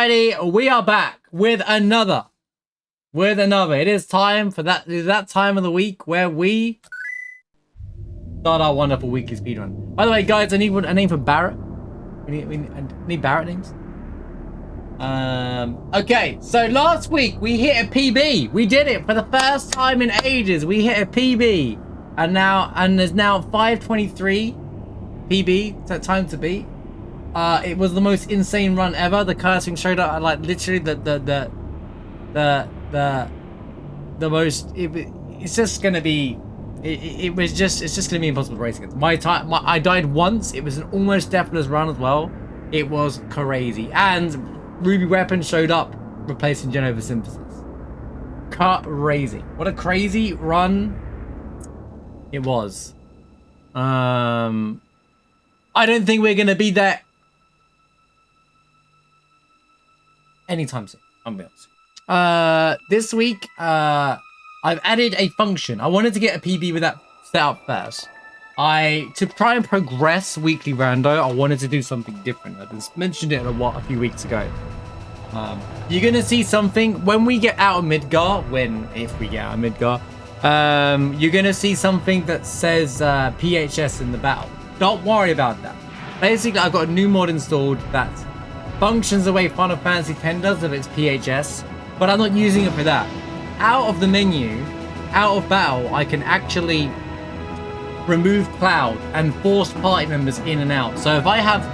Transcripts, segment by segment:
Friday, we are back with another. It is time for that time of the week where we start our wonderful weekly speedrun. By the way, guys, I need a name for Barrett. We need Barrett names. Okay, so last week we hit a PB. We did it for the first time in ages. We hit a PB, and there's now 5:23 PB. So time to beat. It was the most insane run ever. The cursing showed up at, like, literally the most. It's just gonna be. It's just gonna be impossible to race against. I died once. It was an almost deathless run as well. It was crazy, and Ruby Weapon showed up, replacing Genova Synthesis. Crazy! What a crazy run it was. I don't think we're gonna be there anytime soon. I'm gonna be honest. This week, I've added a function. I wanted to get a PB with that set up first. To try and progress weekly rando, I wanted to do something different. I just mentioned it a few weeks ago. You're gonna see something when we get out of Midgar. If we get out of Midgar, you're gonna see something that says PHS in the battle. Don't worry about that. Basically, I've got a new mod installed that functions the way Final Fantasy X does of its PHS, but I'm not using it for that. Out of the menu, out of battle, I can actually remove Cloud and force party members in and out. So if I have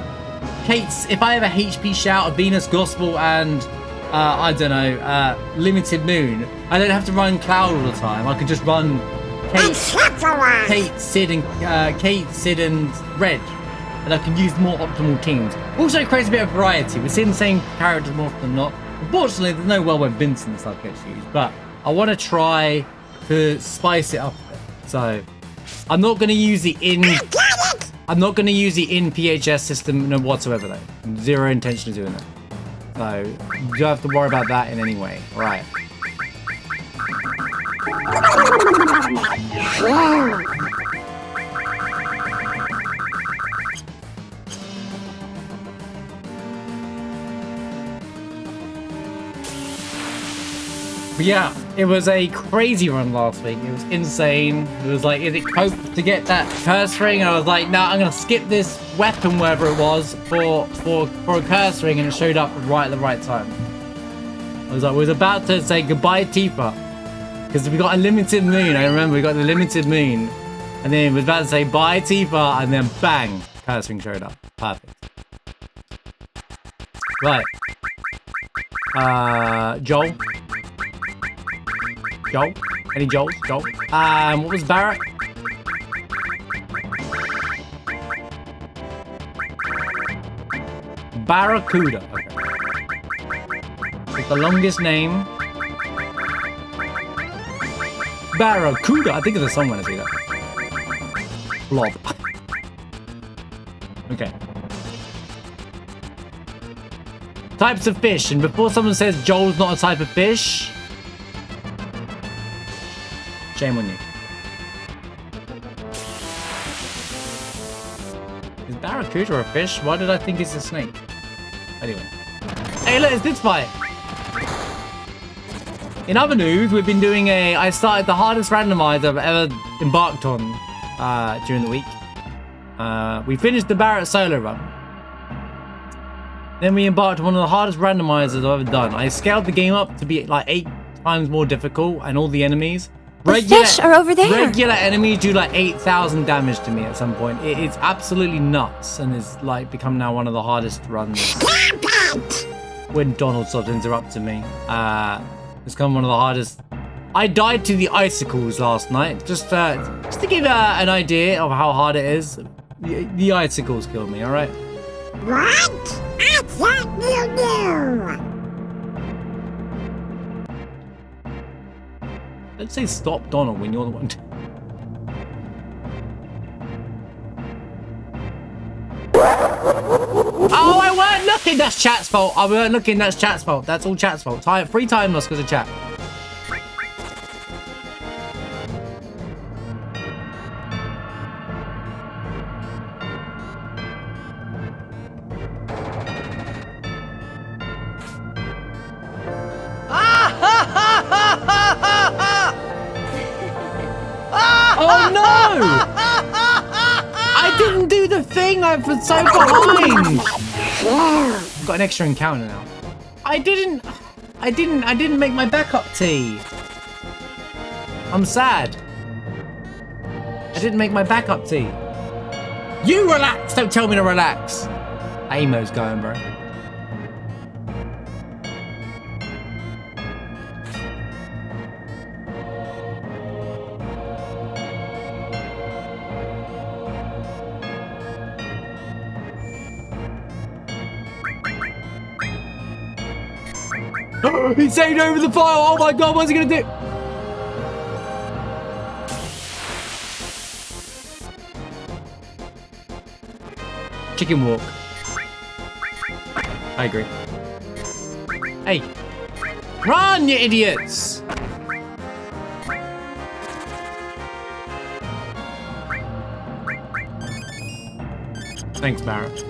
a HP Shout, a Venus Gospel, and I don't know, Limited Moon, I don't have to run Cloud all the time. I can just run Kate, Sid, and Red, and I can use more optimal teams. Also, it creates a bit of variety. We're seeing the same characters more often than not. Unfortunately, there's no world where Vincent and stuff gets used, but I want to try to spice it up a bit. So I'm not going to use the in PHS system whatsoever, though. Zero intention of doing that. So you don't have to worry about that in any way. All right. But yeah, it was a crazy run last week. It was insane. It was like, is it cope to get that curse ring? And I was like, no, I'm gonna skip this weapon, wherever it was, for a curse ring, and it showed up right at the right time. I was like, we was about to say goodbye, Tifa, because we got a limited moon. I remember we got the limited moon, and then we was about to say bye, Tifa, and then bang, curse ring showed up. Perfect. Right. Joel. Joel? Any Joels? Joel? What was Barrett? Barracuda. Okay. It's the longest name. Barracuda. I think of the song when I see that. Blob. Okay. Types of fish. And before someone says Joel's not a type of fish, shame on you. Is Barracuda a fish? Why did I think it's a snake? Anyway. Hey, look, it's this fight. In other news, we've been doing I started the hardest randomizer I've ever embarked on during the week. We finished the Barrett solo run. Then we embarked on one of the hardest randomizers I've ever done. I scaled the game up to be like 8 times more difficult, and all the enemies. The fish are over there. Regular enemies do like 8,000 damage to me at some point. It's absolutely nuts, and it's like become now one of the hardest runs. When Donald stopped interrupting me, it's become one of the hardest. I died to the icicles last night, just to give an idea of how hard it is. The icicles killed me. All right. What? I thought you knew. Let's say stop Donald when you're the one. Oh, I weren't looking. That's chat's fault. I weren't looking. That's chat's fault. That's all chat's fault. Free time loss because of chat. thing. I'm so behind. I've got an extra encounter now. I didn't make my backup tea. I'm sad. I didn't make my backup tea. You relax. Don't tell me to relax. Amo's going, bro. He saved over the file. Oh my god, what's he gonna do? Chicken walk. I agree. Hey, run, you idiots! Thanks, Barrett.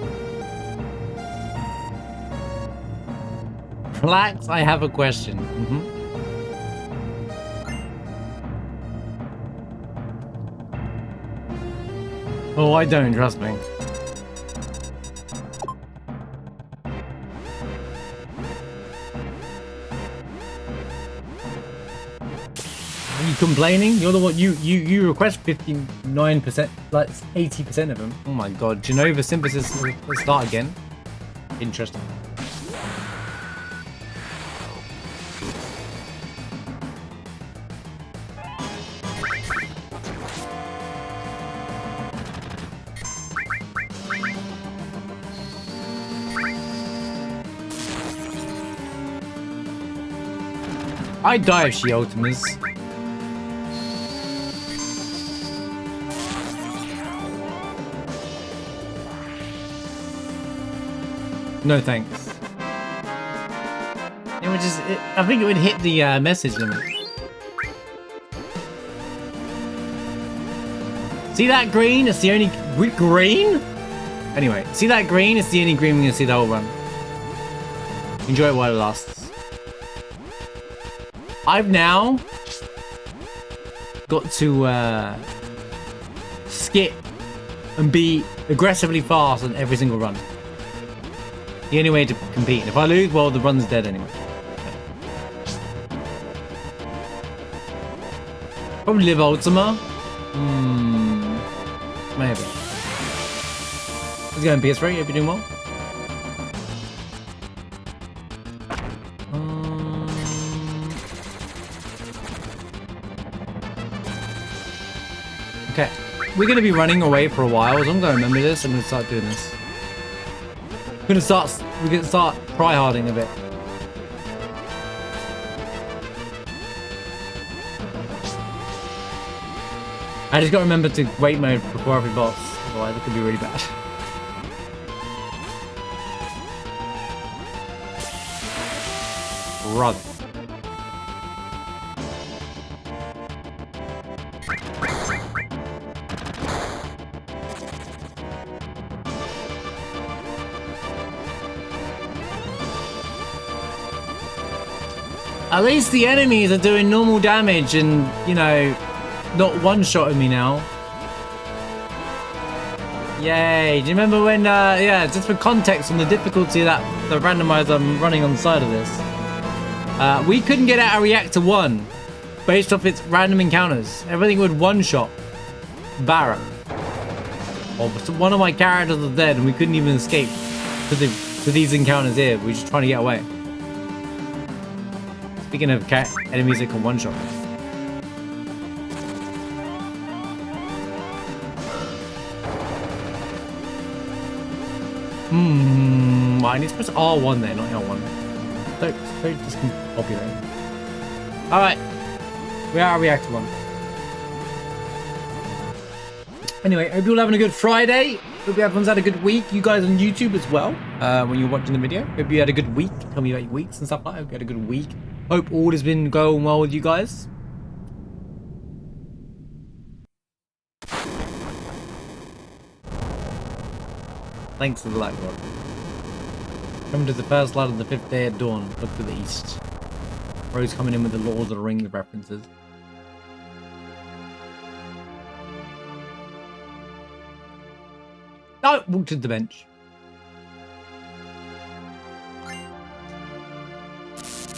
Relax, I have a question. Oh, I don't, trust me. Are you complaining? You're the one, you request 59%, like 80% of them. Oh my god, Genova synthesis will start again. Interesting. I'd die if she ultimas. No thanks. It would just, I think it would hit the message limit. See that green? It's the only green? Anyway, see that green? It's the only green we're gonna see the whole run. Enjoy it while it lasts. I've now got to skip and be aggressively fast on every single run. The only way to compete. If I lose, well, the run's dead anyway. Probably live Ultima. Maybe. Let's go on PS3. Hope you're doing well. Okay, we're going to be running away for a while. As long as I remember this, I'm going to start doing this. We're going to start try-harding a bit. I just got to remember to wait mode before every boss, otherwise it could be really bad. Run. At least the enemies are doing normal damage and, you know, not one-shotting me now. Yay. Do you remember when, yeah, just for context on the difficulty that the randomizer I'm running on the side of this. We couldn't get out of Reactor 1 based off its random encounters. Everything would one-shot Barrett. Or one of my characters was dead and we couldn't even escape to these encounters here. We were just trying to get away. Speaking of enemies that can one-shot. I need to press R1 there, not L1. Don't discombobulate. Alright. We are at Reactor 1. Anyway, hope you're all having a good Friday. Hope everyone's had a good week. You guys on YouTube as well, when you're watching the video. Hope you had a good week. Tell me about your weeks and stuff like that. Hope you had a good week. Hope all has been going well with you guys. Thanks for the light, Rod. Coming to the first light of the 5th day at dawn. Look to the east. Rose coming in with the Lord of the Rings references. Oh, walked to the bench.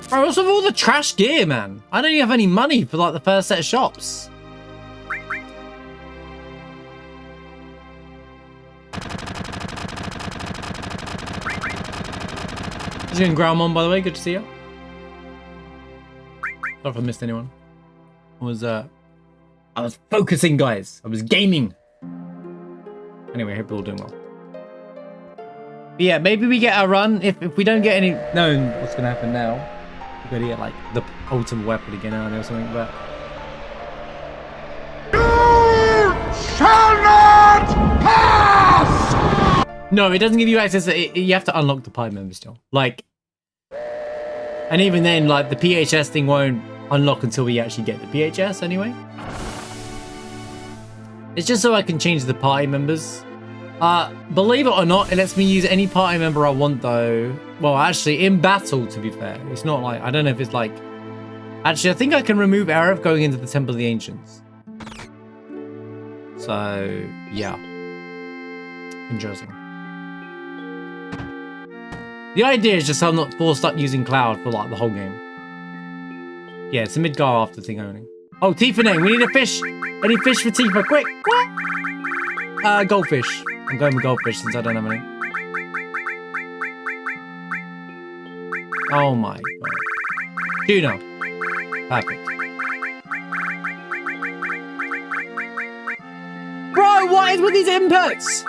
Bro, what's with all the trash gear, man? I don't even have any money for like the first set of shops. He's doing Groundmon, by the way. Good to see you. Sorry if I missed anyone. I was focusing, guys. I was gaming. Anyway, hope you're all doing well. But yeah, maybe we get a run. If we don't get any... No, what's going to happen now? We're going to get, like, the ultimate weapon again early or something, but... You shall not pass! No, it doesn't give you access. You have to unlock the party member still. Like... And even then, like, the PHS thing won't unlock until we actually get the PHS anyway. It's just so I can change the party members. Believe it or not, it lets me use any party member I want though. Well, actually, in battle, to be fair. It's not like, I don't know if it's like... Actually, I think I can remove Arif going into the Temple of the Ancients. So, yeah. Interesting. The idea is just I'm not forced up using Cloud for like the whole game. Yeah, it's a Midgar after thing only. Oh, Tifa name. We need a fish. Any fish for Tifa? Quick. What? Goldfish. I'm going with goldfish since I don't have any. Oh my god. Tuna. Perfect. Bro, what is with these inputs?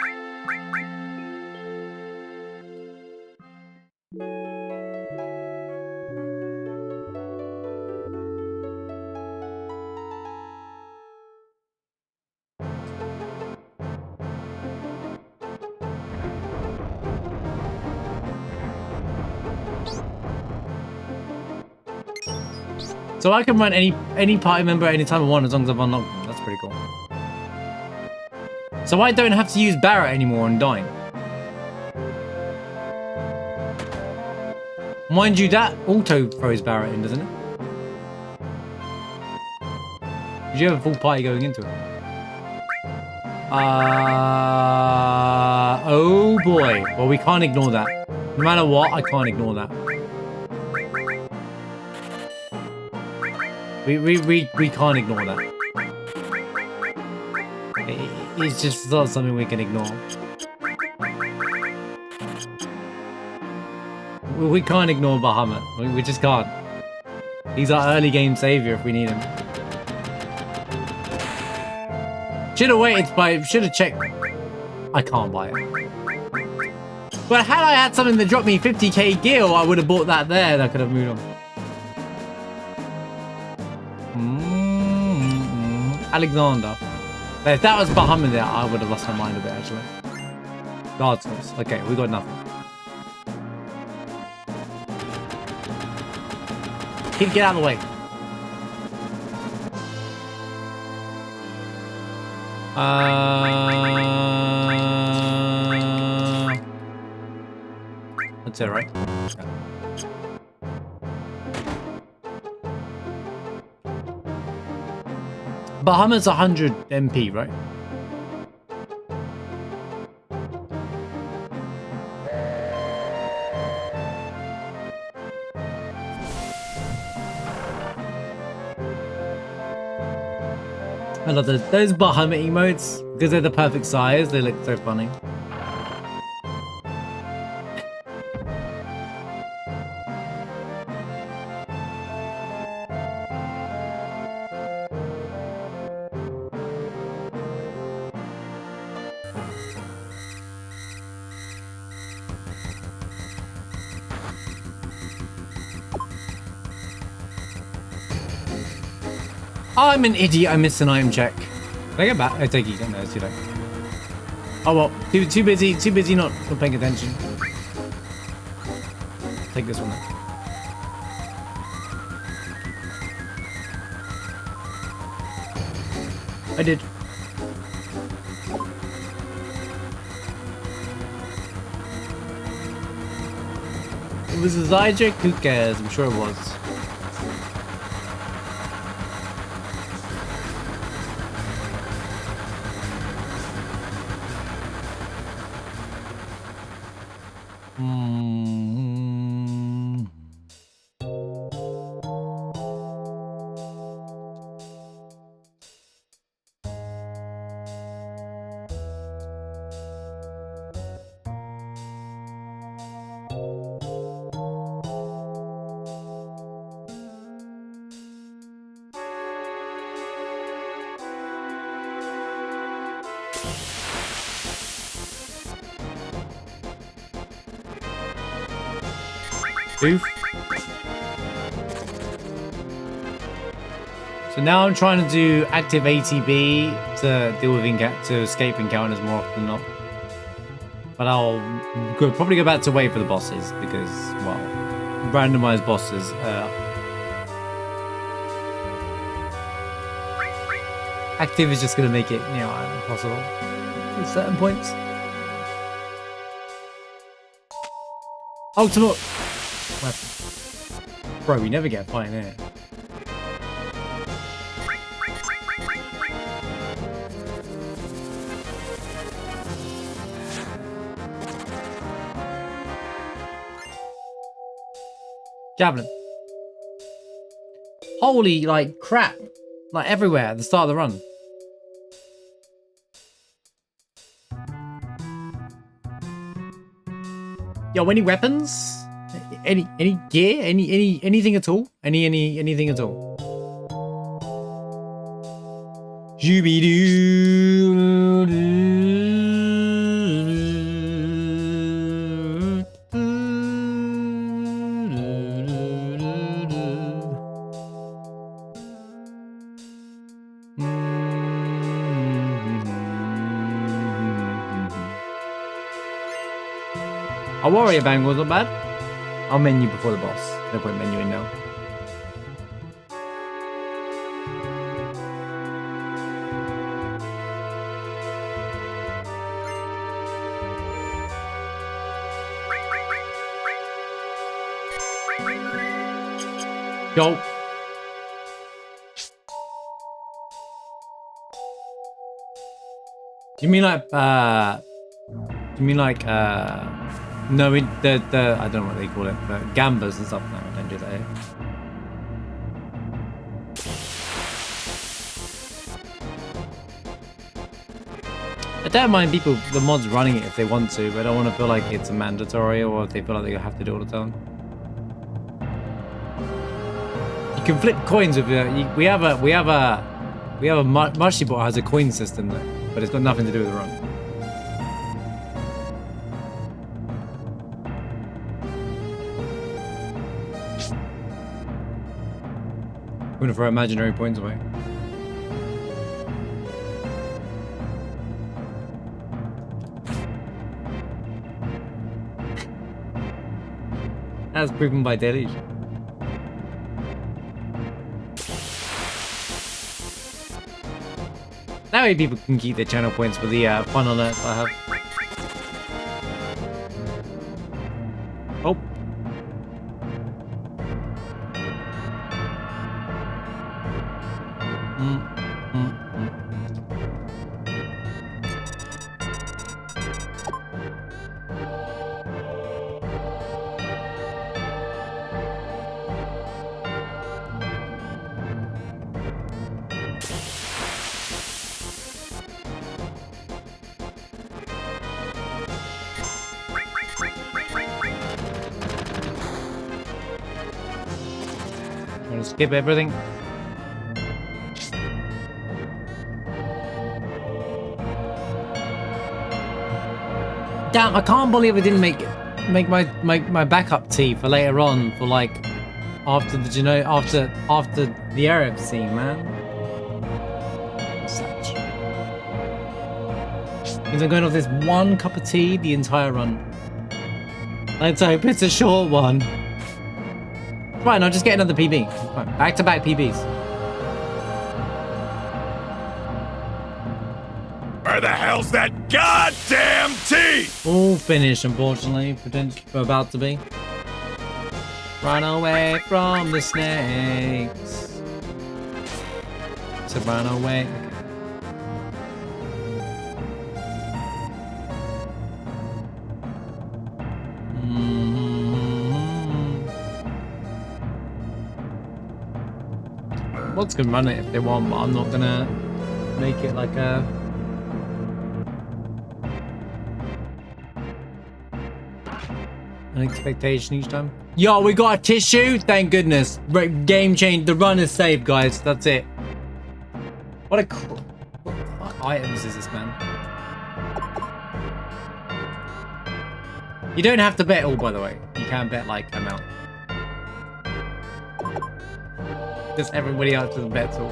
So I can run any party member anytime I want as long as I've unlocked them. That's pretty cool. So I don't have to use Barrett anymore on Dine. Mind you, that auto throws Barrett in, doesn't it? Did you have a full party going into it? Oh boy. Well, we can't ignore that. No matter what, I can't ignore that. We can't ignore that. It's just not something we can ignore. We can't ignore Bahamut. We just can't. He's our early game savior if we need him. Should have waited should have checked. I can't buy it. But had I had something that dropped me 50k gil, I would have bought that there and I could have moved on. Alexander. If that was Bahamut there, I would have lost my mind a bit actually. God's knows. Okay, we got nothing. Kid, get out of the way. That's it, right? Yeah. Bahamut's 100 MP, right? I love those Bahamut emotes because they're the perfect size. They look so funny. I'm an idiot. I missed an item check. Can I get back? I take you. No, it's too late. Oh well. Too busy not paying attention. Take this one then. I did. It was a Zyjek. Who cares? I'm sure it was. Oof. So now I'm trying to do active ATB to deal with to escape encounters more often than not. But I'll probably go back to wait for the bosses because, well, randomized bosses. Active is just going to make it, impossible at certain points. Ultimate weapon. Bro, we never get a fight in here. Javelin. Holy, like, crap. Like, everywhere at the start of the run. Yo, any weapons? Any gear? Anything at all? Anything at all? A warrior bang was not bad. I'll menu before the boss. No point menuing now. Yo. You mean like no, the I don't know what they call it, but gambas and stuff. No, don't do that here. I don't mind the mods running it if they want to, but I don't want to feel like it's a mandatory or if they feel like they have to do it all the time. You can flip coins with we have a mushy bot has a coin system though, but it's got nothing to do with the run. I'm gonna throw imaginary points away. As proven by Deluge. That way people can keep their channel points for the fun alerts I have. Oh. Want to skip everything? Damn, I can't believe I didn't make my backup tea for later on for like after the after the Arab scene, man. Such. Means I'm going off this one cup of tea the entire run. Let's hope it's a short one. Right, I'll just get another PB. Right, back-to-back PBs. Where the hell's that goddamn tea? All finished, unfortunately. About to be. Run away from the snakes. To run away. Mods can run it if they want, but I'm not gonna make it like a an expectation each time. Yo, we got a tissue, thank goodness. Game change, the run is saved, guys. That's it. What the fuck items is this, man? You don't have to bet all, by the way. You can bet like amount. Just everybody else just bets all.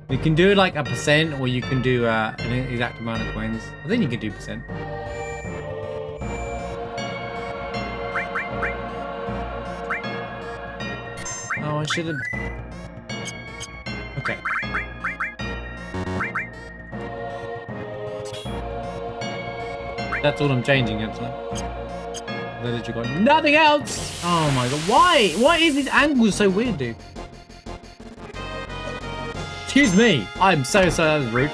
You can do like a percent, or you can do an exact amount of coins. I think you can do percent. Oh, I should have. Okay. That's all I'm changing, actually. Then you got nothing else. Oh my god, why? Why is this angle so weird, dude? Excuse me. I'm so sorry. That was rude.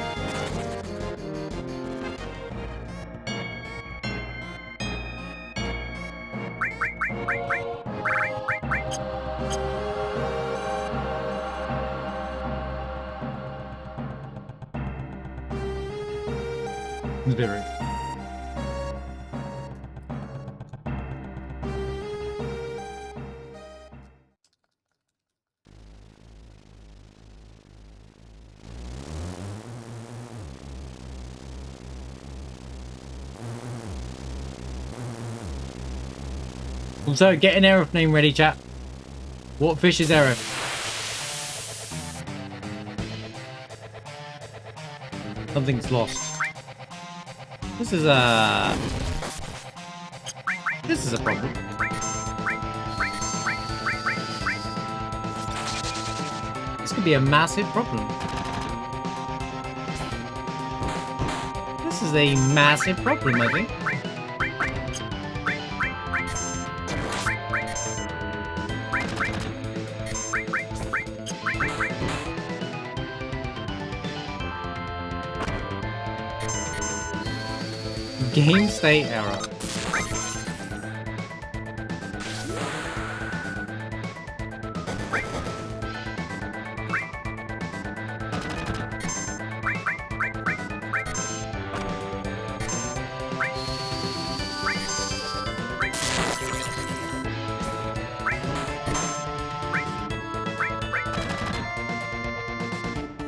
It's a bit rude. Also, get an Aerith name ready, chat. What fish is Aerith? Something's lost. This is a problem. This could be a massive problem. This is a massive problem, I think. Game state error.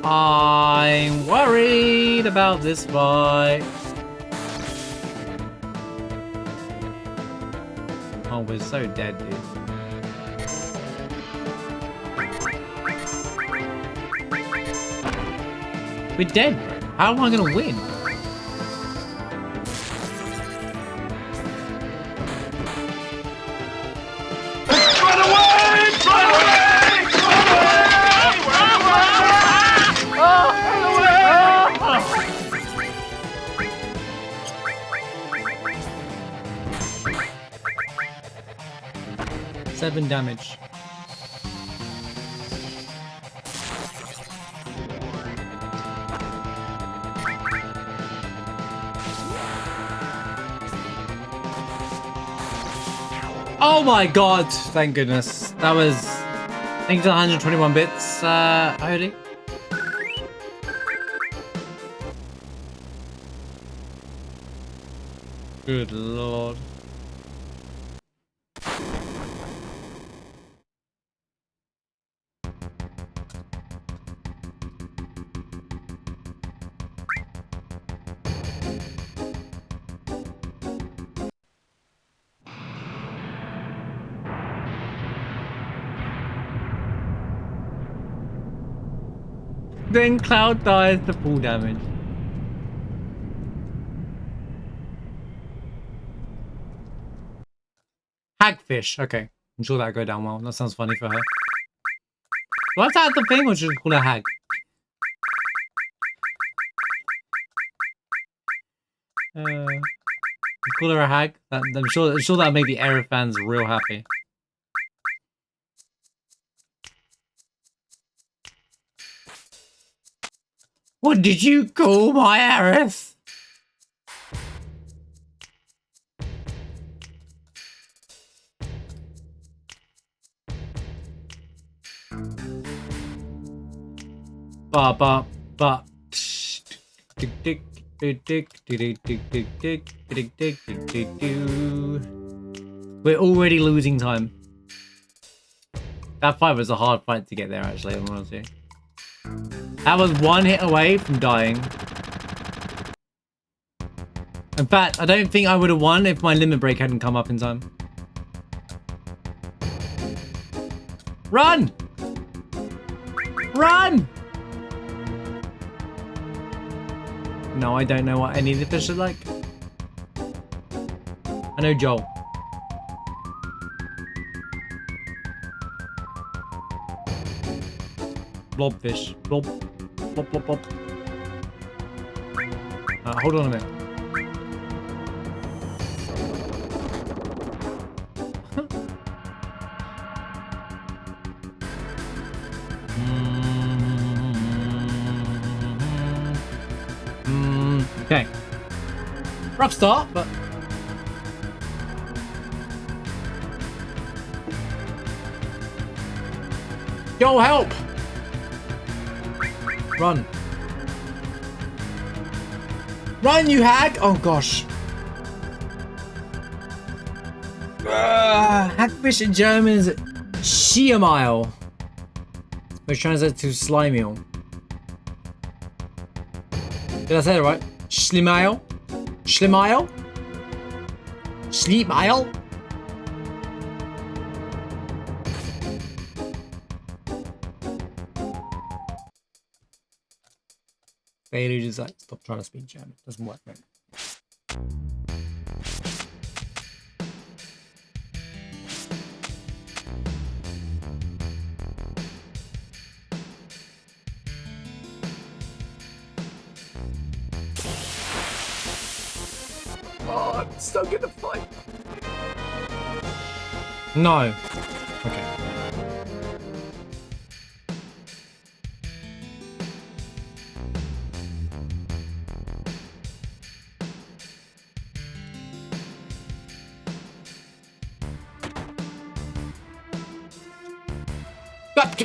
I'm worried about this fight. Oh, we're so dead, dude. We're dead, bro. How am I gonna win? Run away! Run away! Seven damage. Oh my god! Thank goodness. That was... Thanks to 121 bits, Odie. Good lord. Then Cloud dies to full damage. Hagfish. Okay. I'm sure that'll go down well. That sounds funny for her. Do I have to add the thing or just call her hag? Call her a hag. I'm sure that'll make the Aerith fans real happy. What did you call my Aerith? We're already losing time. That fight was a hard fight to get there, actually, I'm honestly. That was one hit away from dying. In fact, I don't think I would have won if my limit break hadn't come up in time. Run! Run! No, I don't know what any of the fish are like. I know Joel. Blobfish. Blob. Blob, blob, blob. Hold on a minute. Okay. Rough start, but... Yo, help! Run. Run, you hag! Oh, gosh. Hagfish in German is Schiamile, which translates to slimy. Did I say it right? Schlimile? Schlimile? Sleepmile? Failure design. Stop trying to speak German. It doesn't work, right? Oh, I'm stuck in a fight. No. Okay.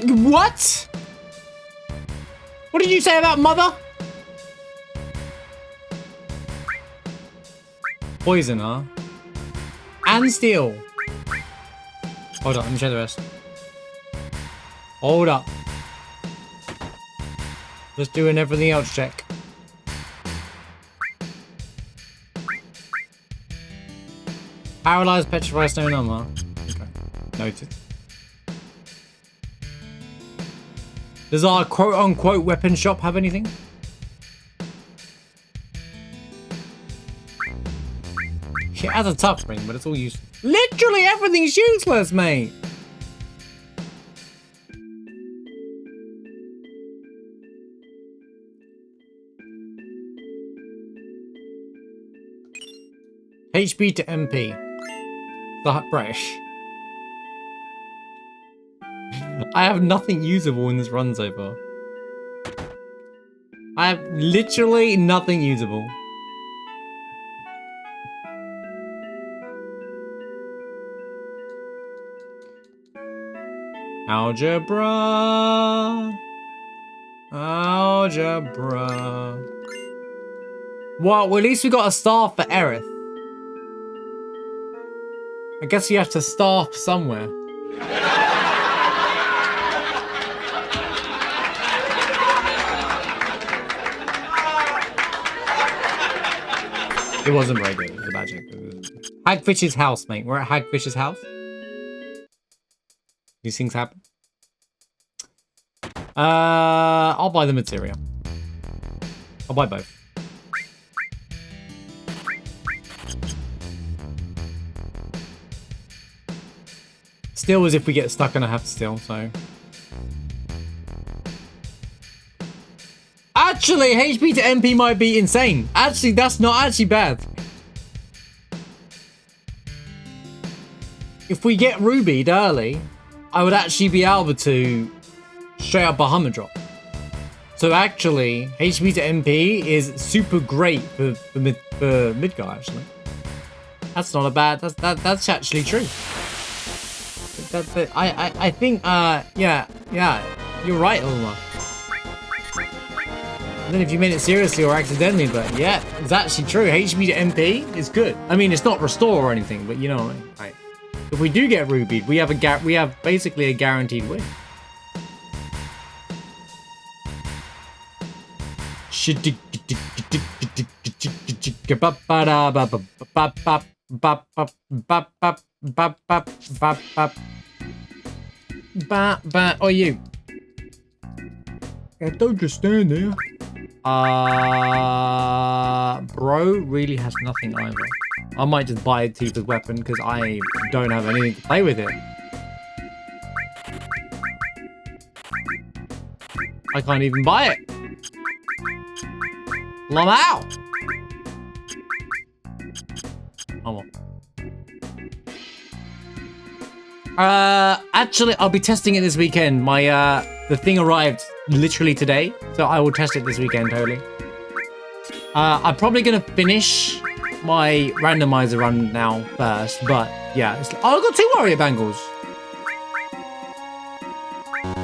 What? What did you say about mother? Poison, huh? And steel. Hold up, let me check the rest. Hold up. Let's do an everything else check. Paralyzed, petrified, stone armor. Okay, noted. Does our quote-unquote weapon shop have anything? It has a tough ring, but it's all useless. Literally everything's useless, mate! HP to MP. The British. I have nothing usable in this run so far. I have literally nothing usable. Algebra. Algebra. Well, at least we got a star for Aerith. I guess you have to start somewhere. It wasn't very good. It was a bad joke. Hagfish's house, mate. We're at Hagfish's house. These things happen. I'll buy the materia. I'll buy both. Still, as if we get stuck and I have to steal, so. Actually, HP to MP might be insane. Actually, that's not actually bad. If we get rubied early, I would actually be able to straight up a Hummer drop. So actually, HP to MP is super great for Midgar, actually. That's not a bad, that's actually true. I think, yeah, you're right, Ulma. I don't know if you meant it seriously or accidentally, but yeah, it's actually true. HP to MP is good. I mean, it's not restore or anything, but you know what I mean. Right. If we do get rubied, we have basically a guaranteed win. Oh, you. Yeah, don't just stand there. Bro really has nothing either. I might just buy Tifa's weapon because I don't have anything to play with it. I can't even buy it. I'm out. Oh well. Actually, I'll be testing it this weekend. The thing arrived literally today, so I will test it this weekend totally. I'm probably gonna finish my randomizer run now first, but yeah, I've got 2 warrior bangles. All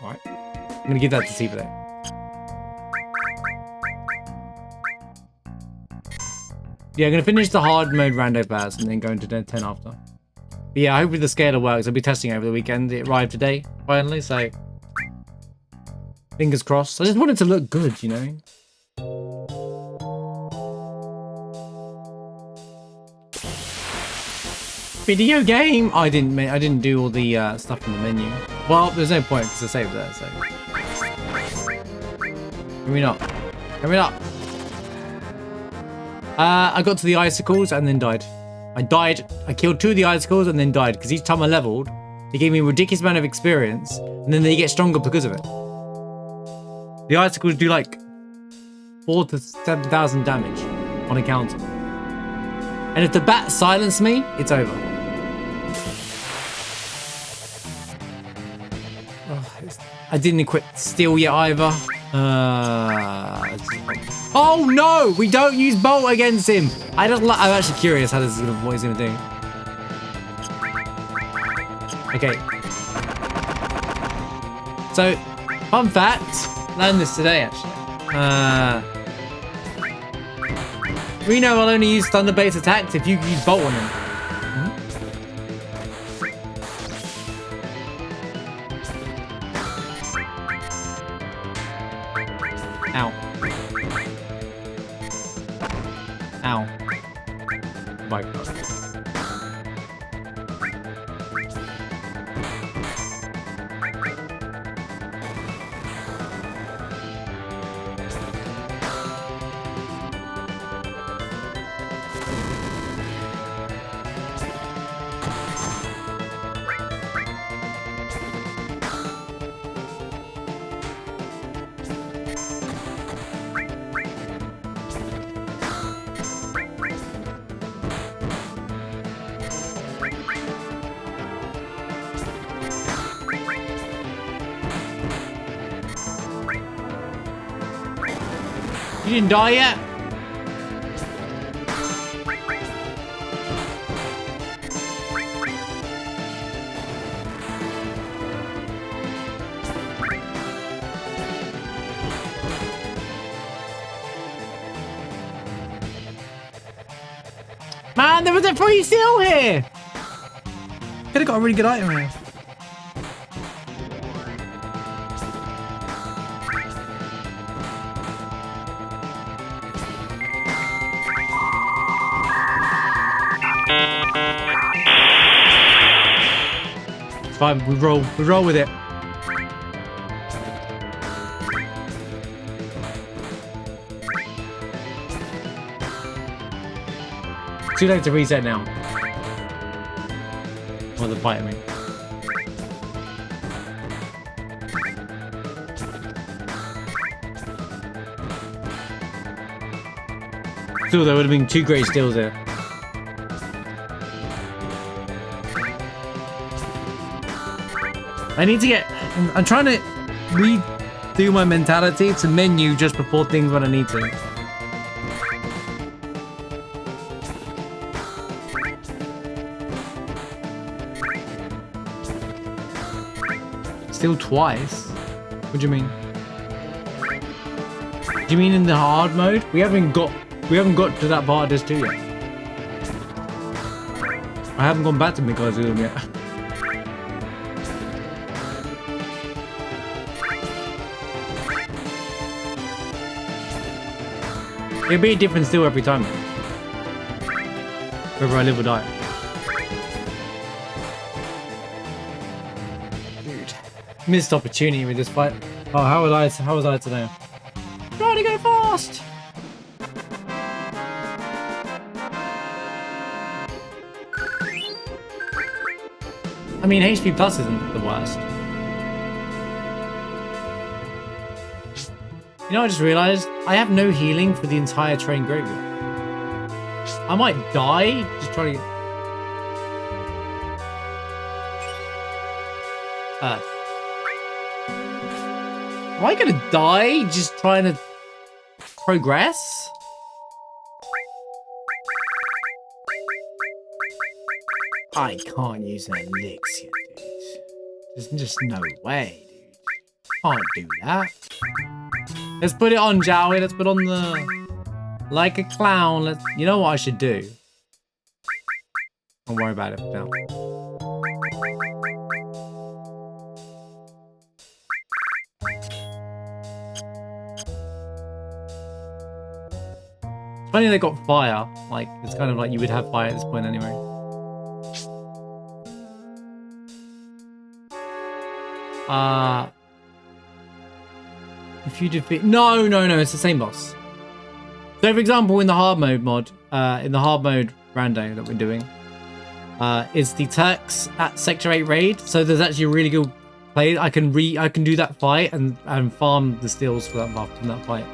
right, I'm gonna give that to Tifa though. Yeah, I'm gonna finish the hard mode rando first and then go into 10 after. But yeah, hopefully the scaler works. I'll be testing it over the weekend. It arrived today, finally, so fingers crossed. I just want it to look good, you know? Video game? I didn't do all the stuff in the menu. Well, there's no point because I saved there, so. Can we not? Can we not? I got to the icicles and then died. I killed 2 of the icicles and then died because each time I leveled, it gave me a ridiculous amount of experience and then they get stronger because of it. The icicles do like 4,000 to 7,000 damage on a counter. And if the bat silenced me, it's over. I didn't equip steel yet either. Oh no! We don't use bolt against him. I'm actually curious how this is what he's gonna do. Okay. So, fun fact. Learned this today actually. Reno will only use thunder-based attacks if you use bolt on him. Ow. Ow. My God. You didn't die yet? Man, there was a free seal here! Could have got a really good item here. It's fine, we roll with it. Too late to reset now. Or the bite at me. Still, there would have been 2 great steals there. I need to get... I'm trying to redo my mentality to menu just before things when I need to. Still twice? What do you mean? Do you mean in the hard mode? We haven't got to that part of this too yet. I haven't gone back to Mikazoo yet. It'll be a different still every time. Whether I live or die. Missed opportunity with this fight. Oh, how was I today? Trying to go fast! I mean, HP Plus isn't the worst. You know, I just realized I have no healing for the entire train graveyard. I might die just trying to get... Earth. Am I gonna die just trying to progress? I can't use an elixir, dude. There's just no way, dude. Can't do that. Let's put it on, shall we? Let's put on the... Like a clown. Let's... You know what I should do? Don't worry about it for now. It's funny they got fire. Like, it's kind of like you would have fire at this point anyway. If you defeat... No, it's the same boss. So, for example, in the hard mode mod, in the hard mode rando that we're doing, is the Turks at Sector 8 raid. So there's actually a really good play. I can do that fight and farm the steals for that after that fight.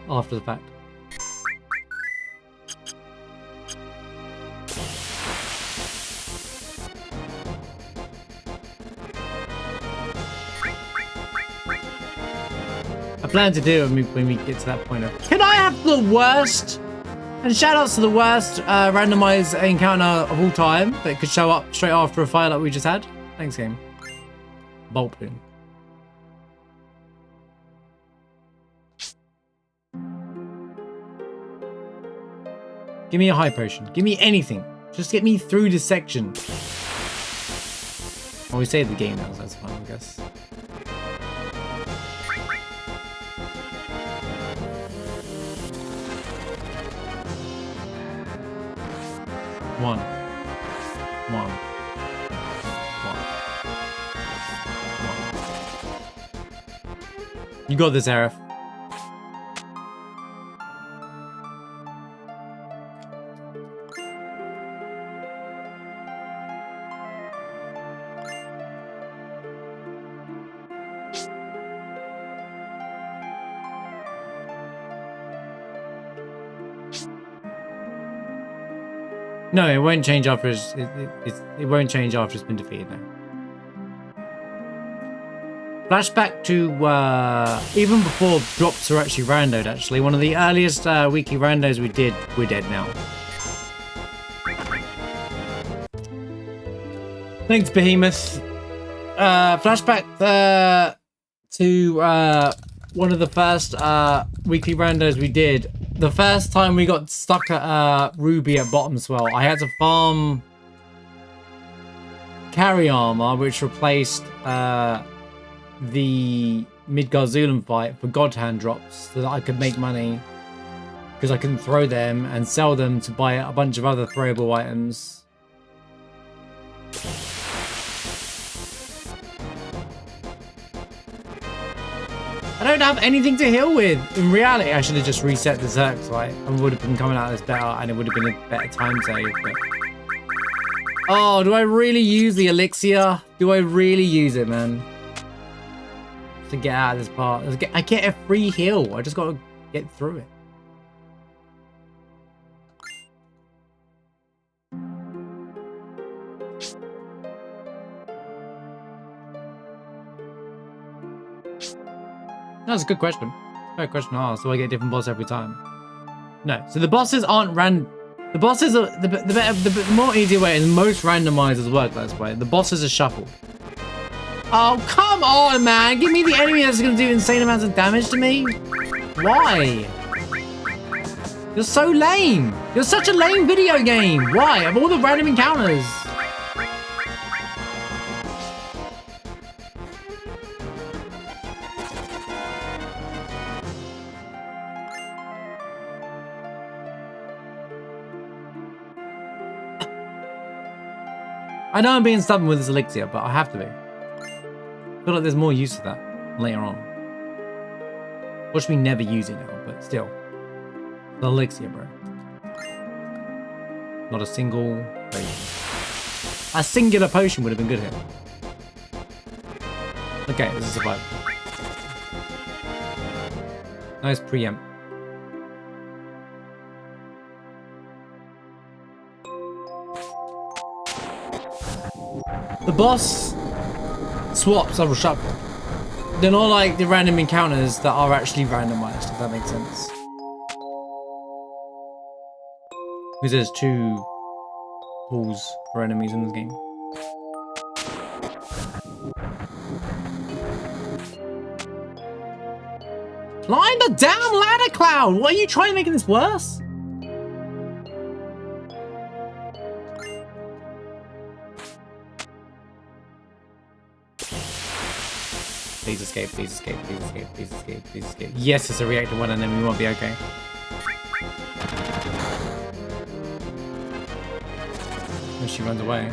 After the fact. I plan to do it when we get to that point of... Can I have the worst? And shoutouts to the worst randomized encounter of all time that could show up straight after a fight like we just had. Thanks, game. Bolt Plume. Give me a high potion. Give me anything. Just get me through this section. Well, we saved the game now, so that's fine, I guess. One. You got this, Aerith. No, it won't change after it won't change after it's been defeated now. Flashback to even before drops are actually randoed, actually. One of the earliest weekly randos we did, we're dead now. Thanks, Behemoth. Flashback to one of the first weekly randos we did. The first time we got stuck at Ruby at Bottomswell, I had to farm carry armor, which replaced the Midgard-Zulum fight for God Hand drops, so that I could make money because I couldn't throw them and sell them to buy a bunch of other throwable items. I don't have anything to heal with. In reality, I should have just reset the Zerks, right? And would have been coming out of this better, and it would have been a better time save. But... Oh, do I really use the elixir? Do I really use it, man? To get out of this part. I get a free heal. I just got to get through it. That's a good question. Fair question to ask. Do I get a different boss every time? No. So the bosses aren't the bosses are the more easier way, and most randomizers work this way. The bosses are shuffled. Oh, come on, man. Give me the enemy that's going to do insane amounts of damage to me. Why? You're so lame. You're such a lame video game. Why? Of all the random encounters. I know I'm being stubborn with this elixir, but I have to be. I feel like there's more use to that later on. Watch me never use it now, but still. The elixir, bro. Not a single potion. A singular potion would have been good here. Okay, this is survival. Nice preempt. The boss swaps are shuffle. They're not like the random encounters that are actually randomized, if that makes sense. Because there's 2 pools for enemies in the game. Climb the damn ladder, Cloud! What are you trying to make this worse? Please escape, please escape, please escape, please escape, please escape. Yes, it's a reactor one and then we won't be okay. When she runs away.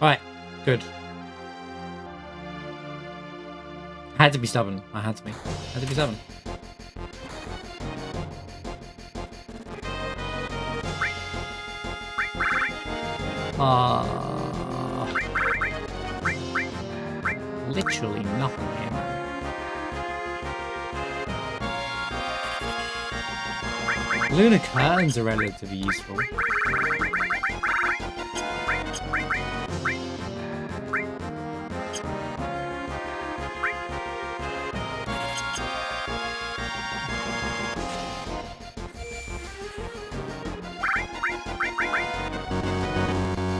Alright, good. I had to be stubborn. I had to be. I had to be stubborn. Literally nothing here, man. Lunar curtains are relatively useful.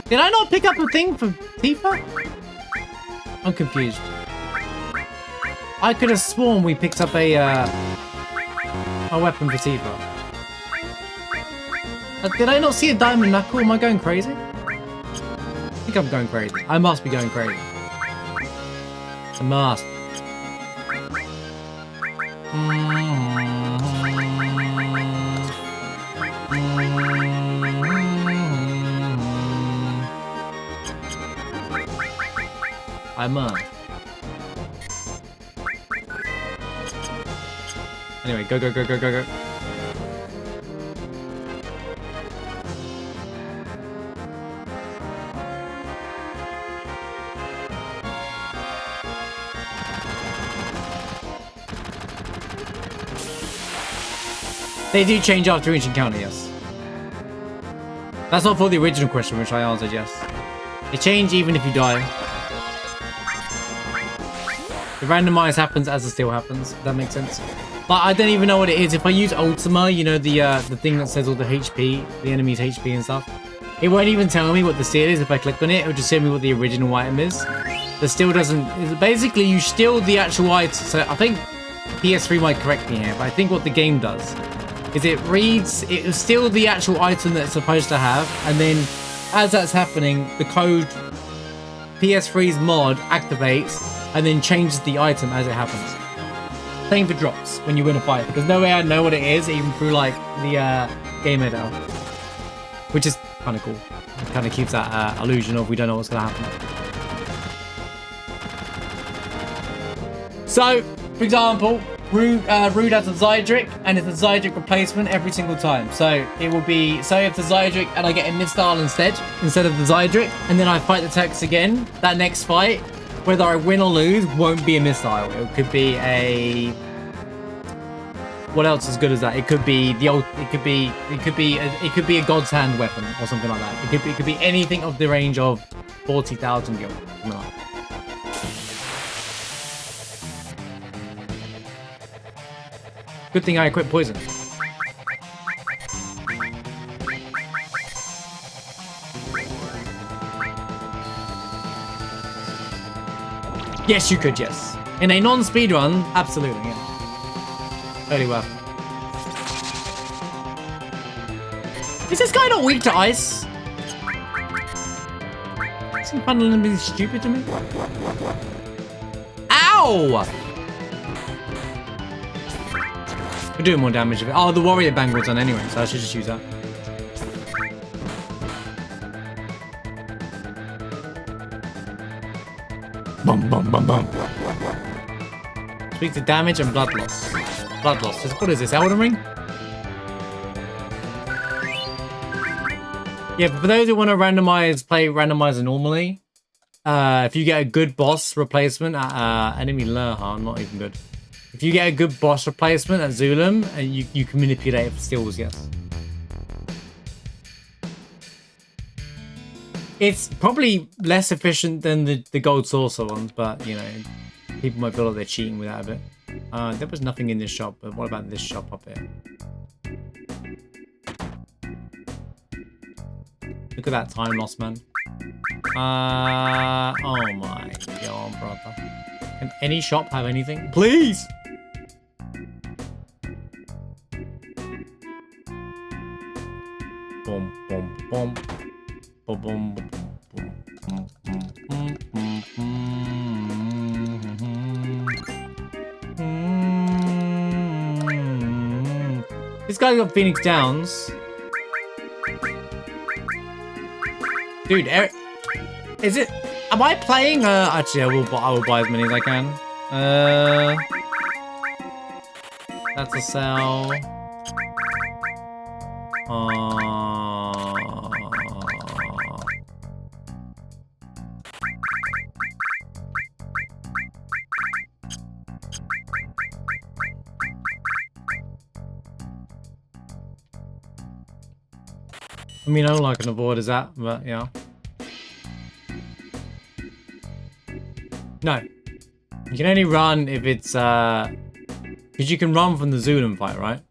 Did I not pick up a thing for Tifa? I'm confused. I could have sworn we picked up a weapon for Tifa. Did I not see a diamond knuckle? Am I going crazy? I think I'm going crazy. I must be going crazy. I must. I must. Anyway, go, go, go, go, go, go. They do change after each encounter, yes. That's not for the original question, which I answered yes. They change even if you die. The randomize happens as the steal happens, if that makes sense. But I don't even know what it is. If I use Ultima, you know, the thing that says all the HP, the enemy's HP and stuff, it won't even tell me what the steal is. If I click on it, it'll just tell me what the original item is. The steal doesn't... Basically, you steal the actual item. So I think PS3 might correct me here, but I think what the game does is it reads... It'll steal the actual item that it's supposed to have, and then as that's happening, the code PS3's mod activates and then changes the item as it happens. Same for drops when you win a fight, because no way I know what it is, even through like the game editor, which is kind of cool. It kind of keeps that illusion of we don't know what's going to happen. So, for example, Rude has a Zydric, and it's a Zydric replacement every single time. So it will be, so if the Zydric and I get a Mistile instead of the Zydric, and then I fight the Tex again, that next fight, whether I win or lose, won't be a Mistile. It could be a... What else is good as that? It could be the old. It could be a God's Hand weapon or something like that. It could be anything of the range of 40,000 gil. Something like that. Good thing I equipped poison. Yes, you could, yes. In a non-speed run, absolutely, yeah. Totally worth it. Is this guy not weak to ice? Isn't he fundamentally stupid to me? Ow! We're doing more damage. Oh, the warrior bangle's on anyway, so I should just use that. Bum, bum, bum, bum. Speak to damage and blood loss. Blood loss. What is this, Elden Ring? Yeah, but for those who want to play randomizer normally, if you get a good boss replacement at enemy Lurhan, not even good. If you get a good boss replacement at Zulum, and you can manipulate it for steals, yes. It's probably less efficient than the gold saucer ones, but you know, people might feel like they're cheating with that a bit. There was nothing in this shop, but what about this shop up here? Look at that time loss, man. Oh my god, brother. Can any shop have anything? Please! Boom, boom, boom. Boom, boom, boom, This guy's got Phoenix Downs. Dude, Eric, is it? Am I playing? Actually, I will buy as many as I can. That's a sell. I mean, all I can avoid is that, but yeah. No. You can only run if it's, because you can run from the Zulum fight, right?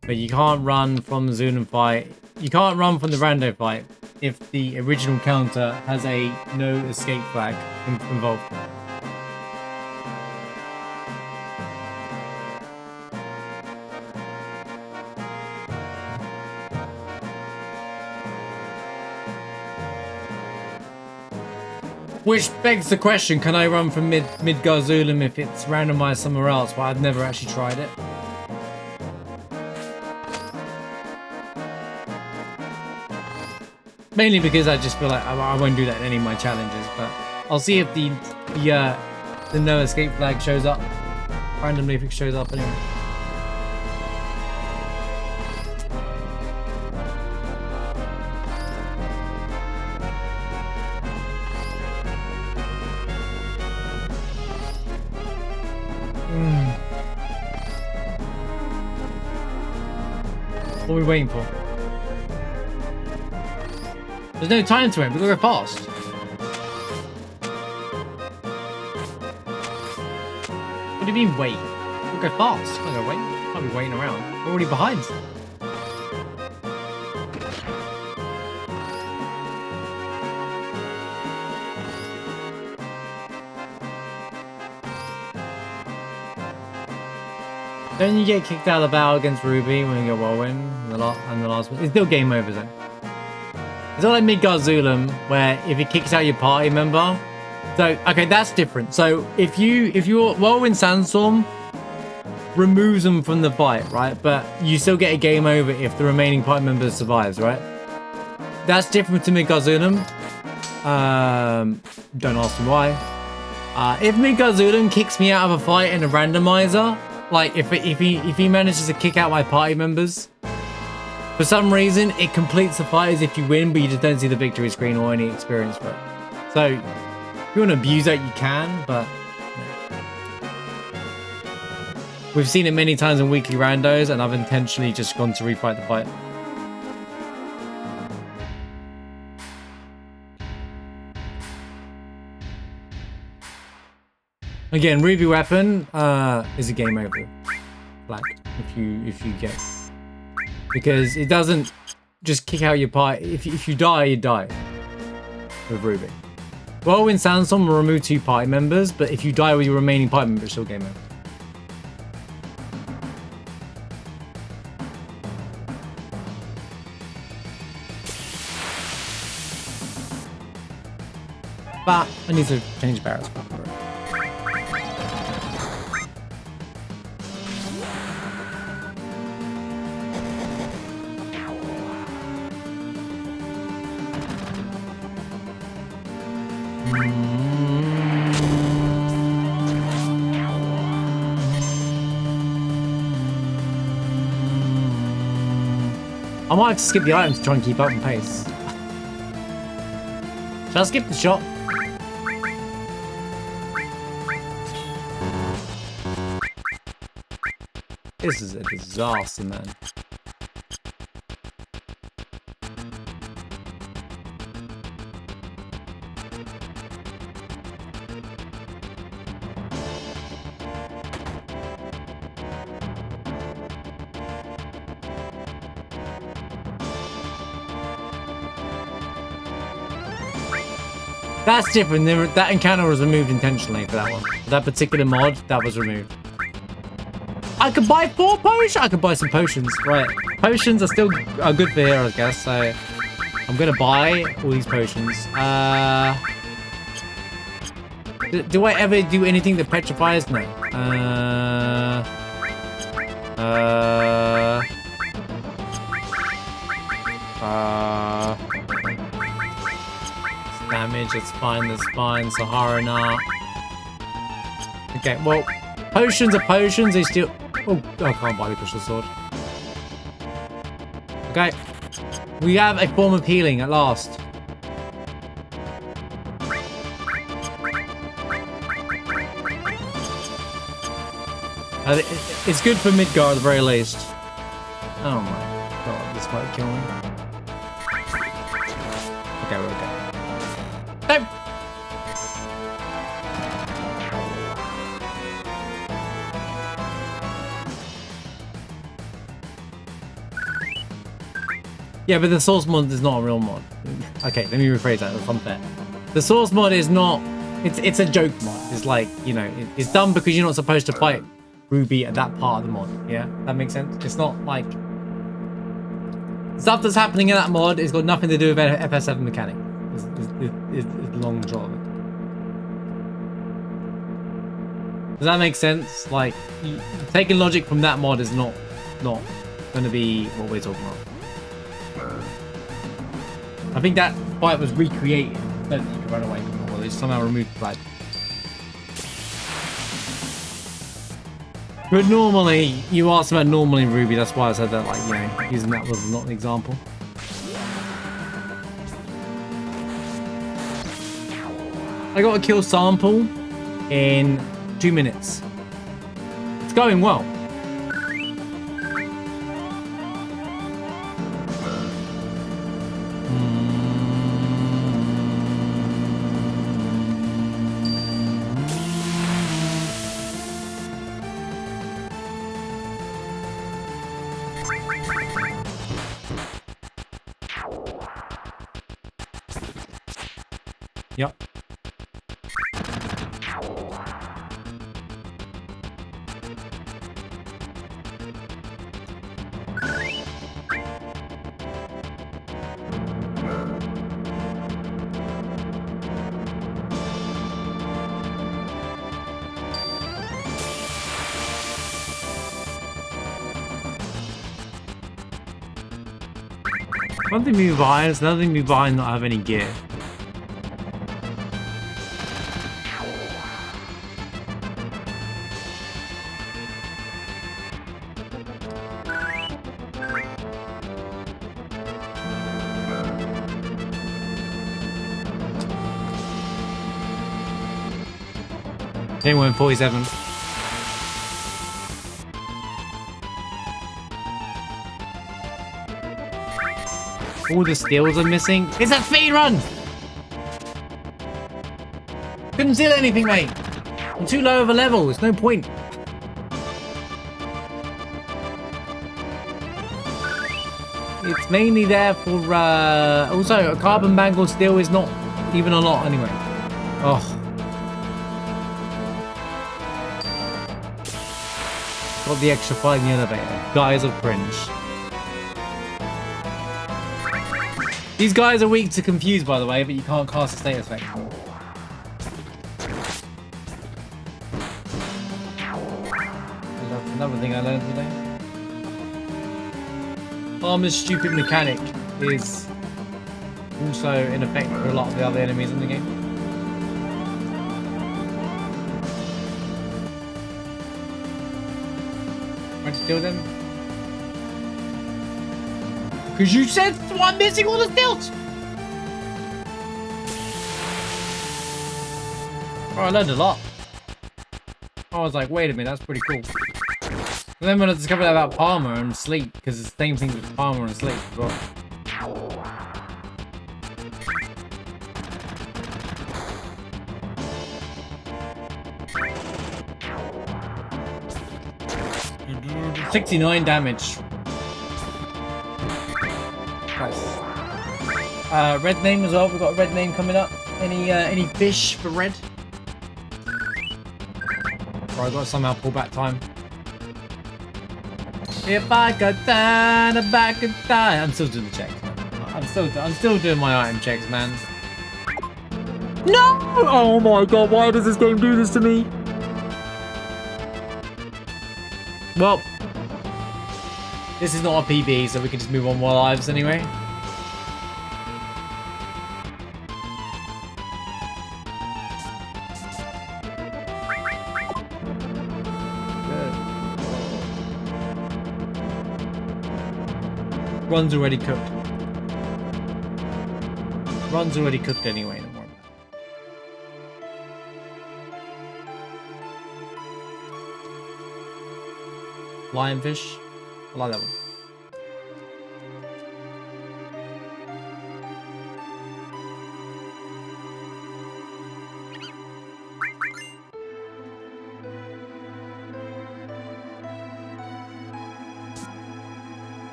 But you can't run from the Zulum fight. You can't run from the rando fight if the original counter has a no escape flag involved. Which begs the question, can I run from Midgar Zulum if it's randomized somewhere else? But I've never actually tried it. Mainly because I just feel like I won't do that in any of my challenges, but I'll see if the no escape flag shows up. Randomly if it shows up anyway. What are we waiting for? There's no time to wait, we've got to go fast. What do you mean wait? We'll go fast. I'm gonna wait. Can't be waiting around. We're already behind. Don't you get kicked out of the battle against Ruby when you go Whirlwind in the last one? It's still game over then. It's not like Midgar Zulum where if it kicks out your party member. So okay, that's different. So if your Whirlwind Sandstorm removes them from the fight, right? But you still get a game over if the remaining party member survives, right? That's different to Midgar Zulum. Don't ask me why. If Midgar Zulum kicks me out of a fight in a randomizer. Like, if he manages to kick out my party members, for some reason, it completes the fight as if you win, but you just don't see the victory screen or any experience for it. So, if you want to abuse that, you can, but... No. We've seen it many times in weekly randos, and I've intentionally just gone to refight the fight. Again, Ruby Weapon is a game over flag if you get, because it doesn't just kick out your party. If you die, you die with Ruby. Whirlwind Sandstorm will remove 2 party members, but if you die with your remaining party members, it's still game over. But I need to change barrels. I might have to skip the items to try and keep up in pace. Should I skip the shot? This is a disaster, man. That's different. That encounter was removed intentionally for that one. That particular mod, that was removed. I could buy 4 potions. I could buy some potions. Right. Potions are still good for here, I guess. So I'm going to buy all these potions. Do I ever do anything that petrifies? No. Damage, it's fine, that's fine. Sahara Nut. Okay, well, potions are potions, they still... Oh, I can't buy the crystal sword. Okay. We have a form of healing at last. It's good for Midgar at the very least. Oh my god, this might kill me. Okay, we're okay. No! Yeah, but the source mod is not a real mod. Okay, let me rephrase that. That's unfair. The source mod is not... It's a joke mod. It's like, you know, it's done because you're not supposed to fight Ruby at that part of the mod. Yeah? That makes sense? It's not like... Stuff that's happening in that mod has got nothing to do with FF7 mechanic. It's long and short of it. Does that make sense? Like, taking logic from that mod is not going to be what we're talking about. I think that fight was recreated so that you could run away from it, or they somehow removed the flag. But normally, you asked about normally Ruby, that's why I said that, like, you know, using that was not an example. I got a kill sample in 2 minutes. It's going well. Yep. One thing we buy is another thing we buy and not have any gear. Anyone 47. All the steals are missing. It's a speedrun! Couldn't steal anything, mate. I'm too low of a level. There's no point. It's mainly there for, also, a carbon bangle steal is not even a lot anyway. Oh. Got the extra fight in the elevator. Guys are cringe. These guys are weak to confuse, by the way, but you can't cast a status effect. That's another thing I learned today. Armor's stupid mechanic is also in effect for a lot of the other enemies in the game. Trying to kill them. Because you said I'm missing all the stilts. Oh, I learned a lot. I was like, wait a minute, that's pretty cool. And then when I discovered about Palmer and sleep, because it's the same thing with Palmer and sleep as well. $69 damage. Nice. Red name as well. We've got a red name coming up. Any fish for red? Or I got to somehow pull back time. If I could turn back time. I'm still doing the checks. I'm still doing my item checks, man. No! Oh my god, why does this game do this to me? Well, this is not a PB, so we can just move on with our lives anyway. Run's already cooked. Run's already cooked anyway. Don't worry about it. Lionfish. I like that one.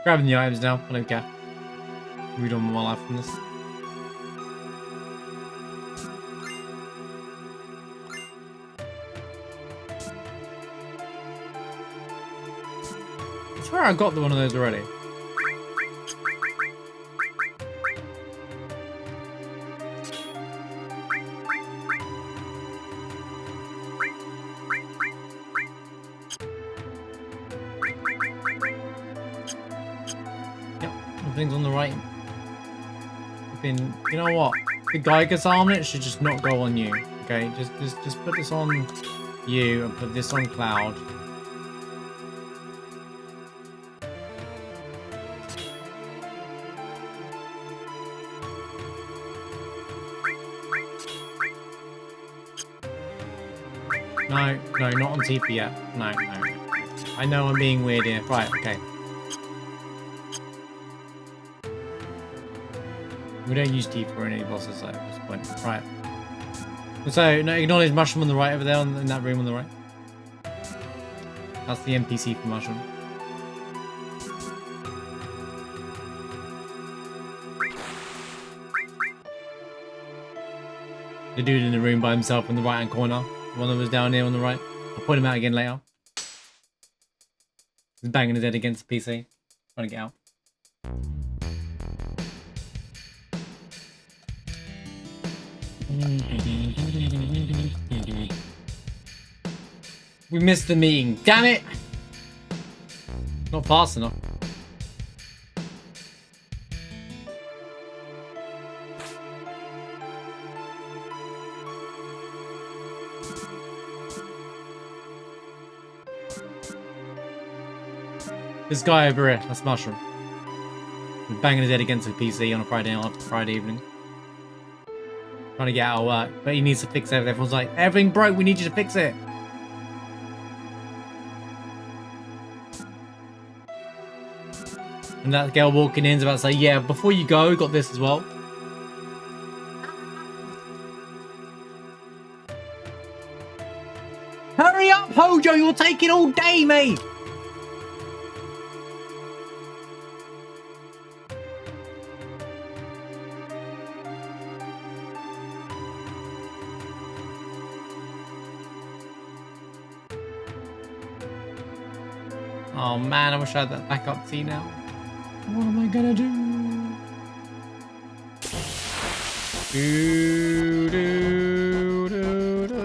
Grabbing the items now, I don't care. Read on my life from this. I swear I got one of those already. Things on the right. You know what? The Geiger's armlet should just not go on you. Okay, just put this on you and put this on Cloud. No, not on TP yet. No. I know I'm being weird here. Right, okay. We don't use teeth for any bosses at this point. Right. So, no, acknowledge Mushroom on the right over there in that room on the right. That's the NPC for Mushroom. The dude in the room by himself in the right hand corner. The one that was down here on the right. I'll point him out again later. He's banging his head against the PC. Trying to get out. We missed the meeting. Damn it! Not fast enough. This guy over here, that's Mushroom. He's banging his head against the PC on a Friday evening. Trying to get out of work, but he needs to fix everything. Everyone's like, everything broke, we need you to fix it. And that girl walking in is about to say, yeah, before you go, got this as well. Hurry up, Hojo, you're taking all day, mate. Oh man, I wish I had that backup T now. What am I gonna do? Do, do, do, do.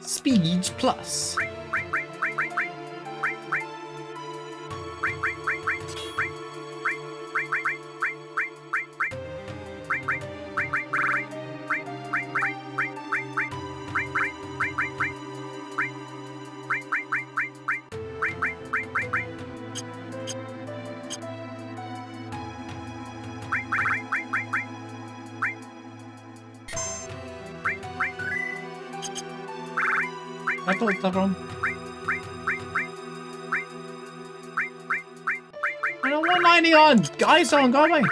Speed plus. I put stuff on. I don't want 90 on. Ice on, go away.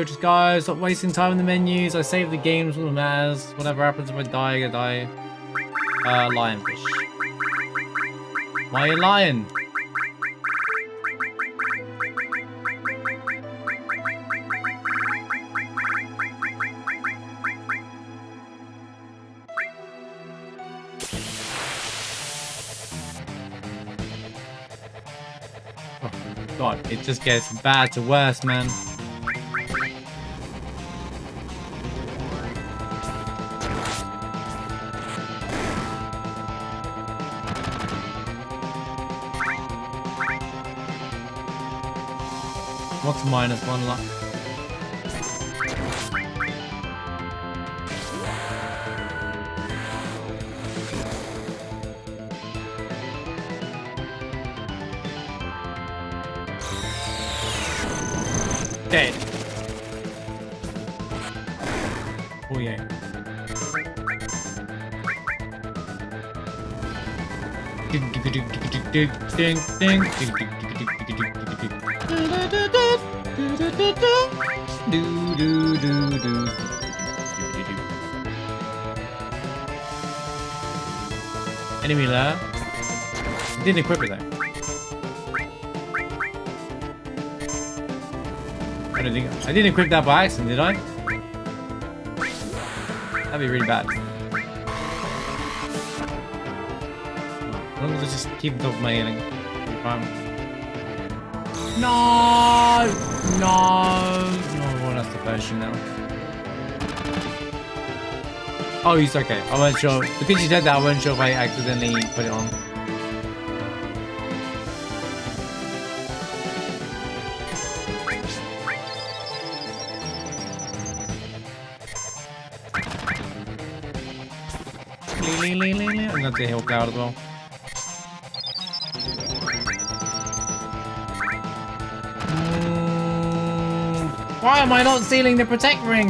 Just go. Stop wasting time in the menus. I save the games when it matters. Whatever happens if I die, I die. Lionfish. Why are you lying? Oh, God, it just gets bad to worse, man. What's -1 luck? Dead. Oh yeah. Enemy there. Didn't equip it though. I didn't equip that by accident, did I? That'd be really bad. As long as I just keep top of my healing. No! No! No, that's the version now. Oh, he's okay. I wasn't sure. Because you said that, I wasn't sure if I accidentally put it on. I'm gonna take heal cloud as well. Why am I not sealing the protect ring?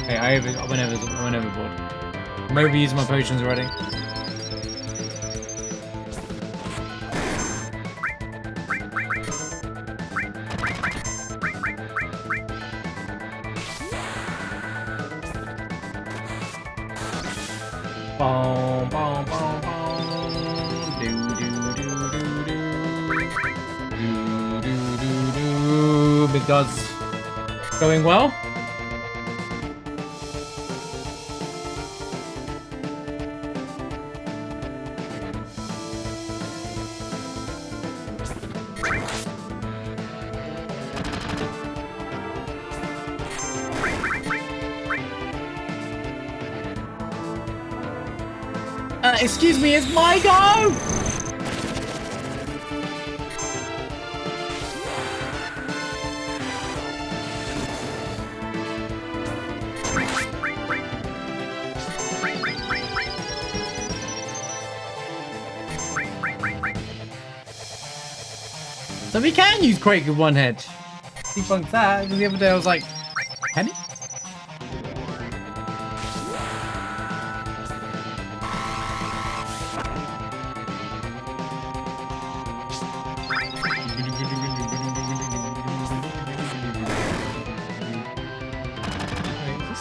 Okay, I went overboard. I'm overusing my potions already. Boom, boom, boom, boom. Do. Big gods. Going well? Excuse me, it's my go! So we can use Quake with one head. Debunked that, because the other day I was like, can he?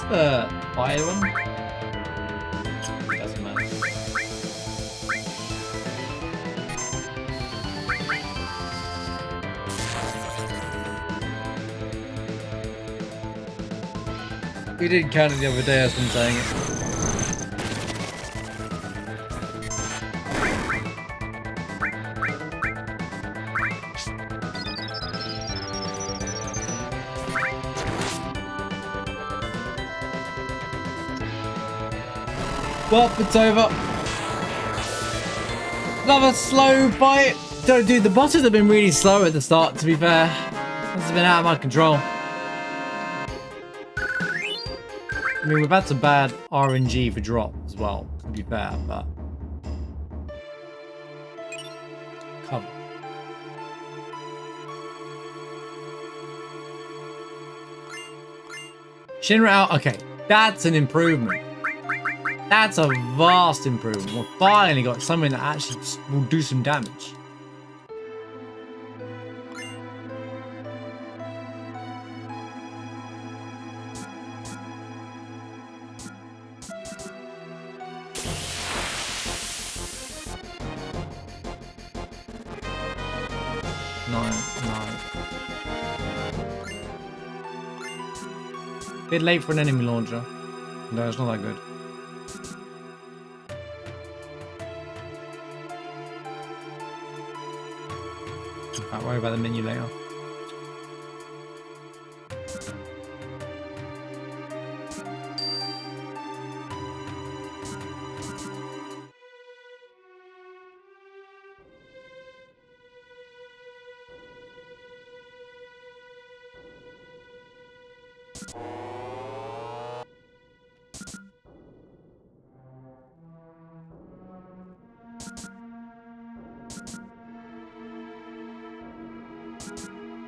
The fire one? Doesn't matter. We did count it the other day, I've been saying it. Well, it's over. Another slow bite. Dude, the bosses have been really slow at the start, to be fair. This has been out of my control. I mean, we've had some bad RNG for drop as well, to be fair, but... Cover. Shinra out. Okay, that's an improvement. That's a vast improvement. We've finally got something that actually will do some damage. No. Bit late for an enemy launcher. No, it's not that good. Don't worry about the menu later.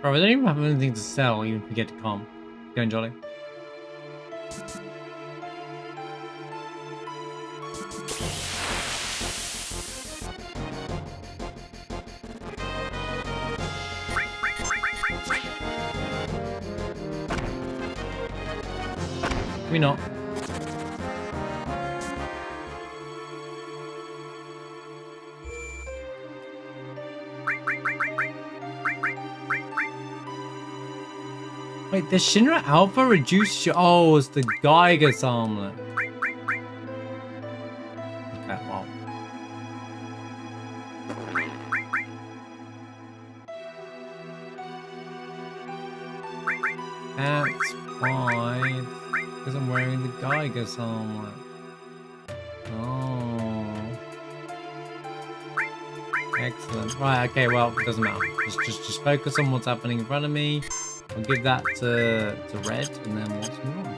Bro, I don't even have anything to sell, even if we get to calm. Going jolly. Maybe not. Wait, the Shinra Alpha reduced your... Oh, it's the Geiger's armlet. Okay, well. That's why. Because I'm wearing the Geiger's armlet. Oh. Excellent. Right, okay, well, it doesn't matter. Just focus on what's happening in front of me. I'll give that to red, and then we'll move on.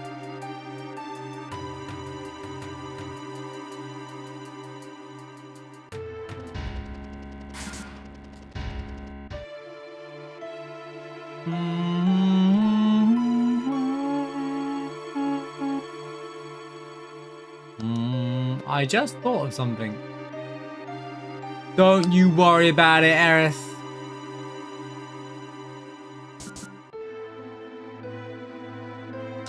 I just thought of something. Don't you worry about it, Aerith.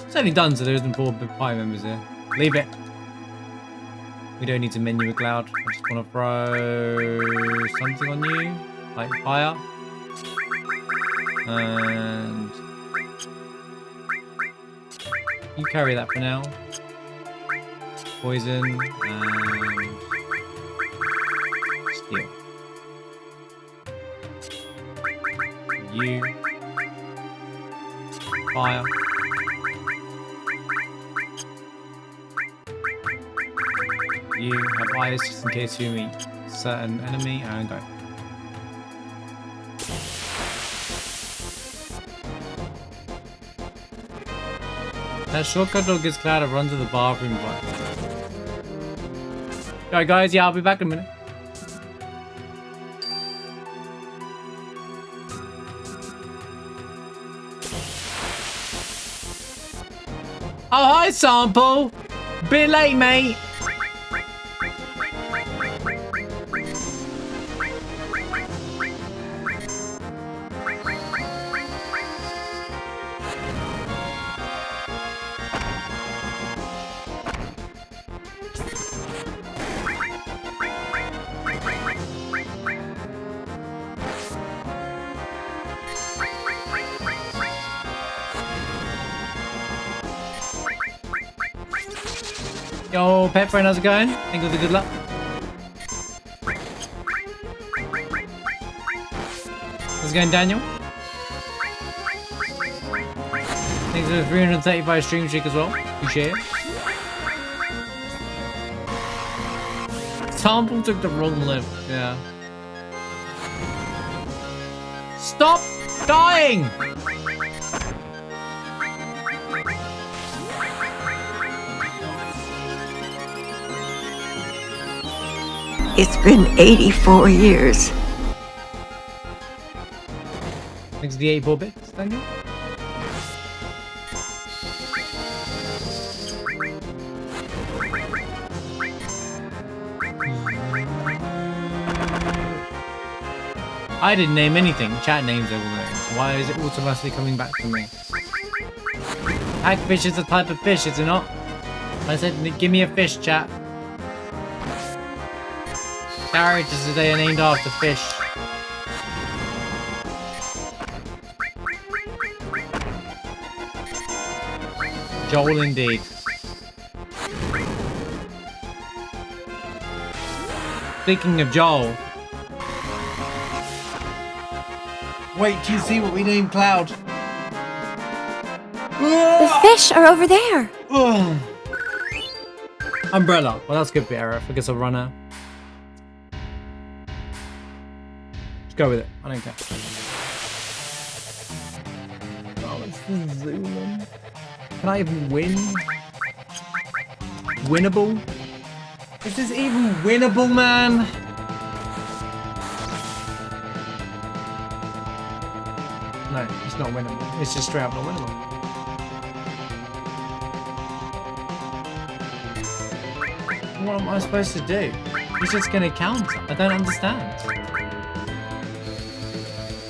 It's only done, so there isn't 4 party members here. Leave it. We don't need to menu a cloud. I just want to throw something on you, like fire. And you carry that for now. Poison and steel. You. Fire. You have eyes just in case you meet certain enemy and go. That shortcut dog gets Cloud to run to the bathroom but... Alright guys, yeah, I'll be back in a minute. Oh, hi, Sample! Bit late, mate. Yo, pet friend, how's it going? Thank you for the good luck. How's it going, Daniel? Thanks for the 335 stream streak as well. Appreciate it. Sample took the wrong lift, yeah. Stop dying! It's been 84 years. Thanks to the 84 bits, Daniel. I didn't name anything. Chat names all names. Why is it automatically coming back to me? Hagfish is a type of fish, is it not? I said, give me a fish, chat. Characters today are named after fish. Joel indeed. Speaking of Joel. Wait till you see what we named Cloud. The fish are over there. Umbrella. Well, that's good, Beara. I guess I'll run out. Let's go with it. I don't care. Oh, it's the zoom. Can I even win? Winnable? Is this even winnable, man? No, it's not winnable. It's just straight up not winnable. What am I supposed to do? He's just gonna counter. I don't understand.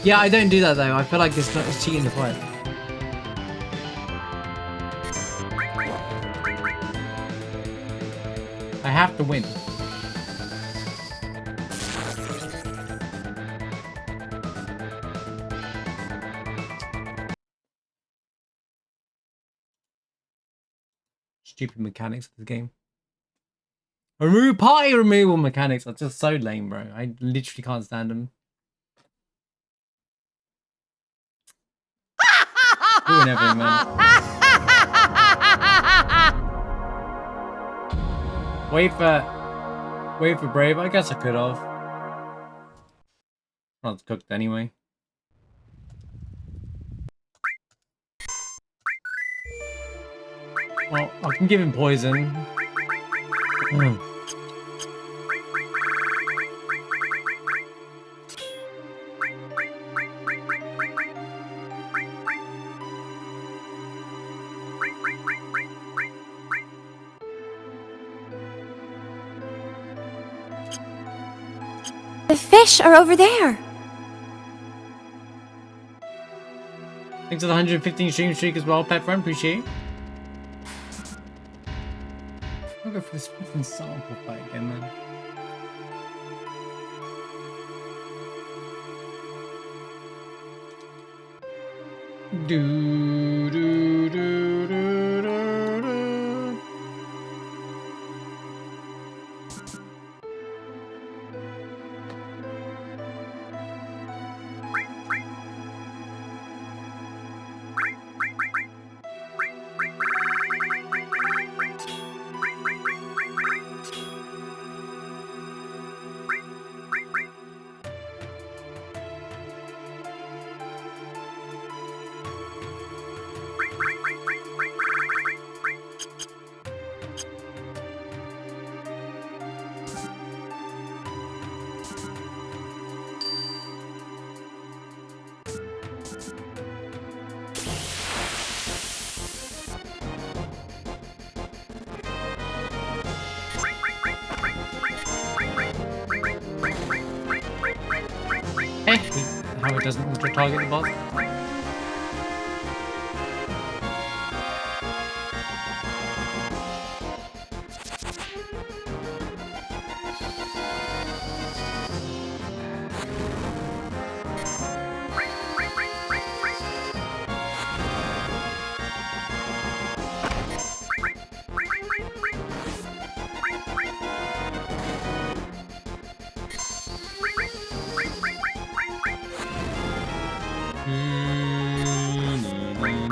Yeah, I don't do that though. I feel like it's cheating the fight. I have to win. Stupid mechanics of the game. Party removal mechanics are just so lame, bro. I literally can't stand them. Doing everything, man. Wait for Brave. I guess I could have. Well, it's cooked anyway. Well, I can give him poison. The fish are over there. Thanks for the 115 stream streak as well, Pet Friend. Appreciate it. I'll go for this fucking sample fight again, man. Do do do do do do. How it doesn't ultra target the boss.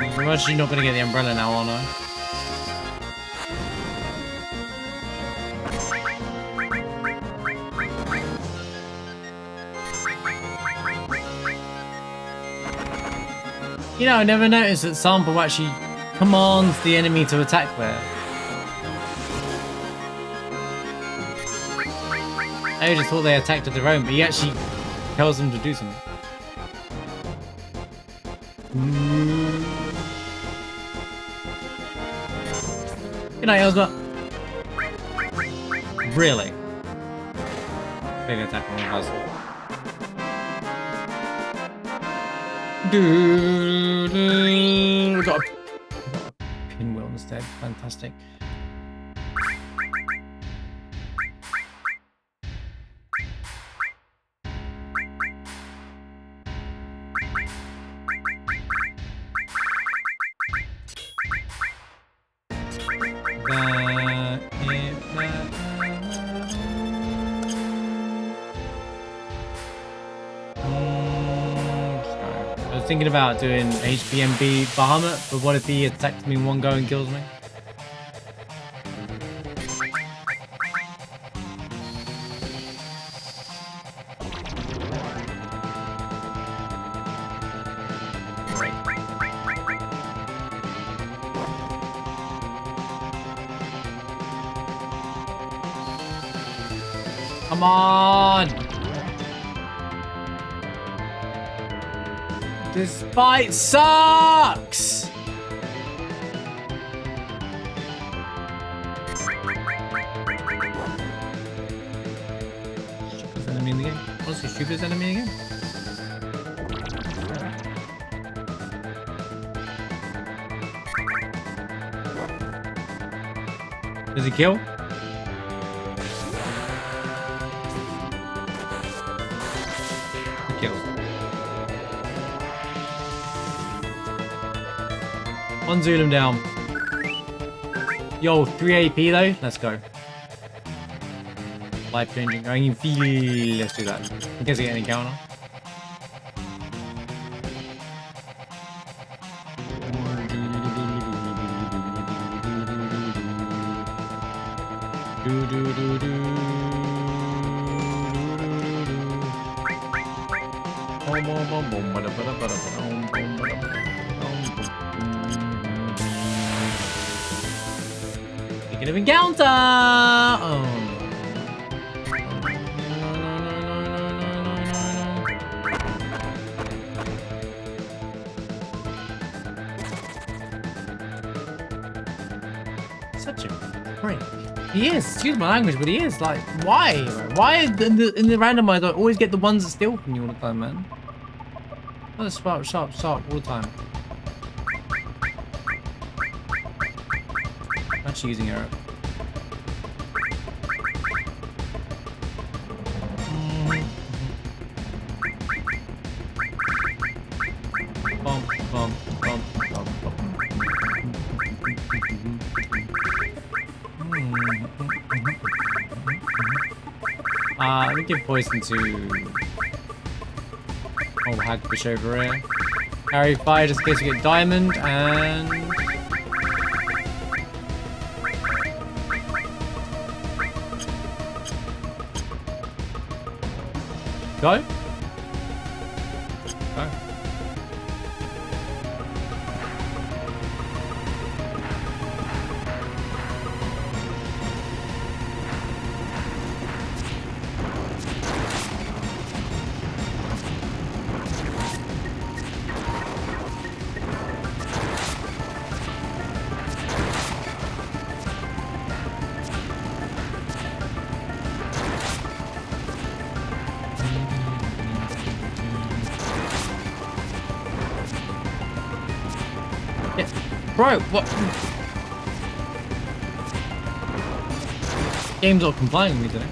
I'm actually not gonna get the umbrella now, aren't I? You know, I never noticed that Sample actually commands the enemy to attack there. I just thought they attacked at their own, but he actually tells them to do something. Good night, Elsa. Really? Big attack on us. Got a pinwheel instead. Fantastic. I was thinking about doing HBMB Bahamut, but what if he attacks me in one go and kills me? Great. Come on! This fight sucks! Stupidest enemy in the game. What's the stupidest enemy again? Does he kill? He kills. One Zulum down. Yo, 3 AP though. Let's go. Life changing. I can feel. Let's do that. In case I get any counter. Speaking of encounter! Oh. Such a prick. He is. Excuse my language, but he is. Like, why? Why in the randomizer I always get the ones that steal from you all the time, man? Oh, sharp all the time. I'm actually using arrow. Bump, bump, bump, bump, bump. Let me give poison to Hagfish over here. Harry fire just in case you get diamond and go. Go. Bro, what? Game's not complying with me today.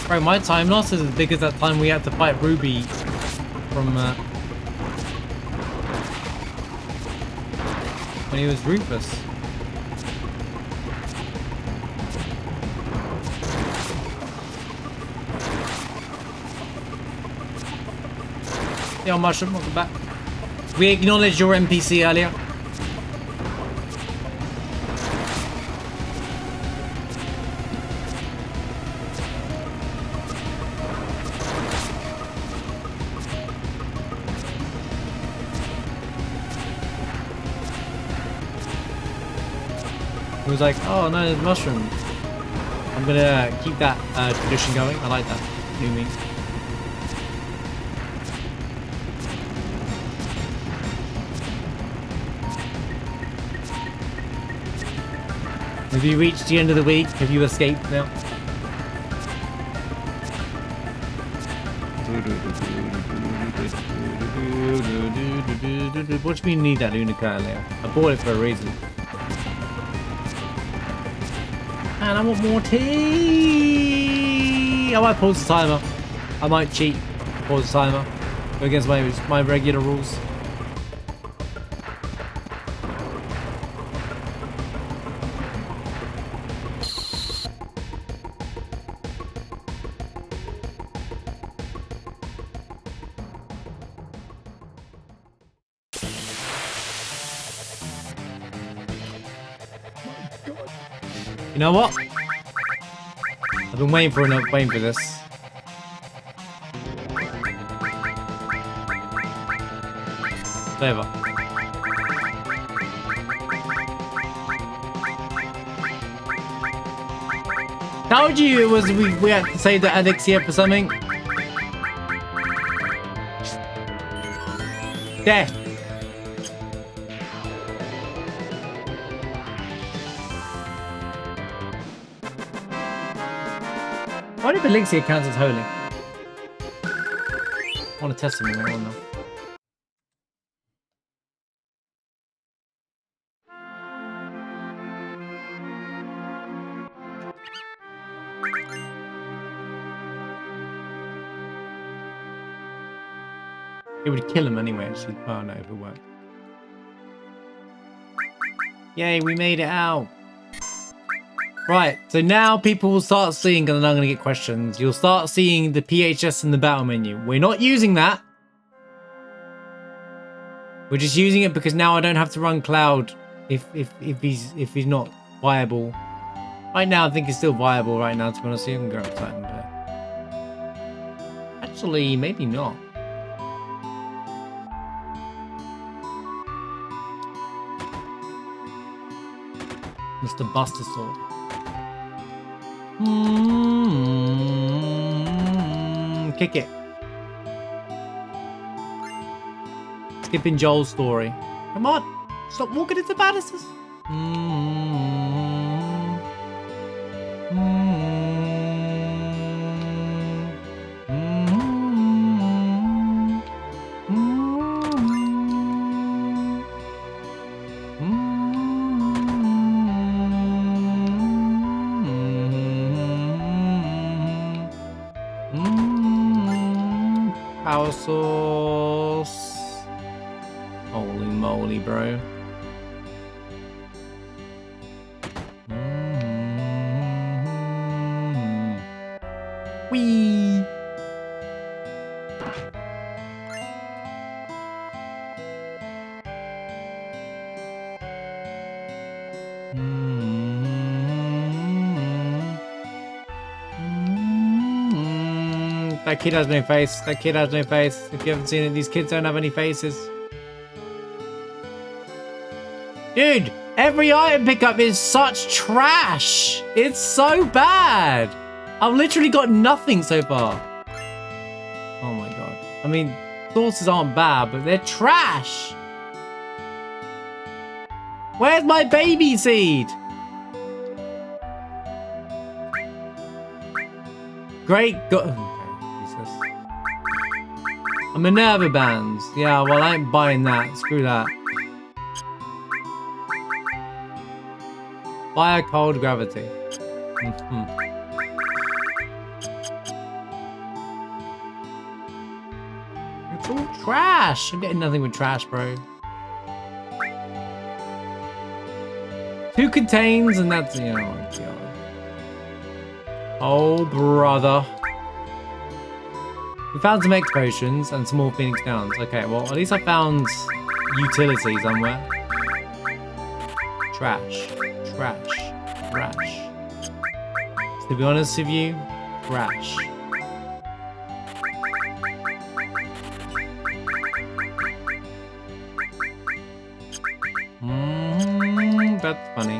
Bro, my time loss is as big as that time we had to fight Ruby from when he was Rufus. Yo, Mushroom, welcome back. We acknowledged your NPC earlier. He was like, oh no, there's mushrooms. I'm gonna keep that tradition going. I like that. New me. Have you reached the end of the week? Have you escaped now? What do you mean you need that Unica earlier? I bought it for a reason. And I want more tea! I might pause the timer. I might cheat. Pause the timer. Go against my regular rules. You know what? I've been waiting for this. Flavor. Told you it was we had to save the elixir for something. Death. What if elixir counts as holy? I want to test something I don't know. It would kill him anyway, actually. Oh no, it would work. Yay, we made it out. Right, so now people will start seeing, and I'm going to get questions. You'll start seeing the PHS in the battle menu. We're not using that. We're just using it because now I don't have to run Cloud if he's not viable. Right now, I think he's still viable right now, to be honest. You can go outside and play. Actually, maybe not. Mr. Buster Sword. Kick it. Skipping Joel's story. Come on. Stop walking into bannisters. Power source. Holy moly, bro. Whee! That kid has no face. That kid has no face. If you haven't seen it, these kids don't have any faces. Dude, every item pickup is such trash. It's so bad. I've literally got nothing so far. Oh my god. I mean, sources aren't bad, but they're trash. Where's my baby seed? Great god. A Minerva bands. Yeah, well, I ain't buying that. Screw that. Buy a cold gravity. It's all trash. I'm getting nothing with trash, bro. 2 contains, and that's, you know, oh my god. Oh, brother. We found some X potions and some more Phoenix Downs. Okay, well, at least I found utility somewhere. Trash. Trash. Trash. To be honest with you, trash. That's funny.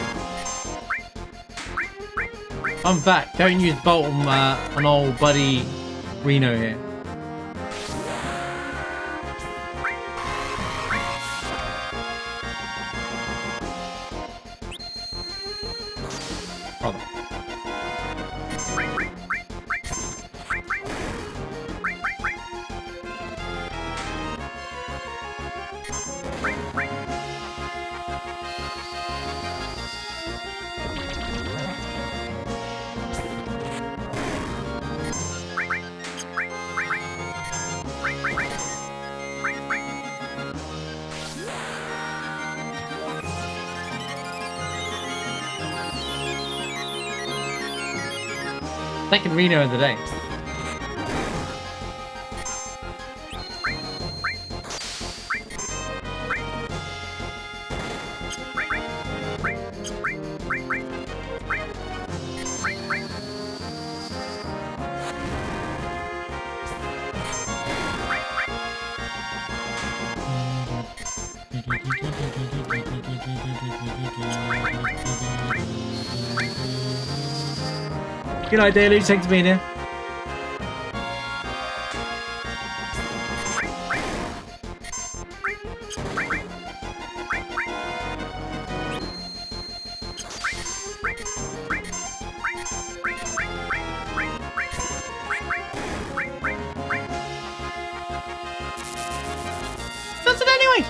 I'm back. Don't use Bolt on old buddy Reno here. Brother. Second Reno of the day. Good night, Daily. Thanks for being here. Does it anyway?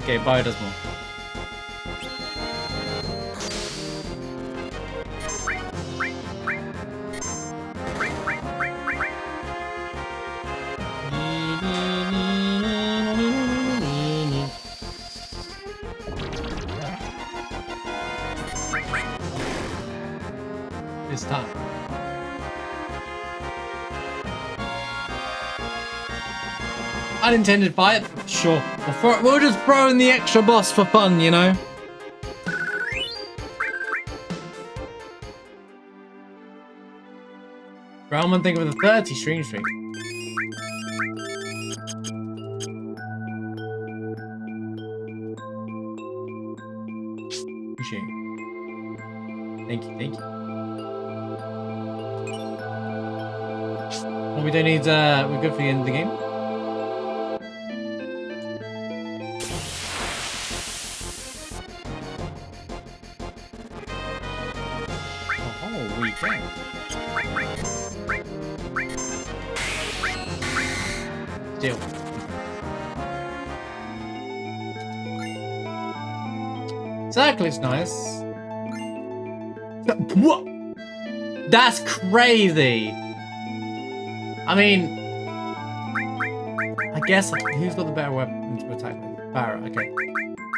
Okay, Bio does more. This time. Unintended by it? Sure. We'll just throw in the extra boss for fun, you know? Round one thing with a 30 stream streak. Appreciate it. Thank you, thank you. Well, we don't need, we're good for the end of the game. Deal. Circle is nice. What? That's crazy. I mean, I guess who's got the better weapon to attack with? Barrett. Okay,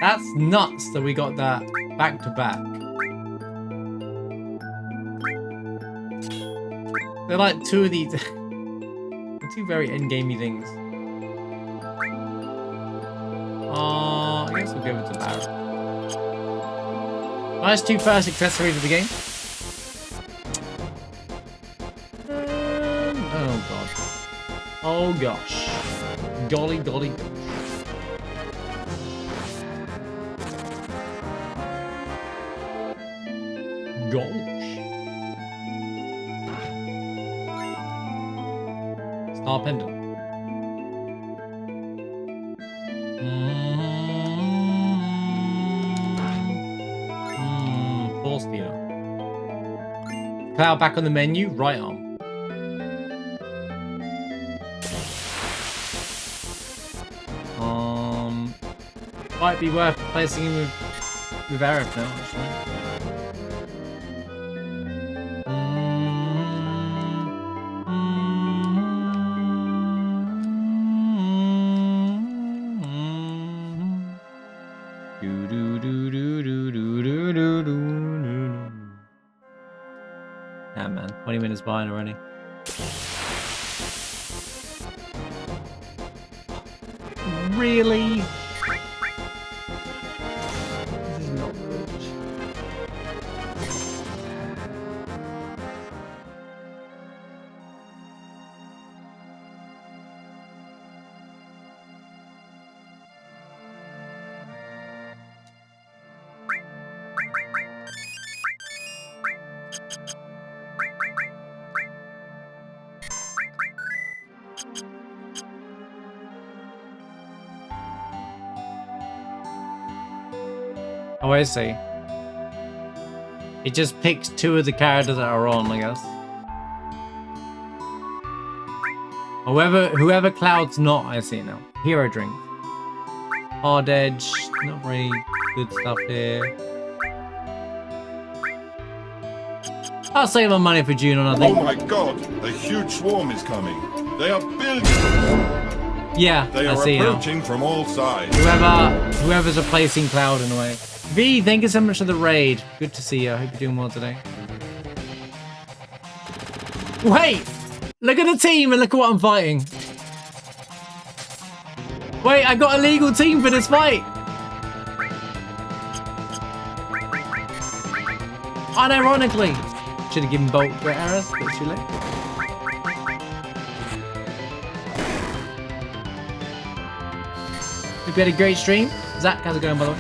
that's nuts that we got that back to back. They're like two of these, two very endgamey things. I guess we'll give it to Barrett. Nice two first accessories of the game. Oh god. Oh gosh. Golly golly gosh. Gosh. Star pendant. Force Stealer. Cloud back on the menu, right arm. Might be worth placing him with Aerith now, actually. Damn man, 20 minutes behind already. Really? This is not good. Oh, I see. It just picks 2 of the characters that are on, I guess. Whoever Cloud's not, I see now. Hero drink. Hard edge, not very good stuff here. I'll save my money for June on, I think. Oh my god, a huge swarm is coming. They are billions of them. Yeah, They I are see now. approaching from all sides. Whoever's replacing Cloud in a way. V, thank you so much for the raid. Good to see you. I hope you're doing well today. Wait! Look at the team and look at what I'm fighting. Wait, I got a legal team for this fight. Unironically. Should have given Bolt great arrows, but it's too late. Hope you had a great stream. Zach, how's it going, by the way?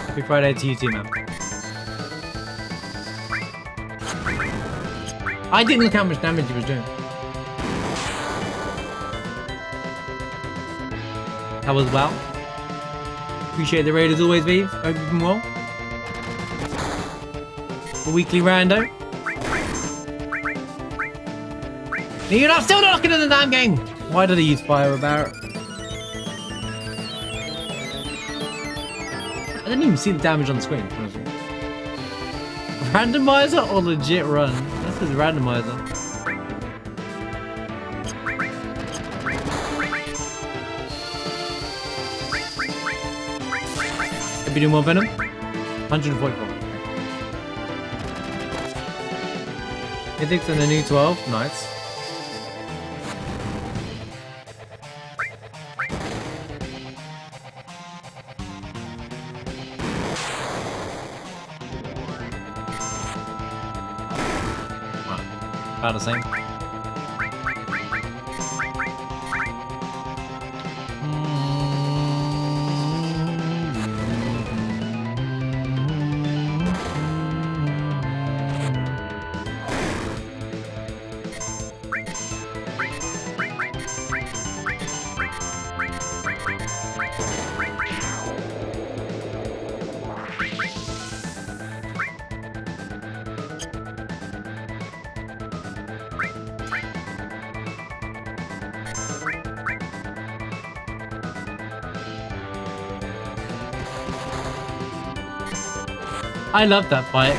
Happy Friday to you too, man. I didn't look how much damage he was doing. That was well. Appreciate the raid as always, Vive. Hope you've been well. A weekly rando. You're not still not looking at the damn game. Why did I use fire about? I didn't even see the damage on the screen. Honestly. Randomizer or legit run? This is randomizer. Could be doing more venom. 144. Mythics and a new 12. Nice. About the same. I love that fight.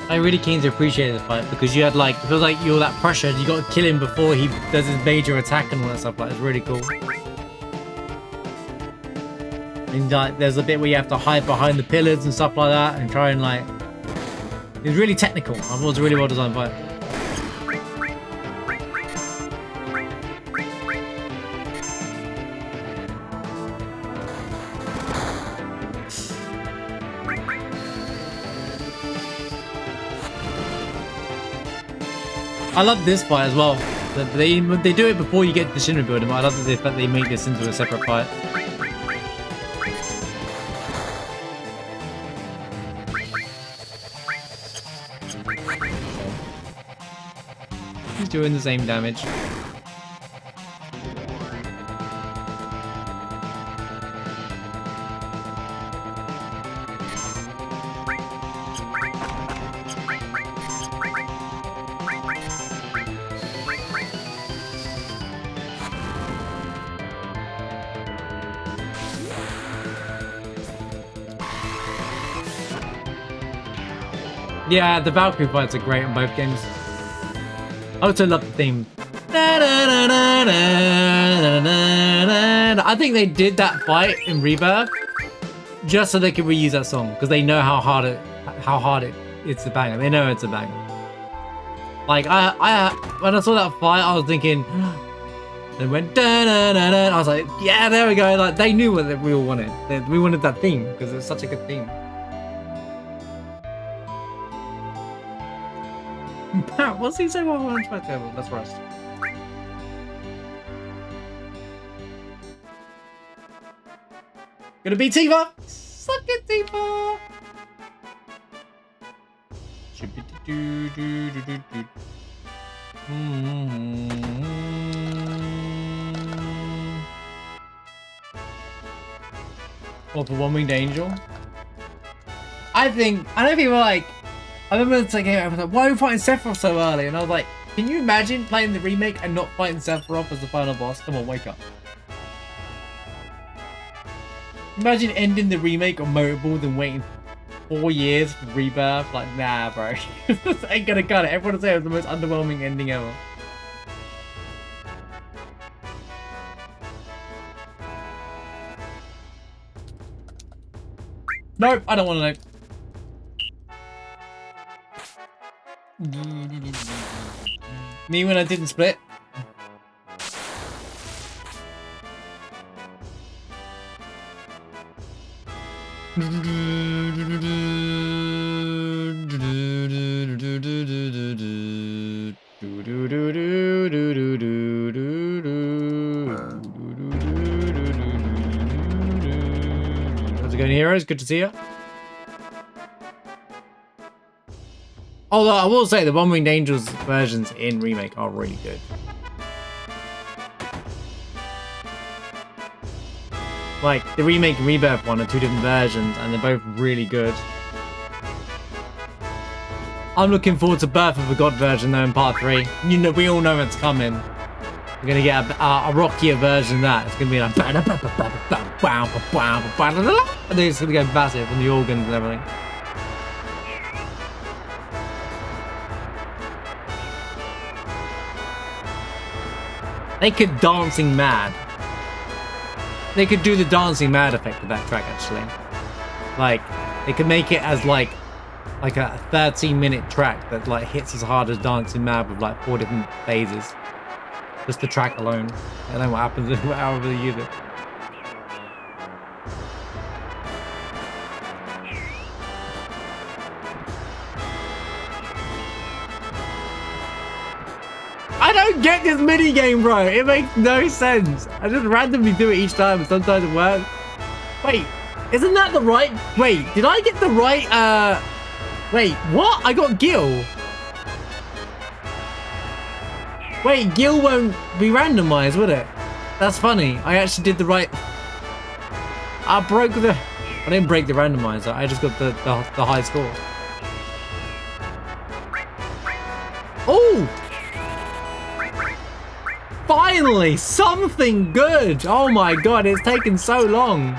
I really keen to appreciate the fight because you had like, it feels like you're that pressured. You got to kill him before he does his major attack and all that stuff. Like, it's really cool. And like, there's a bit where you have to hide behind the pillars and stuff like that and try and like. It was really technical. I thought it was a really well designed fight. I love this fight as well. They do it before you get to the Shinra building, but I love that they make this into a separate fight. He's doing the same damage. Yeah, the Valkyrie fights are great in both games. I also love the theme. I think they did that fight in Rebirth just so they could reuse that song because they know how hard it's a banger. They know it's a banger. Like when I saw that fight, I was thinking. It went I was like, yeah, there we go. Like they knew what we all wanted. We wanted that theme because it's such a good theme. What's he saying? That's Rust. Gonna be Tifa. Suck it, Tifa. Or for One Winged Angel. I know people are like, I remember thinking, I was like, why are we fighting Sephiroth so early? And I was like, can you imagine playing the remake and not fighting Sephiroth as the final boss? Come on, wake up. Imagine ending the remake on Motorball and waiting 4 years for Rebirth. Like, nah, bro. This ain't gonna cut it. Everyone will say it was the most underwhelming ending ever. Nope, I don't want to know. Me when I didn't split. How's it going, heroes? Good to see you. Although I will say the One Winged Angels versions in Remake are really good. Like, the Remake and Rebirth one are two different versions, and they're both really good. I'm looking forward to Birth of the God version, though, in Part 3. You know, we all know it's coming. We're gonna get a rockier version of that. It's gonna be like... And then it's gonna go massive on the organs and everything. They could Dancing Mad. They could do the Dancing Mad effect with that track, actually. Like, they could make it as like a 13-minute track that like hits as hard as Dancing Mad with like 4 different phases. Just the track alone. And then what happens however they use it. I don't get this mini game, bro. It makes no sense. I just randomly do it each time, and sometimes it works. Wait, isn't that the right? Wait, did I get the right? Wait, what? I got Gil. Wait, Gil won't be randomized, would it? That's funny. I actually did the right. I didn't break the randomizer. I just got the high score. Oh! Finally, something good! Oh my god, it's taken so long.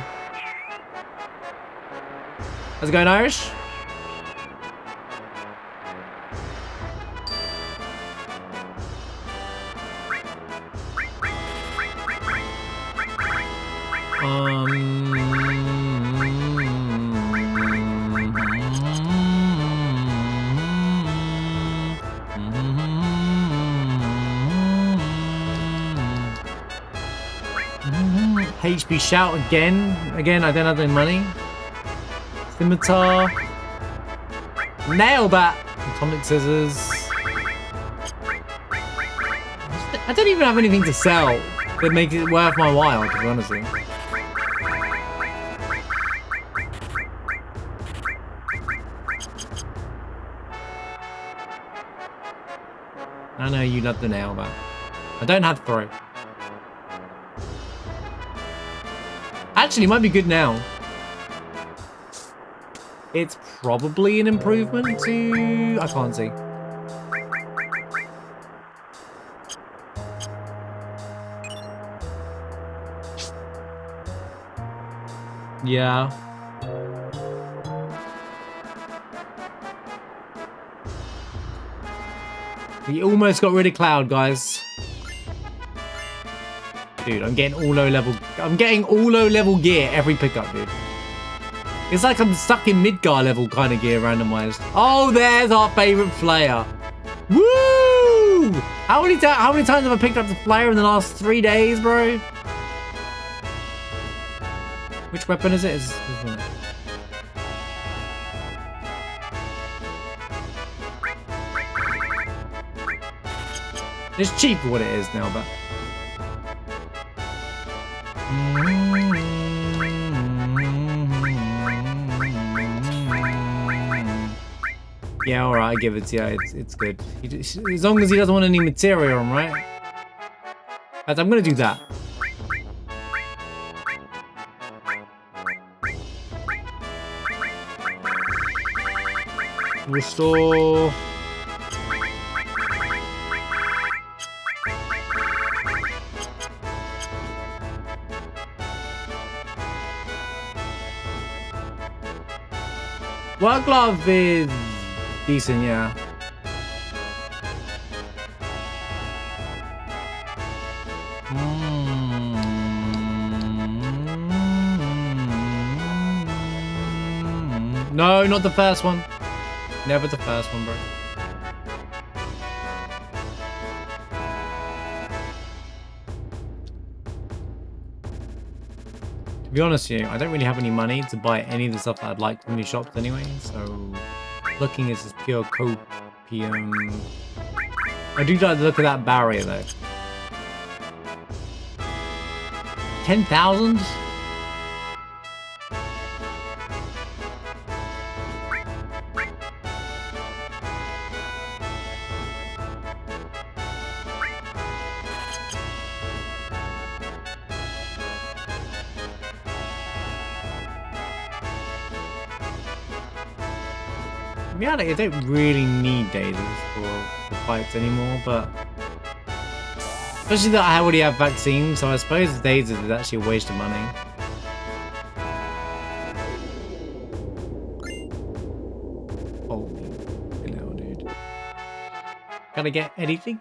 How's it going, Irish? HB Shout again. Again, I don't have any money. Scimitar. Nail Bat. Atomic Scissors. I don't even have anything to sell that makes it worth my while, to be honest with you. I know you love the Nail Bat. I don't have Throw. Actually, it might be good now. It's probably an improvement to... I can't see. Yeah. We almost got rid of Cloud, guys. Dude, I'm getting all low level. I'm getting all low level gear every pickup, dude. It's like I'm stuck in Midgar level kind of gear randomized. Oh, there's our favorite flare. Woo! How many times have I picked up the flare in the last 3 days, bro? Which weapon is it? Is this one? It's cheap for what it is now, but. Yeah, alright, I give it to you. It's good. As long as he doesn't want any materia on, right? I'm gonna do that. Restore. Work glove is decent, yeah. No, not the first one. Never the first one, bro. To be honest with you, I don't really have any money to buy any of the stuff that I'd like from these shops anyway, so looking is just pure copium. I do like the look of that barrier though. 10,000? Yeah, I don't really need daisies for fights anymore, but especially that I already have vaccines, so I suppose daisies is actually a waste of money. Holy hell, dude. Can I get anything?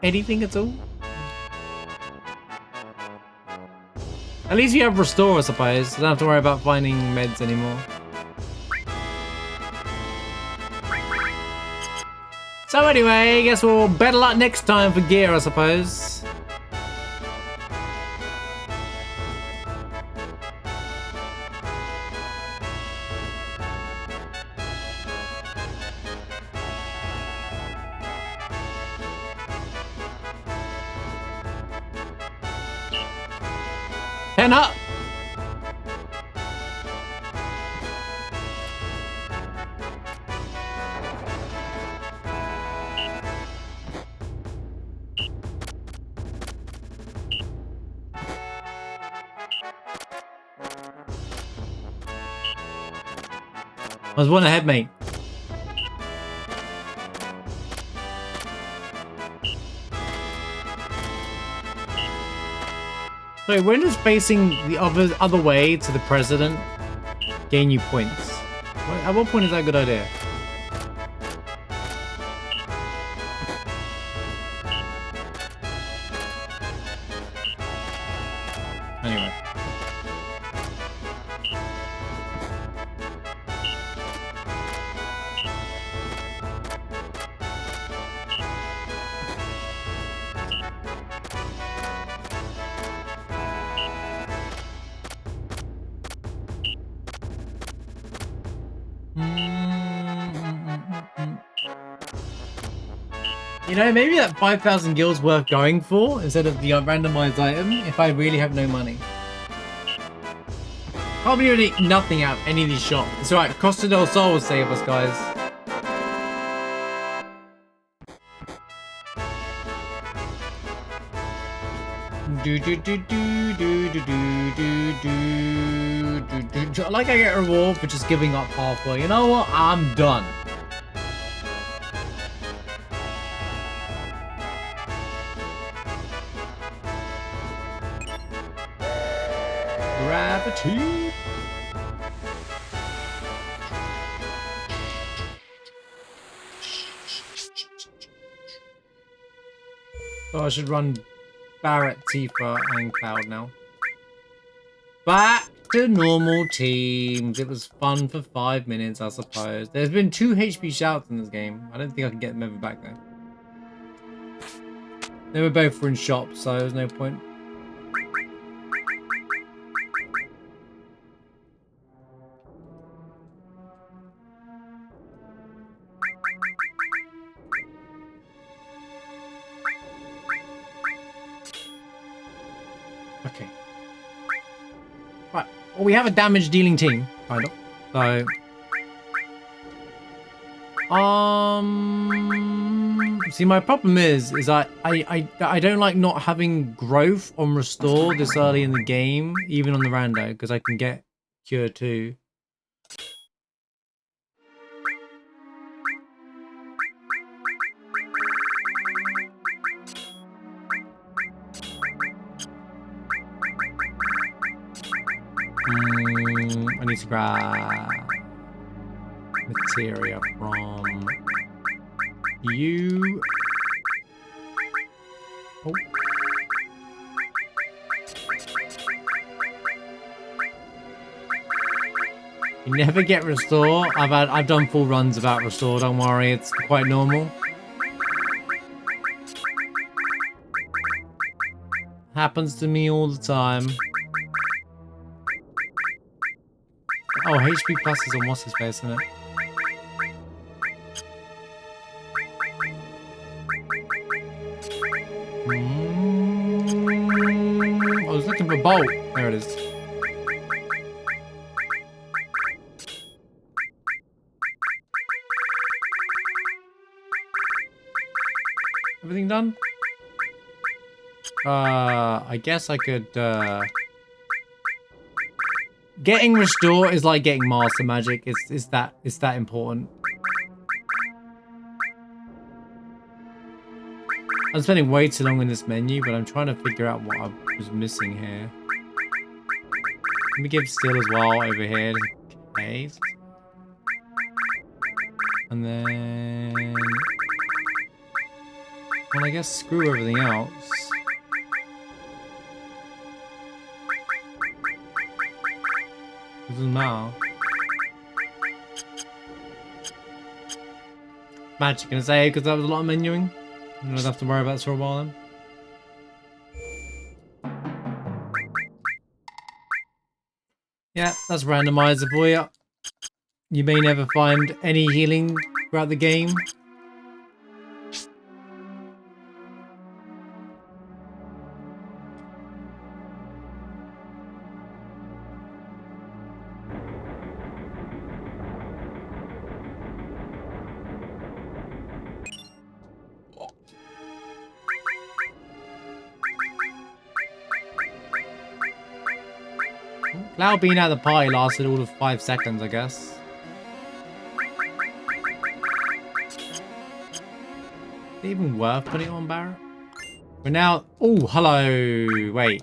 Anything at all? At least you have restore, I suppose. I don't have to worry about finding meds anymore. So anyway, I guess we'll better luck next time for gear, I suppose. Pen up! I was one ahead, mate. Wait, when does facing the other way to the president gain you points? At what point is that a good idea? Anyway. You know, maybe that 5,000 gil's worth going for instead of the randomized item if I really have no money. Can't be really nothing out of any of these shops. It's alright, Costa del Sol will save us, guys. Like I get a reward for just giving up halfway. You know what? I'm done. Gravity. Oh, I should run Barrett, Tifa, and Cloud now. Back to normal teams. It was fun for 5 minutes, I suppose. There's been 2 HP shouts in this game. I don't think I can get them ever back though. They were both in shops, so there's no point. Okay. Right. Well, we have a damage dealing team, kind of. So, see, my problem is I don't like not having growth on restore this early in the game, even on the rando, because I can get cure too. I need to grab materia from you. Oh. You never get restore. I've done full runs without restore, don't worry, it's quite normal. Happens to me all the time. Oh, HP plus is on what's his face, isn't it? I was looking for Bolt. There it is. Everything done? I guess I could, Getting restore is like getting master magic. It's that important. I'm spending way too long in this menu, but I'm trying to figure out what I was missing here. Let me give Steel as well over here. Okay. And then, well, I guess screw everything else. Doesn't matter. Magic, gonna say, because that was a lot of menuing. I don't have to worry about this for a while then. Yeah, that's randomizer for you. You may never find any healing throughout the game. Cloud being out of the party lasted all of 5 seconds, I guess. Is it even worth putting it on Barrett? We're now... Oh, hello. Wait.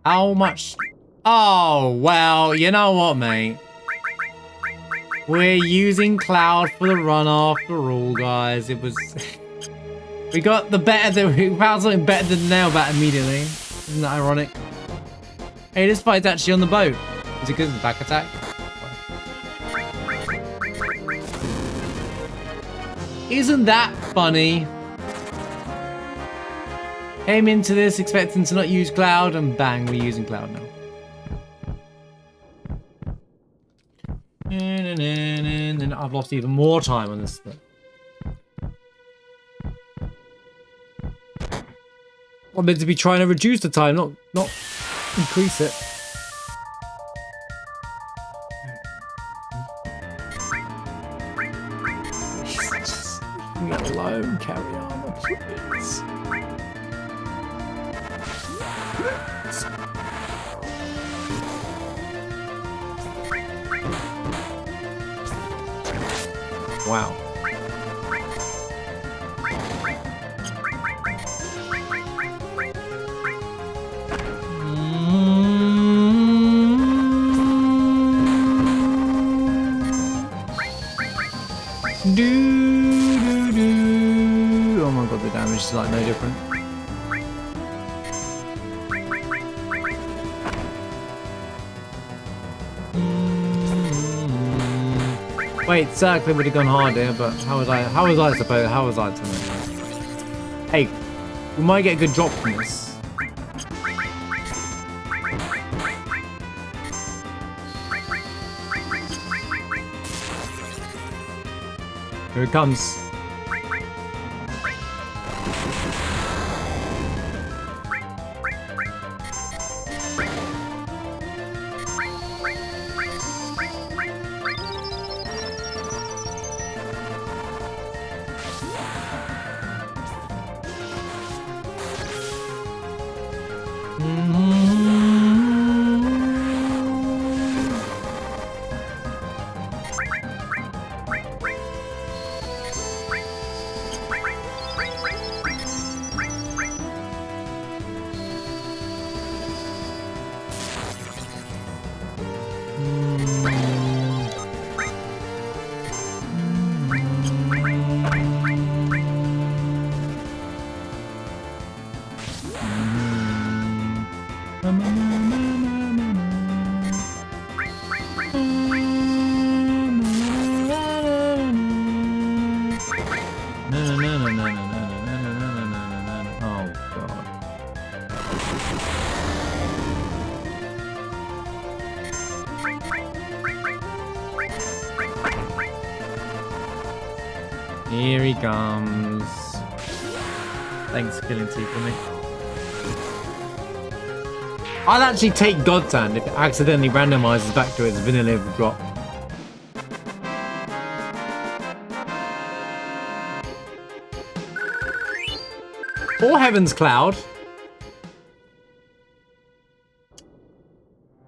How much... Oh, well, you know what, mate? We're using Cloud for the run after all, guys. It was... We got the better than... We found something better than Nailbat immediately. Isn't that ironic? Hey, this fight's actually on the boat. Is it good as the back attack? Isn't that funny? Came into this expecting to not use Cloud, and bang, we're using Cloud now. And I've lost even more time on this bit. I'm meant to be trying to reduce the time, not increase it. Just leave that alone, carry on, please. Wow. Oh my god, the damage is like no different. Wait, circling would have gone harder, but how was I to know? Hey, we might get a good drop from this. Here it comes. Here he comes. Thanks for killing two for me. I'll actually take God's Hand if it accidentally randomizes back to its vanilla drop. Or Heaven's Cloud.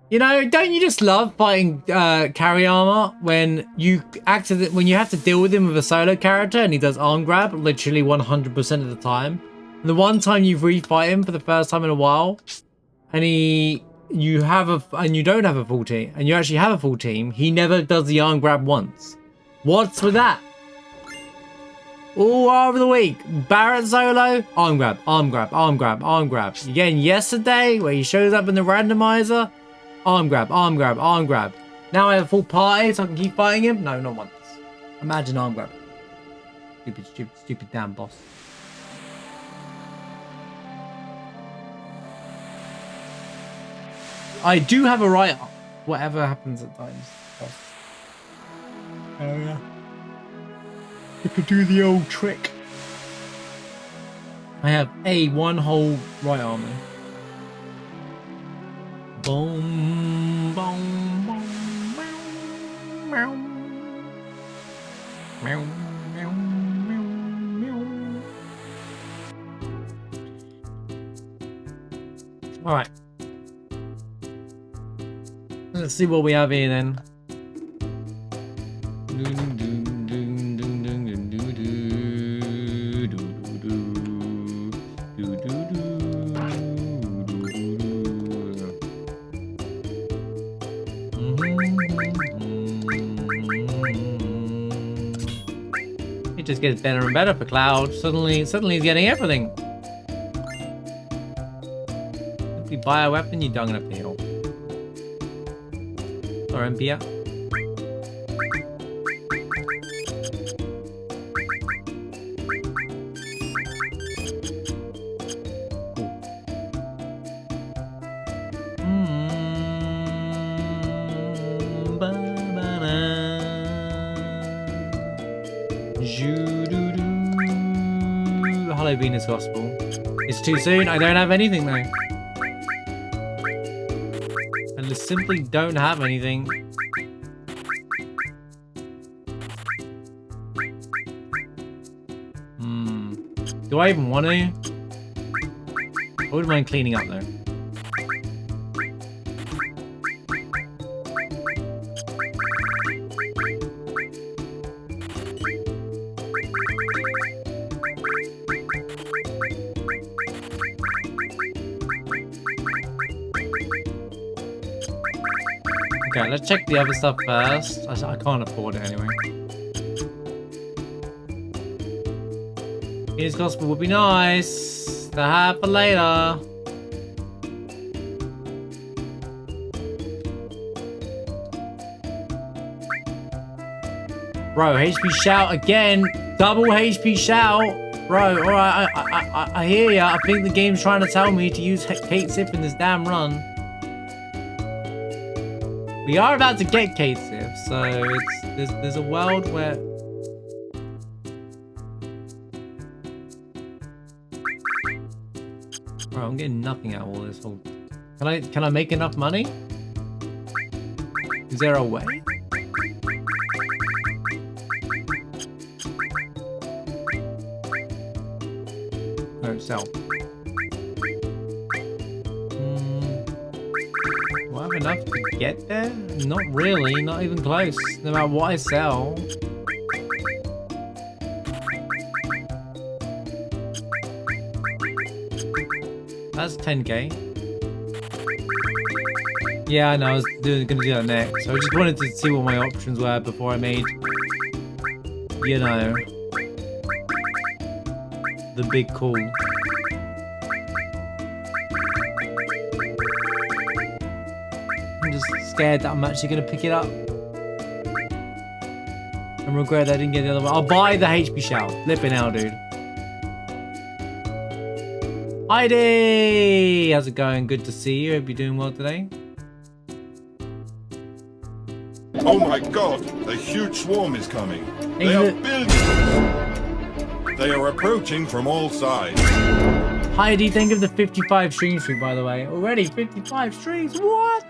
You know, don't you just love fighting carry armor when you have to deal with him with a solo character and he does arm grab literally 100% of the time. And the one time you refight him for the first time in a while, and you don't have a full team, and you actually have a full team, he never does the arm grab once. What's with that? All over the week, Barrett solo, arm grab, arm grab, arm grab, arm grab. Again yesterday, where he shows up in the randomizer. Arm grab, arm grab, arm grab. Now I have a full party so I can keep fighting him? No, not once. Imagine arm grab. Stupid, stupid, stupid damn boss. I do have a right up. Whatever happens at times. Oh yeah. You could do the old trick. I have one whole right armor. Boom, boom, boom, meow, meow, meow, meow, meow. All right. Let's see what we have here then. It just gets better and better for Cloud. Suddenly he's getting everything. If you buy a weapon, you don't gonna peel. Or Empia. Hollow Venus Gospel. It's too soon. I don't have anything though. I just simply don't have anything. Do I even want to? I wouldn't mind cleaning up though. Okay, let's check the other stuff first. I can't afford it anyway. His gospel would be nice to have for later. Bro, HP shout again. Double HP shout. Bro, alright, I hear ya. I think the game's trying to tell me to use Kate Sif in this damn run. We are about to get Kate Sif, so there's a world where... Bro, I'm getting nothing out of all this whole... Can I make enough money? Is there a way? No, sell. Do I have enough to get there? Not really, not even close. No matter what I sell. That's 10k. Yeah, I know, I was gonna do that next. So I just wanted to see what my options were before I made, you know, the big call. I'm just scared that I'm actually gonna pick it up and regret that I didn't get the other one. I'll buy the HP shout. Flipping out, dude. Heidi! How's it going? Good to see you. Hope you're doing well today. Oh my god, a huge swarm is coming. They are building. They are approaching from all sides. Heidi, thank you for the 55 streams for you, by the way. Already 55 streams, what?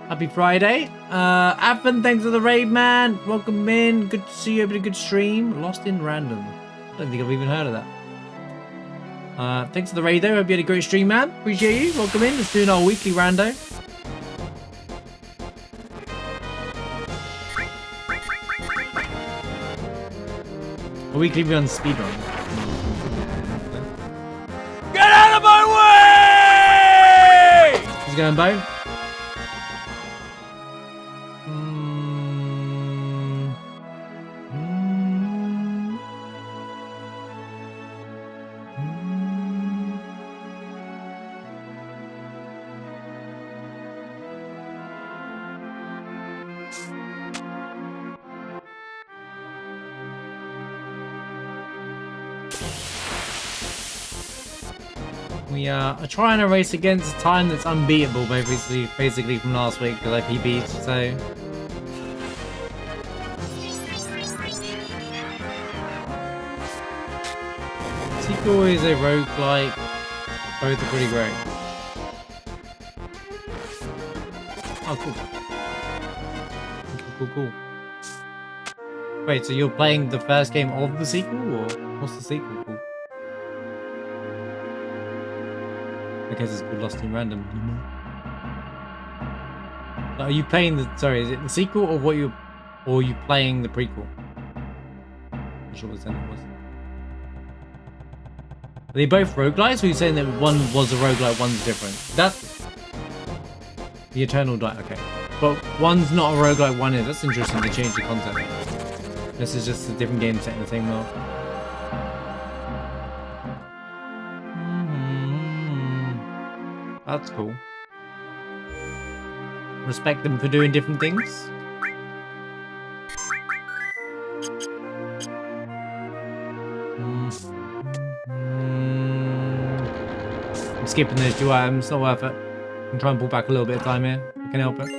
Happy Friday. Appen, thanks for the raid, man. Welcome in. Good to see you. Having a good stream. Lost in Random. I don't think I've even heard of that. Thanks for the raid, though. Hope you had a great stream, man. Appreciate you. Welcome in. Let's do our weekly rando. A weekly run speedrun. Get out of my way! He's going bone. We are trying to race against a time that's unbeatable, basically from last week because I PB'd, so... Sequel is a roguelike, both are pretty great. Oh, cool. Wait, so you're playing the first game of the sequel, or what's the sequel called? I guess it's called Lost in Random. Are you playing the... Sorry, is it the sequel or what you... Or are you playing the prequel? I'm not sure what the sentence was. Are they both roguelikes, or are you saying that one was a roguelike, one's different? That's... The Eternal Die, okay. But one's not a roguelike, one is. That's interesting, they changed the concept. This is just a different game set in the same world. That's cool. Respect them for doing different things. I'm skipping those two items, not worth it. I can try and pull back a little bit of time here. I can help it.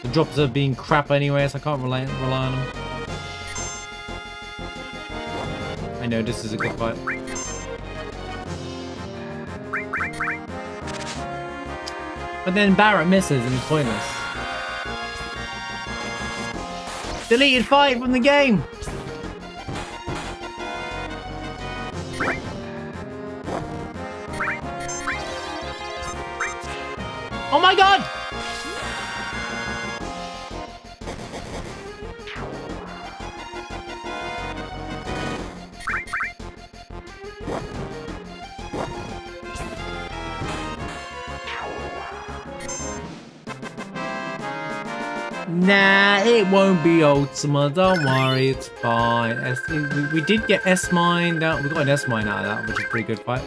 The drops are being crap anyway, so I can't rely on them. I know this is a good fight. But then Barrett misses and it's pointless. Deleted fight from the game! Oh my god! Nah, it won't be Ultima, don't worry, it's fine. We did get S-Mine out, we got an S-Mine out of that, which is a pretty good fight.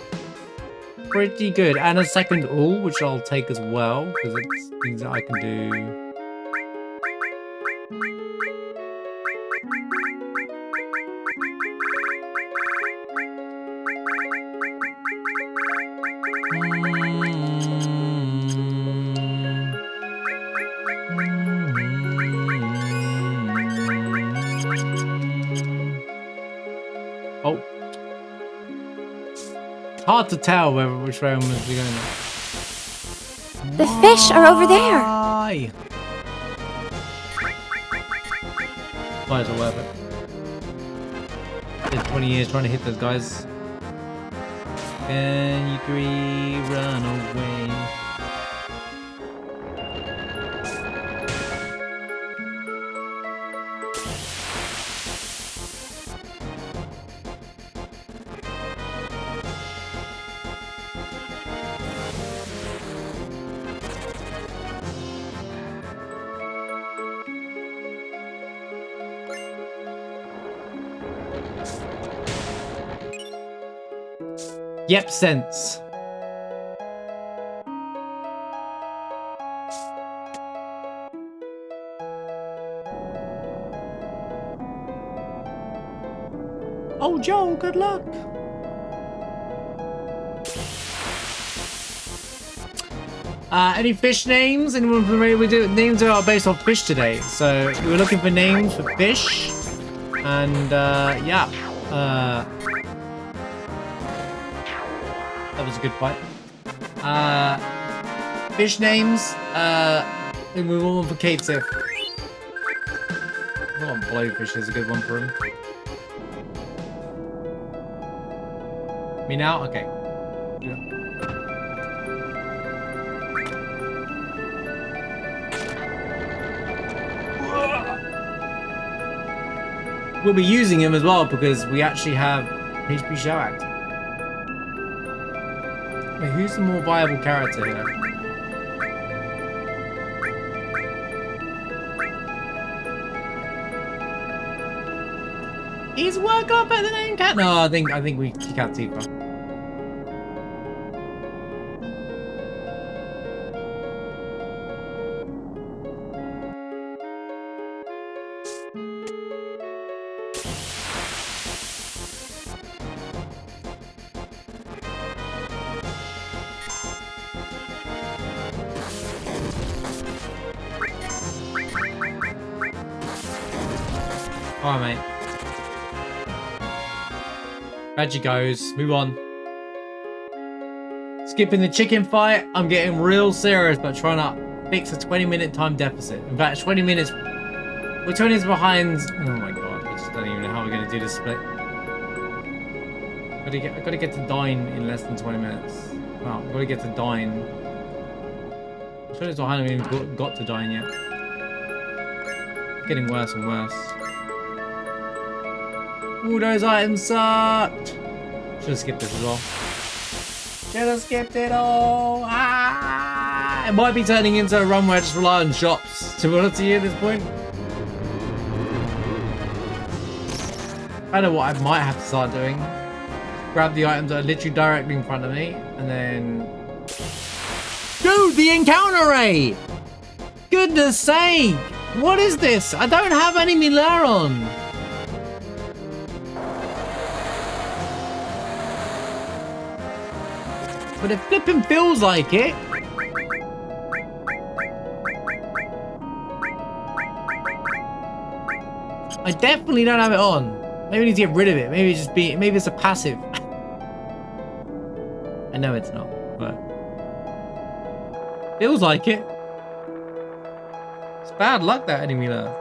pretty good. And a second all, which I'll take as well, because it's things that I can do. Oh. Hard to tell which way I'm going. The fish are over there. Why? Might as well worth it. Did 20 years trying to hit those guys. Can you three run away? Yep, sense. Oh, Joel, good luck. Any fish names? Anyone from the we do names are based off fish today. So we were looking for names for fish, and yeah. That was a good fight. Fish names. We move on for Kate Sif. Oh, blowfish is a good one for him. Me now? Okay. Yeah. We'll be using him as well because we actually have HP Show Act. Wait, who's the more viable character here? He's work up better than Cat. No, I think we kick out Tifa. Alright, mate. Reggie goes. Move on. Skipping the chicken fight. I'm getting real serious about trying to fix a 20-minute time deficit. In fact, 20 minutes. We're 20 minutes behind. Oh my god. I just don't even know how we're going to do this split. I gotta get to dine in less than 20 minutes. Well, I've got to get to dine. I'm sure I haven't even got to dine yet. It's getting worse and worse. Ooh, those items sucked. Should have skipped this as well. Should have skipped it all. Ah! It might be turning into a run where I just rely on shops, to be honest with you at this point. I know what I might have to start doing. Grab the items that are literally directly in front of me, and then... Dude, the encounter rate! Goodness sake! What is this? I don't have any Milar on. But it flipping feels like it. I definitely don't have it on. Maybe I need to get rid of it. Maybe it's a passive. I know it's not, but feels like it. It's bad luck that enemy there.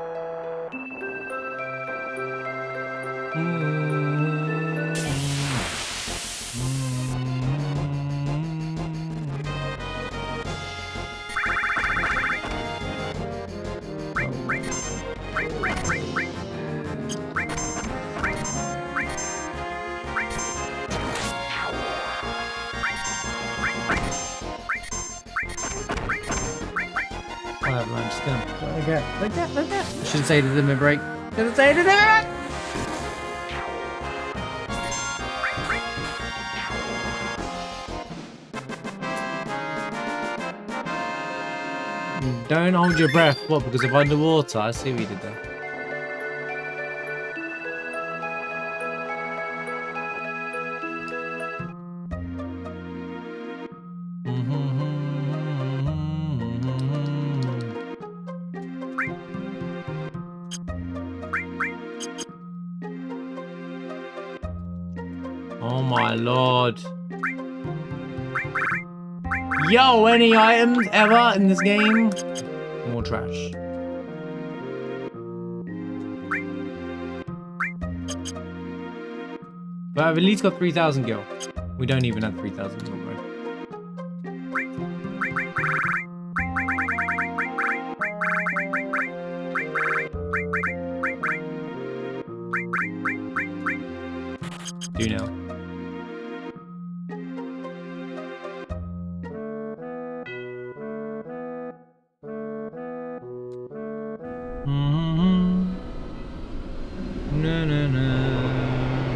I'm just gonna like that. Shouldn't say to them a break. Shouldn't say to them. don't hold your breath. What? Because of underwater? I see what you did there. Oh my lord. Yo, any items ever in this game? More trash. But I've at least got 3,000 gil. We don't even have 3,000 gil, bro. Do now. Na na na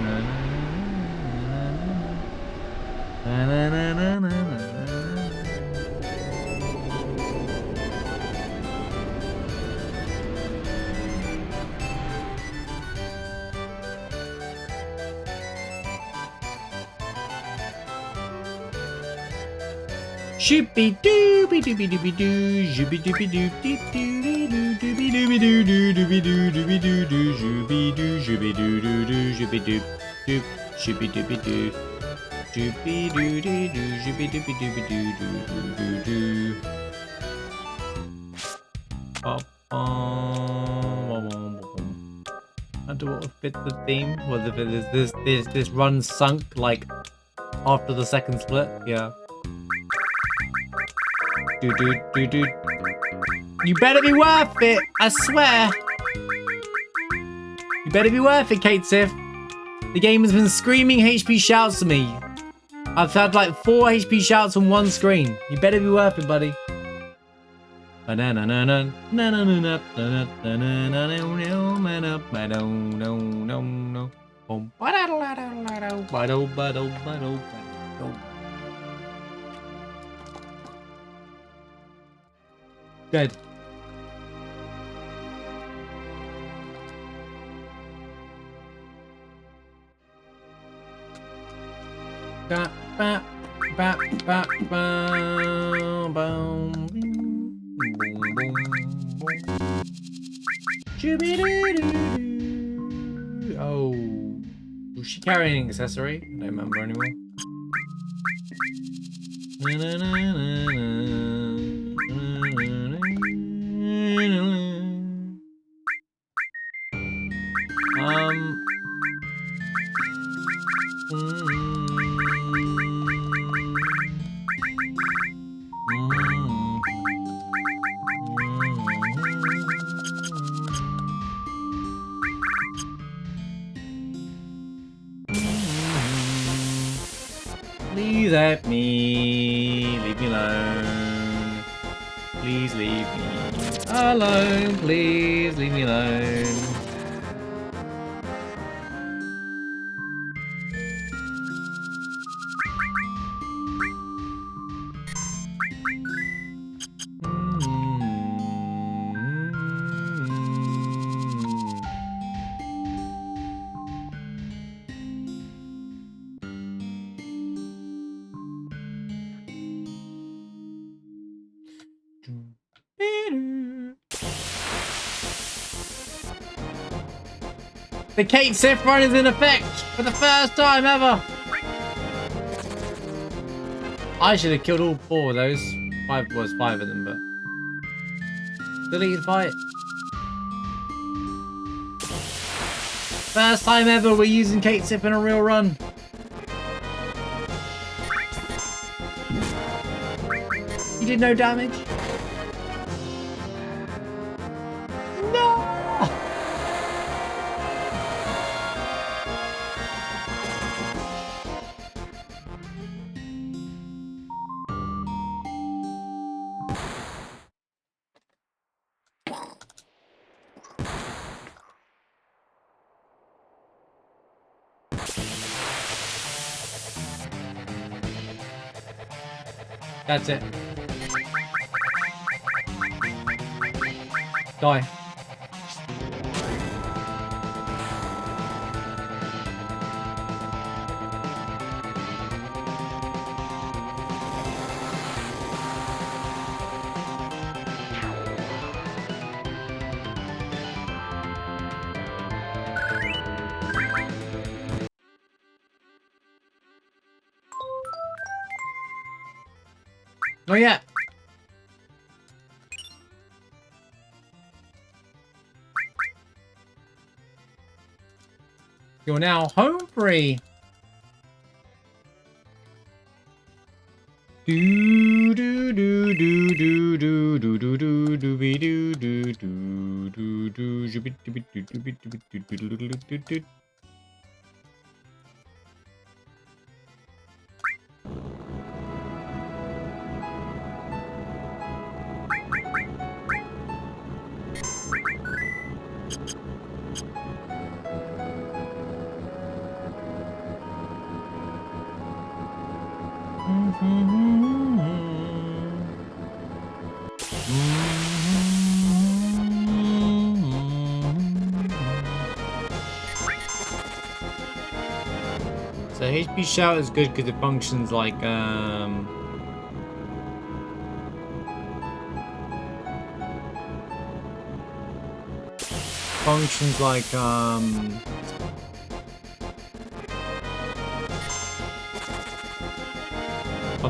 na na na na na na. Shooby dooby dooby dooby doo, shooby dooby doo doo doo dooby dooby doo dooby doo dooby doo doo, shooby doo shooby doo doo doo, shooby doo doo, shooby dooby doo, shooby doo doo doo, shooby dooby dooby doo doo doo doo. I wonder what would fit the theme. Well, if this run sunk like after the second split, yeah. Do. You better be worth it, I swear. You better be worth it, Kate Sif. The game has been screaming HP shouts to me. I've had like 4 HP shouts on one screen. You better be worth it, buddy. Dead. Ba ba ba ba ba boom boom boom. Oh, was she carrying an accessory? I don't remember anymore. Na, na, na, na, na. Please help me. Leave me alone. Please leave me alone. Please leave me alone. The Kate Sif run is in effect for the first time ever. I should have killed all 4 of those. 5 was 5 of them, but delete fight. First time ever we're using Kate Sif in a real run. You did no damage. That's it. Die. Not yet. You're now home free. Do do do do do do do do do do be do do do do do do be do be do do be do be do do do do do. So HP shout is good because it functions like can't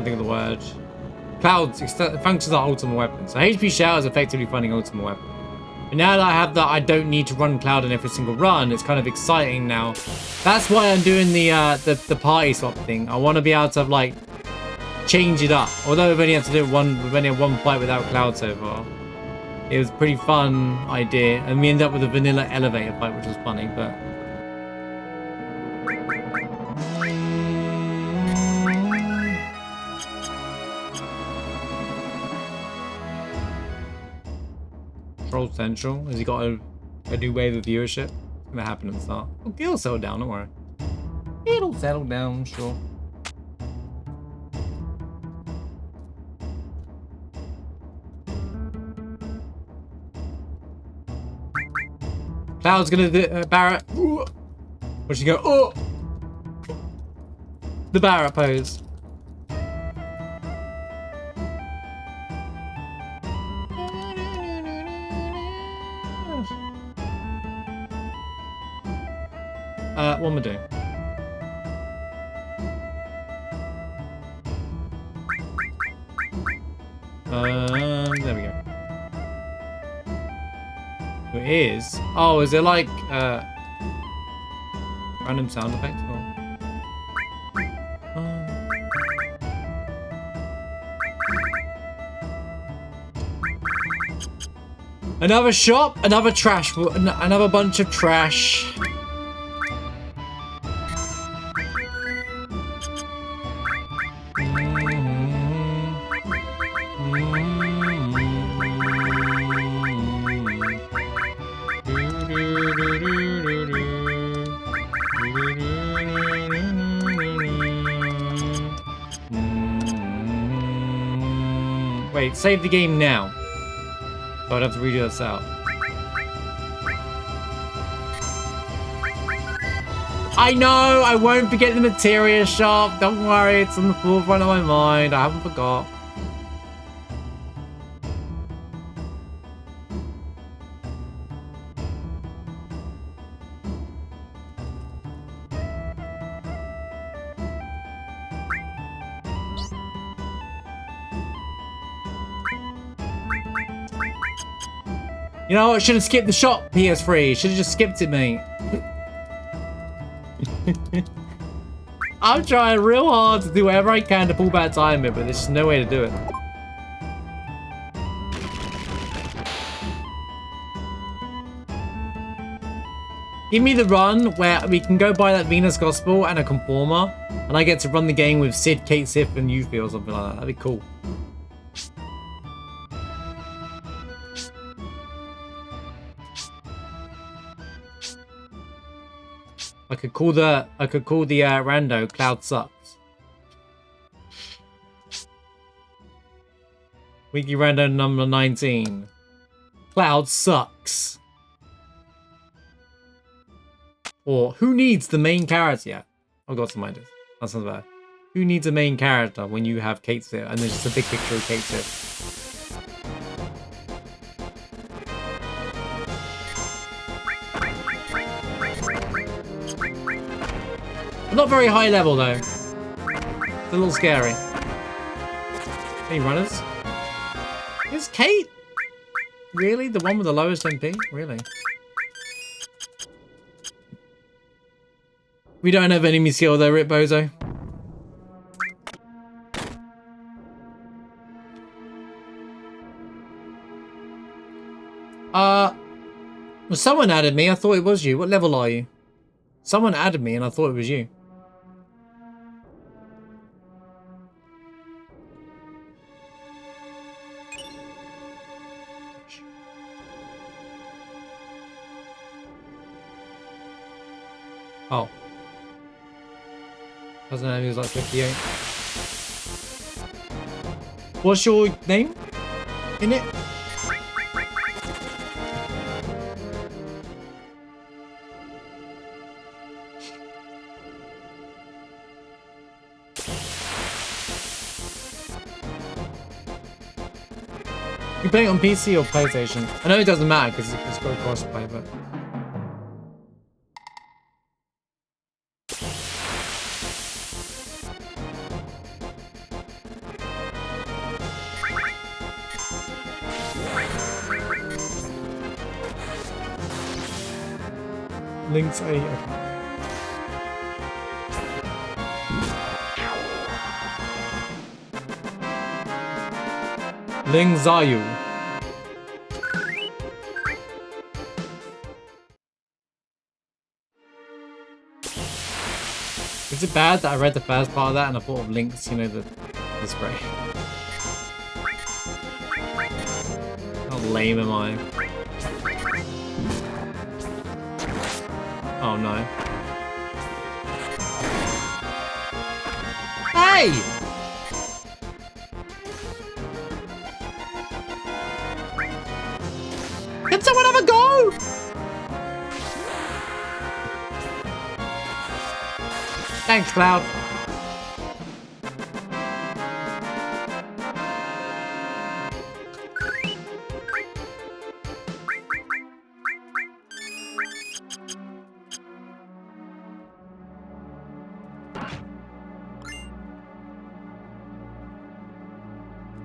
think of the word. Clouds functions like ultimate weapon. So HP shout is effectively finding ultimate weapon. But now that I have that, I don't need to run Cloud in every single run. It's kind of exciting now. That's why I'm doing the party swap thing. I want to be able to like change it up. Although we've only had to do we've only had one fight without Cloud so far. It was a pretty fun idea, and we ended up with a vanilla elevator fight, which was funny, but. Troll Central. Has he got a new wave of viewership? It's gonna happen at the start. It'll settle down, don't worry. It'll settle down, sure. Cloud's gonna do Barrett. Where'd she go? Oh! The Barrett pose. What am I doing? There we go. It is. Oh, is it like random sound effects? Another shop, another trash, another bunch of trash. Wait, save the game now. So I'd have to redo this out. I know! I won't forget the materia shop. Don't worry, it's on the forefront of my mind. I haven't forgot. You know, I should have skipped the shop, PS3. Should have just skipped it, mate. I'm trying real hard to do whatever I can to pull back time, but there's just no way to do it. Give me the run where we can go buy that Venus Gospel and a Conformer, and I get to run the game with Sid, Kate Sif, and Yuffie or something like that. That'd be cool. I could call the rando Cloud sucks. Weekly rando number 19. Cloud sucks. Or who needs the main character? Yeah, I've got some ideas. That sounds bad. Who needs a main character when you have Kate Sith and there's just a big picture of Kate Sith? Not very high level though. It's a little scary. Any runners? Is Kate really the one with the lowest MP? Really? We don't have enemy skill though, Rip Bozo. Well, someone added me. I thought it was you. What level are you? Someone added me and I thought it was you. Oh. Doesn't know, he was like 58. What's your name in it? You play it on PC or PlayStation? I know it doesn't matter because it's got crossplay, but... Links A. Okay. Ling Zayu. Is it bad that I read the first part of that and I thought of Link's, you know, the spray? How lame am I? Oh no. Hey! Can someone have a go? Thanks, Cloud.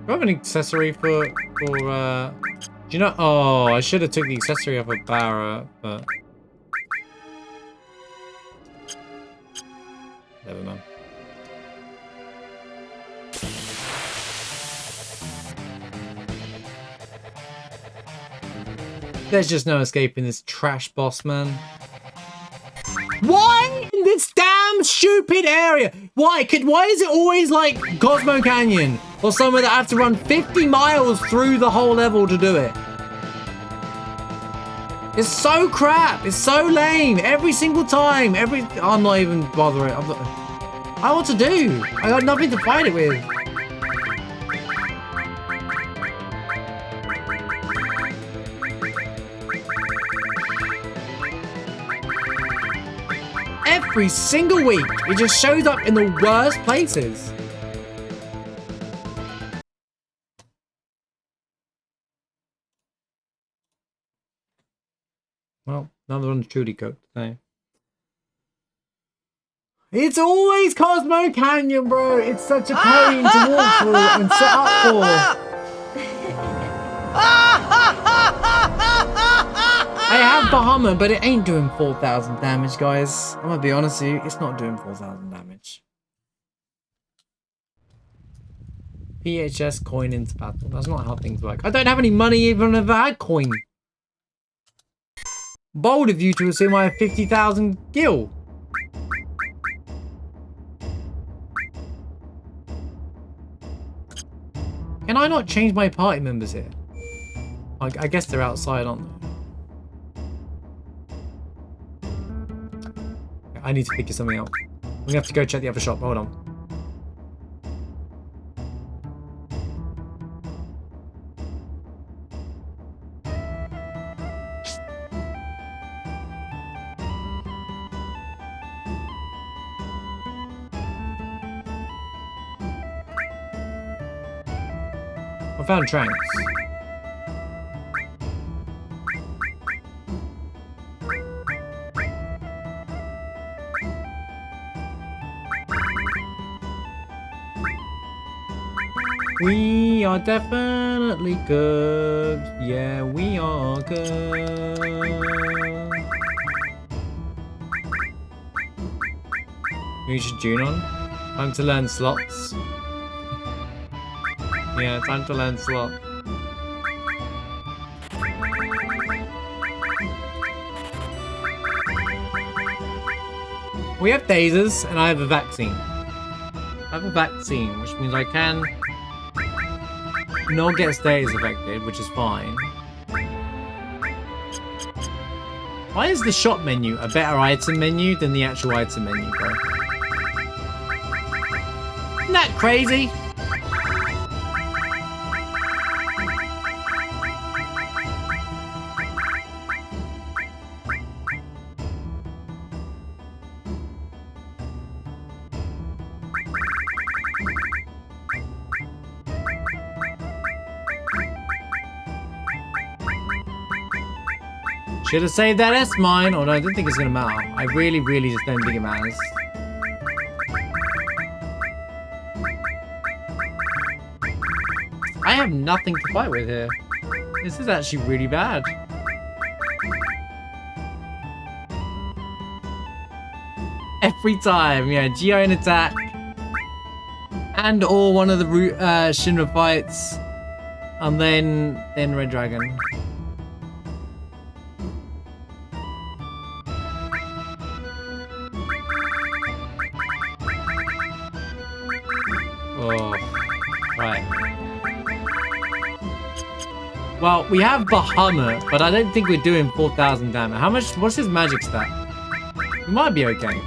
Do I have an accessory for do you know? Oh, I should have took the accessory off of Barra, but never know. There's just no escaping this trash boss, man. Why in this damn stupid area? Why is it always like Cosmo Canyon or somewhere that I have to run 50 miles through the whole level to do it? It's so crap. It's so lame. Every single time. I'm not even bothering. I don't know what to do. I got nothing to fight it with. Every single week, it just shows up in the worst places. Well, another one's truly cooked today. It's always Cosmo Canyon, bro. It's such a pain to walk through and set up for. I have Bahama, but it ain't doing 4,000 damage, guys. I'm gonna be honest with you, it's not doing 4,000 damage. PHS coin into battle. That's not how things work. I don't have any money even if I had coin. Bold of you to assume I have 50,000 gil. Can I not change my party members here? I guess they're outside, aren't they? I need to figure something out. I'm gonna have to go check the other shop. Hold on. I found Tranks. We are definitely good. Yeah, we are good. We should tune on. Time to learn slots. Yeah, time to learn slot. We have tasers, and I have a vaccine. I have a vaccine, which means I can not get stays affected, which is fine. Why is the shop menu a better item menu than the actual item menu, bro? Isn't that crazy? Should have saved that S mine. Oh no, I don't think it's gonna matter. I really, really just don't think it matters. I have nothing to fight with here. This is actually really bad. Every time, yeah, Geo in attack. And or one of the Shinra fights. And then Red Dragon. Oh, right. Well, we have Bahamut, but I don't think we're doing 4,000 damage. How much? What's his magic stat? We might be okay.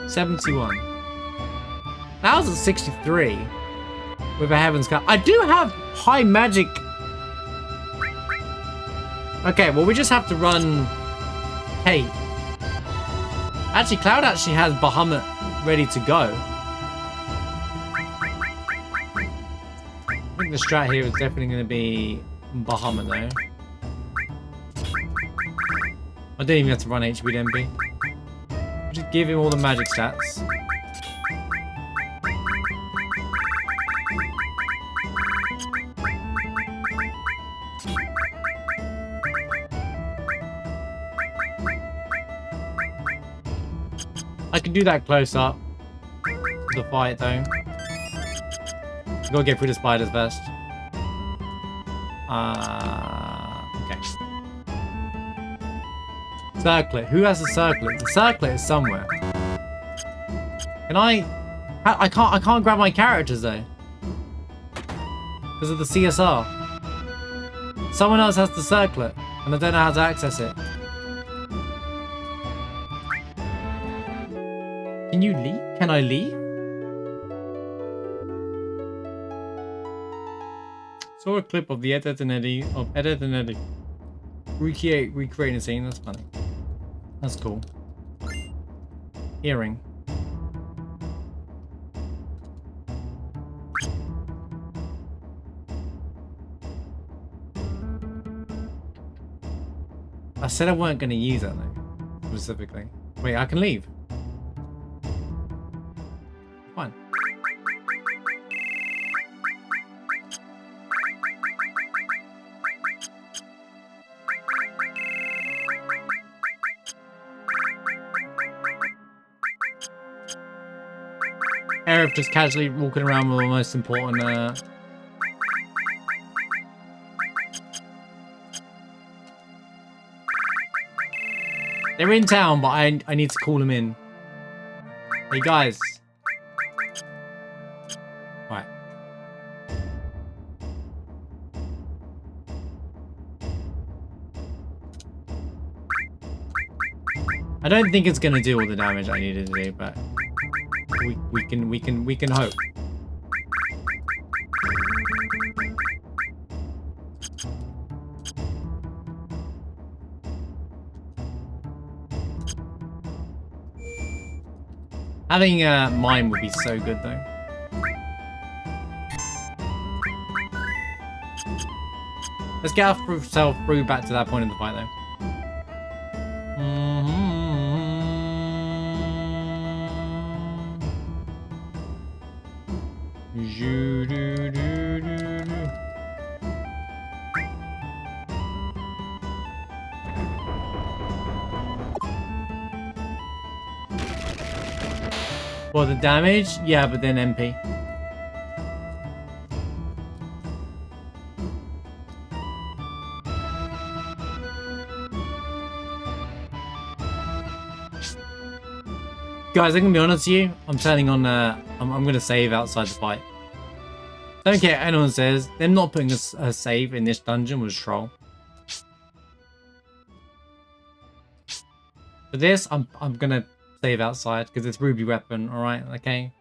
71. That was at 63 with a Heaven's Cup. I do have high magic. Okay, well, we just have to run Kate. Actually, Cloud actually has Bahamut ready to go. I think the strat here is definitely going to be Bahamut though. I don't even have to run HP MP. Just give him all the magic stats. I can do that close up to the fight though. Gotta get through the spiders first. Okay. Circlet. Who has a circlet? The circlet is somewhere. Can I can't grab my characters though. Because of the CSR. Someone else has the circlet, and I don't know how to access it. Can you leave? Can I leave? Saw a clip of the Edit and Eddie recreating a scene. That's funny. That's cool. Hearing. I said I weren't going to use that though, specifically. Wait, I can leave. Fine. Arif just casually walking around with the most important they're in town, but I need to call them in. Hey guys. Right. I don't think it's gonna do all the damage I needed to do, but we can hope. Having mine would be so good though. Let's get ourselves through back to that point in the fight, though. For the damage? Yeah, but then MP. Guys, I'm gonna be honest with you. I'm turning on. I'm gonna save outside the fight. Don't care what anyone says. Them not putting a save in this dungeon was troll. For this, I'm gonna save outside because it's ruby weapon. All right, okay.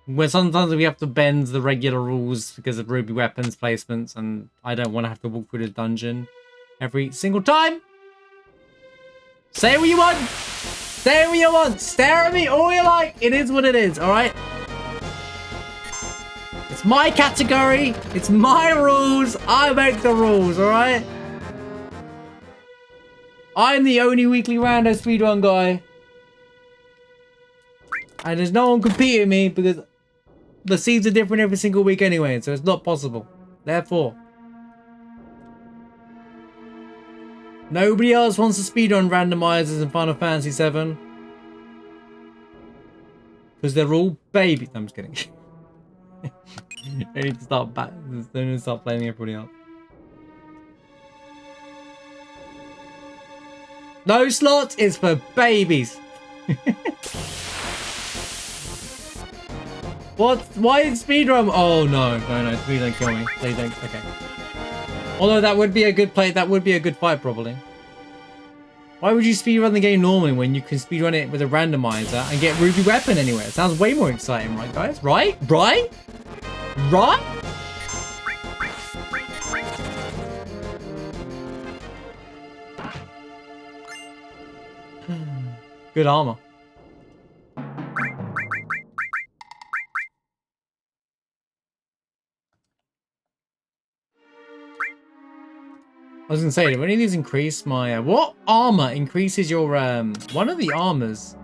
Where sometimes we have to bend the regular rules because of ruby weapons placements, and I don't want to have to walk through the dungeon every single time. Say what you want. Say what you want. Stare at me all you like. It is what it is, alright? It's my category. It's my rules. I make the rules, alright? I'm the only weekly rando speedrun guy. And there's no one competing with me because the seeds are different every single week anyway, so it's not possible. Therefore, nobody else wants to speedrun randomizers in Final Fantasy VII. Because they're all babies. No, I'm just kidding. They need to start back. They need to start playing everybody else. No slots is for babies. What? Why speedrun? Oh no, please don't kill me. Please don't. Okay. Although that would be a good play. That would be a good fight, probably. Why would you speedrun the game normally when you can speedrun it with a randomizer and get ruby weapon anywhere? It sounds way more exciting, right, guys? Right? Right? Right? Good armor. I was gonna say, do any of these increase my what armor increases your one of the armors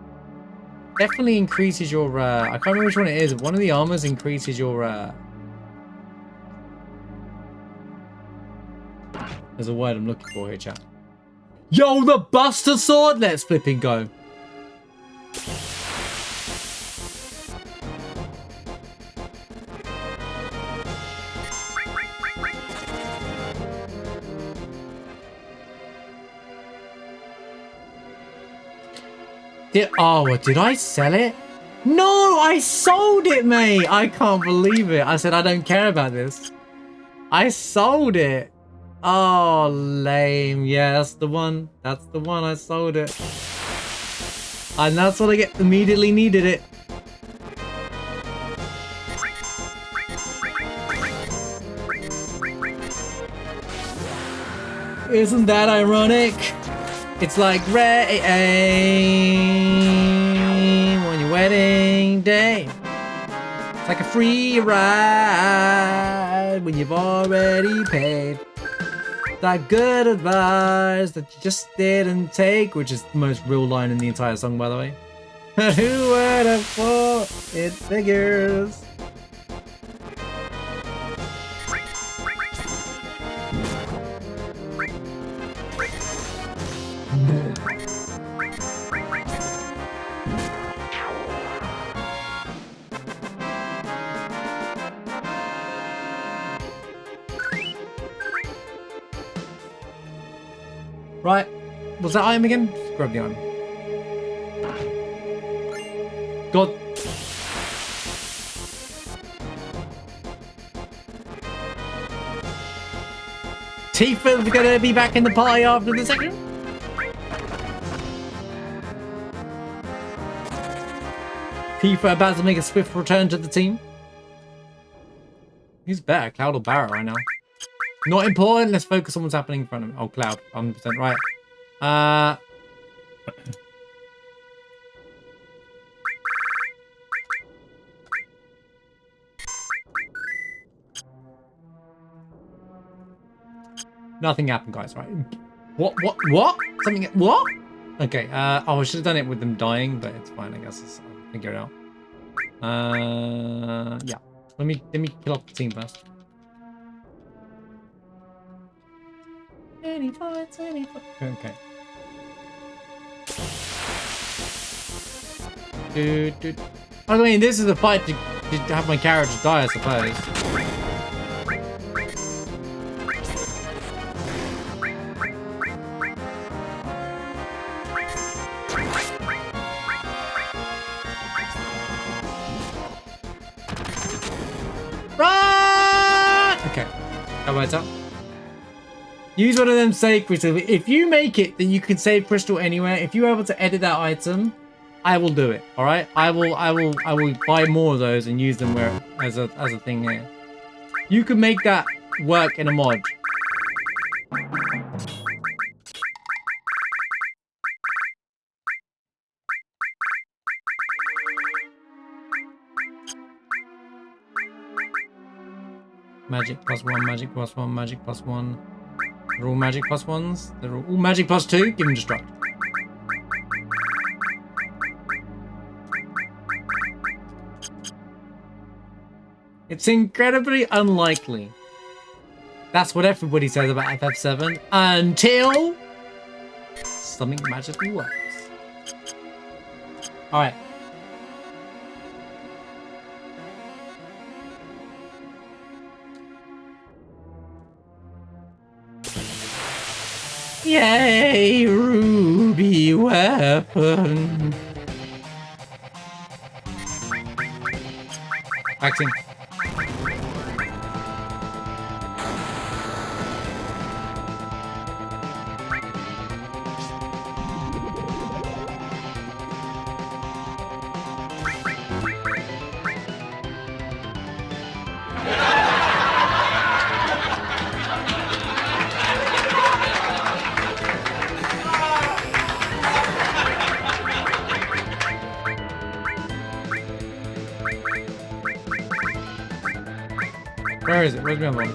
definitely increases your I can't remember which one it is. One of the armors increases your there's a word I'm looking for here, chat. Yo, the Buster Sword! Let's flipping go. Did I sell it? No, I sold it, mate. I can't believe it. I said I don't care about this. I sold it. Oh, lame. Yeah, that's the one. That's the one. I sold it. And that's what I get. Immediately needed it. Isn't that ironic? It's like rain on your wedding day. It's like a free ride when you've already paid. That good advice that you just didn't take, which is the most real line in the entire song, by the way. But who would have thought it figures? Right, was that item again? Just grab the item. God. Tifa's gonna be back in the party after the section? Tifa about to make a swift return to the team. He's better, Cloud or Barret right now. Not important. Let's focus on what's happening in front of him. Oh, Cloud, 100% right. Nothing happened, guys, right? What? Something, what? Okay, oh, I should have done it with them dying, but it's fine, I guess. I'll figure it out. Yeah. Let me kill off the team first. Any fights. Okay. I mean, this is a fight to have my character die, I suppose. Run! Okay. How about that? Use one of them save crystals. If you make it, then you can save crystal anywhere. If you're able to edit that item, I will do it. All right. I will buy more of those and use them where as a thing here. You can make that work in a mod. Magic +1, magic +1, magic +1. They're all magic +1s. They're all magic +2. Give them destruct. It's incredibly unlikely. That's what everybody says about FF7 until something magically works. All right. Yay, ruby weapon. Acting. Where is it? Where's my other one?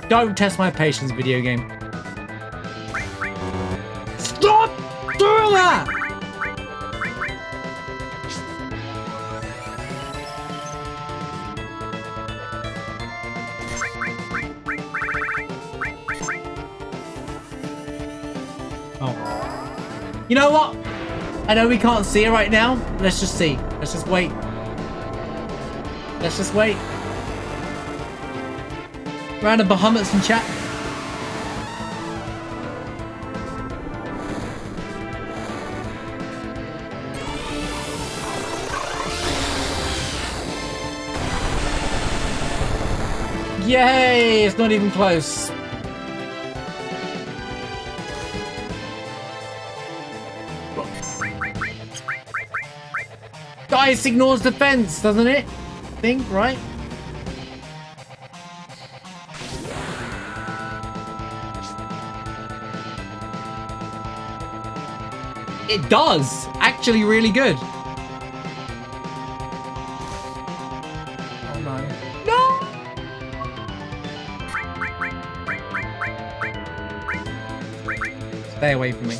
Don't test my patience, video game. Stop doing that! Oh. You know what? I know we can't see it right now. Let's just see. Let's just wait. Let's just wait. Round of Bahamas in chat. Yay! It's not even close. Dice ignores defense, doesn't it? I think, right? It does! Actually really good. Oh no. No! Stay away from me.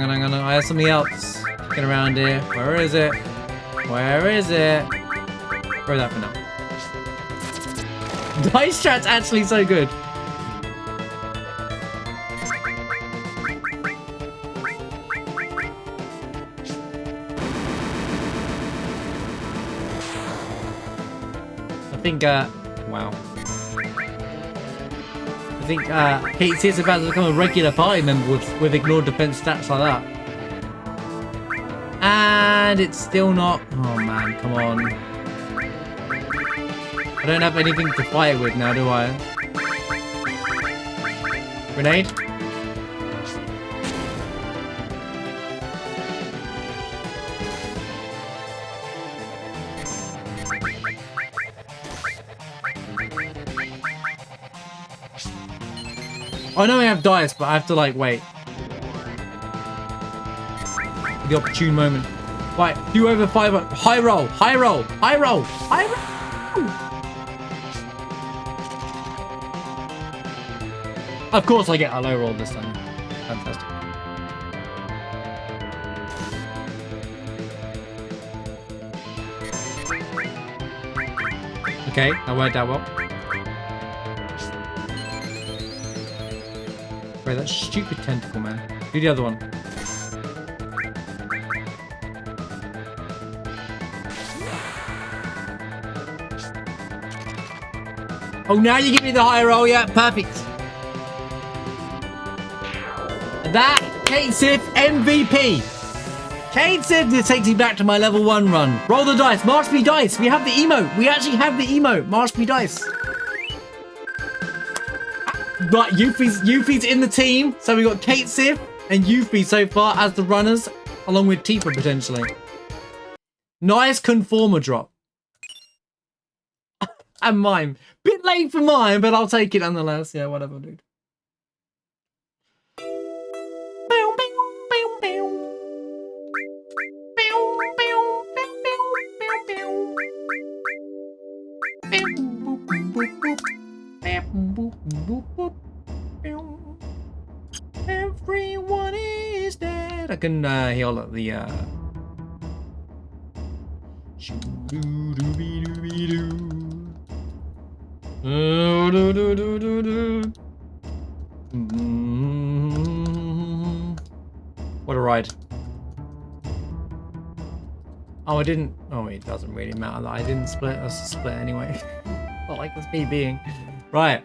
Hang on. I have something else. Get around here. Where is it? Where is it? Throw that for now. Dice chat's actually so good. I think, wow. I think KTC is about to become a regular party member with ignored defense stats like that. And it's still not. Oh man, come on. I don't have anything to fight with now, do I? Grenade? I know I have dice, but I have to like wait. The opportune moment. Right, 2 over 5. High roll, high roll, high roll, high roll. Of course I get a low roll this time. Fantastic. Okay, that worked out well. Right, that stupid tentacle, man. Do the other one. Oh, now you give me the high roll, yeah, perfect. That, Kate Sith MVP. Kate Sith takes me back to my level 1 run. Roll the dice, march me dice. We have the emote. We actually have the emote, march me dice. Right, Yuffie's in the team. So we got Kate Sith and Yuffie so far as the runners, along with Tifa potentially. Nice conformer drop. And mime. Bit late for mine, but I'll take it nonetheless. Yeah, whatever, dude. Everyone is dead. I can heal up the What a ride. Oh, I didn't. Oh, it doesn't really matter that I didn't split. That's a split anyway. Not like this me being. Right.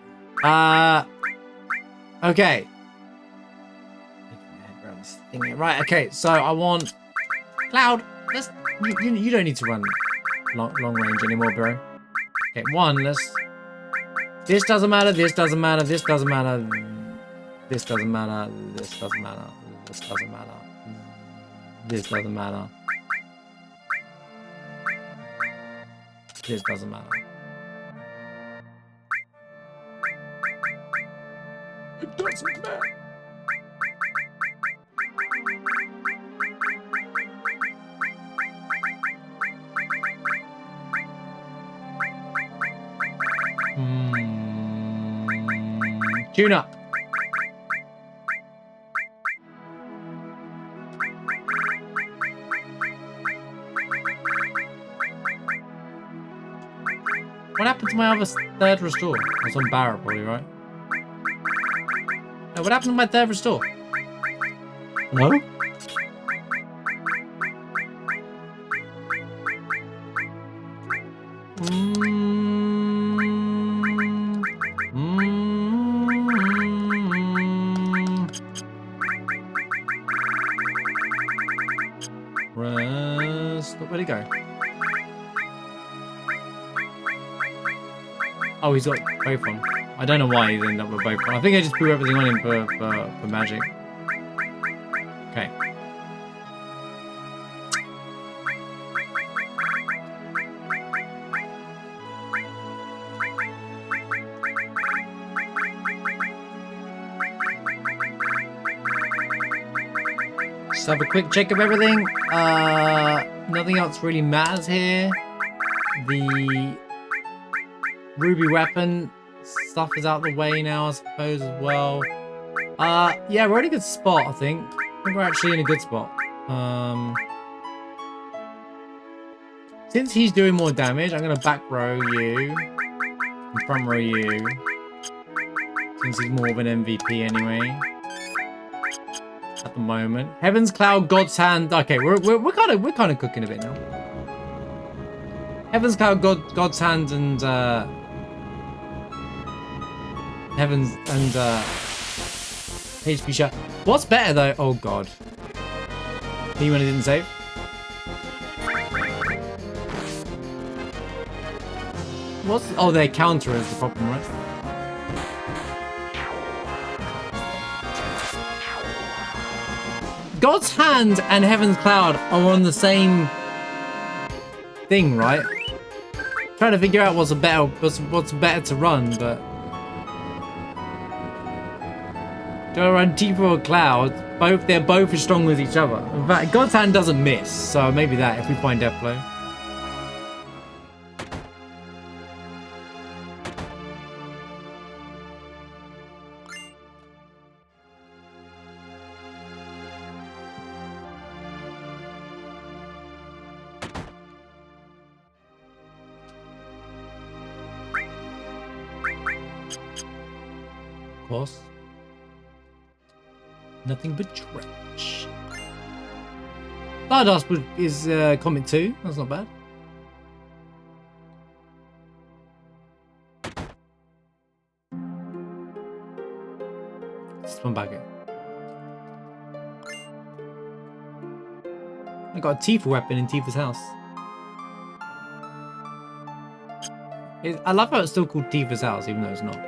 Okay. Right, okay, so I want Cloud. Let's you don't need to run long range anymore, bro. Okay, this doesn't matter, this doesn't matter, this doesn't matter, this doesn't matter, this doesn't matter, this doesn't matter, this doesn't matter, this doesn't matter. It doesn't matter. Tune up. What happened to my other third restore? I was on Barrett probably, right? No, what happened to my third restore? No? Where'd he go? Oh, he's got both on. I don't know why he's ended up with both on. I think I just threw everything on him for magic. Okay. Just have a quick check of everything. Nothing else really matters here. The ruby weapon stuff is out of the way now, I suppose, as well. Yeah, we're in a good spot, I think. I think we're actually in a good spot. Since he's doing more damage, I'm gonna back row you and front row you. Since he's more of an MVP anyway. At the moment, Heaven's Cloud, God's Hand. Okay, we're kind of cooking a bit now. Heaven's Cloud, God's Hand, and Heaven's and HP shot. What's better though? Oh god, he when he didn't save. What's their counter is the problem, right? God's Hand and Heaven's Cloud are on the same thing, right? Trying to figure out what's better to run, but Do I run Tifa or Cloud? They're both as strong as each other. In fact, God's Hand doesn't miss, so maybe that if we find Deathblow. Of course. Nothing but trash. Stardust is Comet 2. That's not bad. Just one back here. I got a Tifa weapon in Tifa's house. I love how it's still called Tifa's house, even though it's not.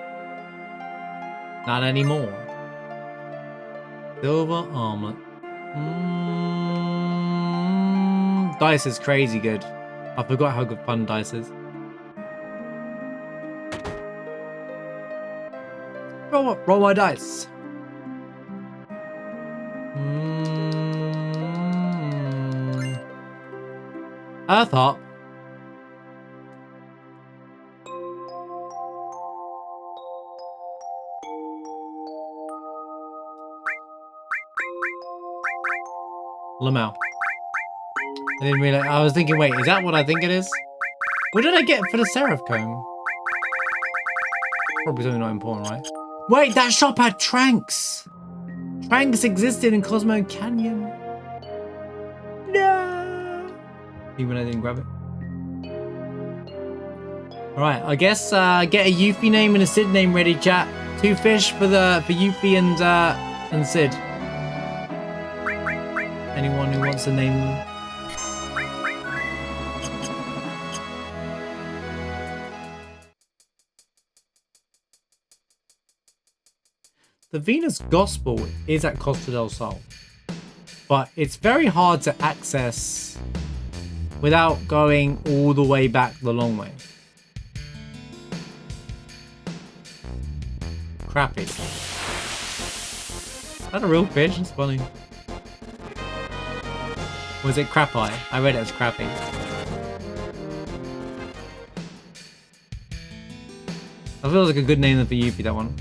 Not anymore. Silver armor. Dice is crazy good. I forgot how good fun dice is. Roll my dice. Earth Hop. Lamau. I didn't realize. I was thinking, wait, is that what I think it is? What did I get for the Seraph Comb? Probably something not important, right? Wait, that shop had Tranks! Tranks existed in Cosmo Canyon. No! Even I didn't grab it. Alright, I guess get a Yuffie name and a Sid name ready, chat. 2 fish for Yuffie and Sid. Anyone who wants to name them. The Venus Gospel is at Costa del Sol, but it's very hard to access without going all the way back the long way. Crappy. Is that a real fish? It's funny. Was it Crappie? I read it as Crappy. That feels like a good name for Yuffie, that one.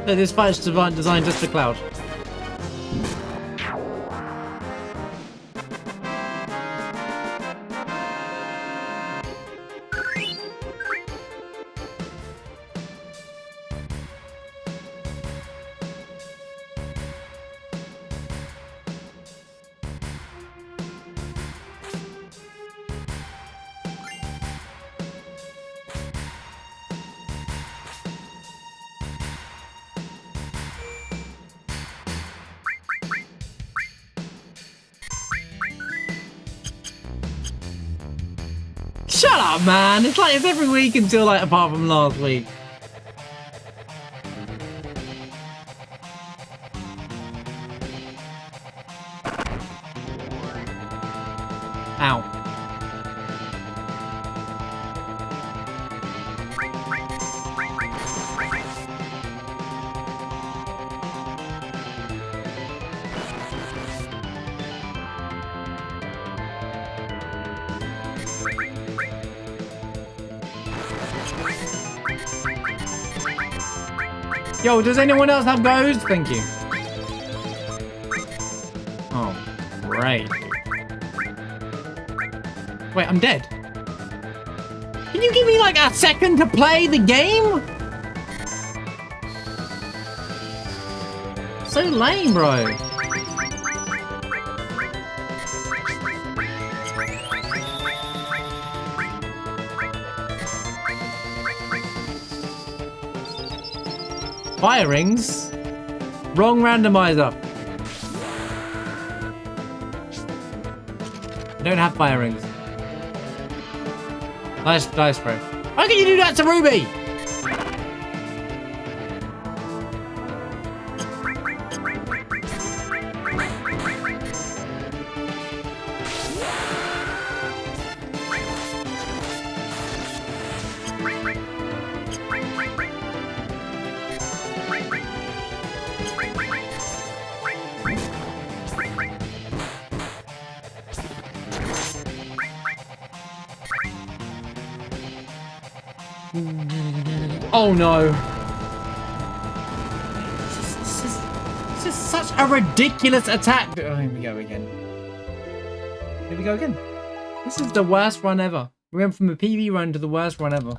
This fight's designed just for Cloud. Shut up, man! It's like it's every week until like apart from last week. Ow. Yo, does anyone else have those? Thank you. Oh, great. Wait, I'm dead. Can you give me like a second to play the game? So lame, bro. Fire rings? Wrong randomizer. I don't have fire rings. Nice dice, bro. How can you do that to Ruby? Oh no. This is such a ridiculous attack. Oh, here we go again. Here we go again. This is the worst run ever. We went from a PB run to the worst run ever.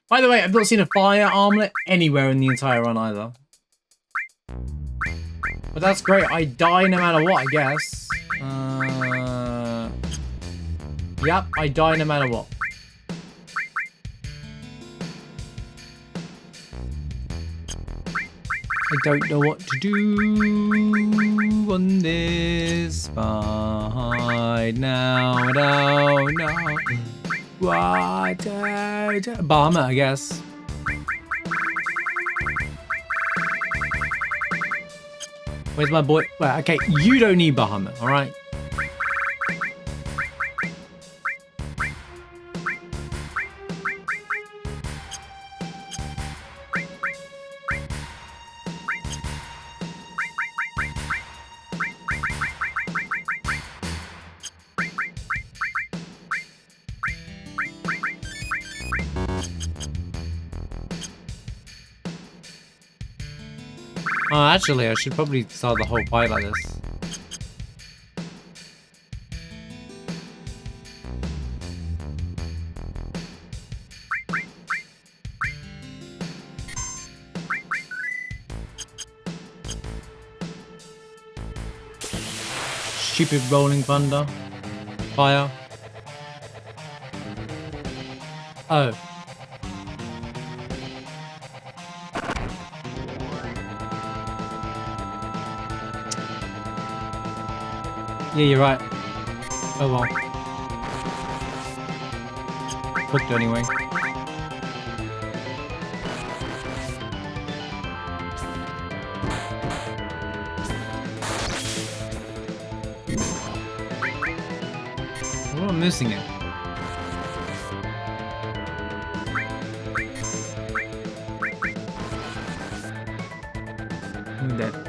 By the way, I've not seen a fire armlet anywhere in the entire run either. But that's great. I die no matter what, I guess. Yep, I die no matter what. I don't know what to do on this fight now. I don't know what to do. Bomber, I guess. Where's my boy? Well, okay, you don't need Bahamut, alright? Oh, actually, I should probably start the whole fight like this. Stupid rolling thunder. Fire. Oh. Yeah, you're right. Oh well. Cooked anyway. Oh, I'm missing it. I'm dead.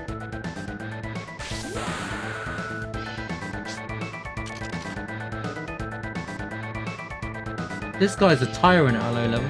This guy's a tyrant at a low level.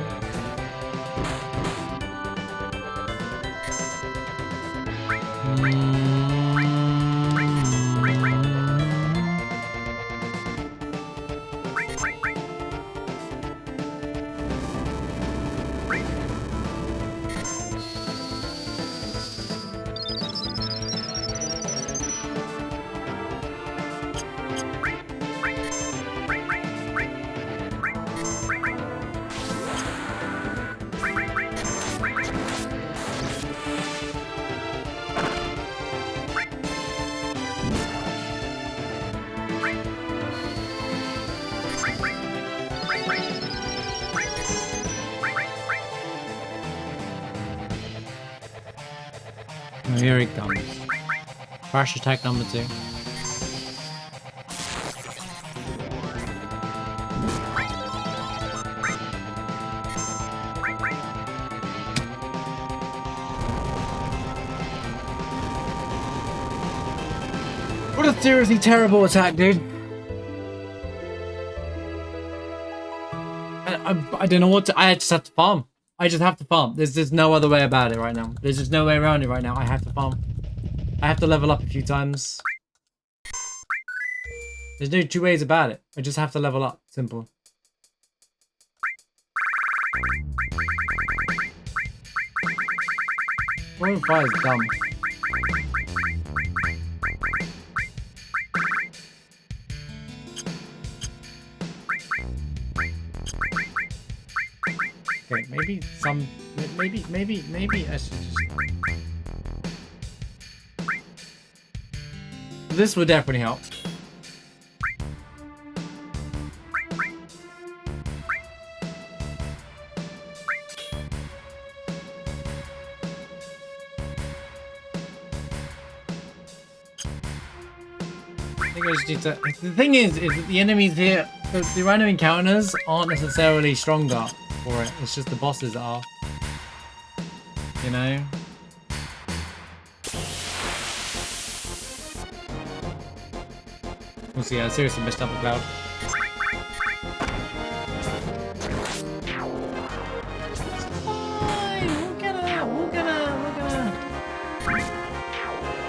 Here it comes. Crash attack number 2. What a seriously terrible attack, dude. I don't know what to... I just have to farm. I just have to farm. There's no other way about it right now. There's just no way around it right now. I have to farm. I have to level up a few times. There's no two ways about it. I just have to level up. Simple. Rolling fire is dumb. Okay, maybe I should just... This would definitely help. I think I just need to... The thing is that the enemies here, the random encounters aren't necessarily stronger for it. It's just the bosses that are. You know? We'll see. I seriously messed up a Cloud.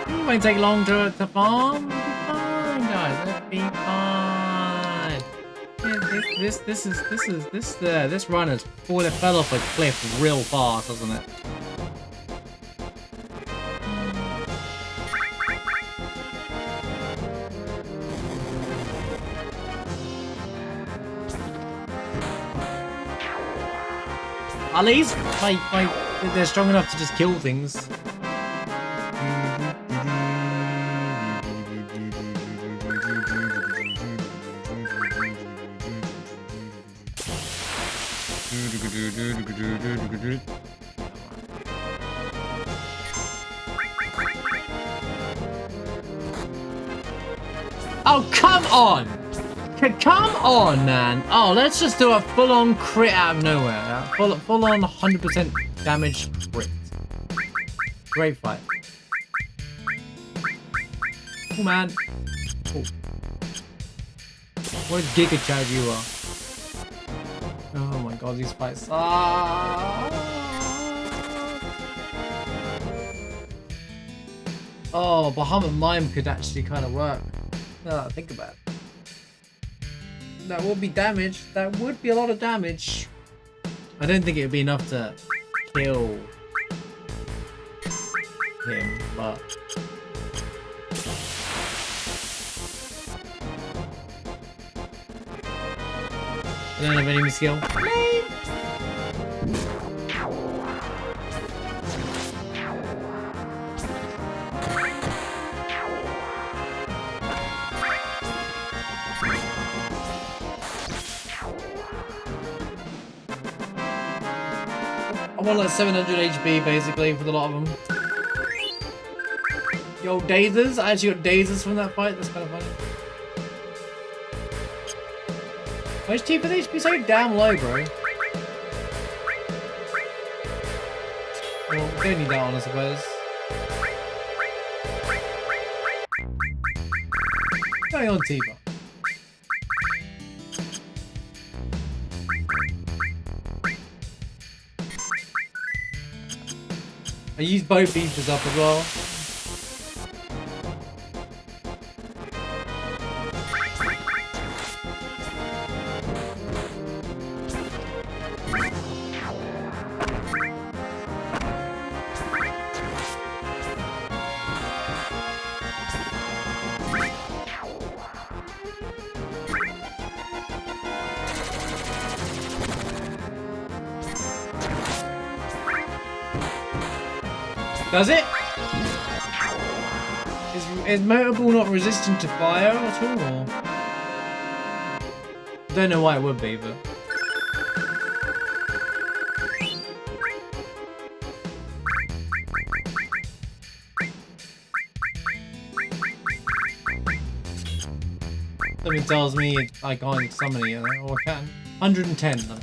It won't take long to farm. We'll be fine, guys. It'll be fine. Yeah, this run has fell off a cliff real fast, hasn't it? At least, they're strong enough to just kill things. Oh, come on! Come on, man! Oh, let's just do a full-on crit out of nowhere. Full-on 100% damage crit. Great fight. Oh, man. Oh. What a Giga Chad you are. Oh my god, these fights suck. Oh, Bahamut Mime could actually kind of work. Now that I think about it. That would be damage. That would be a lot of damage. I don't think it would be enough to kill him, but... I don't have any skill. I want like 700 HP basically for the lot of them. Yo, dazers! I actually got dazers from that fight. That's kind of funny. Why is cheaper HP so damn low, bro? Well, we don't need that one, I suppose. Going on Tifa. I used both beefers up as well. Does it? Is Motor Ball not resistant to fire at all? Or? Don't know why it would be, but... Something tells me I can't summon it, or I can. 110 though.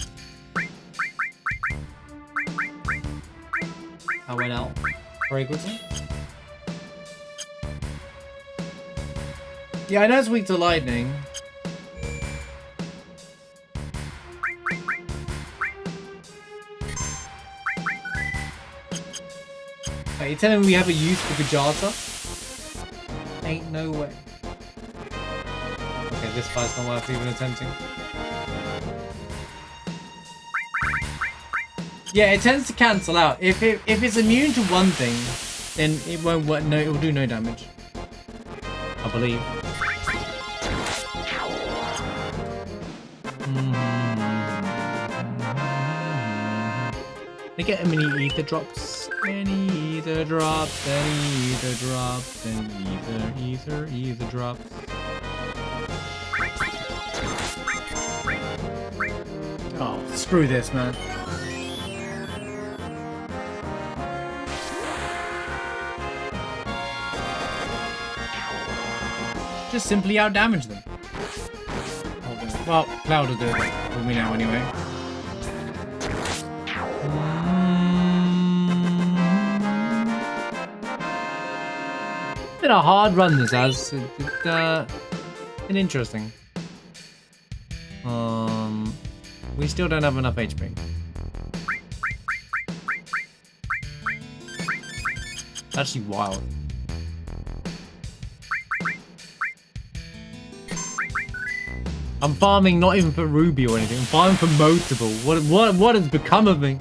I went out very quickly. Yeah, I know it's weak to lightning. Are you telling me we have a use for Gajata? Ain't no way. Okay, this fight's not worth even attempting. Yeah, it tends to cancel out. If it's immune to one thing, then it won't work. No, it will do no damage. I believe. They get many ether drops. Any ether drops. Any ether drops. Any ether drops. Oh, screw this, man. Just simply outdamage them. Well, Cloud will do it for me now anyway. Been a hard run this has. been interesting. We still don't have enough HP. Actually wild. I'm farming not even for Ruby or anything. I'm farming for Motable. What has become of me?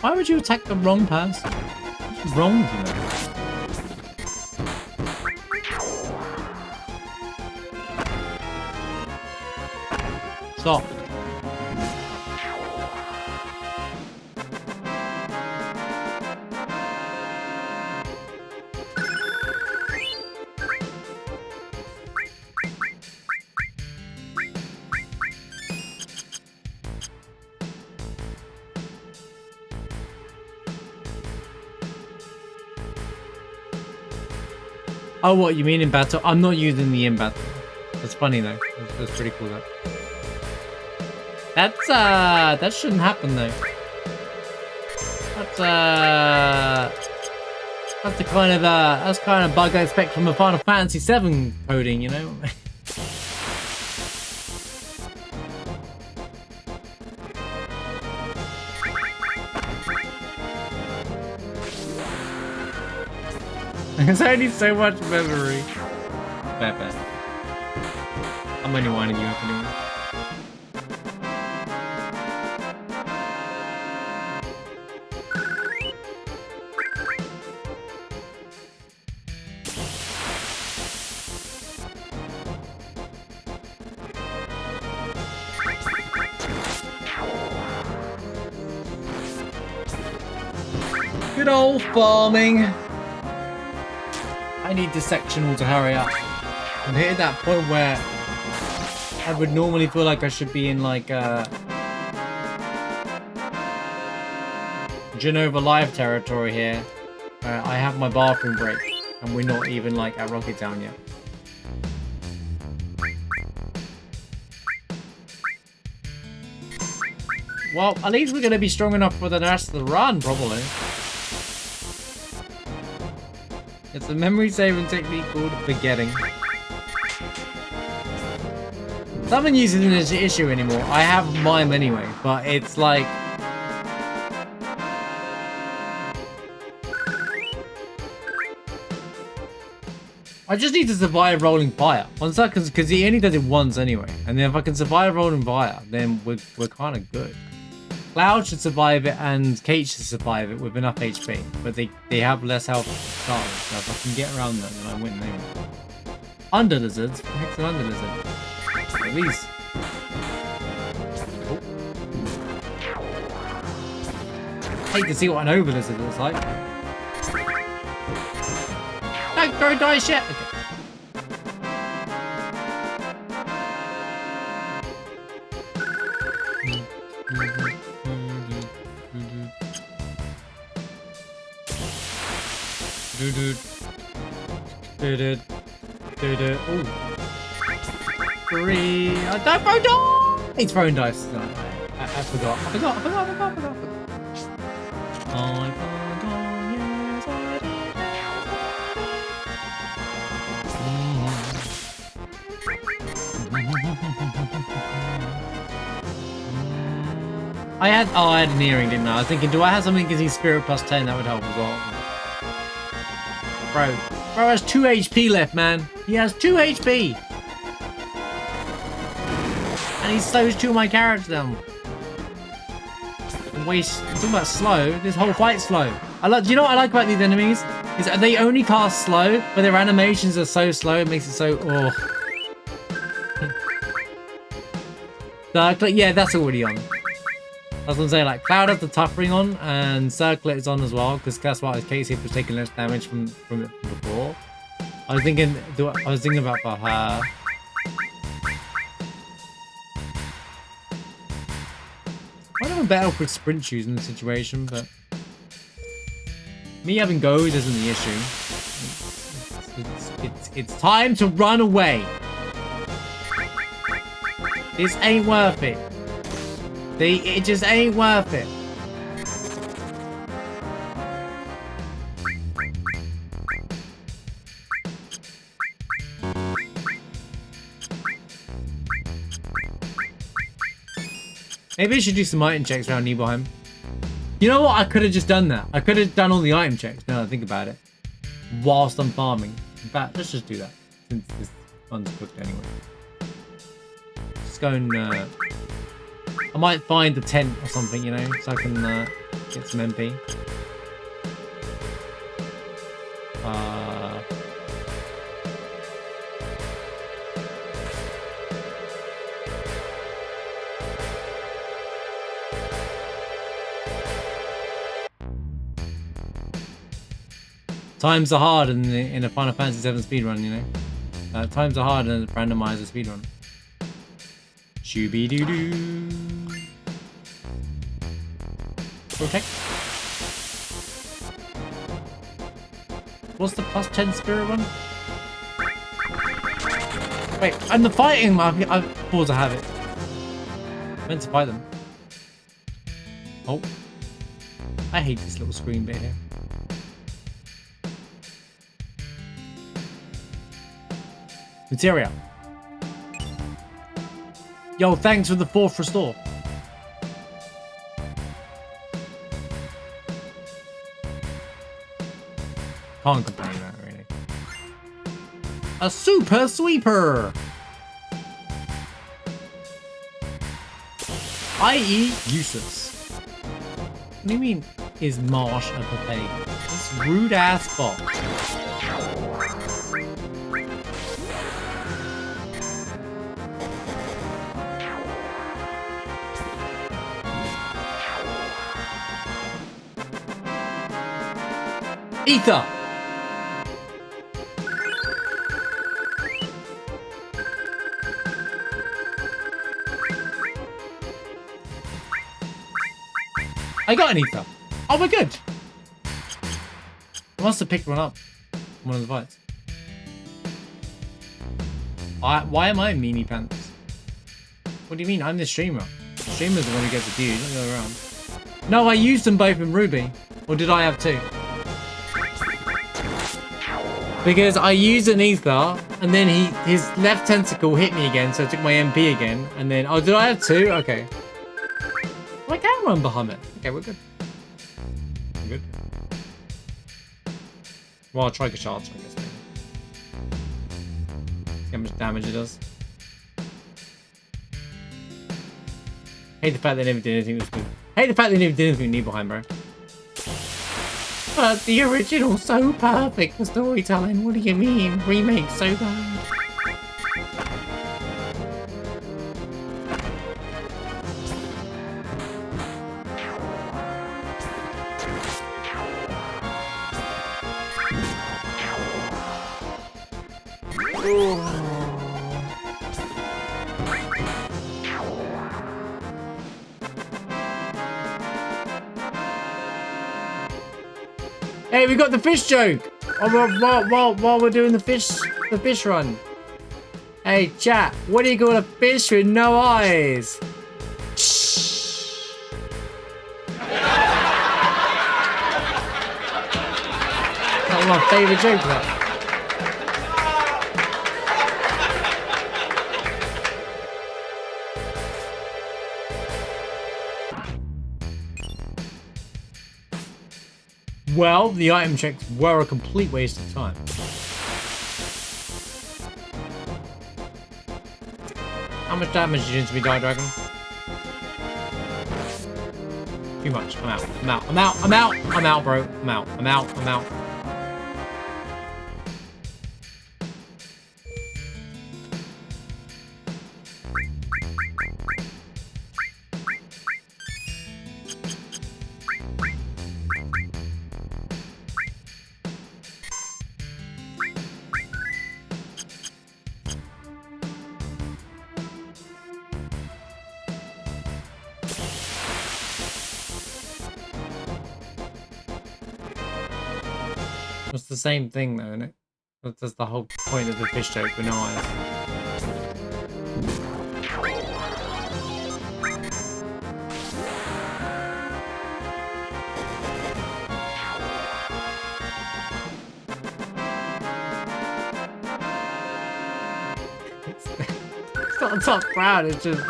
Why would you attack the wrong person? What's wrong with you, man? Stop. Oh, what you mean in battle? I'm not using the in battle. That's funny though. That's pretty cool though. That shouldn't happen though. That's the kind of bug I expect from a Final Fantasy VII coding, you know. There's only so much memory. Bad. I'm only winding you up anyway. Good old farming. I need this sectional to hurry up. I'm hitting that point where I would normally feel like I should be in like Genova Live territory here. I have my bathroom break and we're not even like at Rocket Town yet. Well, at least we're going to be strong enough for the rest of the run, probably. It's a memory saving technique called forgetting. Someone uses an issue anymore. I have mine anyway, but it's like... I just need to survive rolling fire. 1 second, because he only does it once anyway. And then if I can survive rolling fire, then we're kind of good. Cloud should survive it and Kate should survive it with enough HP, but they have less health to start with, so if I can get around them, then I win anyway. Under lizards? What the heck's an under lizard? At least. Oh. Hate to see what an over lizard looks like. Don't throw die shit! Okay. Ooh. 3. Don't throw dice! He's throwing dice. No, I forgot. I forgot. Oh my god, yes, I did. I had an earring, didn't I? I was thinking, do I have something that gives me spirit plus 10? That would help as well. Bro has 2 HP left, man. He has 2 HP. And he slows 2 of my characters down. Talking about slow, this whole fight's slow. Do you know what I like about these enemies? Is that they only cast slow, but their animations are so slow, it makes it so, yeah, that's already on. I was gonna say, like, Cloud has the tough ring on, and Circlet is on as well, because that's why Casey was taking less damage from it before. I was thinking about for her. better off with sprint shoes in the situation, but me having goes isn't the issue. It's time to run away. This ain't worth it. It just ain't worth it. Maybe I should do some item checks around Nibelheim. You know what? I could have just done that. I could have done all the item checks now that I think about it. Whilst I'm farming. In fact, let's just do that. Since this one's cooked anyway. Just go and... I might find the tent or something, you know, so I can get some MP. Times are hard in a Final Fantasy VII speedrun, you know. Times are hard in a randomizer speedrun. Shooby doo doo. Protect. What's the plus 10 spirit one? Wait, and the fighting, I pause, I have it. I meant to fight them. Oh. I hate this little screen bit here. Materia. Yo, thanks for the 4th restore. Can't complain about it, really. A super sweeper! I.e. useless. What do you mean, is Marsh a buffet? This rude ass bot. Ether! I got an ether. Oh, we're good. I must have picked one up. One of the fights. Why am I meanie pants? What do you mean? I'm the streamer. The streamer's the one who gets the views, not the other way around. No, I used them both in Ruby. Or did I have two? Because I used an ether, and then his left tentacle hit me again, so I took my MP again, and then... Oh, did I have two? Okay. I can run behind it. Okay, we're good. We're good. Well, I'll try Gashard, I guess. Maybe. See how much damage it does. Hate the fact they never did anything that's good. Hate the fact they never did anything with Nibelheim, bro. But the original's so perfect for storytelling. What do you mean? Remake so bad. Hey, we got the fish joke while we're doing the fish run. Hey, chat, what do you call a fish with no eyes? That's my favourite joke, that. Well, the item checks were a complete waste of time. How much damage did you do to me, Die Dragon? Too much. I'm out. I'm out. I'm out. I'm out. I'm out, bro. I'm out. I'm out. I'm out. It's the same thing though, isn't it? That's the whole point of the fish joke with no eyes. It's not a tough crowd, it's just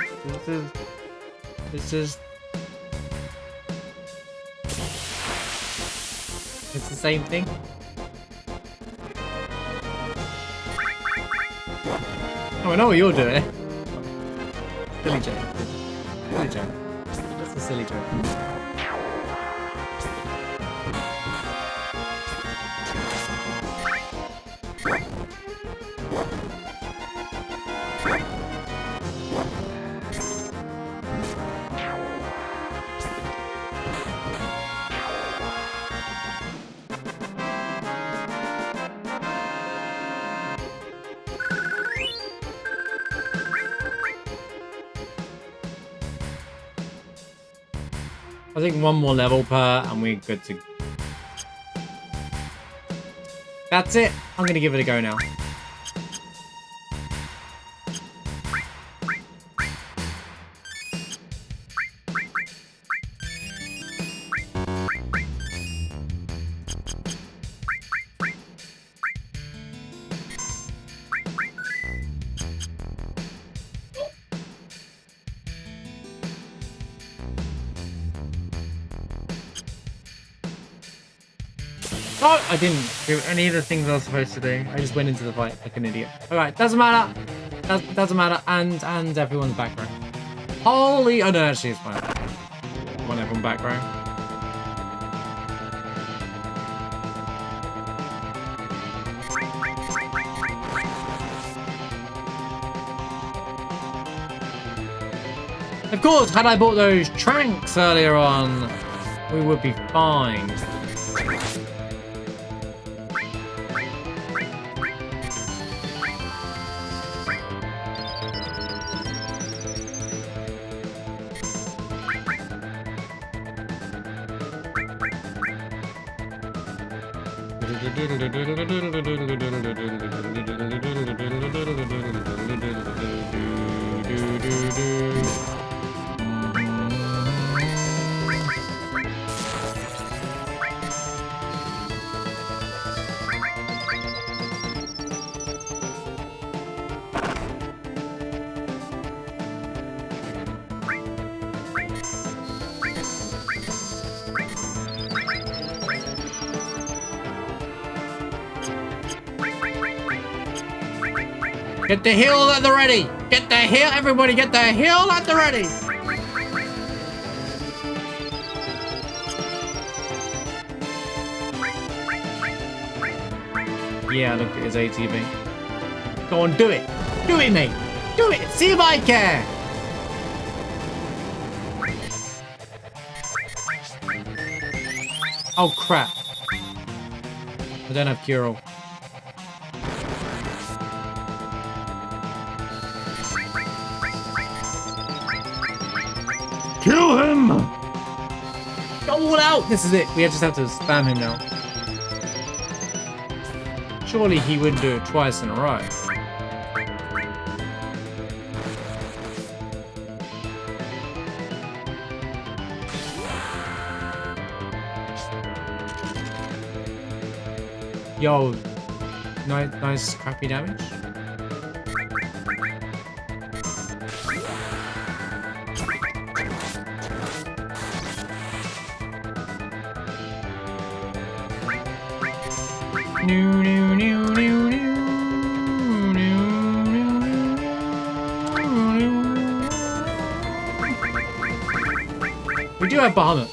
it's the same thing. Oh, I know what you're doing. Silly joke. Silly joke. That's a silly joke. I think one more level per and we're good to... That's it. I'm going to give it a go now. Oh, I didn't do any of the things I was supposed to do. I just went into the fight like an idiot. Alright, doesn't matter. Doesn't matter. And everyone's background. Holy... Oh, no, actually, it's fine. I want everyone background. Of course, had I bought those tranks earlier on, we would be fine. Get the heal at the ready! Get the heal! Everybody get the heal at the ready! Yeah, look at his ATV. Go on, do it! Do it, mate! Do it! See if I care! Oh, crap. I don't have cure all. Kill him! Go all out! This is it. We just have to spam him now. Surely he wouldn't do it twice in a row. Yo, nice crappy damage. We do have Bahamut.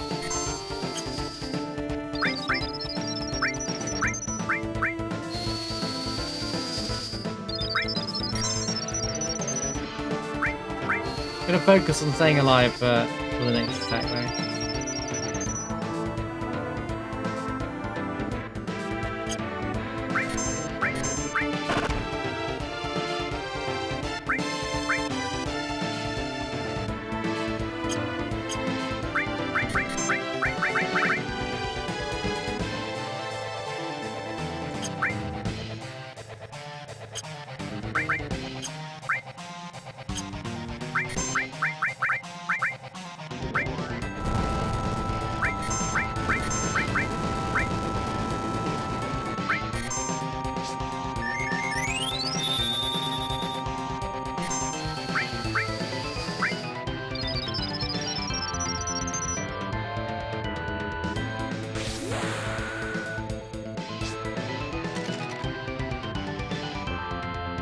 Gonna focus on staying alive for the next attack though.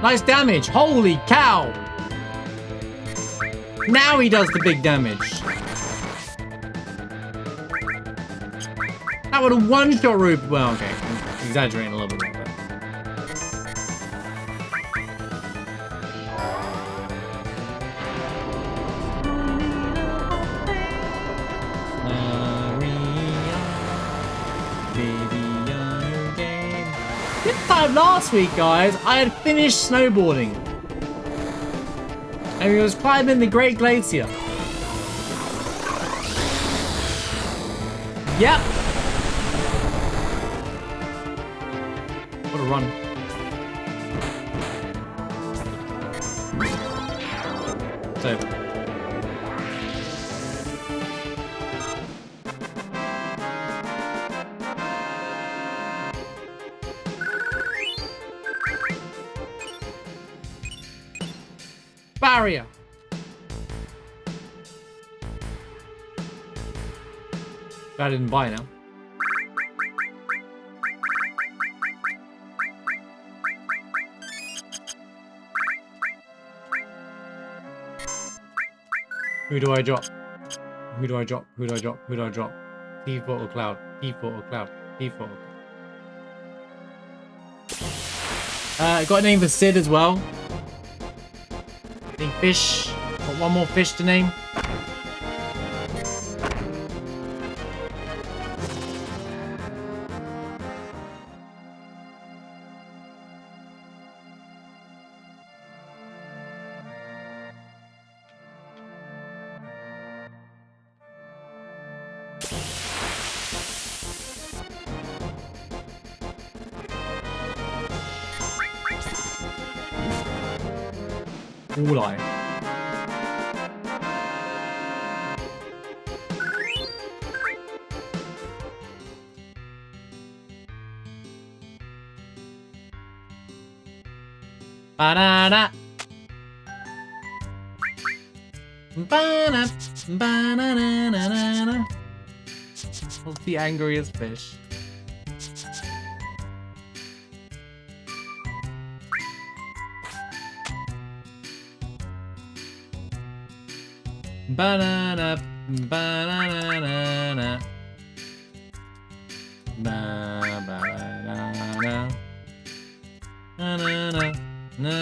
Nice damage. Holy cow. Now he does the big damage. That would have one-shot Rupert. Well, okay. I'm exaggerating a little bit. But... This time last week, guys, I had finished snowboarding. And we was climbing the Great Glacier. Yep. What a run. It's over. Barrier. I didn't buy now. Who do I drop? Who do I drop? Who do I drop? Who do I drop? T4 or Cloud? T4 or Cloud? T4 or Cloud? Got a name for Sid as well. Any fish? Got one more fish to name. Walleye. Banana. Banana. Banana. What's the angriest fish? Banana, banana, banana, banana, na na na na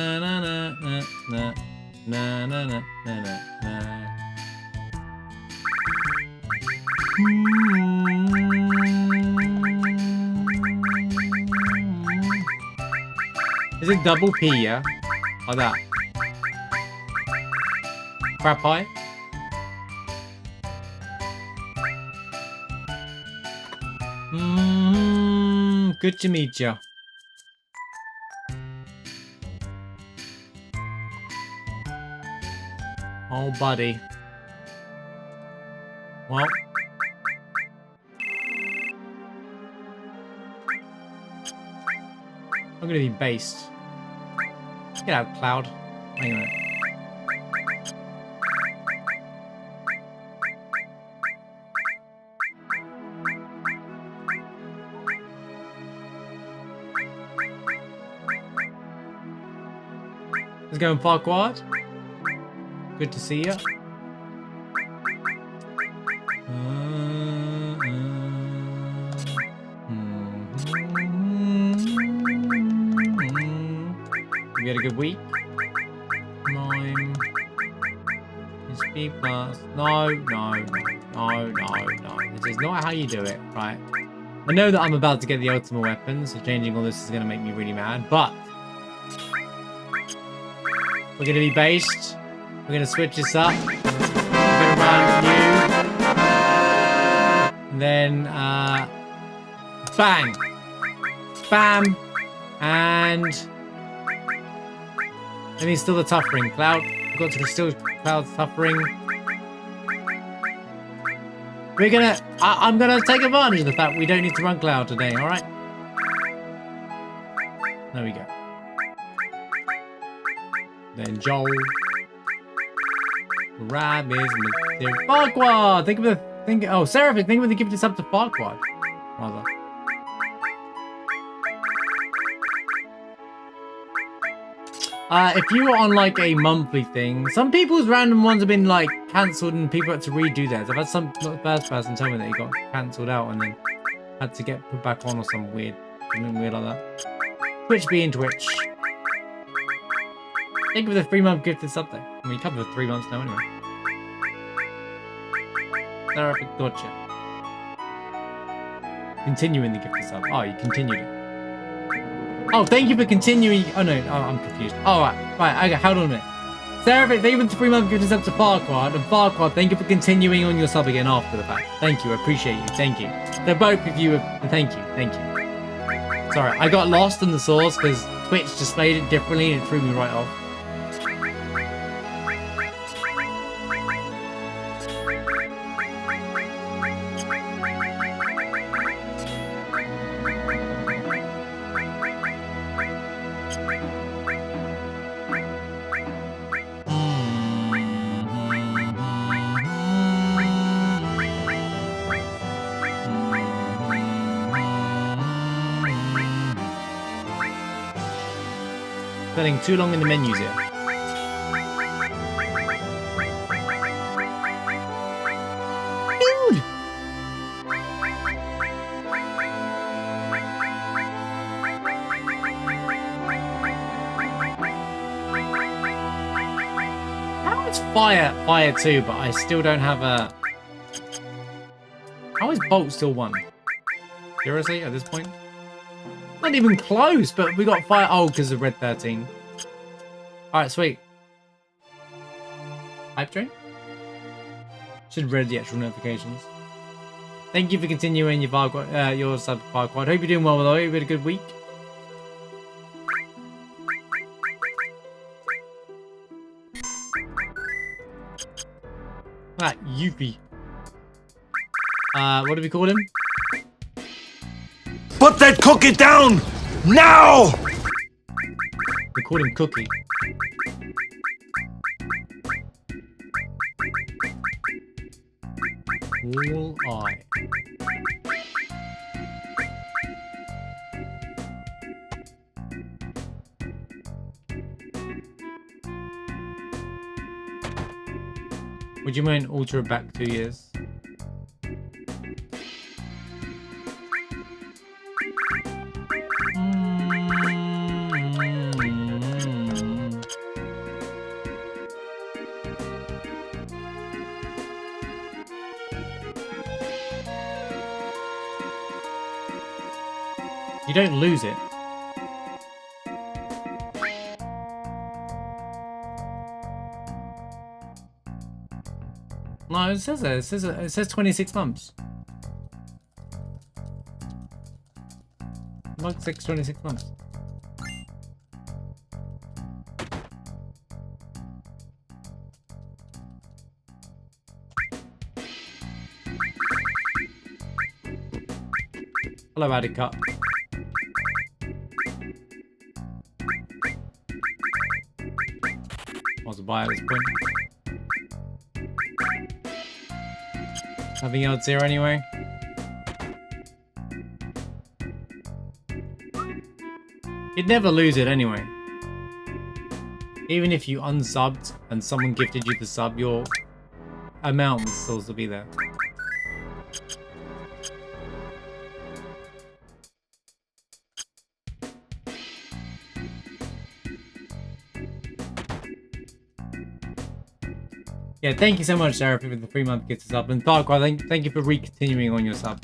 na na na na na na. Is it double P, yeah? Like that. Crab pie? Good to meet you. Oh, buddy. Well. I'm gonna be based. Get out, Cloud. Hang on. Let's go in Farquaad. Good to see you. We had a good week. 9. It's B+. No. This is not how you do it, right? I know that I'm about to get the ultimate weapon, so changing all this is going to make me really mad, but we're going to be based. We're going to switch this up. We're going to run new. And then, bang. Bam. And let me steal the tough ring. Cloud. I've got to steal Cloud's tough ring. We're going to... I'm going to take advantage of the fact we don't need to run Cloud today, alright? There we go. Then Joel. Grab his material. Farquaad! Think of the... Oh, Seraphim, think of the gift this up to Farquaad. Rather. If you were on like a monthly thing, some people's random ones have been like cancelled and people had to redo theirs. I've had some first person tell me that he got cancelled out and then had to get put back on or something weird like that. Twitch being Twitch. Thank you for the 3-month gifted sub though. I mean, you covered 3 months now anyway. Therapy, gotcha. Continuing the gifted sub. Oh, you continued it. Oh, thank you for continuing. Oh no, I'm confused. All right, okay, hold on a minute. Sarah, thank you for the 3-month gifted sub to Farquad, and Farquad, thank you for continuing on your sub again after the fact. Thank you, I appreciate you. Thank you. So both of you, thank you. Sorry, I got lost in the source because Twitch displayed it differently and it threw me right off. Spending too long in the menus here. Dude! How is fire 2, but I still don't have a... How is Bolt still 1? Seriously, at this point? Not even close, but we got fire. Oh, because of red 13. Alright, sweet. Hype train? Should have read the actual notifications. Thank you for continuing your sub Farquad. Hope you're doing well, though. You've had a good week. Ah, Yuppie. What do we call him? Put that cookie down! Now! We call him Cookie. All eye. Would you mind alter it back 2 years? You don't lose it. No, it says there. It says 26 months. Mug 6, 26 months. Hello, Addy Cut. Was a buy at this point. Nothing else here anyway. You'd never lose it anyway. Even if you unsubbed and someone gifted you the sub, your amount would still be there. Yeah, thank you so much, Sarah, for the 3-month gift sub. And Farquhar, thank you for re-continuing on your sub.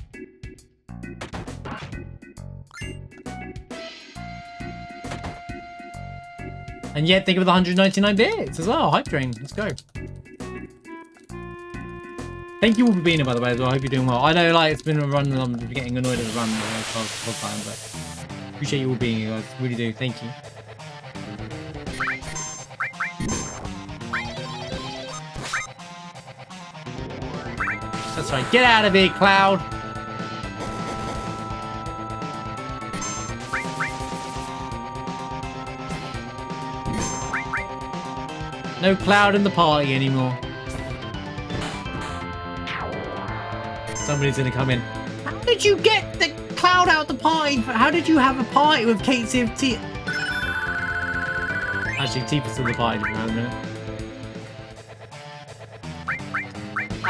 And yeah, thank you for the 199 bits as well. Hype train, let's go. Thank you all for being here, by the way, as well. I hope you're doing well. I know, like, it's been a run and I'm getting annoyed at the run for time, but appreciate you all being here, guys. Really do. Thank you. That's right. Get out of here, Cloud. No Cloud in the party anymore. Somebody's gonna come in. How did you get the Cloud out the party? How did you have a party with KCFT? Actually, Tifa's still the party for a minute.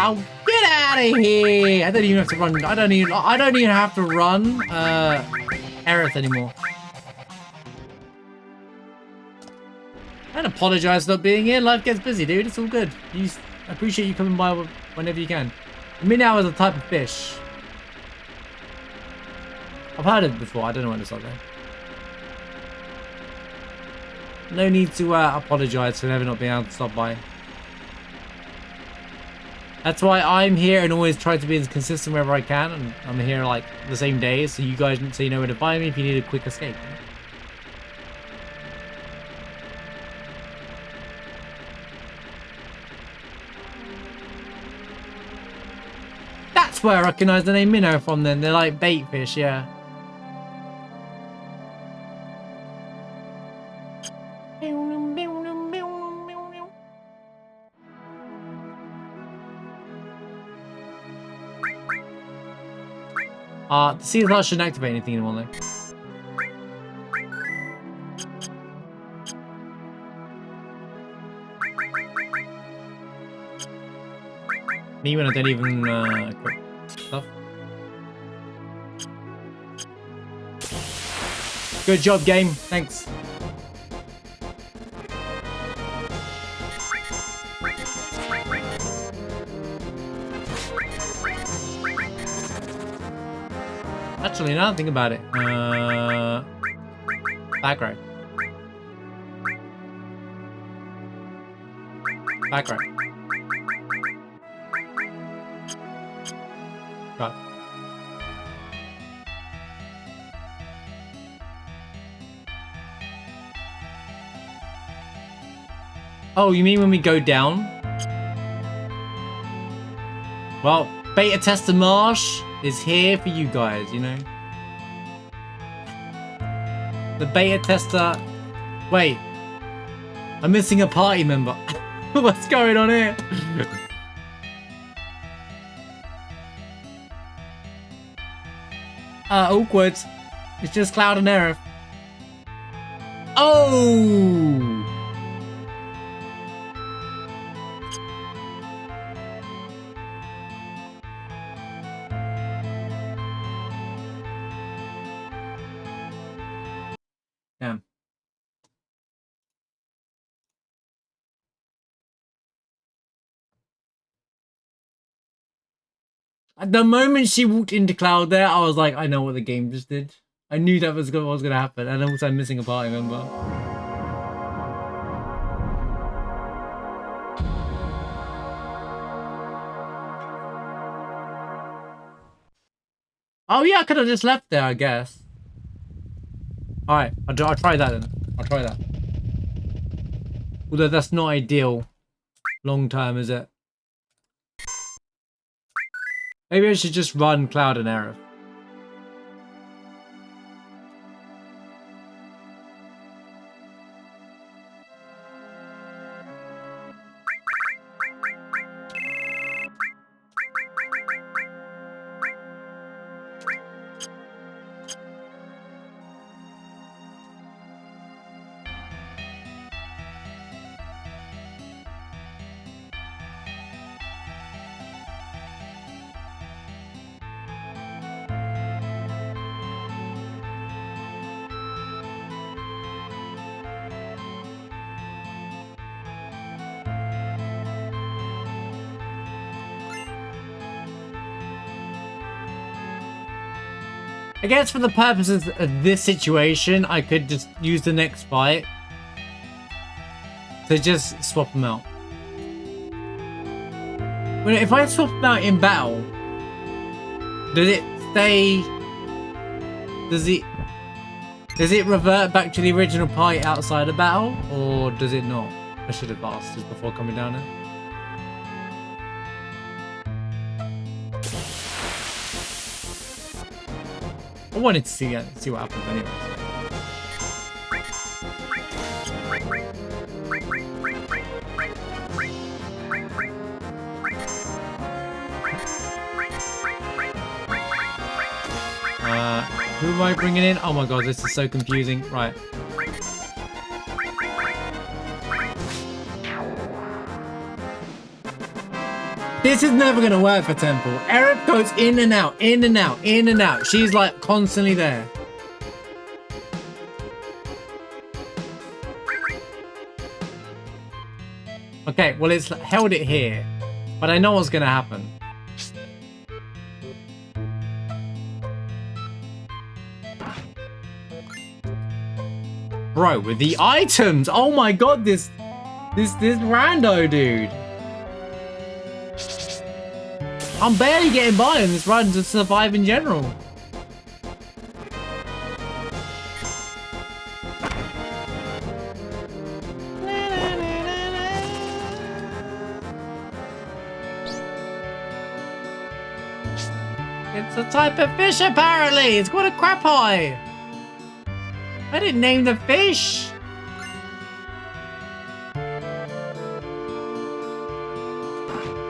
Oh, get out of here! I don't even have to run. I don't even have to run. Aerith anymore. And apologize for not being here. Life gets busy, dude. It's all good. I appreciate you coming by whenever you can. Minnow is a type of fish. I've heard of it before. I don't know what it's like though. No need to apologize for never not being able to stop by. That's why I'm here and always try to be as consistent wherever I can. And I'm here like the same day, so you guys so you know where to find me if you need a quick escape. That's where I recognize the name Minnow from then. They're like bait fish, yeah. The sea slot shouldn't activate anything anymore though. Me when I don't even equip stuff. Good job, game. Thanks. Actually, now think about it. Back right. Back right. Got it. Oh, you mean when we go down? Well, beta tester Marsh is here for you guys, you know? The beta tester... Wait. I'm missing a party member. What's going on here? Awkward. It's just Cloud and Aerith. Oh! Damn. At the moment she walked into Cloud there, I was like, I know what the game just did. I knew that was what was going to happen. And also I'm missing a party member. Oh yeah, I could have just left there, I guess. Alright, I'll try that then. I'll try that. Although that's not ideal. Long term, is it? Maybe I should just run Cloud and Aerith. I guess for the purposes of this situation, I could just use the next fight to just swap them out. Well, if I swap them out in battle, does it stay? Does it revert back to the original party outside of battle, or does it not? I should have asked just before coming down here. I wanted to see what happens anyways. Who am I bringing in? Oh my god, this is so confusing. Right. This is never gonna work for Temple. Aerith goes in and out, in and out, in and out. She's like constantly there. Okay, well it's held it here, but I know what's gonna happen. Bro, with the items! Oh my god, this rando dude! I'm barely getting by on this run to survive in general. It's a type of fish apparently! It's got a crap eye! I didn't name the fish!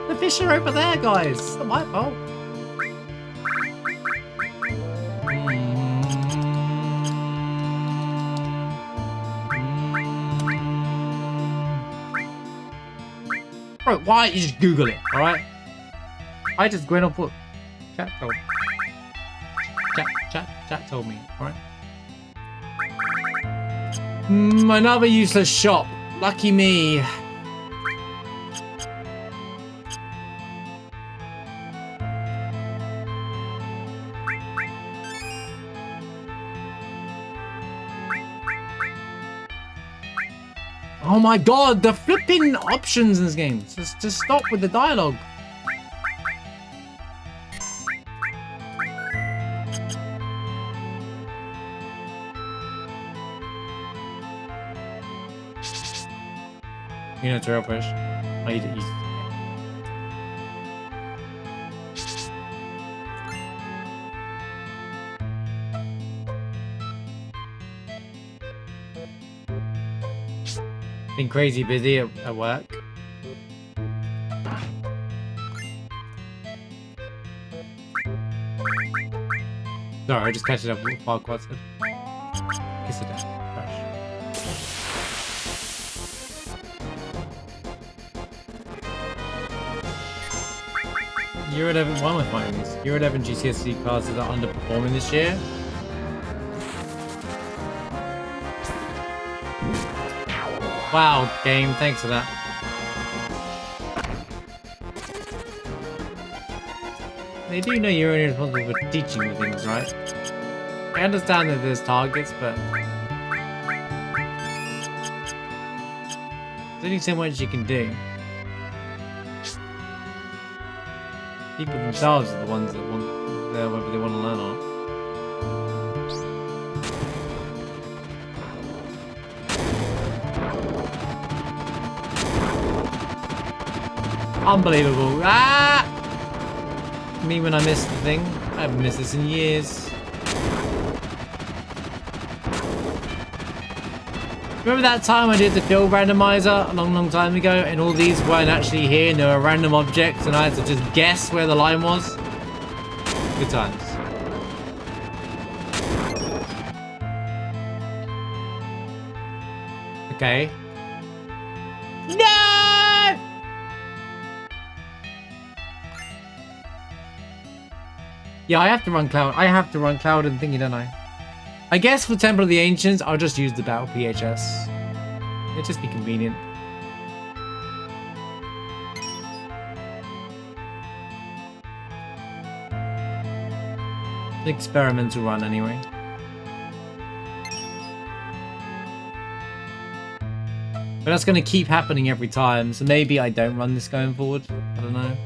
The fish are over there, guys. It's not my fault. Bro, why don't you just Google it, alright? I just went up what chat told me. Chat told me, alright? Another useless shop. Lucky me. Oh my god, the flipping options in this game. Just stop with the dialogue. You know, trail fish. Oh, you been crazy busy at work. Sorry, I just catch it up with Farquaad said. Kiss it down. Crash. Year 11, why am I fighting these? Year 11 GCSE classes are underperforming this year. Wow, game, thanks for that. They do know you're only responsible for teaching the things, right? I understand that there's targets, but there's only so much you can do. People themselves are the ones that want whether they want to learn or not. Unbelievable. Ah! Me when I missed the thing. I haven't missed this in years. Remember that time I did the field randomizer a long time ago and all these weren't actually here and they were random objects and I had to just guess where the line was? Good times. Okay. No! Yeah, I have to run Cloud. I have to run Cloud and thingy, don't I? I guess for Temple of the Ancients, I'll just use the Battle PHS. It'll just be convenient. The experimental run anyway. But that's going to keep happening every time, so maybe I don't run this going forward. I don't know.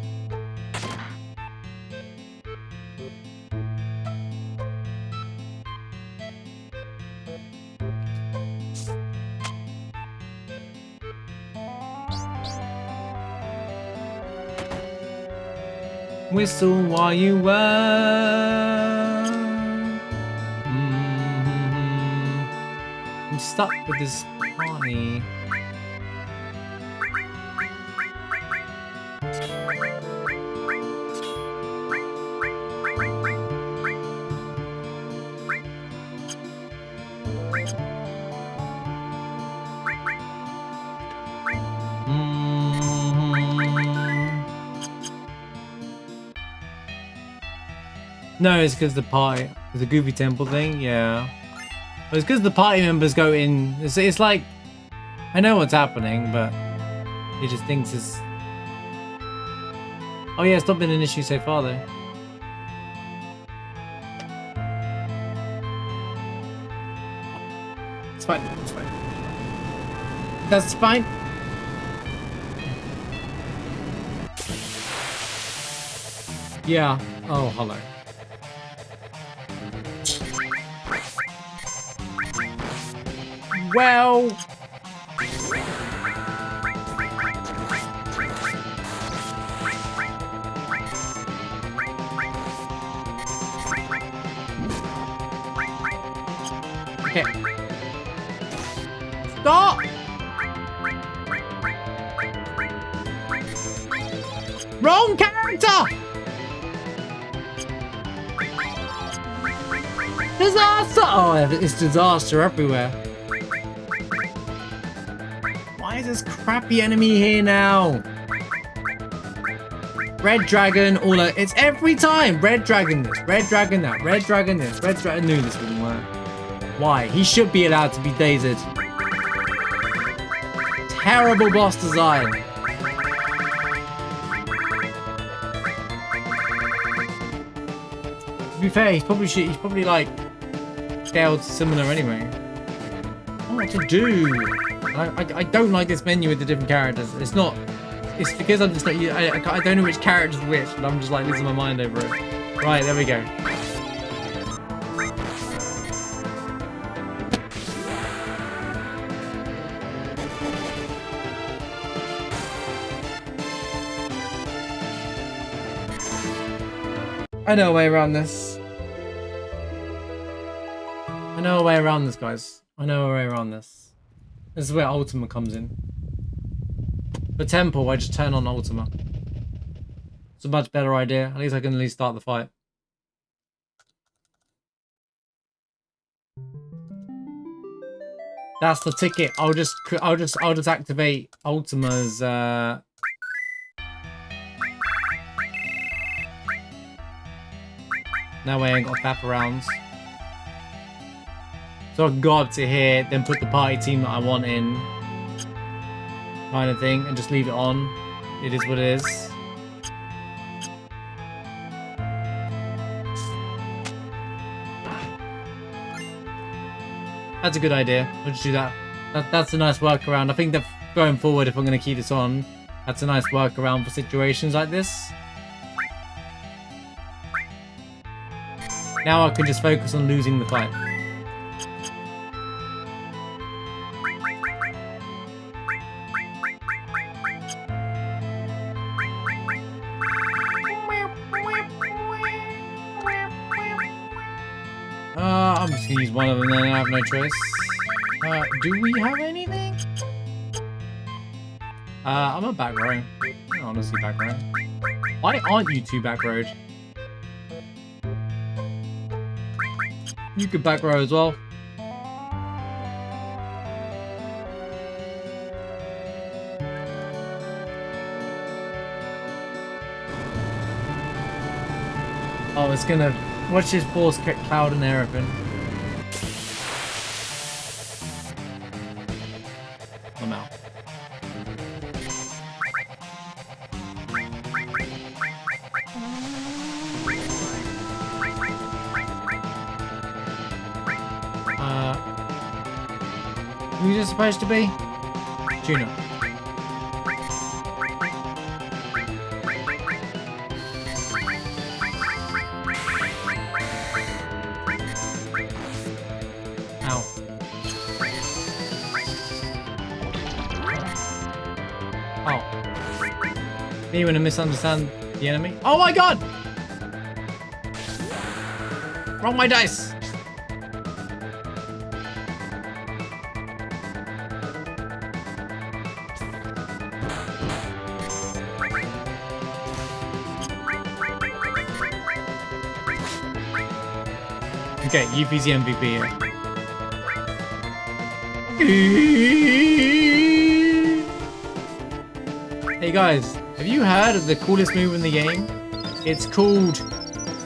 Whistle while you work. I'm stuck with this party. No, it's because the party. It's a goofy temple thing, yeah. But it's because the party members go in. It's like, I know what's happening, but he just thinks it's... Oh yeah, it's not been an issue so far though. It's fine, it's fine. That's fine. Yeah. Oh, hello. Well... Okay. Stop! Wrong character! Disaster! Oh, it's disaster everywhere. Why is this crappy enemy here now? Red dragon, all that. It's every time. Red dragon this, red dragon that, red dragon this, red dragon. I knew this wouldn't work. Why? He should be allowed to be daised. Terrible boss design. To be fair, he's probably like scaled similar anyway. I don't know what to do. I don't like this menu with the different characters. It's not. It's because I'm just not. I don't know which character's which, and I'm just like losing my mind over it. Right, there we go. I know a way around this. I know a way around this, guys. I know a way around this. This is where Ultima comes in. For Temple, I just turn on Ultima. It's a much better idea. At least I can at least start the fight. That's the ticket. I'll just activate Ultima's That way I ain't got wraparounds. So I can go up to here, then put the party team that I want in. Kind of thing, and just leave it on. It is what it is. That's a good idea. I'll just do that. That's a nice workaround. I think that going forward, if I'm going to keep this on, that's a nice workaround for situations like this. Now I can just focus on losing the fight. I'm just gonna use one of them then, I have no choice. Do we have anything? I'm a back row. Honestly, back row. Why aren't you two back road? You could back row as well. Oh, it's gonna... Watch his force cloud and aeroplane. I'm out. Who's it supposed to be? Juno. Ow. Oh. Me when I misunderstand the enemy. Oh my god! Wrong my dice! Okay, UP's the MVP here. Hey guys, have you heard of the coolest move in the game? It's called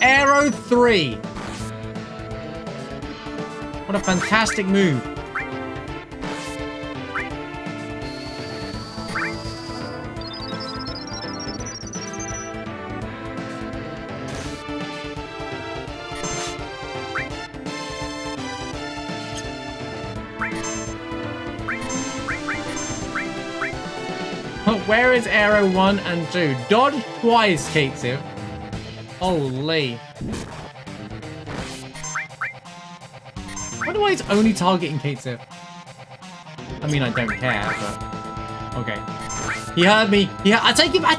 Aero 3. What a fantastic move. Where is Aero 1 and 2? Dodge twice, Katesiv. Holy. I wonder why he's only targeting Katesiv. I mean, I don't care, but... Okay. He heard me. I take it back,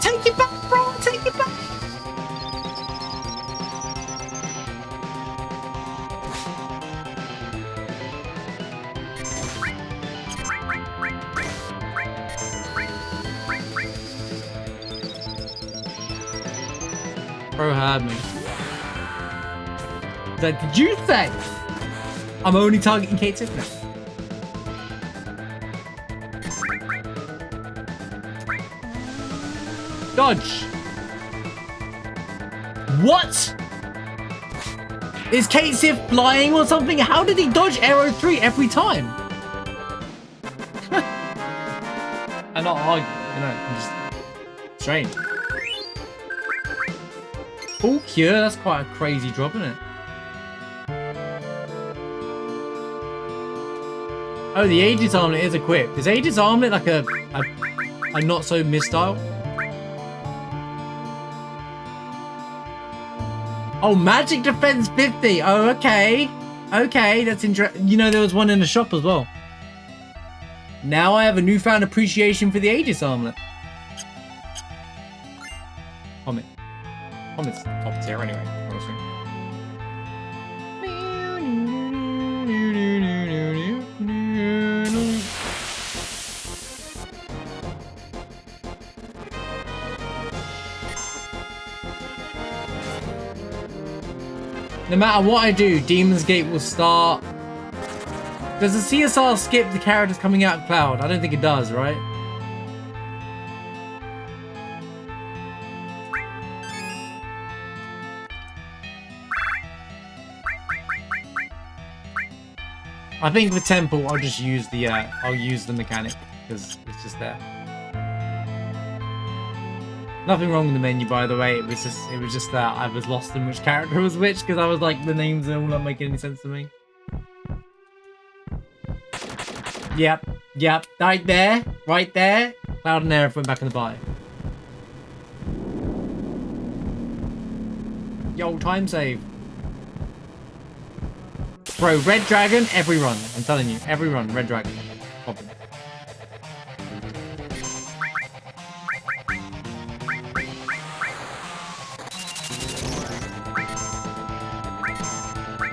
bro. I take it back. Bro heard me. Did you say I'm only targeting Kate Tiffany? Dodge. What? Is Kate Sif flying or something? How did he dodge Aero 3 every time? I'm not arguing, you know, I'm just strange. Full cure, that's quite a crazy drop, isn't it? Oh, the Aegis Armlet is equipped. Is Aegis Armlet like a not so missile? Oh, Magic Defense 50. Oh, okay. Okay, that's interesting. You know, there was one in the shop as well. Now I have a newfound appreciation for the Aegis Armlet. Comment's top tier anyway, honestly. No matter what I do, Demon's Gate will start. Does the CSR skip the characters coming out of Cloud? I don't think it does, right? I think for Temple, I'll just use the mechanic because it's just there. Nothing wrong with the menu, by the way. It was just that I was lost in which character was which because I was like, the names are all not making any sense to me. Yep, right there. Cloud and Aerith went back in the bio. Yo, time save. Bro, Red Dragon, every run. I'm telling you, every run, Red Dragon. Popping.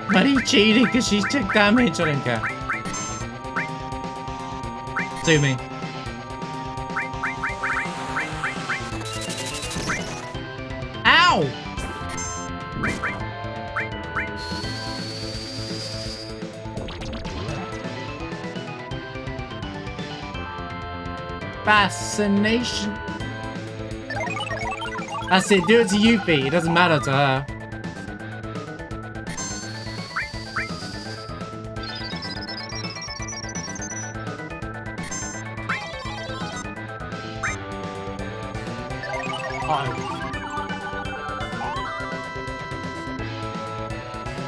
But he cheated because she took damage. I don't care. Do me. Ow! Fascination. That's it. Do it to Yuffie. It doesn't matter to her.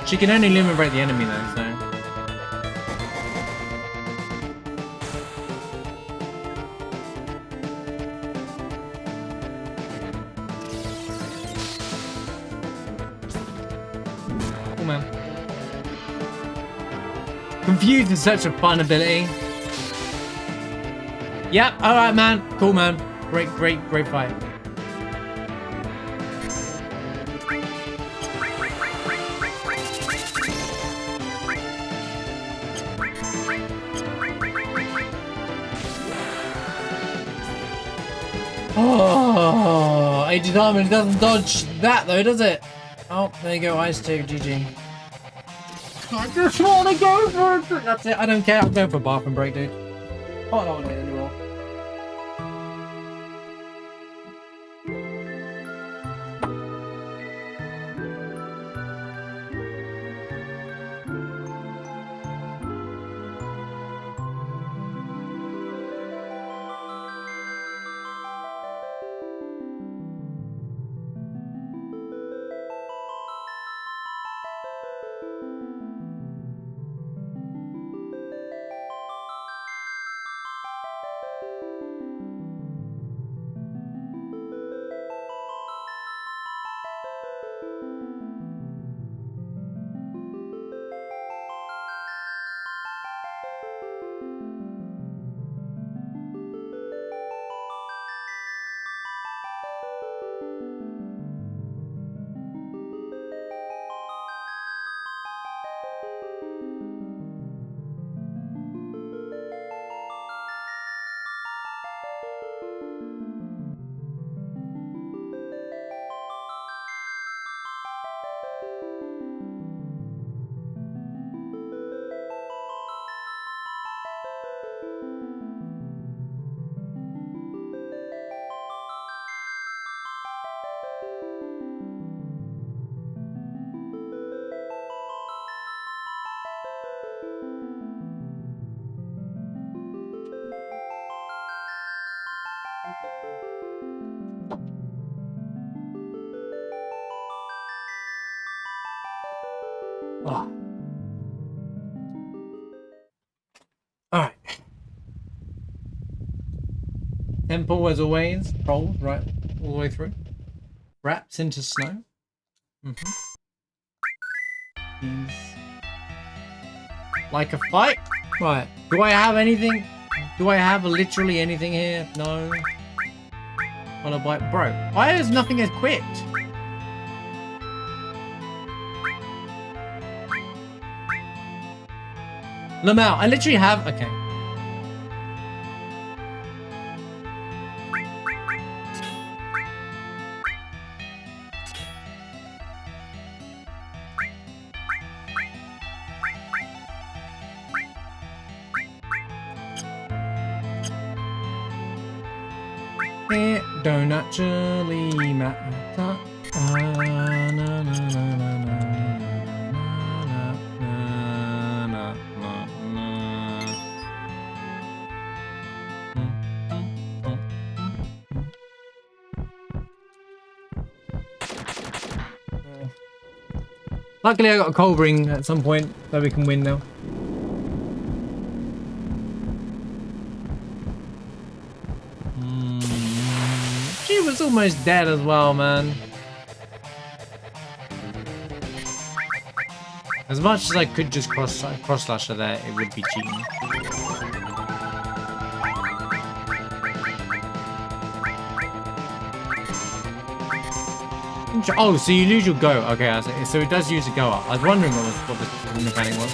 She can only liberate the enemy though, so. Cool, man. Confused is such a fun ability. Yep, alright, man. Cool, man. Great fight. Oh, Aegis Armor doesn't dodge that though, does it? Oh, there you go, Ice 2, GG. I just want to go for it. That's it, I don't care. I'm going for a bathroom break, dude. Oh, I don't want to win anymore. Oh. All right. Temple, as always, cold, right, all the way through. Wraps into snow. Like a fight? Right. Do I have anything? Do I have literally anything here? No. Well, a bite, bro. Why is nothing equipped? Lamau, I literally have. Okay. It don't actually matter. Na, na, na, na, na, na, na, na, na. Luckily, I got a cold ring at some point, so we can win now. She was almost dead as well, man. As much as I could just cross slash her there, it would be cheating. Oh, so you lose your go. Okay, so it does use a go up. I was wondering what the mechanic was.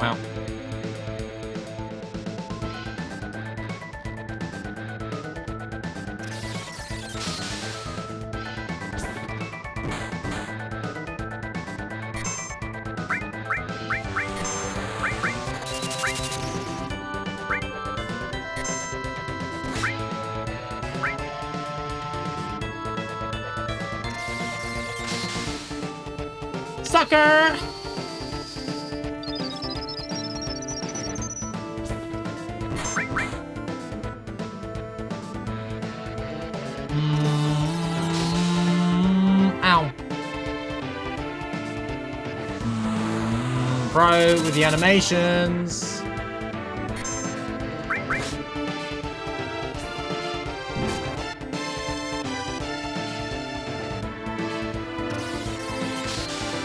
Wow. Sucker! Ow. Bro with the animations.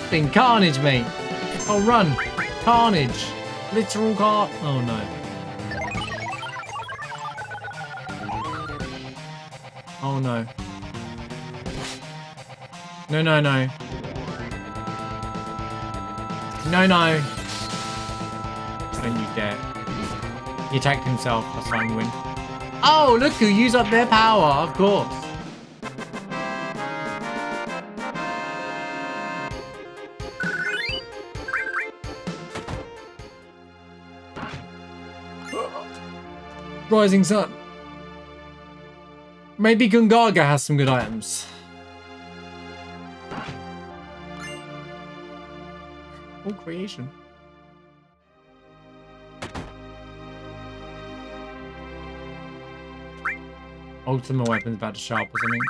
Been carnage, mate. Oh, run. Carnage. Literal car. Oh, no. Oh, no. No, no, no. No, no. Don't you dare. He attacked himself. That's fine, win. Oh, look who used up their power. Of course. Rising Sun. Maybe Gungaga has some good items. All creation. Ultimate weapon's about to sharp or something.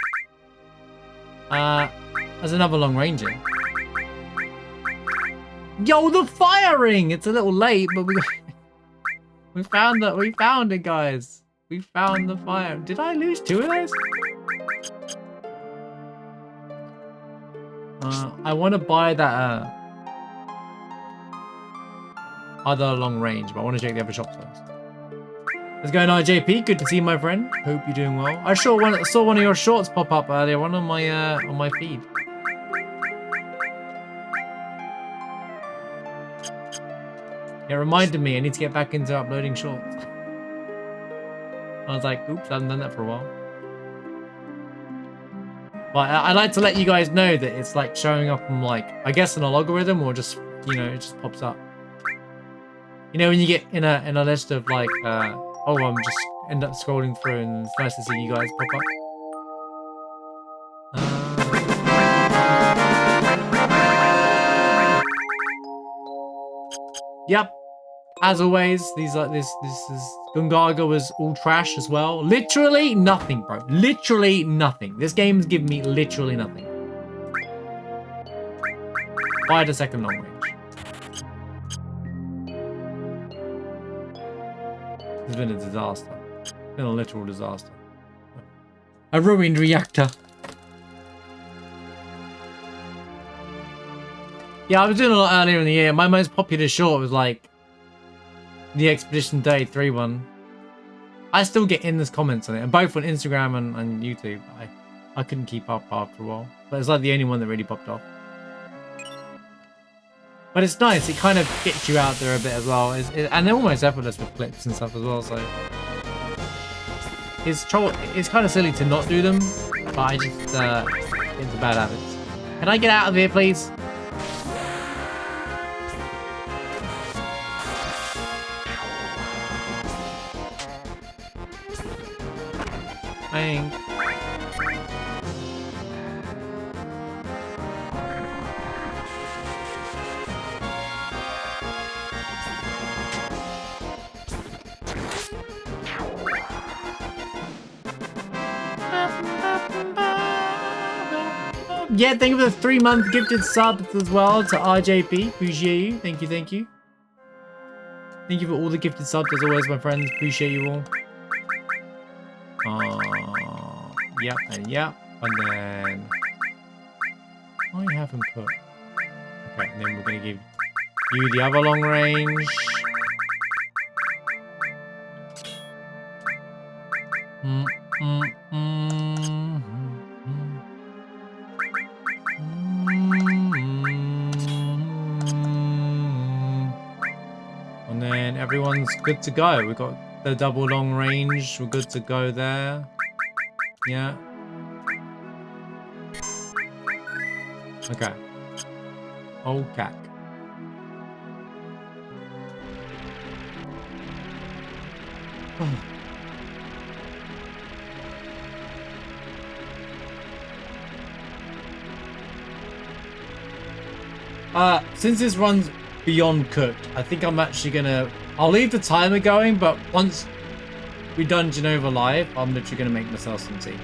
There's another long ranger. Yo, the firing! It's a little late, but we found that. We found it, guys. We found the fire. Did I lose 2 of those? I want to buy that other long range, but I want to check the other shops first. What's going on, JP? Good to see you, my friend. Hope you're doing well. I saw one of your shorts pop up earlier on my feed. It reminded me I need to get back into uploading shorts. I was like, oops, I haven't done that for a while. But I like to let you guys know that it's like showing up on like, I guess in a logarithm or just, you know, it just pops up. You know, when you get in a list of like, oh, I'm just end up scrolling through and it's nice to see you guys pop up. Yep. As always, this is Gungaga was all trash as well. Literally nothing, bro. Literally nothing. This game's given me literally nothing. Fired a second long range. It's been a disaster. It's been a literal disaster. A ruined reactor. Yeah, I was doing a lot earlier in the year. My most popular short was like the Expedition Day 3 one. I still get endless comments on it, and both on Instagram and YouTube. I couldn't keep up after a while, but it's like the only one that really popped off. But it's nice. It kind of gets you out there a bit as well, and they're almost effortless with clips and stuff as well. So it's kind of silly to not do them, but I just it's a bad habit. Can I get out of here, please? Thanks. Yeah, thank you for the 3-month gifted subs as well to RJP. Appreciate you. Thank you, thank you. Thank you for all the gifted subs as always, my friends. Appreciate you all. Yep, and yep, and then I haven't put. Okay, and then we're gonna give you the other long range. And then everyone's good to go. We've got the double long range. We're good to go there. Yeah. Okay. Okay. Since this runs beyond cooked, I think I'm actually gonna... I'll leave the timer going, but once we done Genova live, I'm literally gonna make myself some tea.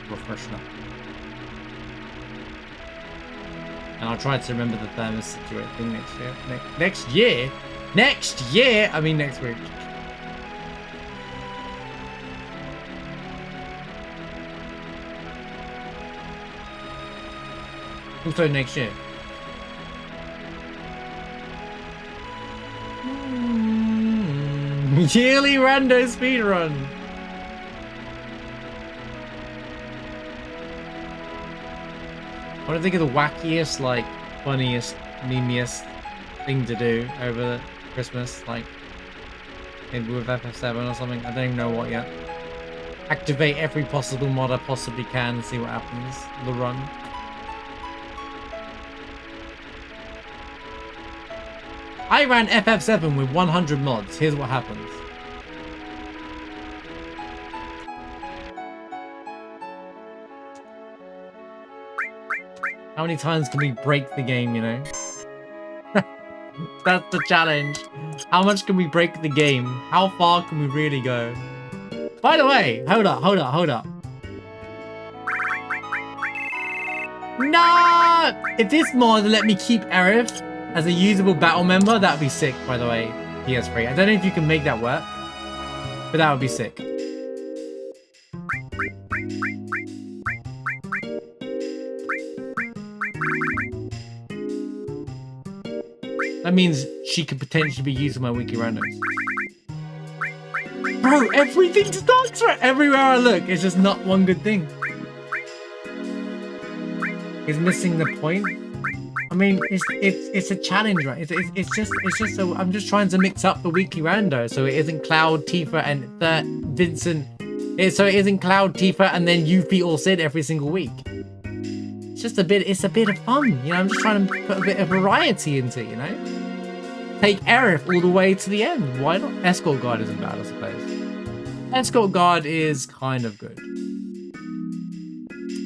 Refreshen up. And I'll try to remember the thermos situation thing next year. Next year? Next year? I mean next week. Also next year. Yearly rando speedrun. What do you think of the wackiest, like, funniest, memeiest thing to do over Christmas? Like, maybe with FF7 or something? I don't even know what yet. Activate every possible mod I possibly can and see what happens. The run. I ran FF7 with 100 mods. Here's what happens. How many times can we break the game, you know? That's the challenge. How much can we break the game? How far can we really go? By the way, hold up. No! If this mod let me keep Aerith as a usable battle member, that'd be sick, by the way, PS3. I don't know if you can make that work, but that would be sick. That means she could potentially be used in my weekly randoms. Bro, everything sucks right everywhere I look. It's just not one good thing. It's missing the point. I mean, it's a challenge, right? It's just so I'm just trying to mix up the weekly rando so it isn't Cloud, Tifa, and Vincent. So it isn't Cloud, Tifa, and then Yuffie or Sid every single week. It's a bit of fun, you know. I'm just trying to put a bit of variety into it, you know. Take Aerith all the way to the end. Why not? Escort Guard isn't bad, I suppose. Escort Guard is kind of good.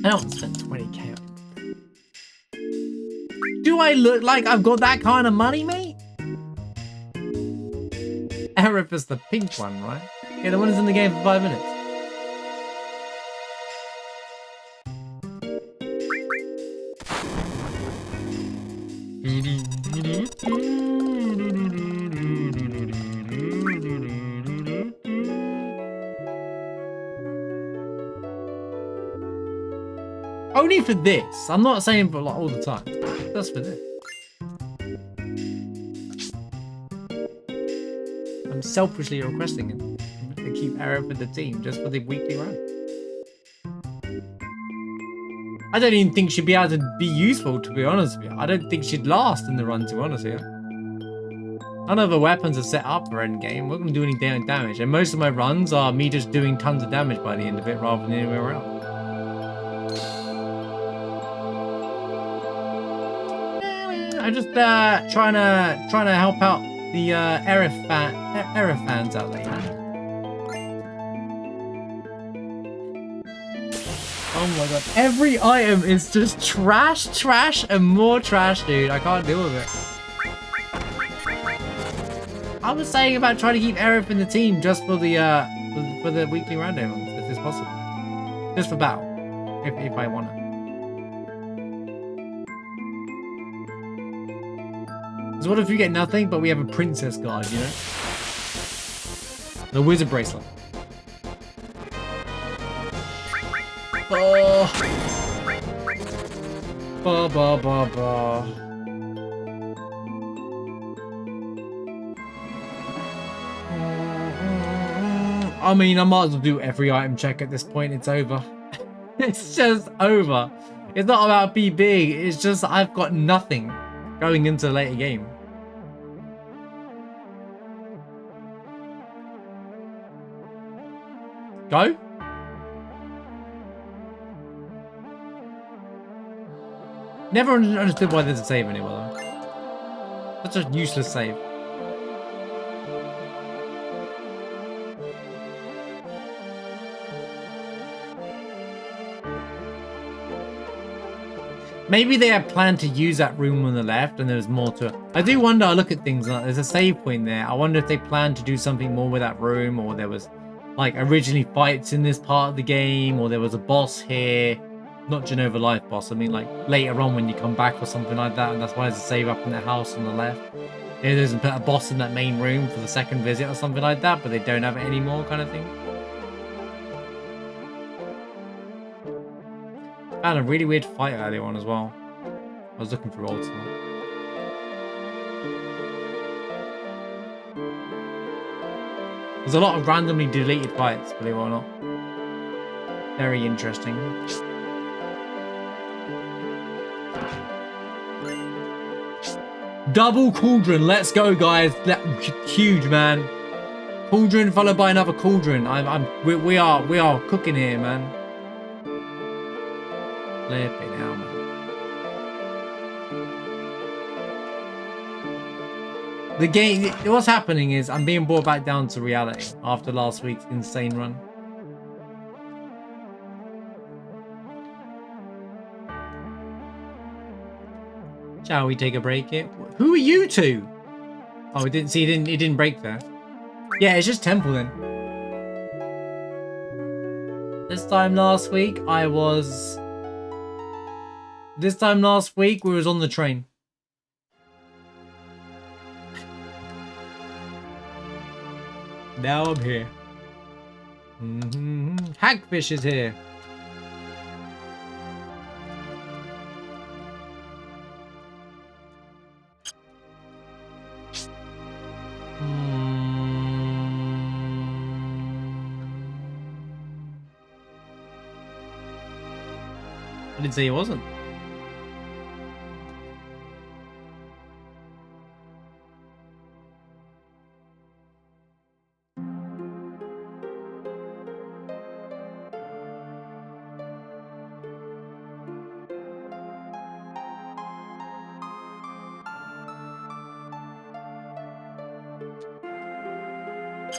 I don't spend 20k on it. Do I look like I've got that kind of money, mate? Aerith is the pink one, right? Yeah, the one that's in the game for 5 minutes. Only for this. I'm not saying for like all the time. Just for this. I'm selfishly requesting it to keep Aerith in the team just for the weekly run. I don't even think she'd be able to be useful, to be honest with you. I don't think she'd last in the run, to be honest with you. None of the weapons are set up for endgame. We're not going to do any damage. And most of my runs are me just doing tons of damage by the end of it rather than anywhere else. I'm just trying to help out the Aerith fans out there. Oh my god! Every item is just trash, and more trash, dude. I can't deal with it. I was saying about trying to keep Aerith in the team just for the weekly random, if it's possible, just for battle, if I want to. So what if you get nothing, but we have a princess guard, you know? The wizard bracelet. Oh. Ba ba ba ba. I mean, I might as well do every item check at this point. It's over. It's just over. It's not about be big. It's just I've got nothing going into the later game. Go? Never understood why there's a save anywhere though. Such a useless save. Maybe they had planned to use that room on the left and there's more to it. I do wonder, I look at things like there's a save point there. I wonder if they planned to do something more with that room, or there was like originally fights in this part of the game, or there was a boss here. Not Genova Life boss, I mean like later on when you come back or something like that, and that's why there's a save up in the house on the left. Maybe there's a boss in that main room for the second visit or something like that, but they don't have it anymore kind of thing. Found a really weird fight earlier on as well. I was looking for ultimate. There's a lot of randomly deleted fights, believe it or not. Very interesting. Double cauldron, let's go, guys. Huge, man. Cauldron followed by another cauldron. We are cooking here, man. Flip it now, man. The game, what's happening is I'm being brought back down to reality after last week's insane run. Shall we take a break here? Who are you two? Oh, we didn't see. It didn't break there. Yeah, it's just temple then. This time last week we was on the train. Now I'm here. Hagfish is here. I didn't say he wasn't.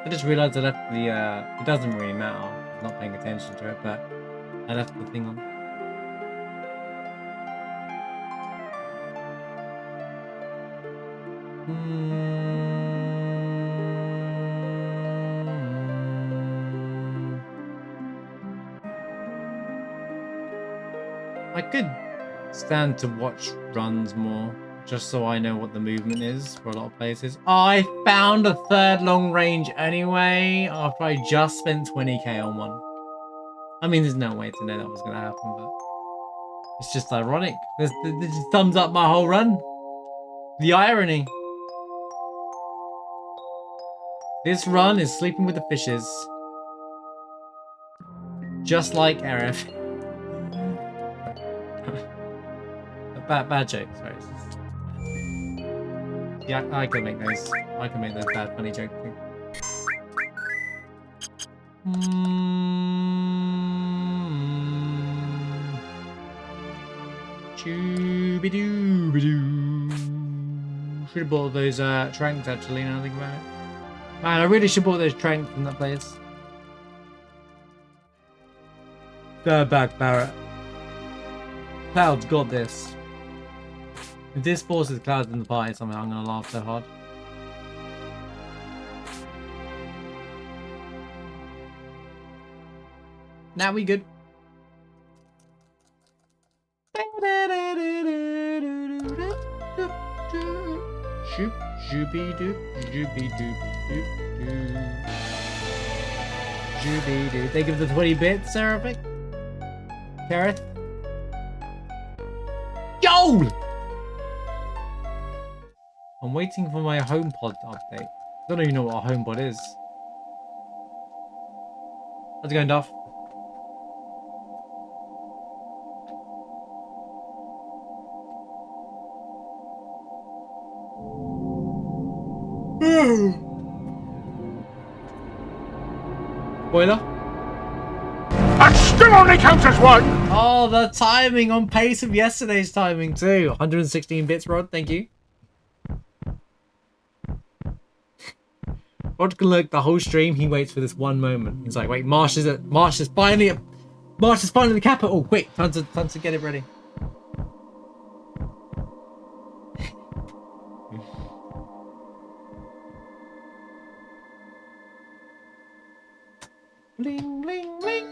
I just realized I left the, it doesn't really matter, I'm not paying attention to it, but I left the thing on. I could stand to watch runs more, just so I know what the movement is for a lot of places. I found a third long range anyway, after I just spent 20k on one. I mean, there's no way to know that was going to happen, but it's just ironic. This just thumbs up my whole run. The irony. This run is sleeping with the fishes. Just like Arif. bad joke, sorry. Yeah, I can make those. I can make those bad funny jokes too. Shooby-doo-ba-doo. Should have bought those tranks actually, now I think about it. Man, I really should have bought those tranks from that place. Third back, Barrett. Cloud's got this. If this forces Cloud in the party somehow, I'm gonna laugh so hard. Now we good. Shoop, shooby doop, shooby doop, doop, doop. Shooby doop. They give the 20 bits, Seraphic. Kareth. Yo! I'm waiting for my HomePod update. I don't even know what a HomePod is. How's it going, Duff? Spoiler? That still only counts as one! Oh, the timing on pace of yesterday's timing too. 116 bits, Rod. Thank you. Rod can look the whole stream. He waits for this one moment. He's like, "Wait, Marsh is finally the capital. Quick, time to get it ready." Bling, bling, bling.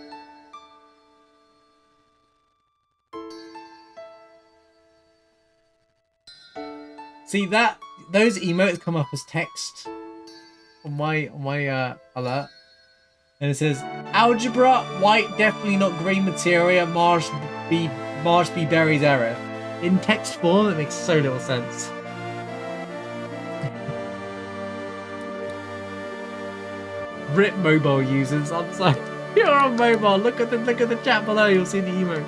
See that? Those emotes come up as text on my alert, and it says algebra white, definitely not green materia, Marsh B berries error. In text form, it makes so little sense. Rip mobile users. I'm sorry. You're on mobile. Look at the chat below. You'll see the emotes.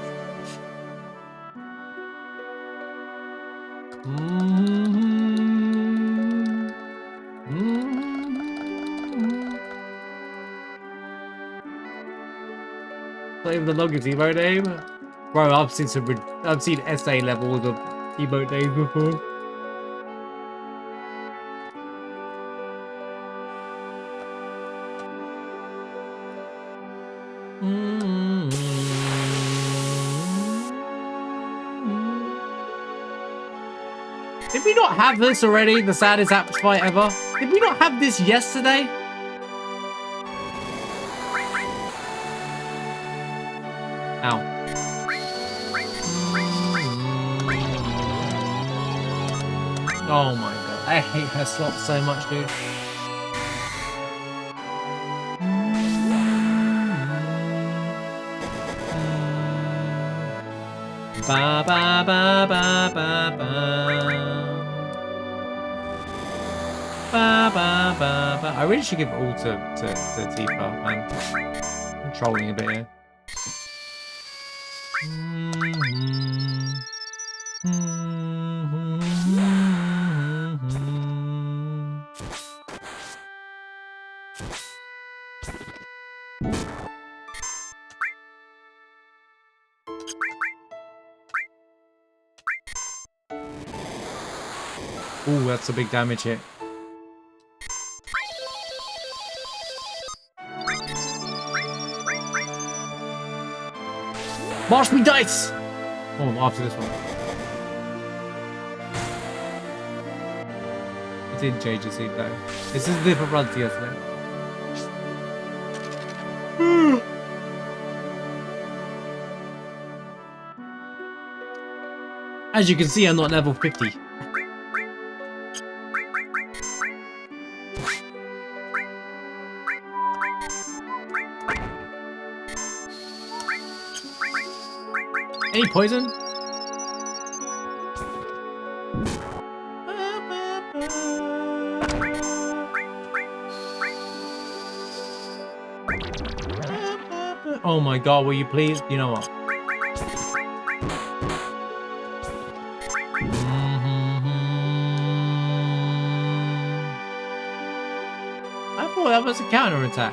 Play with the longest emote name. Bro, I've seen essay levels of emote names before. Did we not have this already? The saddest apps fight ever? Did we not have this yesterday? Ow. Oh my god. I hate her slot so much, dude. Ba ba ba ba ba ba. Ba ba ba ba. I really should give all to Tifa, man. I'm trolling a bit here. Ooh, that's a big damage hit. Marsh me dice! Oh, after this one. It didn't change his seat though. This is a different run to yesterday. As you can see, I'm not level 50. Any poison? Oh my god, will you please? You know what? I thought that was a counter attack.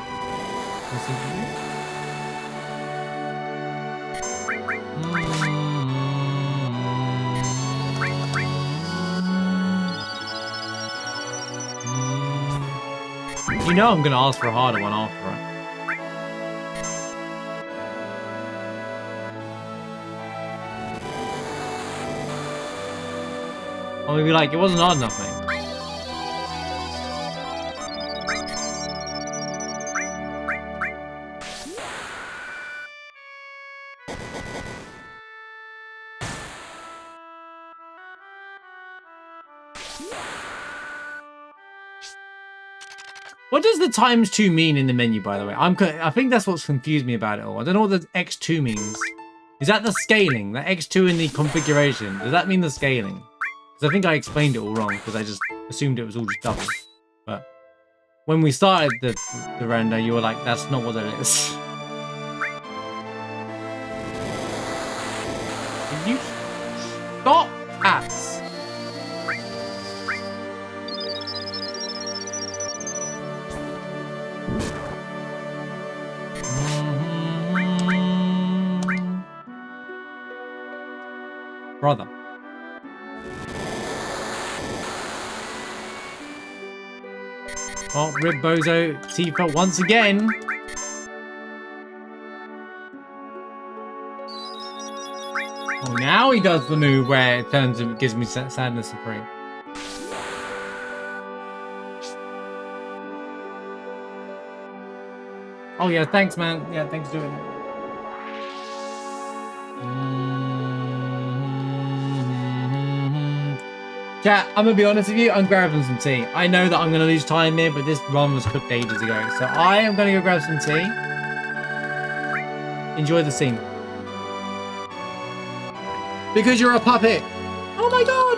You know I'm gonna ask for a harder one after, right? I'm gonna be like, it wasn't hard enough, mate. What does the ×2 mean in the menu, by the way? I think that's what's confused me about it all. I don't know what the X2 means. Is that the scaling? The X2 in the configuration? Does that mean the scaling? Because I think I explained it all wrong because I just assumed it was all just double. But when we started the render, you were like, that's not what it is. Can you stop cats? Brother. Oh, Rib Bozo Tifa once again. Oh, now he does the move where it turns and gives me sadness supreme. Oh yeah, thanks man. Yeah, thanks for doing it. Chat, I'm gonna be honest with you, I'm grabbing some tea. I know that I'm gonna lose time here, but this run was cooked ages ago. So I am gonna go grab some tea. Enjoy the scene. Because you're a puppet. Oh my god!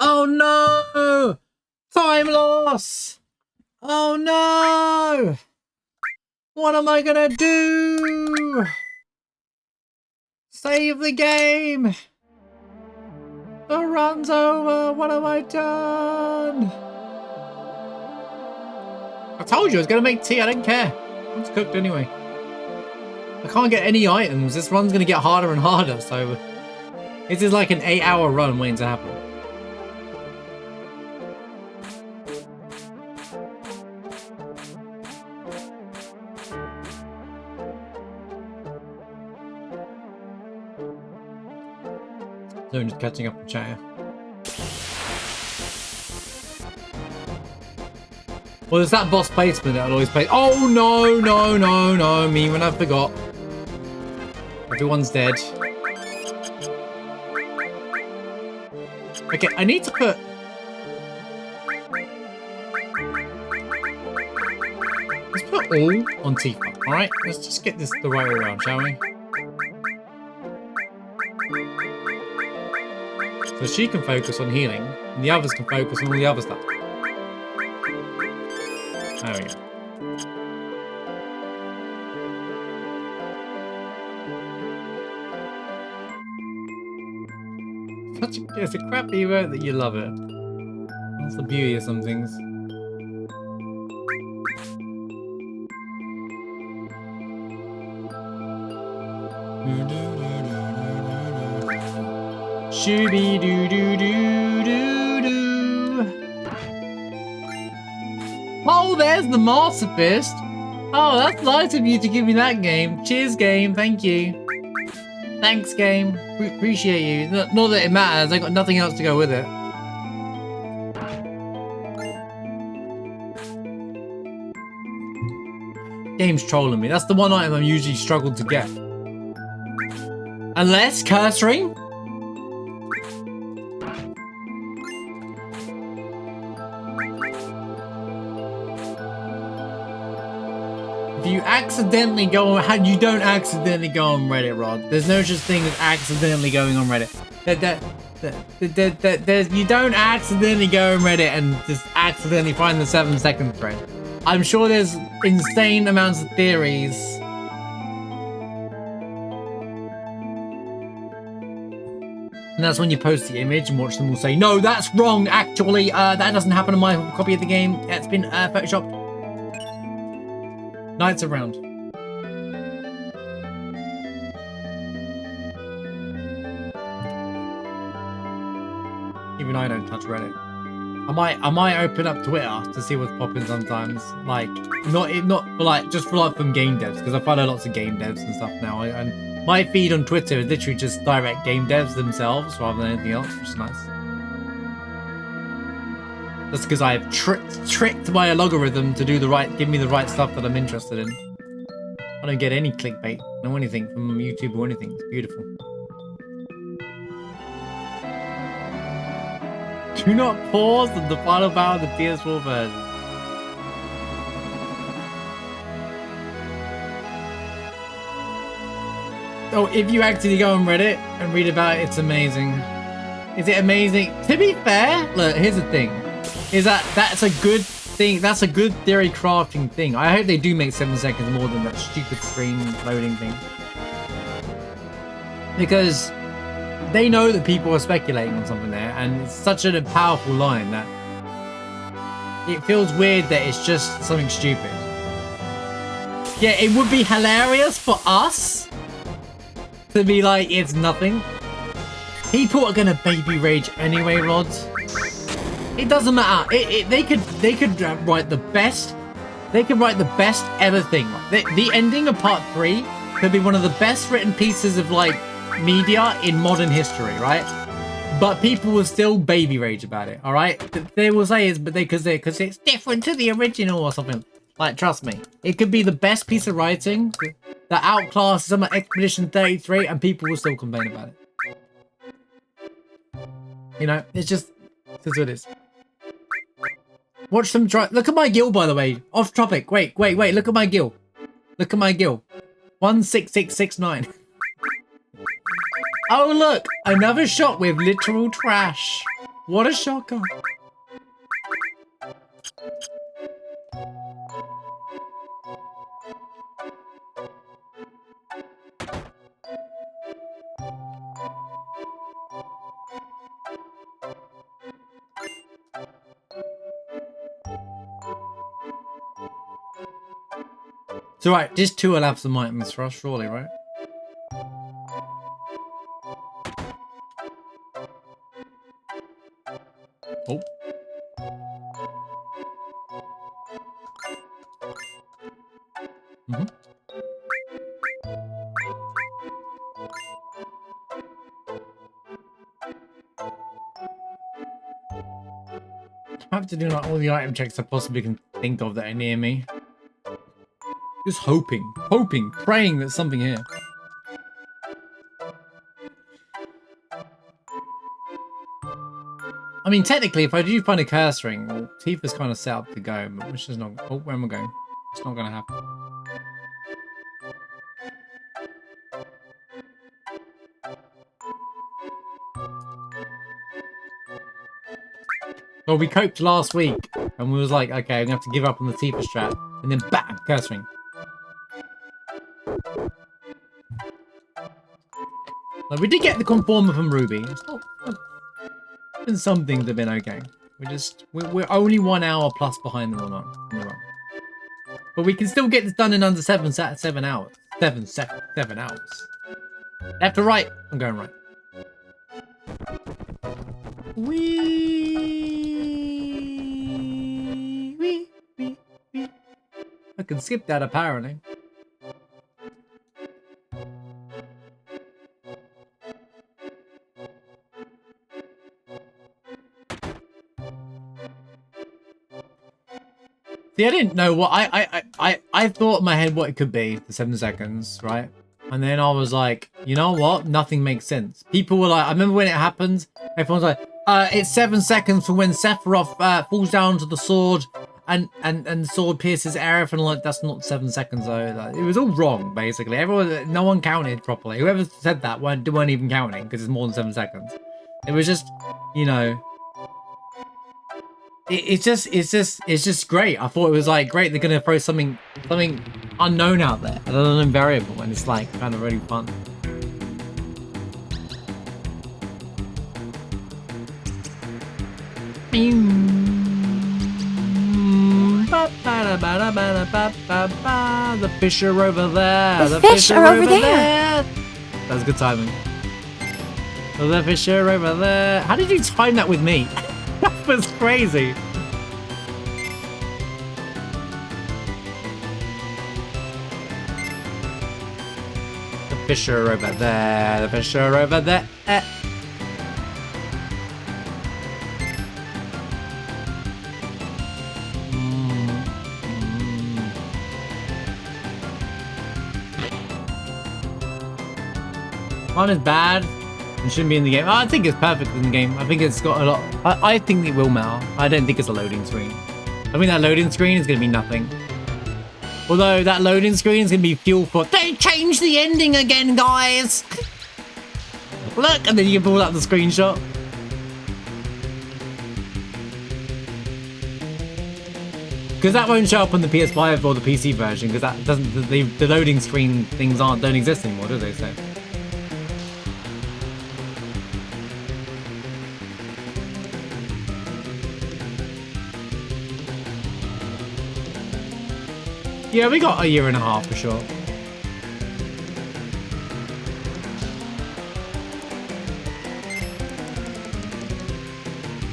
Oh no! Time loss! Oh no! What am I gonna do? Save the game! The run's over! What have I done? I told you I was gonna make tea, I didn't care. It's cooked anyway. I can't get any items. This run's gonna get harder and harder, so... This is like an 8-hour run waiting to happen. So I'm just catching up with chat. Well, there's that boss placement that I'll always play. Oh no, no, no, no, me when I forgot. Everyone's dead. Okay, I need to put... Let's put all on Tifa, alright? Let's just get this the right way around, shall we? So she can focus on healing, and the others can focus on all the other stuff. There we go. It's a crappy word that you love it. That's the beauty of some things. Shooby doo doo doo doo doo. Oh, there's the Master Fist. Oh, that's nice of you to give me that game. Cheers, game. Thank you. Thanks, game. Appreciate you. Not that it matters. I got nothing else to go with it. Game's trolling me. That's the one item I usually struggle to get. Unless cursoring. If you accidentally go on, you don't accidentally go on Reddit, Rod. There's no such thing as accidentally going on Reddit. You don't accidentally go on Reddit and just accidentally find the 7-second thread. I'm sure there's insane amounts of theories. And that's when you post the image and watch them all say, no, that's wrong, actually. That doesn't happen in my copy of the game. It's been photoshopped. Knights around. Even I don't touch Reddit. I might open up Twitter to see what's popping sometimes. Like not for like just for like from game devs, because I follow lots of game devs and stuff now. And my feed on Twitter is literally just direct game devs themselves rather than anything else, which is nice. That's because I have tricked my algorithm to do give me the right stuff that I'm interested in. I don't get any clickbait, no anything from YouTube or anything. It's beautiful. Do not pause on the final battle of the PS4 version. Oh, if you actually go on Reddit and read about it, it's amazing. Is it amazing? To be fair, look, here's the thing. Is that's a good thing. That's a good theory crafting thing. I hope they do make 7 seconds more than that stupid screen loading thing. Because they know that people are speculating on something there, and it's such a powerful line that it feels weird that it's just something stupid. Yeah, it would be hilarious for us to be like, it's nothing. People are gonna baby rage anyway, Rods. It doesn't matter. They could write the best. They could write the best ever thing. The ending of part 3 could be one of the best written pieces of like media in modern history, right? But people will still baby rage about it. All right, they will say it's because it's different to the original or something. Like, trust me, it could be the best piece of writing that outclasses some of Expedition 33, and people will still complain about it. You know, it's just this is what it is. Watch them try. Look at my guild, by the way. Off topic. Wait. Look at my guild. Look at my guild. 16669. Oh, look, another shot with literal trash. What a shocker. So right, just 2 will have some items for us, surely, right? Oh. Mm-hmm. I have to do like all the item checks I possibly can think of that are near me. Just hoping, praying there's something here. I mean, technically, if I do find a curse ring, well, Tifa's kind of set up to go, but which is not. Oh, where am I going? It's not going to happen. Well, we coped last week, and we was like, okay, I'm gonna have to give up on the Tifa strat, and then bam, curse ring. Like, we did get the conformer from Ruby. And some things have been okay. We're only 1 hour plus behind them on the run. But we can still get this done in under 7 hours. 7 hours. Left or right? I'm going right. Wee. I can skip that apparently. See, I didn't know what I thought in my head what it could be for 7 seconds, right? And then I was like, you know what? Nothing makes sense. People were like, I remember when it happened, everyone's like, it's 7 seconds from when Sephiroth falls down to the sword and the sword pierces Aerith, and like, that's not 7 seconds though. Like, it was all wrong, basically. No one counted properly. Whoever said that weren't even counting because it's more than 7 seconds. It was just, you know. It's just great. I thought it was like great. They're gonna throw something unknown out there, an unknown variable, and it's like kind of really fun. The fish are over there. The fish are over there. That was good timing. The fish are over there. How did you time that with me? That was crazy. The fish are over there. The fish are over there. One is bad. It shouldn't be in the game. I think it's perfect in the game. I think it's got a lot. I think it will matter. I don't think it's a loading screen. I think that loading screen is going to be nothing. Although that loading screen is going to be fuel for. They changed the ending again, guys. Look, and then you can pull out the screenshot. Because that won't show up on the PS5 or the PC version. Because that doesn't. The loading screen things don't exist anymore, do they? So. Yeah, we got a year and a half for sure.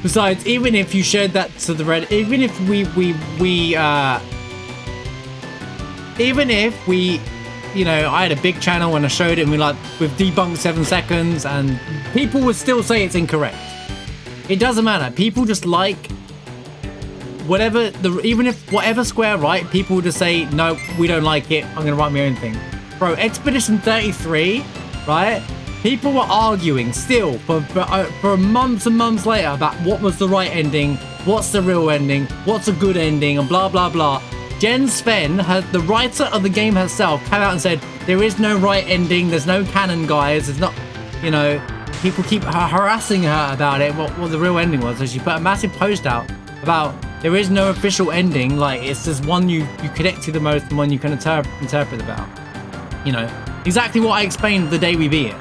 Besides, even if you shared that to the Reddit, even if we, you know, I had a big channel and I showed it and we've debunked 7 seconds and people would still say it's incorrect. It doesn't matter. People just like whatever even if whatever square right, people will just say no, we don't like it. I'm gonna write my own thing, bro. Expedition 33, right? People were arguing still for months and months later about what was the right ending, what's the real ending, what's a good ending, and blah blah blah. Jen Sven, the writer of the game herself, came out and said there is no right ending. There's no canon, guys. There's not. you know, people keep harassing her about it, what the real ending was. So she put a massive post out about there is no official ending. Like, it's just one you connect to the most and one you can interpret about. You know, exactly what I explained the day we beat it.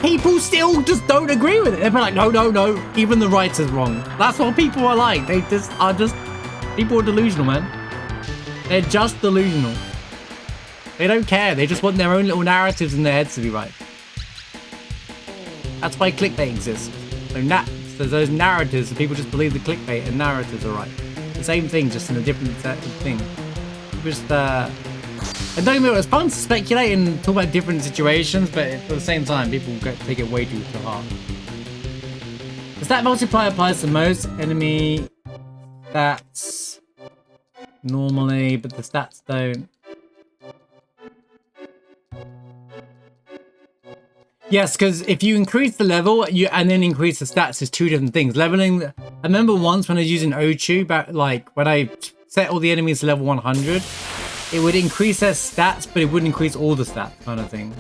People still just don't agree with it. They're like, no, even the writer's wrong. That's what people are like. They just are people are delusional, man. They're just delusional. They don't care. They just want their own little narratives in their heads to be right. That's why clickbait exists. So those narratives, so people just believe the clickbait and narratives are right. The same thing, just in a different thing. Just and don't get me wrong, it's fun to speculate and talk about different situations, but at the same time, people take it way too to heart. The stat multiplier applies to most enemy stats normally, but the stats don't. Yes, because if you increase the level and then increase the stats, is two different things. Leveling. I remember once when I was using Ochu, back like when I set all the enemies to level 100. It would increase their stats, but it wouldn't increase all the stats, kind of thing.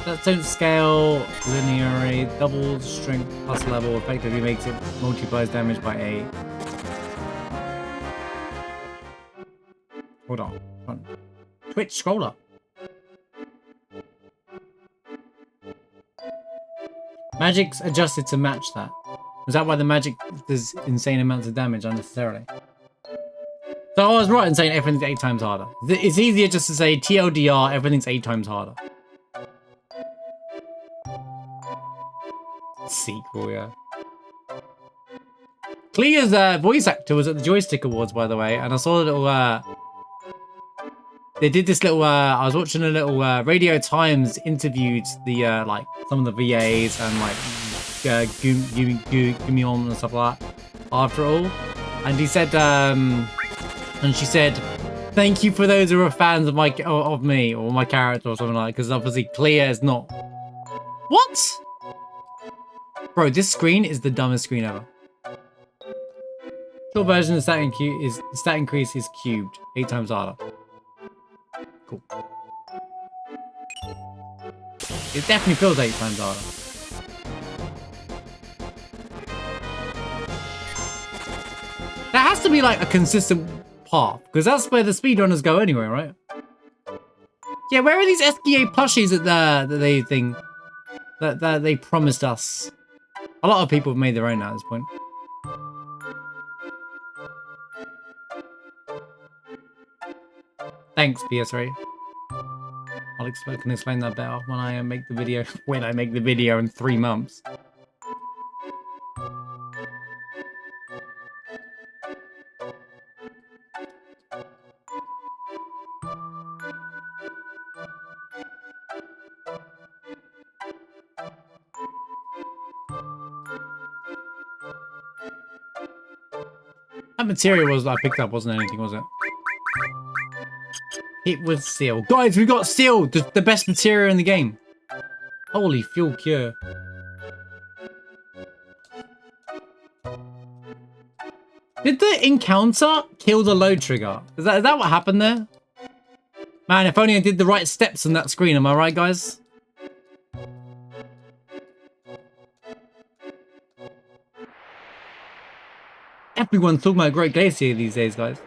Stats don't scale linearly. Double strength plus level effectively makes it multiplies damage by 8. Hold on. Twitch, scroll up. Magic's adjusted to match that. Is that why the magic does insane amounts of damage unnecessarily? So I was right in saying everything's 8 times harder. It's easier just to say TLDR, everything's 8 times harder. Sequel, yeah. Clea's voice actor was at the Joystick Awards, by the way, and I saw a little, they did this little, I was watching a little, Radio Times interviewed the, like, some of the VAs and, like, Gumion and stuff like that after all. And he said, and she said, "Thank you for those who are fans of me or my character or something like that." Because obviously Clea is not. What? Bro, this screen is the dumbest screen ever. Short version of the stat increase is cubed, 8 times harder. Cool. It definitely feels 8 times harder. That has to be like a consistent path, because that's where the speedrunners go anyway, right? Yeah, where are these SDA plushies that they think that they promised us? A lot of people have made their own now at this point. Thanks, PS3. I can explain that better when I make the video. When I make the video in 3 months. That material was I picked up wasn't anything, was it? It was seal. Guys, we got seal, the best material in the game. Holy fuel cure. Did the encounter kill the load trigger? Is that what happened there? Man, if only I did the right steps on that screen, am I right, guys? Everyone's talking about Great Glacier these days, guys.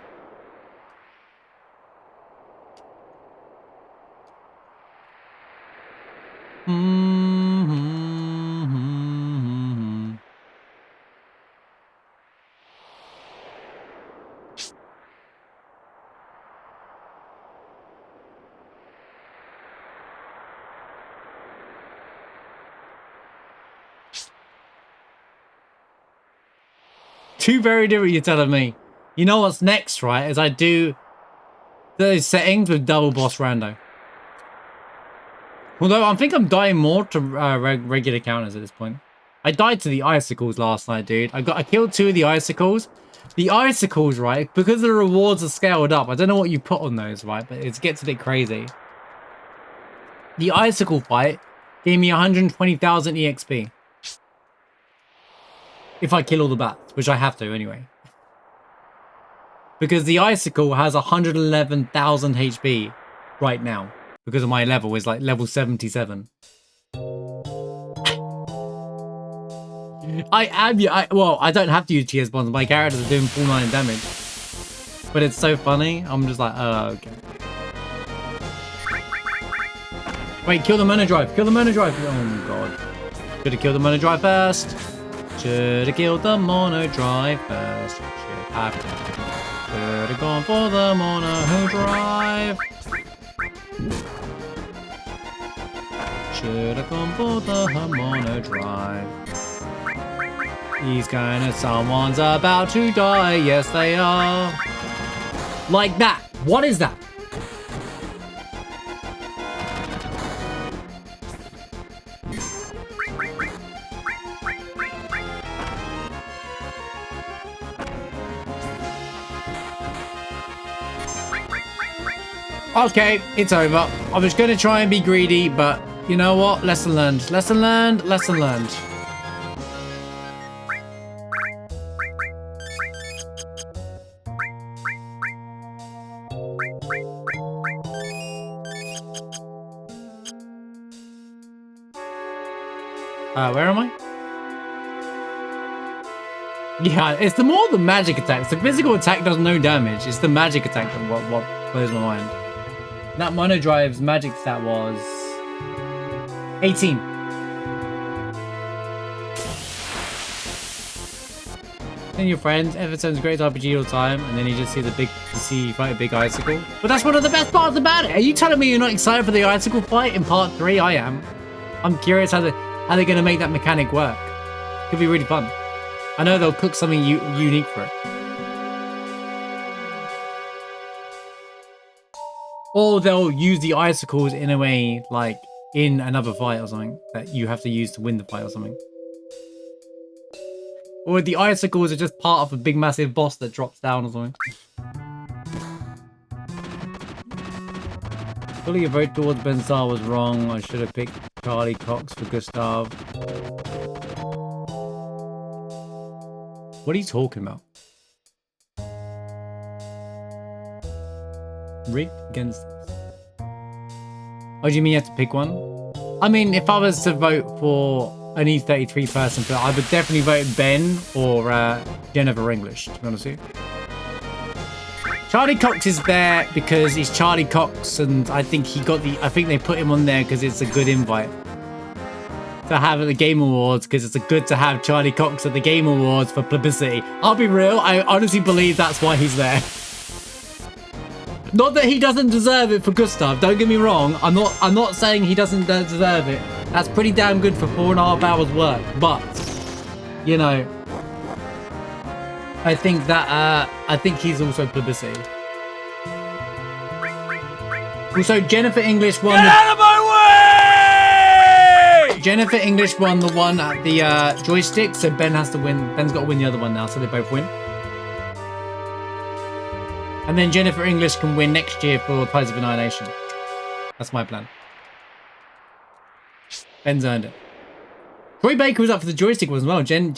Two very different, you're telling me. You know what's next, right? Is I do those settings with double boss rando. Although I think I'm dying more to regular counters at this point. I died to the icicles last night, dude. I killed 2 of the icicles. The icicles, right? Because the rewards are scaled up. I don't know what you put on those, right? But it gets a bit crazy. The icicle fight gave me 120,000 EXP. If I kill all the bats, which I have to anyway. Because the icicle has 111,000 HP right now. because of my level is like level 77. Well, I don't have to use TS bombs. My characters are doing full 9 damage. But it's so funny. I'm just like, oh, okay. Wait, kill the mono drive. Kill the mono drive. Oh, God. Should have killed the mono drive first. Should have killed the mono drive first. Should have gone for the mono drive. Should have gone for the mono drive. He's gonna, someone's about to die. Yes, they are. Like that. What is that? Okay, it's over. I was gonna try and be greedy, but you know what? Lesson learned. Lesson learned. Lesson learned. Where am I? Yeah, it's the more the magic attacks. The physical attack does no damage. It's the magic attack that what blows my mind. That mono drive's magic stat was 18. Then your friends, FFVII's great RPG all the time, and then you just see you fight a big icicle. But that's one of the best parts about it. Are you telling me you're not excited for the icicle fight in part 3? I am. I'm curious how they're going to make that mechanic work. Could be really fun. I know they'll cook something unique for it. Or they'll use the icicles in a way, like in another fight or something, that you have to use to win the fight or something. Or the icicles are just part of a big massive boss that drops down or something. Pulling your vote towards Ben Star was wrong. I should have picked Charlie Cox for Gustav. What are you talking about? Rigged against this. Oh, do you mean you have to pick one? I mean, if I was to vote for an E33 person, I would definitely vote Ben or Jennifer English, to be honest with you. Charlie Cox is there because he's Charlie Cox, and I think they put him on there because it's a good invite to have at the Game Awards, because it's good to have Charlie Cox at the Game Awards for publicity. I'll be real, I honestly believe that's why he's there. Not that he doesn't deserve it for Gustav, don't get me wrong. I'm not saying he doesn't deserve it. That's pretty damn good for 4.5 hours work, but you know, I think he's also publicity. Also, Jennifer English won. Get out of my way! Jennifer English won the one at the joystick, so Ben has to win. Ben's got to win the other one now, so they both win. And then Jennifer English can win next year for Ties of Annihilation. That's my plan. Ben's earned it. Troy Baker was up for the joystick one as well. Jen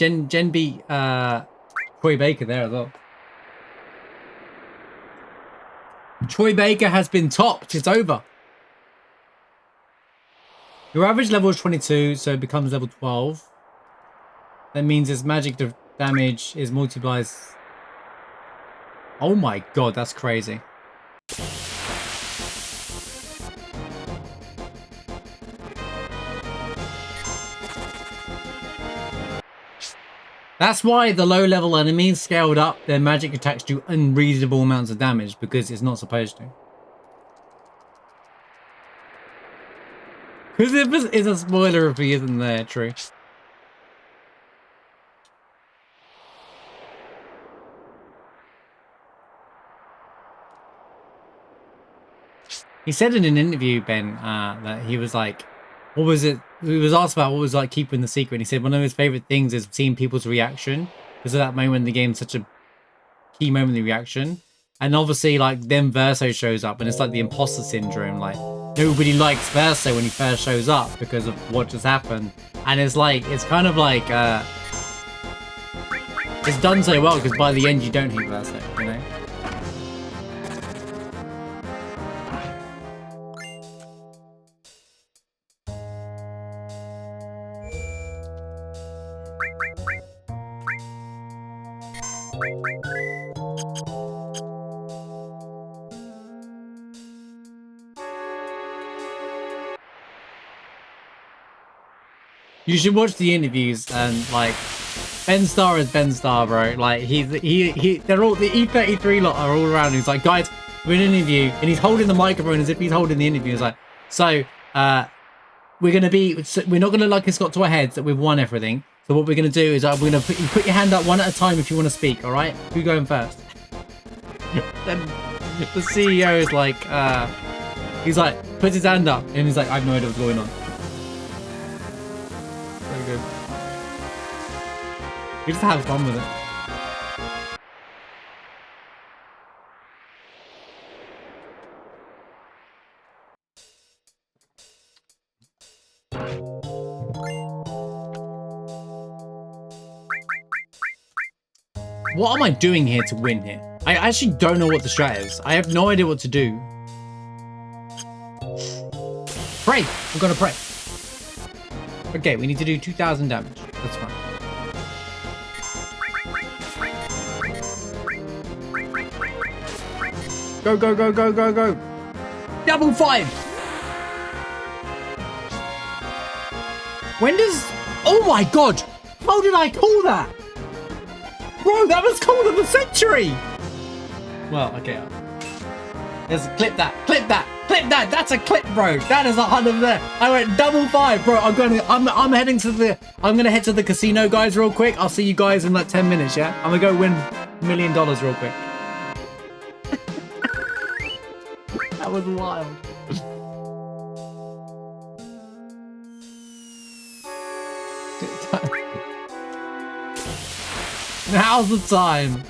beat Troy Baker there as well. Troy Baker has been topped. It's over. Your average level is 22, so it becomes level 12. That means his magic damage is multiplies. Oh my god, that's crazy. That's why the low level enemies scaled up, their magic attacks do unreasonable amounts of damage, because it's not supposed to. Because it's a spoiler if he isn't there, true. He said in an interview, Ben, that he was like, what was it? He was asked about what was like keeping the secret. And he said one of his favorite things is seeing people's reaction, because of that moment in the game, such a key moment in the reaction. And obviously, like, then Verso shows up, and it's like the imposter syndrome. Like, nobody likes Verso when he first shows up because of what just happened. And it's like, it's kind of like, it's done so well because by the end you don't hate Verso, you know? You should watch the interviews and like Ben Starr is Ben Starr, bro. Like they're all the E33 lot are all around. He's like, guys, we're in an interview, and he's holding the microphone as if he's holding the interview. He's like, so we're not gonna like it's got to our heads that we've won everything. So what we're gonna do is we're gonna put your hand up one at a time if you want to speak. All right, who's going first? Then the CEO is like, he's like, puts his hand up, and he's like, I have no idea what's going on. So good. We just have fun with it. What am I doing here to win here? I actually don't know what the strat is. I have no idea what to do. Pray! We're gonna pray. Okay, we need to do 2,000 damage. That's fine. Go, go, go, go, go, go. Double 5! When does... Oh my god! How did I call that? Bro, that was call of the century! Well, okay. Let's clip that, clip that, clip that! That's a clip, bro! That is 100 there! I went double 5, bro! I'm gonna head to the casino, guys, real quick. I'll see you guys in like 10 minutes, yeah? I'm gonna go win $1 million real quick. That was wild. Now's the time.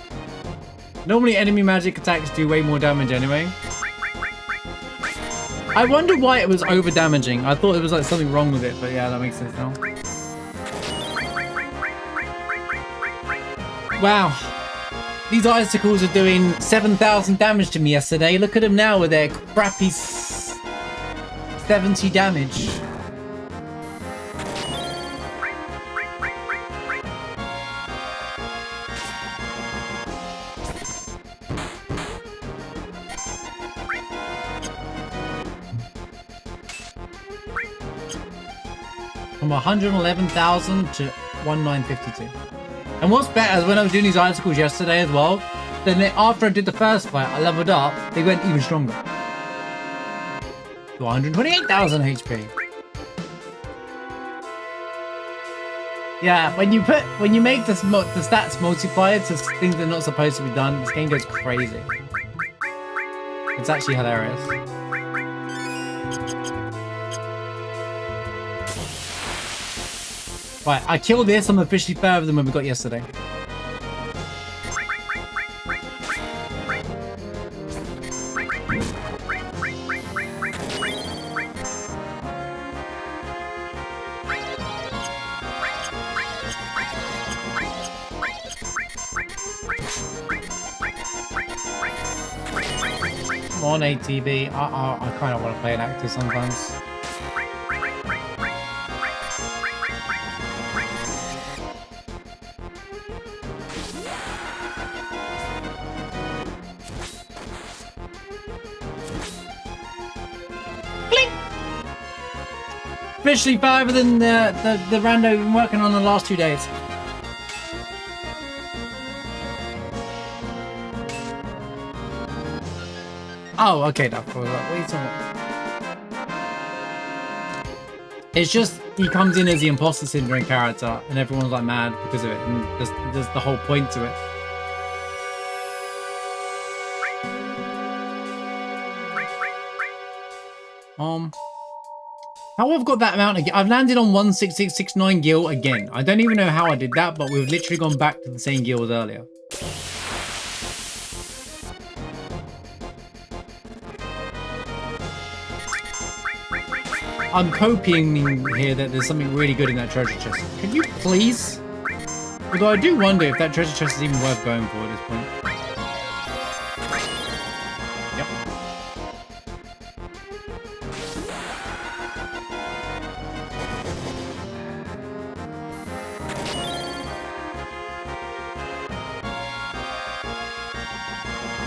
Normally enemy magic attacks do way more damage anyway. I wonder why it was over damaging. I thought there was like something wrong with it, but yeah, that makes sense now. Wow. These icicles are doing 7,000 damage to me yesterday. Look at them now with their crappy 70 damage. From 111,000 to 1952. And what's better is when I was doing these icicles yesterday as well, then after I did the first fight, I leveled up, they went even stronger. To 128,000 HP. Yeah, when you make the stats multiplier to things that are not supposed to be done, this game goes crazy. It's actually hilarious. Right, I killed this. I'm officially further than when we got yesterday. Come on, ATV. I kind of want to play an actor sometimes. Officially further than the rando we've been working on the last 2 days. Oh, okay, that's what are you talking about? It's just he comes in as the imposter syndrome character, and everyone's like mad because of it, and there's the whole point to it. How I've got that amount again? I've landed on 16669 gil again. I don't even know how I did that, but we've literally gone back to the same gil as earlier. I'm copying here that there's something really good in that treasure chest. Can you please? Although I do wonder if that treasure chest is even worth going for at this point. Yep.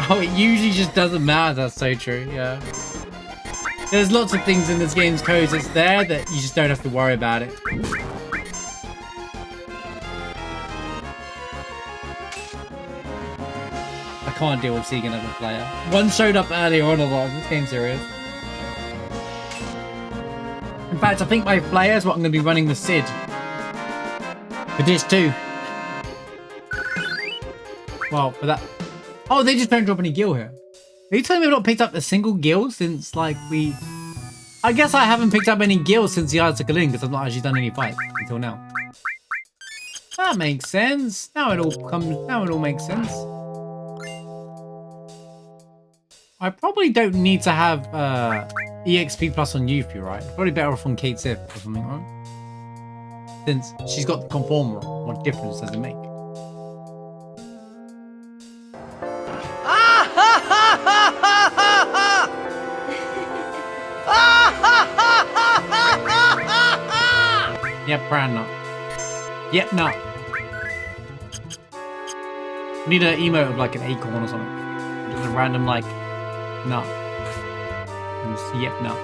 Oh, it usually just doesn't matter. That's so true. Yeah. There's lots of things in this game's code that's there that you just don't have to worry about it. I can't deal with seeing another player. One showed up earlier on. I was like, this game's serious. In fact, I think my player is what I'm going to be running the Sid. For this too. Well, for that. Oh, they just don't drop any gil here. Are you telling me I've not picked up a single gil since, like, we... I guess I haven't picked up any gil since the Isaac Lin because I've not actually done any fights until now. That makes sense. Now it all makes sense. I probably don't need to have EXP plus on Yuffie, right? Probably better off on Kate Sif or something, right? Since she's got the conformer, what difference does it make? Yep, brand nut. Yep, nut. Need an emote of like an acorn or something. Just a random like nut. Yep, nut.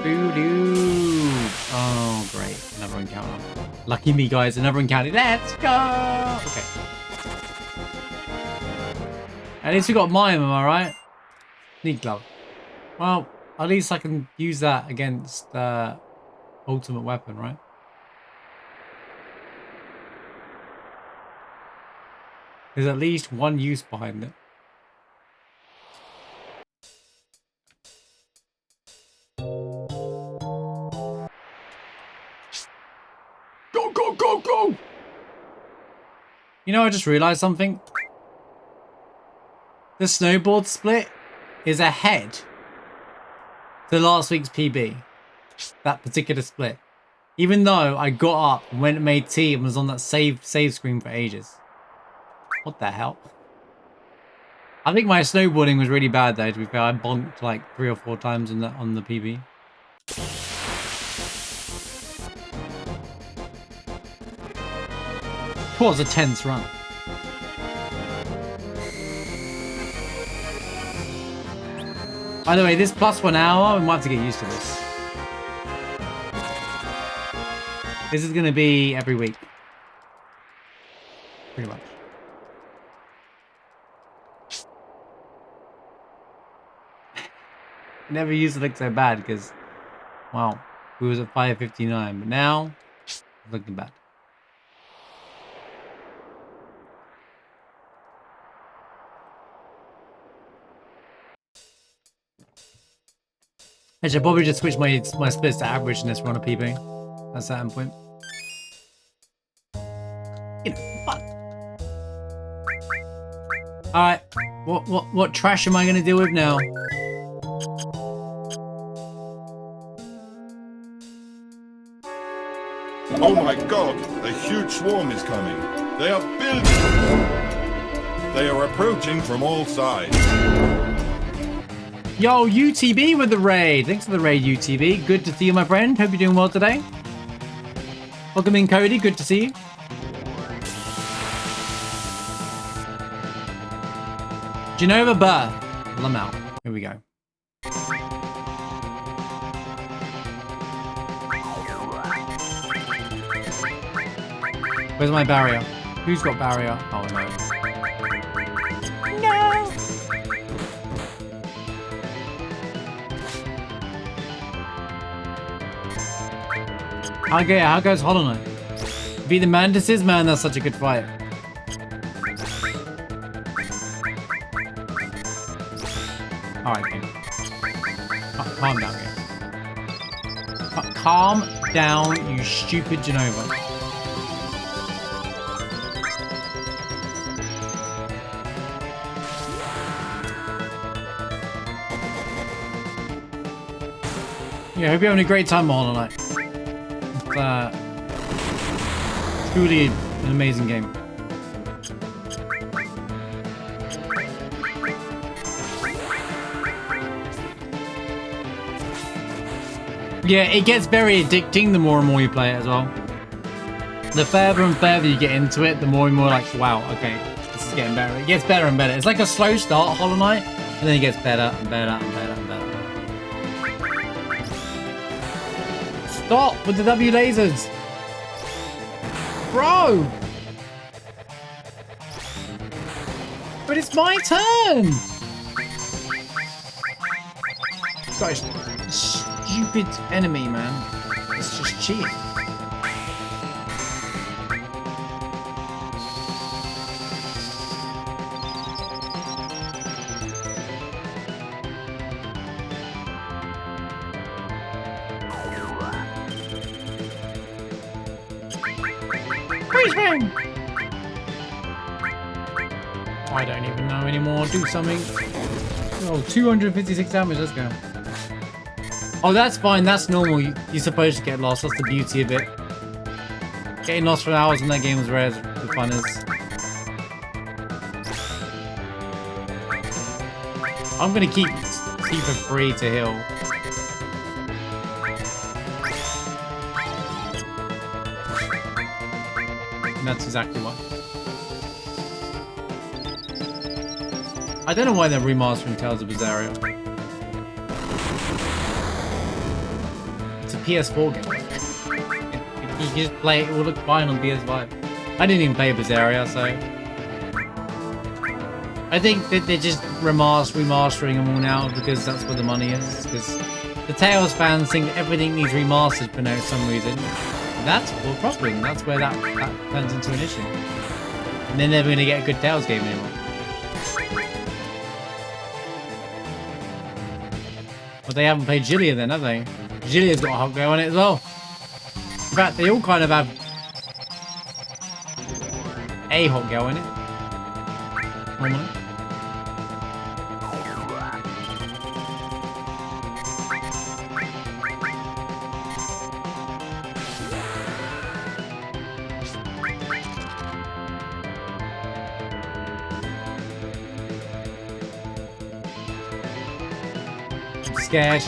Doo-doo. Oh, great. Another encounter. Lucky me, guys. Another encounter. Let's go! Okay. At least we got mime, am I right? Neat glove. Well, at least I can use that against ultimate weapon, right? There's at least one use behind it. Go, go, go, go! You know, I just realized something. The snowboard split is ahead to last week's PB. That particular split. Even though I got up, went and made tea and was on that save screen for ages. What the hell? I think my snowboarding was really bad though, to be fair. I bonked like 3 or 4 times on the PB. It was a tense run. By the way, this plus 1 hour, we might have to get used to this. This is going to be every week. Pretty much. Never used to look so bad because, wow, we was at 5:59, but now, it's looking bad. I should probably just switch my splits to average in this run of PB. At a certain point. You know, fun. Alright. What trash am I gonna deal with now? Oh my god, a huge swarm is coming. They are building. They are approaching from all sides. Yo, UTB with the raid. Thanks for the raid, UTB. Good to see you, my friend. Hope you're doing well today. Welcome in, Cody. Good to see you. Genova Birth. Lamau. Here we go. Where's my barrier? Who's got barrier? Oh, no. How goes Hollow Knight? Beat the Mantises? Man, that's such a good fight. Alright, game. Calm down, game. Calm down, you stupid Genova. Yeah, I hope you're having a great time, Hollow Knight. Truly an amazing game. Yeah, it gets very addicting the more and more you play it as well. The further and further you get into it, the more and more like, wow, okay, this is getting better. It gets better and better. It's like a slow start, Hollow Knight, and then it gets better and better and better and better. Stop with the W lasers! Bro! But it's my turn! Guys, stupid enemy, man. It's just cheating. Freeze frame! I don't even know anymore. Do something. Oh, 256 damage. Let's go. Oh, that's fine. That's normal. You're supposed to get lost. That's the beauty of it. Getting lost for hours in that game is rare as the fun is. I'm gonna keep for free to heal. And that's exactly what. I don't know why they're remastering Tales of Berseria. It's a PS4 game. You can just play it, it will look fine on PS5. I didn't even play Berseria, so... I think that they're just remastering them all now because that's where the money is. Because the Tales fans think everything needs remastered for some reason. That's the problem. That's where that turns into an issue. And they're never going to get a good Tales game anymore. But they haven't played Jillia then, have they? Jillia's got a hot go on it as well. In fact, they all kind of have a hot go in it. Normally. Scared.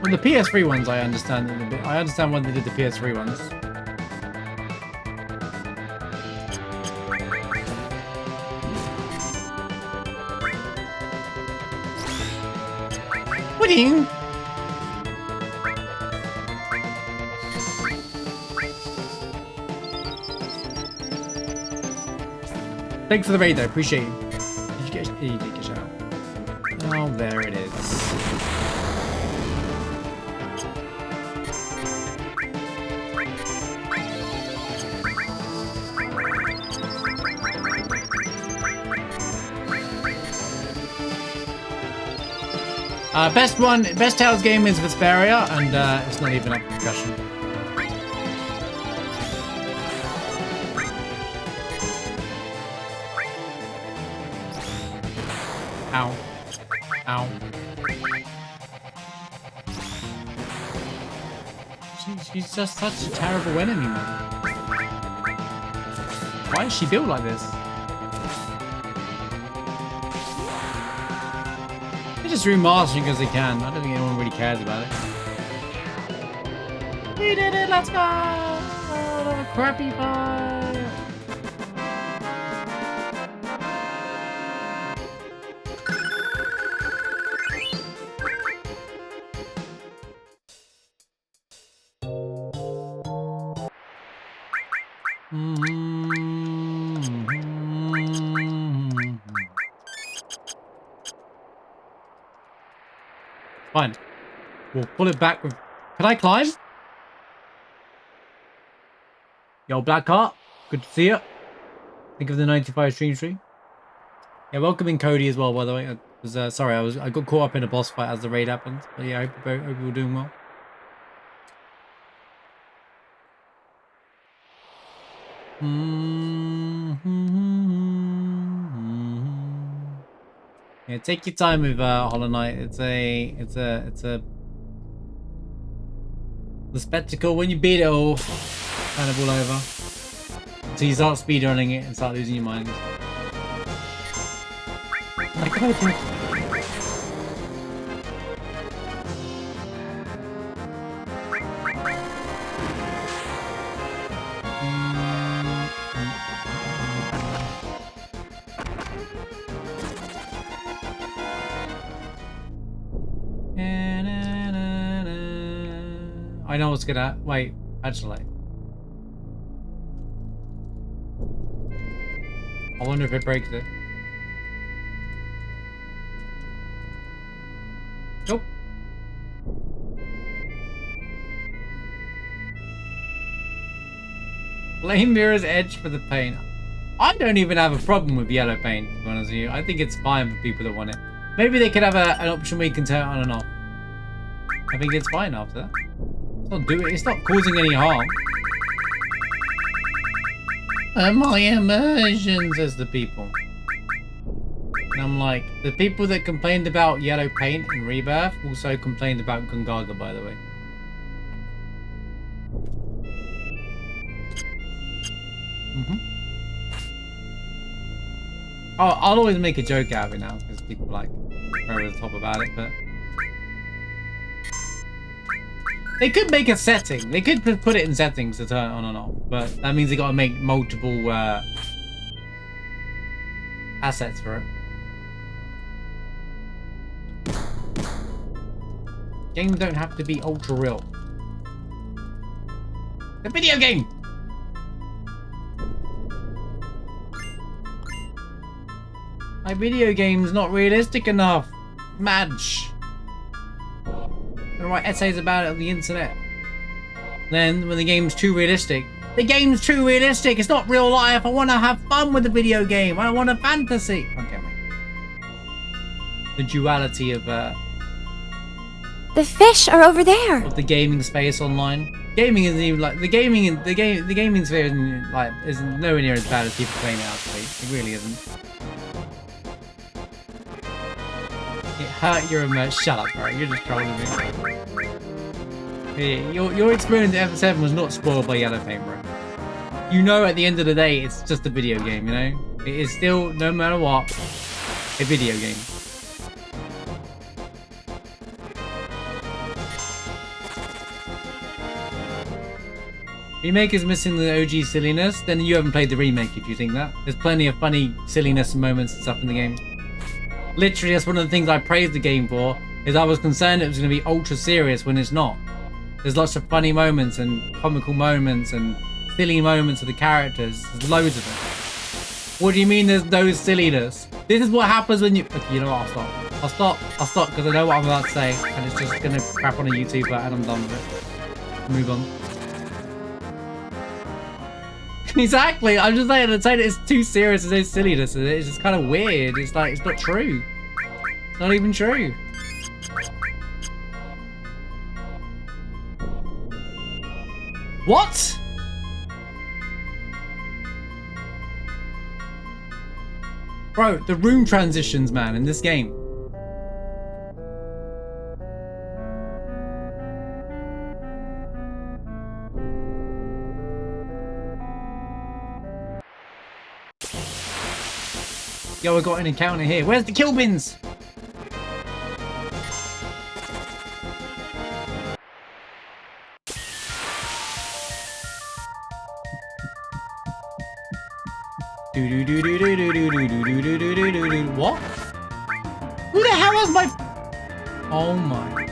Well, the PS3 ones I understand a bit. I understand when they did the PS3 ones. What do you? Thanks for the raid though, appreciate you. Did you get a shout? Oh, there it is. Best Tales game is Vesperia, and it's not even up for discussion. Ow. Ow. She's just such a terrible enemy, man. Why is she built like this? They're just remastering because they can. I don't think anyone really cares about it. We did it! Let's go! Oh, crappy fight! Fine. We'll pull it back with... Can I climb? Yo, Black Heart. Good to see you. Think of the 95 stream. Yeah, welcoming Cody as well, by the way. I was, sorry, I got caught up in a boss fight as the raid happened. But yeah, I hope you're doing well. Yeah, take your time with Hollow Knight. It's a the spectacle when you beat it all, kind of all over. So you start speedrunning it and start losing your mind. Like, oh, dude. I know what's gonna wait, actually. I wonder if it breaks it. Nope. Blame Mirror's Edge for the paint. I don't even have a problem with yellow paint, to be honest with you. I think it's fine for people that want it. Maybe they could have an option where you can turn it on and off. I think it's fine after that. It's not causing any harm. My immersion, says the people. And I'm like, the people that complained about yellow paint in Rebirth also complained about Gungaga, by the way. Oh, I'll always make a joke out of it now because people like go over the top about it, but they could make a setting. They could put it in settings to turn it on and off, but that means they got to make multiple assets for it. Games don't have to be ultra real. The video game. My video game's not realistic enough. Madge. I write essays about it on the internet. Then, when the game's too realistic, the game's too realistic. It's not real life. I want to have fun with the video game. I want a fantasy. Okay, mate. The duality of The fish are over there. Of the gaming space online. Gaming isn't even like the gaming sphere isn't nowhere near as bad as people claim it out to be. It really isn't. It hurt your immersion. Shut up, bro. You're just trolling me. Yeah, your experience at FF7 was not spoiled by yellow paint, bro. You know, at the end of the day, it's just a video game. You know, it is still, no matter what, a video game. Remake is missing the OG silliness, then you haven't played the remake if you think that. There's plenty of funny silliness and moments and stuff in the game. Literally, that's one of the things I praised the game for, is I was concerned it was going to be ultra serious when it's not. There's lots of funny moments and comical moments and silly moments of the characters. There's loads of it. What do you mean there's no silliness? This is what happens when you... Okay, you know what, I'll stop because I know what I'm about to say and it's just going to crap on a YouTuber and I'm done with it. Move on. Exactly, I'm just saying it's too serious, there's no silliness in it. It's just kind of weird. It's like, it's not true. It's not even true. What? Bro, the room transitions, man, in this game. Yo, I got an encounter here. Where's the kill bins? What? Who the hell is my... Oh my...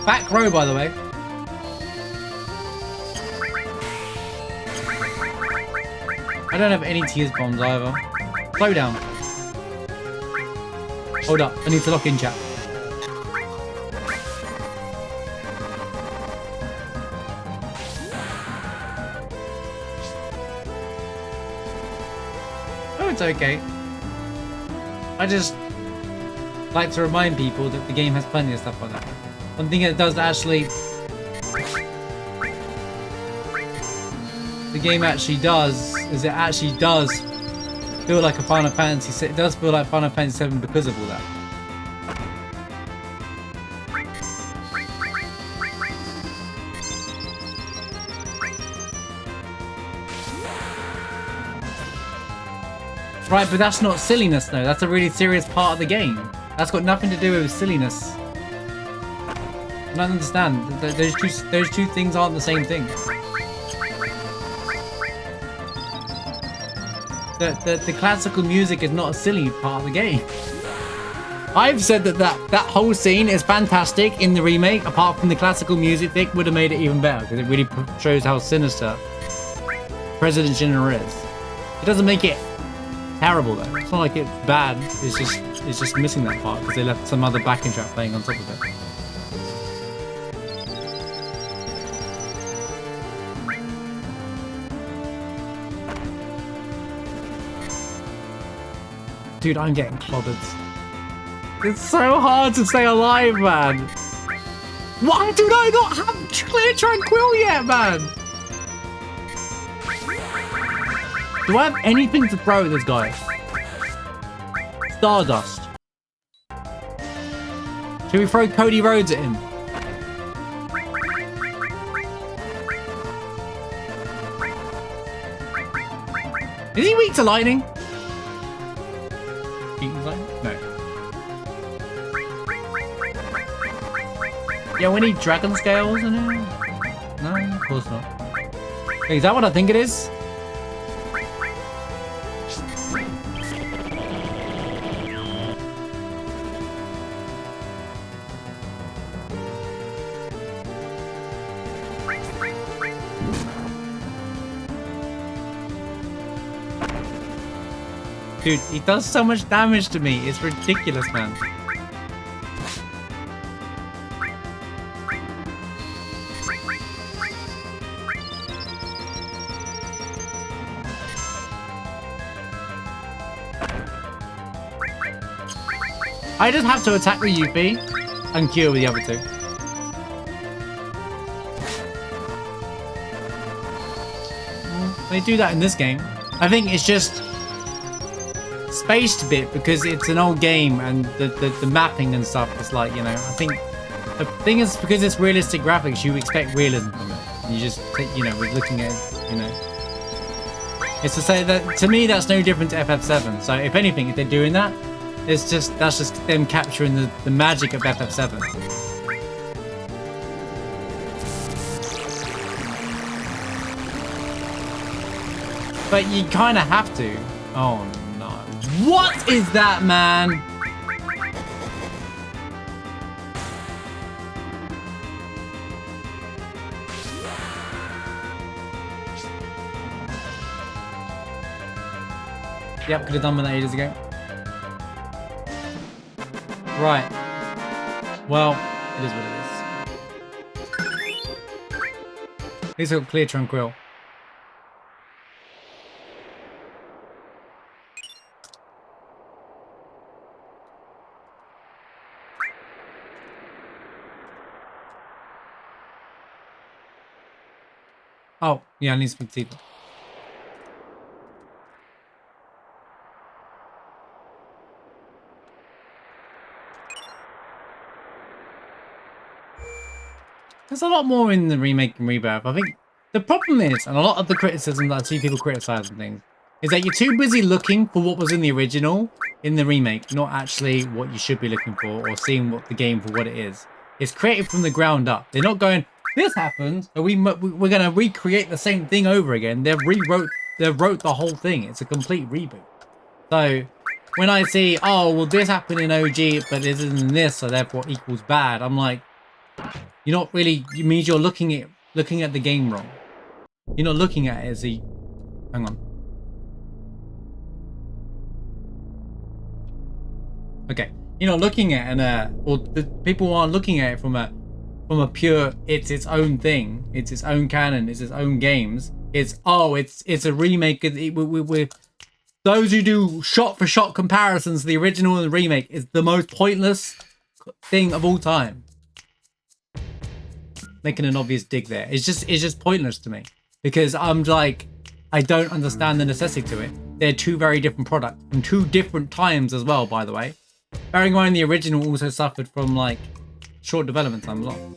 Back row, by the way. I don't have any tears bombs either. Slow down. Hold up, I need to lock in chat. Oh, it's okay. I just like to remind people that the game has plenty of stuff like that. One thing it does actually... The game actually does is it actually does feel like a Final Fantasy. It does feel like Final Fantasy VII because of all that. Right, but that's not silliness though. That's a really serious part of the game. That's got nothing to do with silliness. I don't understand. Those two things aren't the same thing. The classical music is not a silly part of the game. I've said that whole scene is fantastic in the remake. Apart from the classical music, they would have made it even better because it really shows how sinister President Jenner is. It doesn't make it terrible though. It's not like it's bad. It's just missing that part because they left some other backing track playing on top of it. Dude, I'm getting clobbered. It's so hard to stay alive, man. Why do I not have clear tranquil yet, man? Do I have anything to throw at this guy? Stardust. Should we throw Cody Rhodes at him? Is he weak to lightning? No. Yeah, we need dragon scales in it. No, of course not. Hey, is that what I think it is? Dude, he does so much damage to me. It's ridiculous, man. I just have to attack with Yuffie and cure with the other two. They do that in this game. I think it's just spaced a bit because it's an old game and the mapping and stuff is like, you know, I think the thing is because it's realistic graphics, you expect realism from it. You just, you know, we're looking at it, you know. It's to say that, to me, that's no different to FF7. So if anything, if they're doing that, it's just, that's just them capturing the magic of FF7. But you kind of have to. Oh no. What is that, man? Yep, could have done that ages ago. Right. Well, it is what it is. At least I've got clear tranquil. Oh, yeah, I need to speak to people. There's a lot more in the remake and rebirth. I think the problem is, and a lot of the criticism that I see people criticizing things, is that you're too busy looking for what was in the original, in the remake, not actually what you should be looking for or seeing what the game for what it is. It's created from the ground up. They're not going, this happened, so we're going to recreate the same thing over again. They wrote the whole thing. It's a complete reboot. So when I see, oh, well, this happened in OG, but this isn't this, so therefore equals bad, I'm like, you're not really, it means you're looking at the game wrong. You're not looking at it as a, hang on. Okay, you're not looking at it, or the people aren't looking at it from a pure, it's its own thing, it's its own canon, it's its own games. It's, oh, it's a remake. We're those who do shot for shot comparisons, the original and the remake is the most pointless thing of all time. Making an obvious dig there. It's just pointless to me because I'm like, I don't understand the necessity to it. They're two very different products from two different times as well, by the way. Bearing in mind the original also suffered from like short development time as well.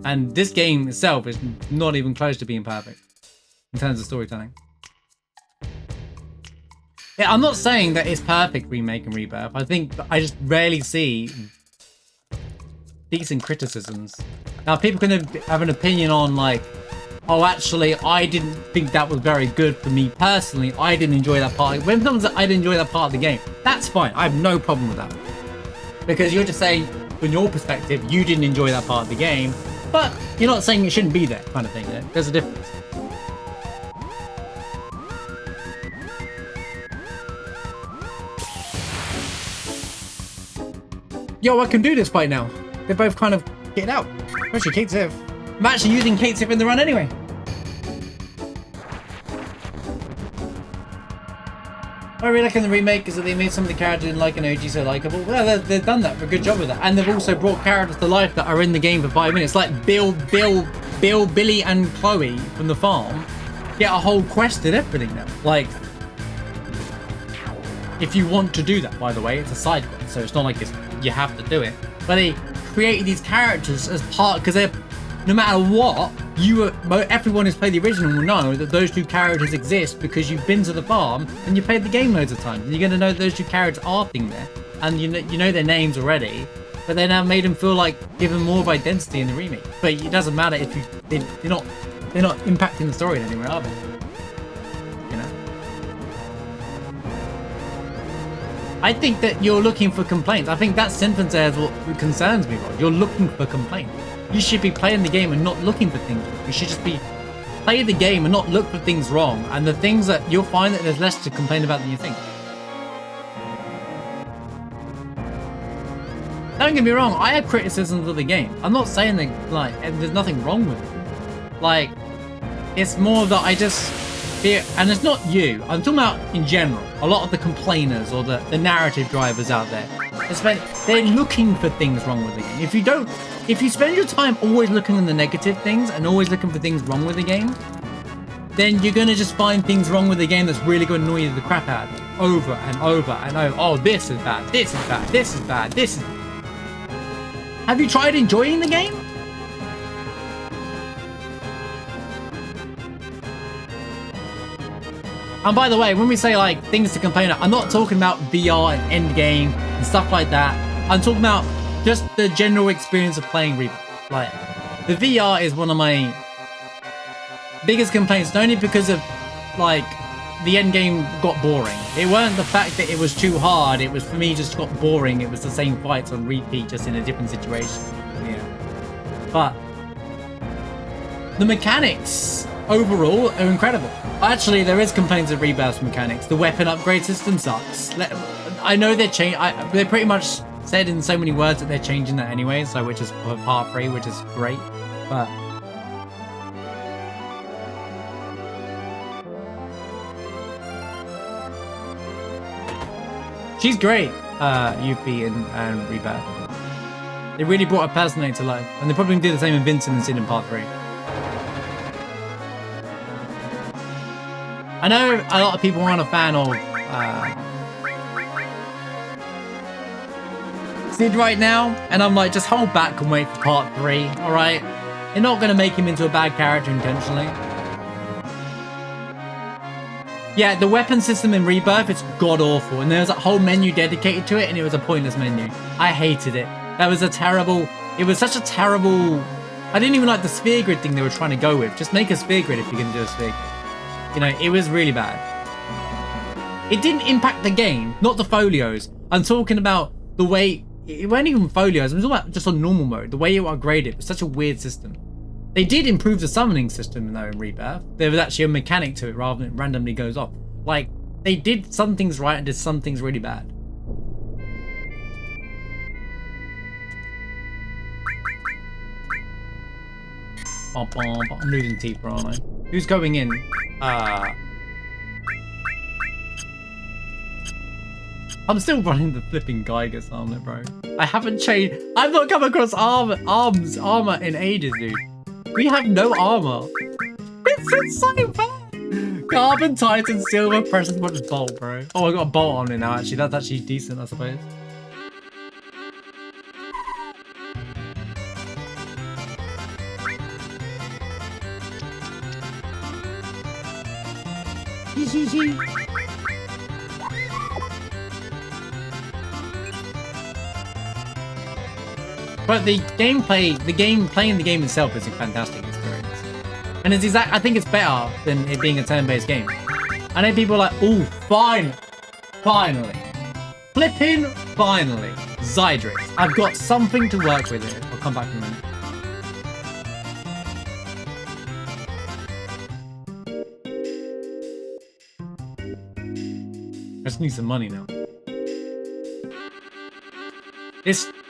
And this game itself is not even close to being perfect in terms of storytelling. Yeah, I'm not saying that it's perfect remake and rebirth. I think I just rarely see decent criticisms. Now, people can have an opinion on like, oh, actually, I didn't think that was very good for me personally. I didn't enjoy that part. When someone says I didn't enjoy that part of the game, that's fine. I have no problem with that. Because you're just saying, from your perspective, you didn't enjoy that part of the game, but you're not saying it shouldn't be there, kind of thing. You know? There's a difference. Yo, I can do this fight now. They're both kind of getting out. Especially Kate Sif. I'm actually using Kate Sif in the run anyway. What I really like in the remake is that they made some of the characters in like an OG so likable. Well, they've done that. A good job with that. And they've also brought characters to life that are in the game for 5 minutes. Like Bill, Billy, and Chloe from the farm get a whole quest and everything now. Like, if you want to do that, by the way, it's a side quest. So it's not like you have to do it. But they created these characters as part, because they're, no matter what, everyone who's played the original will know that those two characters exist because you've been to the farm and you played the game loads of times. You're going to know that those two characters are thing there, and you know their names already. But they now made them feel like given more of identity in the remake. But it doesn't matter if they're not impacting the story in any way, are they? You know. I think that you're looking for complaints. I think that sentence there is what concerns me, Rod. You're looking for complaints. You should be playing the game and not looking for things wrong. You should just be play the game and not look for things wrong. And the things that you'll find that there's less to complain about than you think. Don't get me wrong, I have criticisms of the game. I'm not saying that like there's nothing wrong with it. Like, it's more that I just fear, and it's not you. I'm talking about in general. A lot of the complainers or the narrative drivers out there, they're looking for things wrong with the game. If you spend your time always looking at the negative things and always looking for things wrong with the game, then you're going to just find things wrong with the game that's really going to annoy you the crap out of you over and over and over. Oh, this is bad, this is bad, this is bad, this is... Have you tried enjoying the game? And by the way, when we say like things to complain about, I'm not talking about VR and endgame and stuff like that. I'm talking about just the general experience of playing Rebirth. Like, the VR is one of my biggest complaints, not only because of like the end game got boring. It weren't the fact that it was too hard, it was for me just got boring. It was the same fights on repeat, just in a different situation. Yeah. But the mechanics overall are incredible. Actually, there is complaints of Rebirth's mechanics. The weapon upgrade system sucks. I know they're they pretty much said in so many words that they're changing that anyway, so which is for part 3, which is great. But she's great, Yuffie and Rebirth. They really brought her personality to life, and they probably do the same in Vincent and Sid in part 3. I know a lot of people aren't a fan of Sid right now, and I'm like, just hold back and wait for part 3, alright? You're not going to make him into a bad character intentionally. Yeah, the weapon system in Rebirth, it's god-awful, and there's a whole menu dedicated to it, and it was a pointless menu. I hated it. That was it was such a terrible... I didn't even like the sphere grid thing they were trying to go with. Just make a sphere grid if you're going to do a sphere grid. You know, it was really bad. It didn't impact the game, not the folios. I'm talking about the way... It weren't even folios, I'm talking about just on normal mode. The way you upgrade it was such a weird system. They did improve the summoning system though in Rebirth. There was actually a mechanic to it rather than it randomly goes off. Like, they did some things right and did some things really bad. I'm losing teeth, aren't I? Who's going in? I'm still running the flipping Geiger's armlet, bro. I haven't changed. I've not come across armor in ages, dude. We have no armor. It's so bad. Carbon, Titan, Silver, Precious, what Bolt, bro? Oh, I got a bolt on it now, actually. That's actually decent, I suppose. But the gameplay, playing the game itself is a fantastic experience. And it's I think it's better than it being a turn-based game. I know people are like, oh, finally. Flipping finally. Zydrix. I've got something to work with here. I'll come back in a minute. I just need some money now.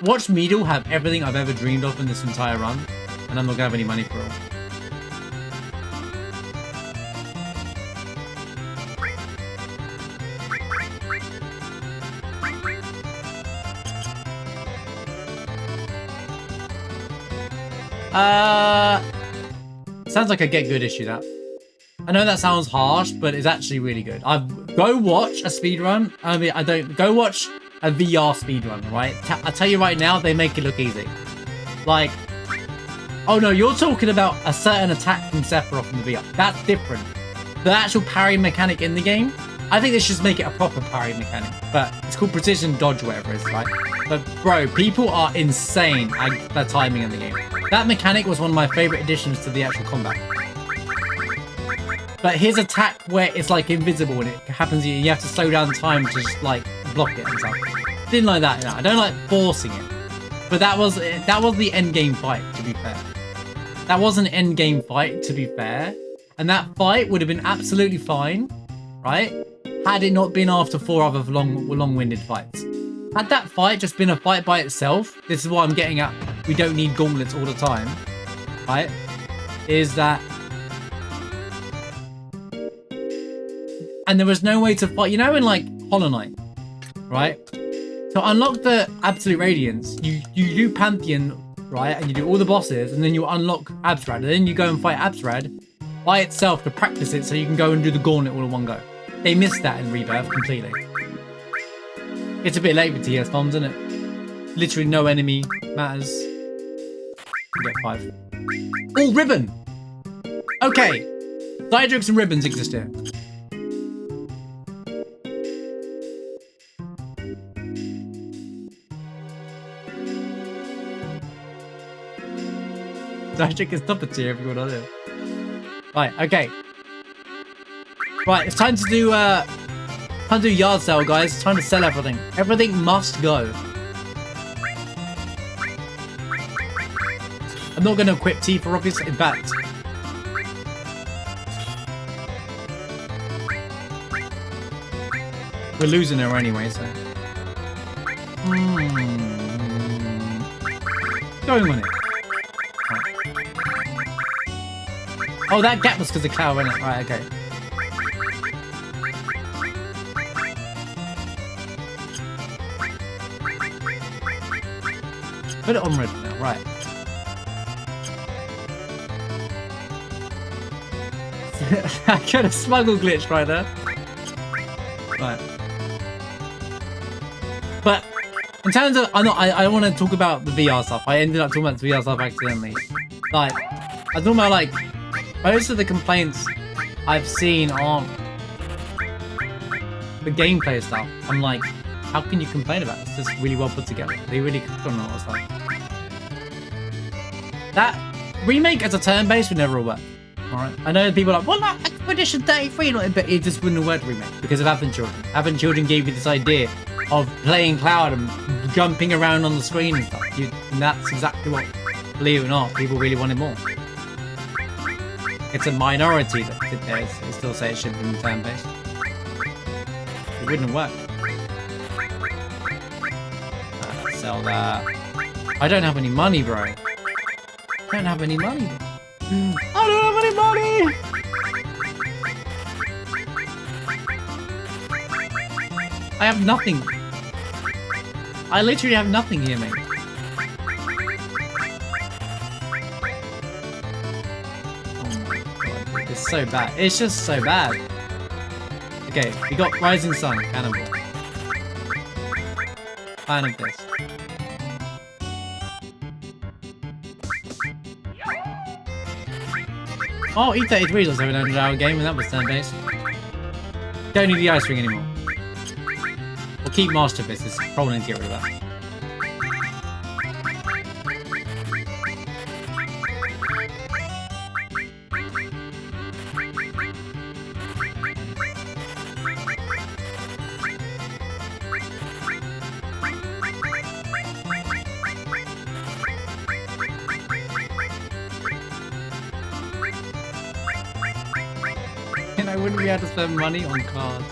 Watch Meadle have everything I've ever dreamed of in this entire run, and I'm not gonna have any money for it. Sounds like a get good issue, that. I know that sounds harsh, but it's actually really good. Go watch a speedrun. Go watch a VR speedrun, right? I tell you right now, they make it look easy. Like, oh no, you're talking about a certain attack from Sephiroth in the VR. That's different. The actual parry mechanic in the game, I think they should just make it a proper parry mechanic. But it's called precision dodge, whatever it is, right? But bro, people are insane at their timing in the game. That mechanic was one of my favorite additions to the actual combat. But his attack where it's like invisible and it happens, you have to slow down time to just like block it and stuff. Didn't like that. No, I don't like forcing it. But that was the end game fight, to be fair. That was an end game fight, to be fair. And that fight would have been absolutely fine, right? Had it not been after 4 other long-winded fights. Had that fight just been a fight by itself, this is what I'm getting at. We don't need gauntlets all the time, right? Is that... And there was no way to fight. You know in like Hollow Knight, right? To unlock the Absolute Radiance, you do Pantheon, right? And you do all the bosses, and then you unlock Absrad. And then you go and fight Absrad by itself to practice it so you can go and do the gauntlet all in one go. They missed that in Rebirth completely. It's a bit late for TS bombs, isn't it? Literally no enemy matters. You get 5. Oh, ribbon! Okay. Zydrix and ribbons exist here. Zydrix is top of tier if you want to know. Right, okay. Right, it's time to do yard sale, guys. It's time to sell everything. Everything must go. I'm not going to equip T for obvious. In fact, we're losing her anyway, so. Going on it. Right. Oh, that gap was because of Cloud, wasn't it? Right, okay. Put it on red now, right. I got a smuggle glitch right there. Right. But in terms of, I want to talk about the VR stuff. I ended up talking about the VR stuff accidentally. Like, I'm talking about like, most of the complaints I've seen on the gameplay stuff. I'm like, how can you complain about it? It's just really well put together. They really cooked on it all stuff. That remake as a turn-based would never work. Alright. I know people are like, well, that Expedition 33, but it just wouldn't have worked remake because of Advent Children. Advent Children gave you this idea of playing Cloud and jumping around on the screen and stuff. And that's exactly what, believe it or not, people really wanted more. It's a minority that sit there and still say it should have been turn-based. It wouldn't have worked. Sell that. I don't have any money, bro. I don't have any money. I don't have any money! I have nothing. I literally have nothing here, mate. Oh my god, it's so bad. It's just so bad. Okay, we got Rising Sun, Cannibal. Fan of this. Oh, E33 is a 700-hour game, and that was turn-based. Don't need the ice ring anymore. We'll keep Master Fist. It's probably need to get rid of that. I wouldn't be able to spend money on cards.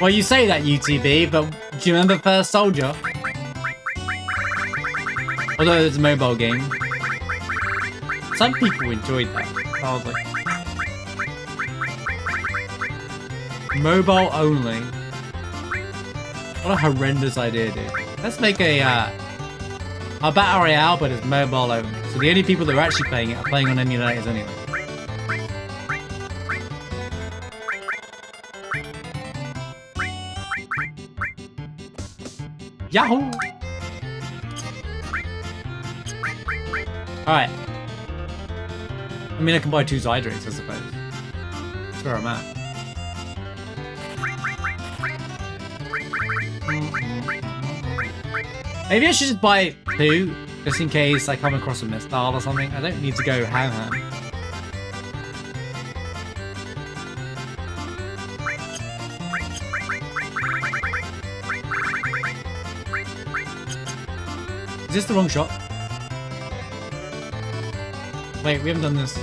Well, you say that, UTB, but do you remember First Soldier? Although it's a mobile game. Some people enjoyed that. I was like... Mobile only. What a horrendous idea, dude. Let's make a Battle Royale, but it's mobile only. So the only people that are actually playing it are playing on emulators anyway. Yahoo! Alright. I mean, I can buy 2 Zydrates, I suppose. That's where I'm at. Maybe I should just buy 2, just in case I come across a mistyle or something. I don't need to go ham. Is this the wrong shot? Wait, we haven't done this.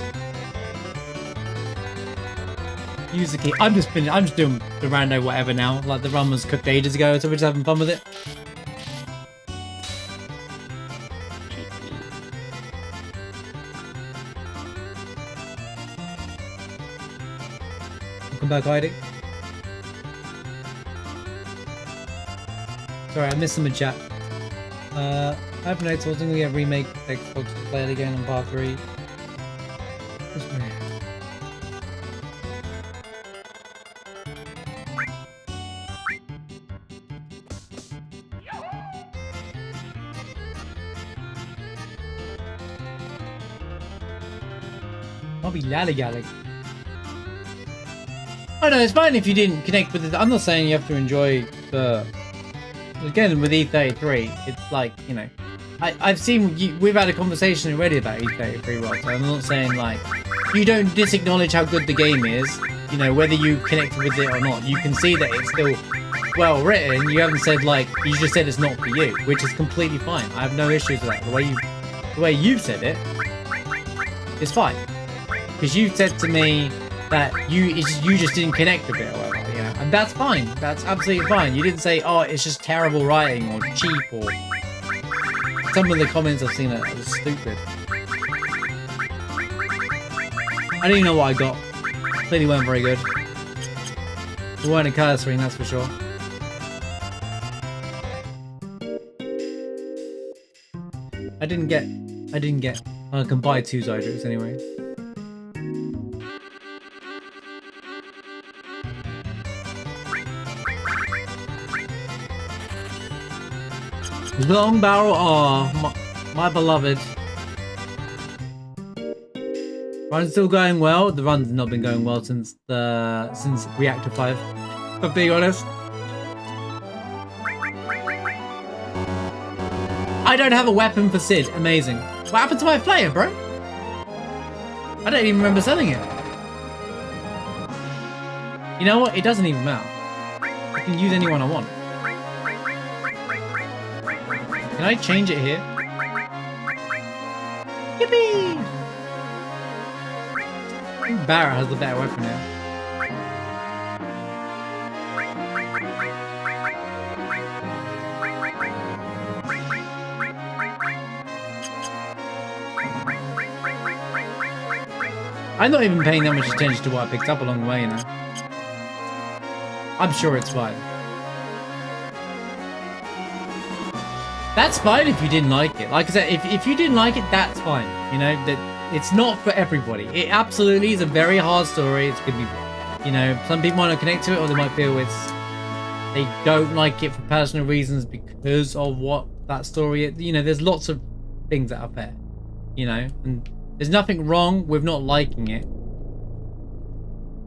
Use the key. I'm just doing the rando whatever now. Like the run was cooked ages ago, so we're just having fun with it. Welcome back, Heidi. Sorry, I missed some in chat. I have notes. I was thinking we get remake Xbox to play it again on Part 3. I'll be lally-gally. Oh no, it's fine if you didn't connect with it. I'm not saying you have to enjoy the... Again, with E33, it's like, you know... I've seen... We've had a conversation already about E33, Rod, so I'm not saying, like... You don't disacknowledge how good the game is, you know, whether you connect with it or not. You can see that it's still well written. You haven't said, like... You just said it's not for you, which is completely fine. I have no issues with that. The way you've said it is fine. Because you said to me that you just didn't connect with it or whatever, you know, and that's fine. That's absolutely fine. You didn't say, oh, it's just terrible writing or cheap or... Some of the comments I've seen are stupid. I don't even know what I got. Clearly weren't very good. We weren't a color screen, that's for sure. I didn't get... I can buy 2 Zydrux anyway. Long barrel, oh, my beloved. Run's still going well. The run's not been going well since Reactor 5. But being honest, I don't have a weapon for Sid. Amazing. What happened to my flare, bro? I don't even remember selling it. You know what? It doesn't even matter. I can use anyone I want. Can I change it here? Yippee! I think Barrett has the better weapon here. I'm not even paying that much attention to what I picked up along the way, you know. I'm sure it's fine. That's fine if you didn't like it. Like I said, if you didn't like it, that's fine. You know, that it's not for everybody. It absolutely is a very hard story. It's gonna be, you know, some people might not connect to it, or they might feel they don't like it for personal reasons because of what that story is. You know, there's lots of things that are fair. You know, and there's nothing wrong with not liking it,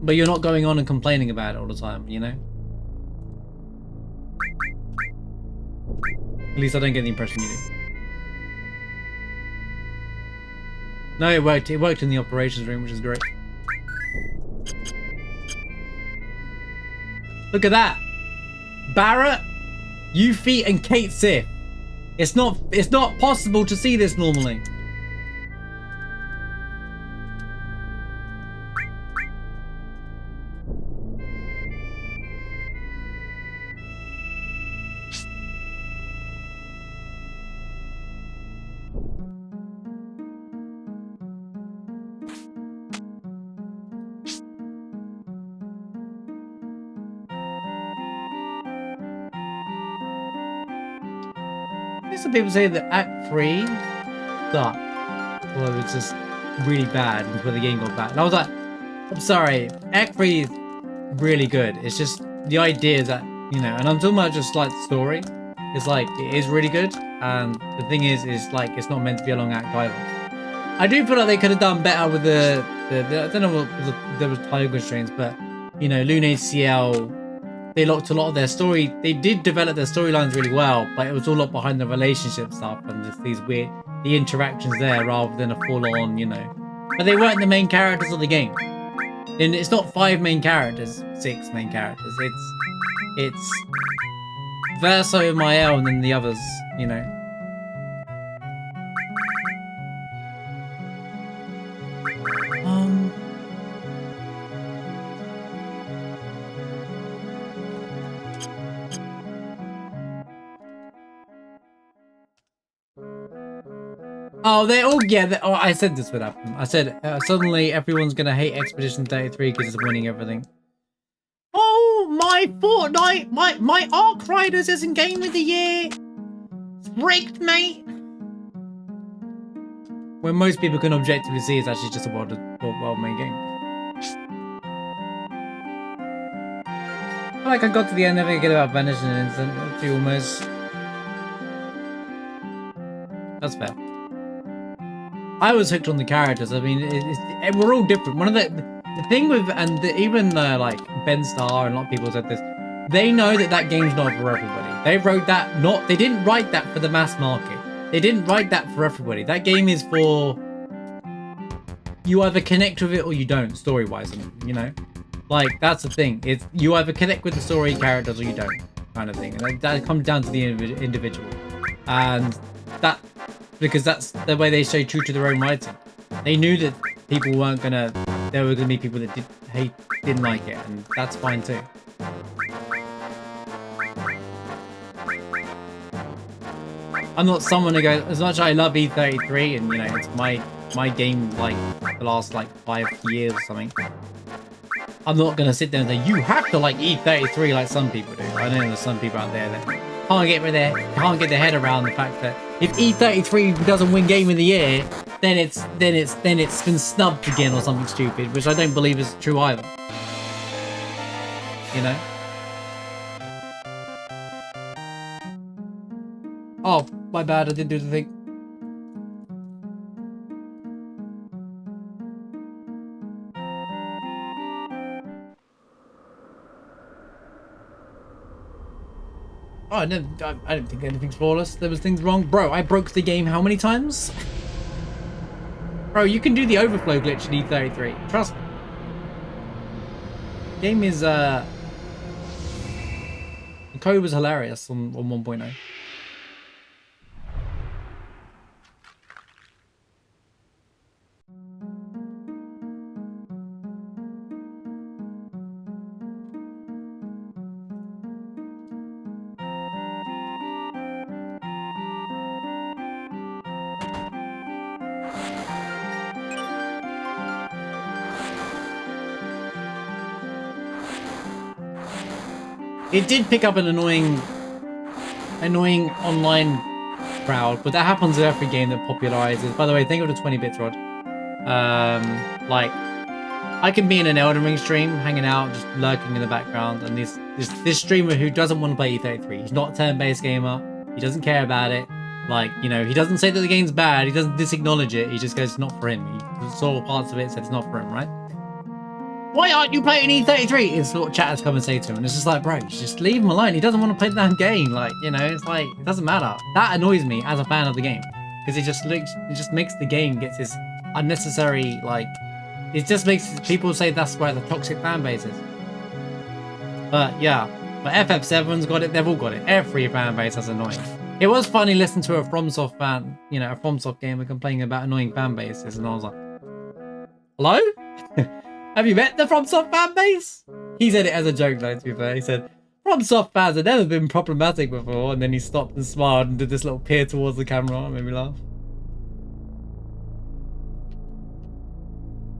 but you're not going on and complaining about it all the time. You know. At least I don't get the impression you do. No, it worked. It worked in the operations room, which is great. Look at that. Barrett, Yuffie, and Kate Sith. It's not possible to see this normally. Some people say that Act 3 sucked. Well, it was just really bad until the game got bad. And I was like, I'm sorry, Act 3 is really good. It's just the idea that, you know, and I'm talking about just like the story. It's like, it is really good. And the thing is like, it's not meant to be a long act either. I do feel like they could have done better with the I don't know what there was time constraints, but, you know, Lune HCL, they locked a lot of their story. They did develop their storylines really well, but it was all up behind the relationship stuff and just these weird, the interactions there rather than a full-on, you know. But they weren't the main characters of the game. And it's not 5 main characters, 6 main characters. It's Verso and Mael and then the others, you know. Oh, they all, yeah, oh, I said this would happen. I said, suddenly everyone's gonna hate Expedition 33 because it's winning everything. Oh, my Fortnite, my Ark Riders isn't Game of the Year. It's rigged, mate. When most people can objectively see it's actually just a well-made game. I feel like I got to the end, never forget about Vanish in an instant. Almost. That's fair. I was hooked on the characters. I mean, we're all different. One of the thing with, and even like Ben Starr and a lot of people said this, they know that game's not for everybody. They wrote that they didn't write that for the mass market. They didn't write that for everybody. That game is for, you either connect with it or you don't, story-wise, you know? Like, that's the thing. It's, you either connect with the story characters or you don't, kind of thing. And that comes down to the individual. And that, because that's the way they stay true to their own writing. They knew that people weren't gonna, there were gonna be people that didn't like it, and that's fine too. I'm not someone who goes, as much as I love E33 and, you know, it's my game like the last like 5 years or something, I'm not gonna sit there and say you have to like E33 like some people do. I know there's some people out there that can't get their head around the fact that if E33 doesn't win Game of the Year, then it's been snubbed again or something stupid, which I don't believe is true either. You know? Oh, my bad, I didn't do the thing. Oh, I didn't think anything's flawless. There was things wrong. Bro, I broke the game how many times? Bro, you can do the overflow glitch in E33. Trust me. Game is, the code was hilarious on 1.0. It did pick up an annoying online crowd, but that happens with every game that popularizes. By the way, think of the 20 bits, Rod. Like, I can be in an Elden Ring stream, hanging out, just lurking in the background, and this streamer who doesn't want to play E33, he's not a turn-based gamer, he doesn't care about it. Like, you know, he doesn't say that the game's bad, he doesn't disacknowledge it, he just goes, it's not for him. He saw parts of it and said it's not for him, right? Why aren't you playing E33? It's what chatters come and say to him, and it's just like, bro, just leave him alone. He doesn't want to play the damn game. Like, you know, it's like, it doesn't matter. That annoys me as a fan of the game, because it just makes the game gets this unnecessary, like, it just makes people say that's where the toxic fan base is. But yeah, but FF7's got it. They've all got it. Every fan base has annoying. It was funny listening to a FromSoft fan, you know, a FromSoft gamer complaining about annoying fan bases, and I was like, hello? Have you met the FromSoft fan base? He said it as a joke though, to be fair. He said, FromSoft fans have never been problematic before, and then he stopped and smiled and did this little peer towards the camera. It made me laugh.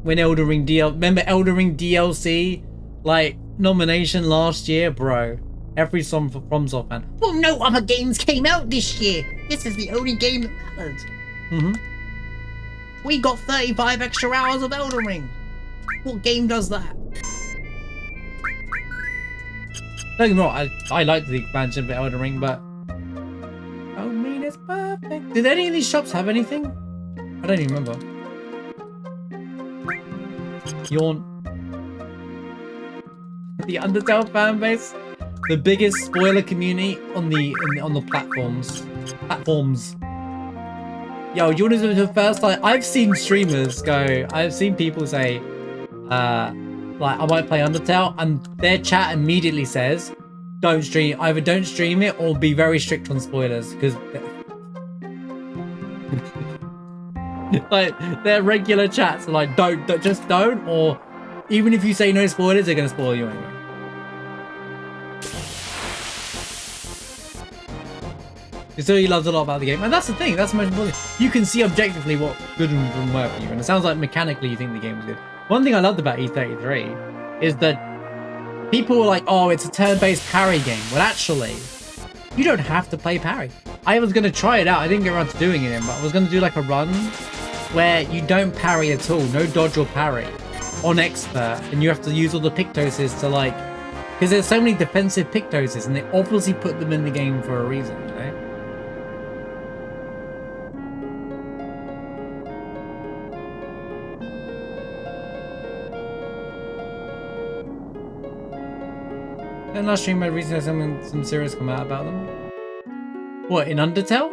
When Elden Ring remember Elden Ring DLC, like, nomination last year? Bro, every song for FromSoft fan, well, no other games came out this year. This is the only game that matters. We got 35 extra hours of Elden Ring. What game does that? Don't get me wrong, I liked the expansion of Elden Ring, but oh, mean it's perfect. Did any of these shops have anything? I don't even remember. Yawn. The Undertale fan base, the biggest spoiler community on the platforms. Yo, you want to do the first time? I've seen streamers go. I've seen people say, like, I might play Undertale, and their chat immediately says, don't stream. Either don't stream it or be very strict on spoilers, because like their regular chats are like, just don't, or even if you say no spoilers, they're gonna spoil you anyway. So he loves a lot about the game, and that's the thing. That's the most important. You can see objectively what good and work for you, and it sounds like mechanically you think the game is good. One thing I loved about E33 is that people were like, "Oh, it's a turn-based parry game." Well, actually, you don't have to play parry. I was gonna try it out. I didn't get around to doing it, but I was gonna do like a run where you don't parry at all, no dodge or parry, on expert, and you have to use all the pictoses to like, because there's so many defensive pictoses, and they obviously put them in the game for a reason, you know? And last stream I recently had some serious come out about them. What, in Undertale?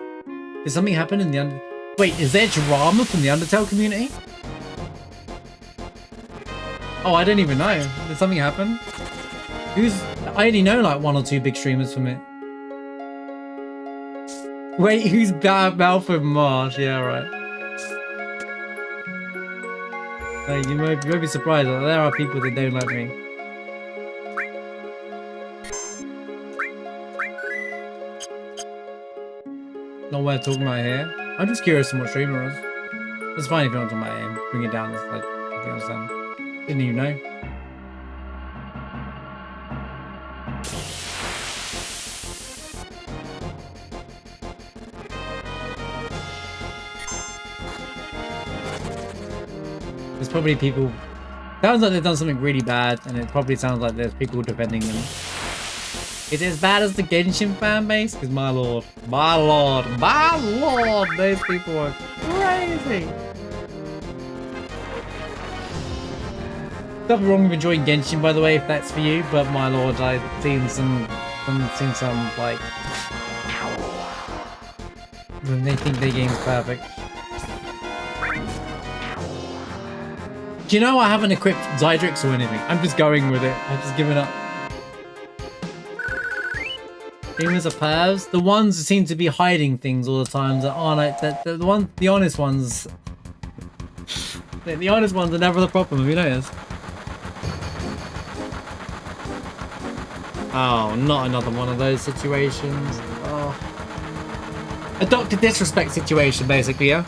Did something happen in the Wait, is there drama from the Undertale community? Oh, I don't even know. Did something happen? I only know like 1 or 2 big streamers from it. Wait, who's Balfour Marsh? Yeah, right. Like, you might be surprised that there are people that don't like me. Not worth talking about here. I'm just curious on what streamer is. It's fine if you're not talking about him. Bring it down. It's like, I understand. Didn't even know. There's probably people. Sounds like they've done something really bad, and it probably sounds like there's people defending them. Is it as bad as the Genshin fan base? Because my lord, those people are crazy. Nothing wrong with enjoying Genshin, by the way, if that's for you. But my lord, I've seen some like when they think their game's perfect. Do you know I haven't equipped Zydrix or anything? I'm just going with it. I've just given up. Demons are pervs. The ones that seem to be hiding things all the time that aren't like the honest ones. The honest ones are never the problem, have you noticed? Oh, not another one of those situations. Oh. A Dr. Disrespect situation, basically, yeah?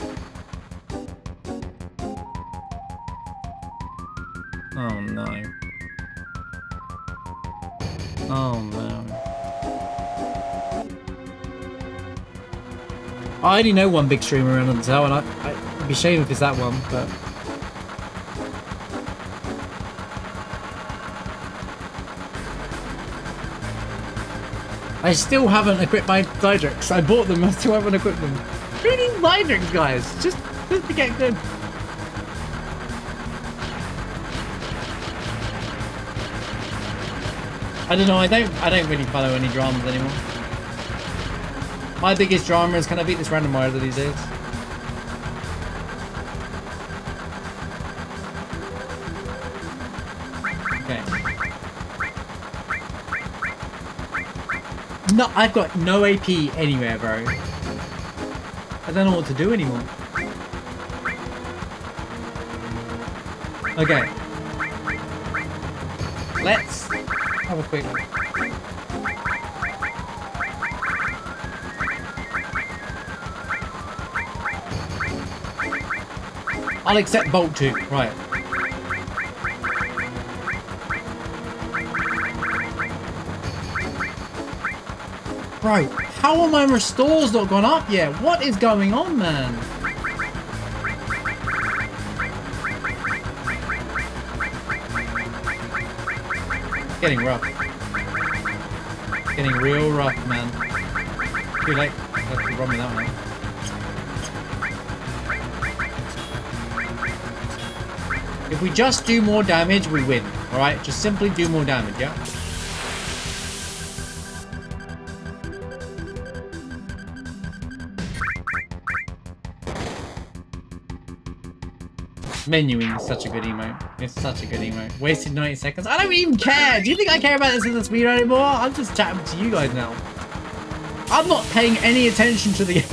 Oh no. Oh no. I only know one big streamer around Undertale, and I'd be ashamed if it's that one, but... I still haven't equipped my Zydrix. I bought them, I still haven't equipped them. Who needs Zydrix, guys? Just to get good. I don't know, I don't really follow any dramas anymore. My biggest drama is, can I beat this randomizer these days? Okay. No, I've got no AP anywhere, bro. I don't know what to do anymore. Okay. Let's have a quick look. I'll accept Bolt 2. Right. Bro, how are my restores not gone up yet? What is going on, man? It's getting rough. It's getting real rough, man. Too late. I have to run with that one now. If we just do more damage, we win. Alright? Just simply do more damage, yeah? Menuing is such a good emote. It's such a good emote. Wasted 90 seconds. I don't even care. Do you think I care about this in the speedrun anymore? I'm just chatting to you guys now. I'm not paying any attention to the game.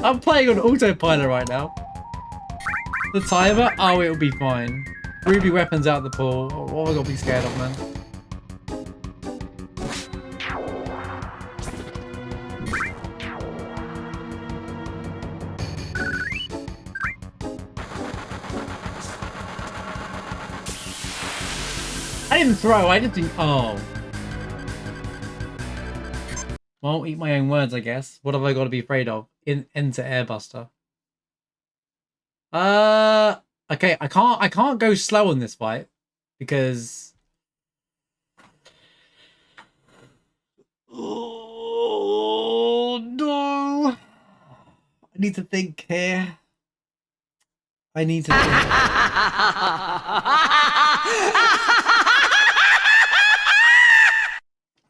I'm playing on autopilot right now. The timer? Oh, it'll be fine. Ruby weapons out the pool. What have I got to be scared of, man? I didn't throw, I just didn't. Oh. Well, eat my own words, I guess. What have I got to be afraid of? Enter Airbuster. Okay, I can't go slow on this fight because oh no. I need to think here. I need to think.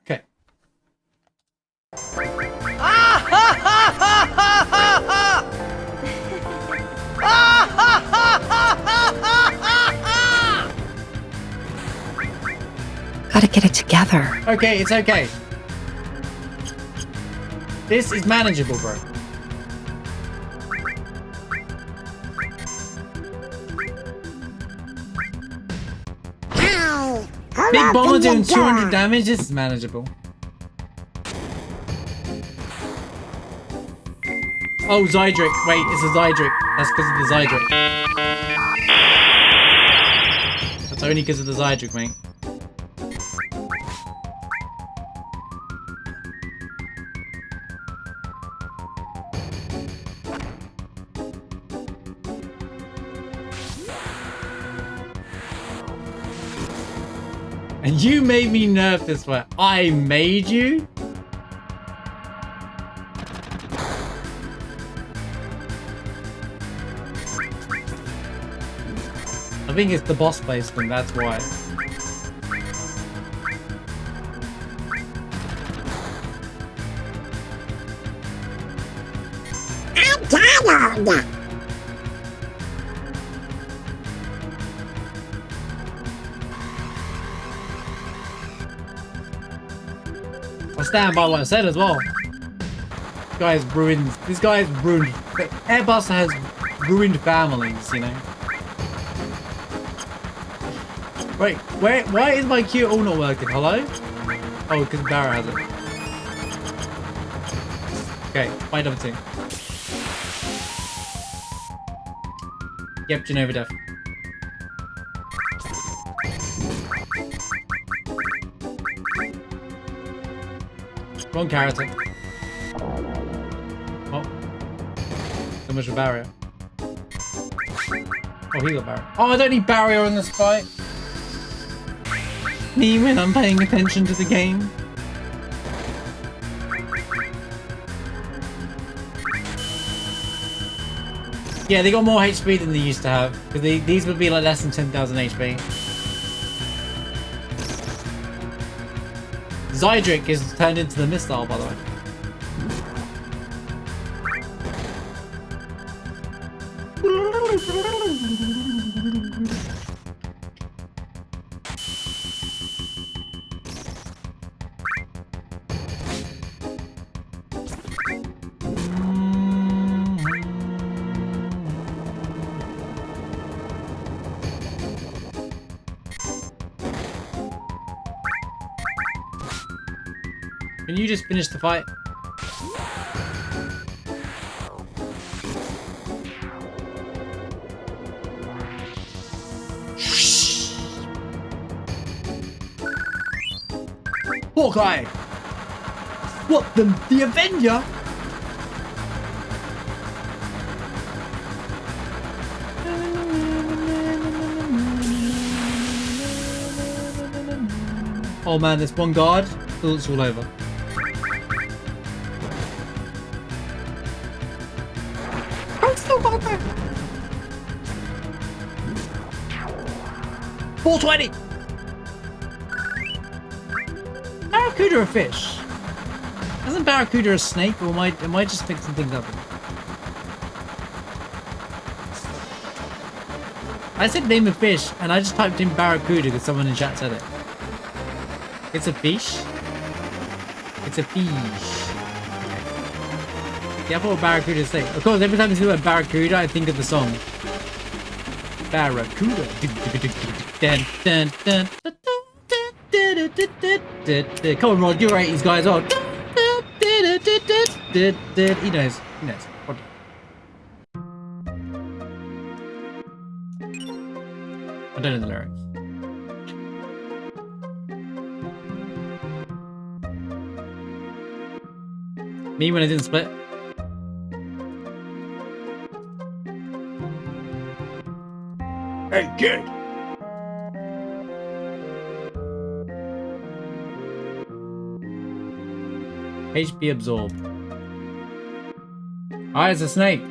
Okay. Gotta get it together. Okay, it's okay. This is manageable, bro. Big Bomber doing 200 damage. This is manageable. Oh, Zydric. Wait, it's a Zydric. That's because of the Zydric. That's only because of the Zydric, mate. And you made me nerf this way. I made you? I think it's the boss placement, that's why. I'm tired. I stand by what I said as well. This guy's ruined. Airbuster has ruined families, you know. Wait, why is my Q all not working? Hello? Oh, because Barra has it. Okay, fight number 2. Yep, Genova Def. Wrong character. Oh. So much for barrier. Oh, he got barrier. Oh, I don't need barrier in this fight. Me when I'm paying attention to the game. Yeah, they got more HP than they used to have. Because these would be like less than 10,000 HP. Zydric is turned into the missile, by the way. Can you just finish the fight? Hawkeye! What, the Avenger? Oh man, this one guard, it's all over. I'm still got that. 420. Barracuda a fish? Isn't Barracuda a snake, or am I just mixing things up? I said name a fish, and I just typed in Barracuda because someone in chat said it. It's a fish? It's a fish. Yeah, I thought Barracuda snake. Of course, every time I see the word Barracuda, I think of the song. Barracuda. Dun, dun, dun, dun, dun, dun, dun, dun. Come on, Rod, you're 80s guys on. He knows. He knows. I don't know the lyrics. Me when I didn't split. Hey, kid! HP absorb. Ah, it's a snake.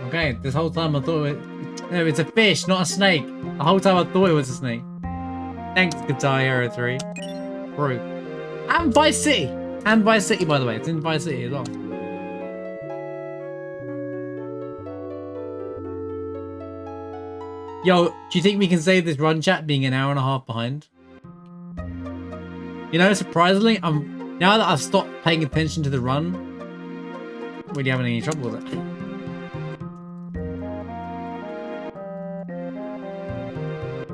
Okay, this whole time I thought no, it's a fish, not a snake. The whole time I thought it was a snake. Thanks, Guitar Hero 3. Bro. And Vice City. And Vice City, by the way. It's in Vice City as well. Yo, do you think we can save this run, chat, being an hour and a half behind? You know, surprisingly, now that I've stopped paying attention to the run, I'm not really having any trouble with it.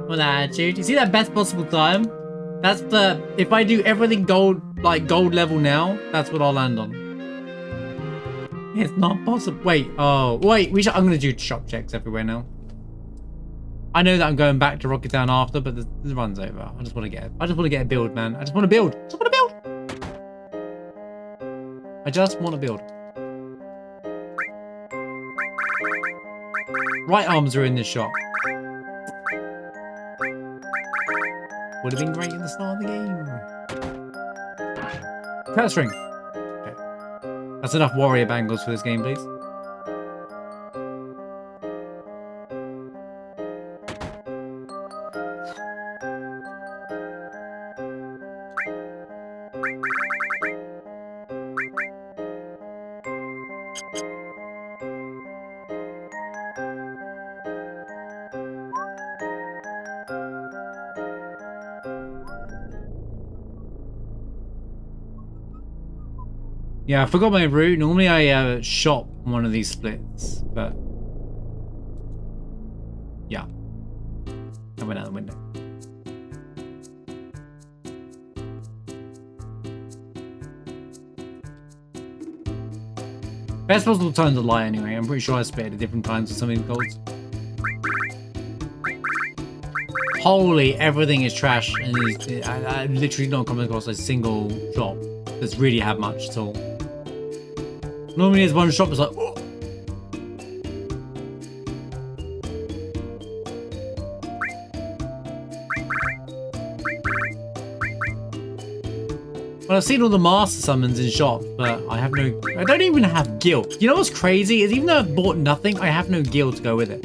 Well, attitude. You see that best possible time? That's the... If I do everything gold, like gold level now, that's what I'll land on. It's not possible. Wait, oh, wait. I'm going to do shop checks everywhere now. I know that I'm going back to Rocket Town after, but the run's over. I just want to get a build, man. I just want to build. I just want to build. Right arms are in this shop. Would have been great in the start of the game. Cat string. Okay. That's enough warrior bangles for this game, please. Yeah, I forgot my route. Normally I shop one of these splits, but yeah, I went out the window. Best possible time to lie anyway. I'm pretty sure I split at different times with some of these golds. Holy, everything is trash, and I've literally not come across a single shop that's really had much at all. Normally there's one shop that's like, oh. Well, I've seen all the master summons in shops, but I don't even have guild. You know what's crazy is even though I've bought nothing, I have no guild to go with it.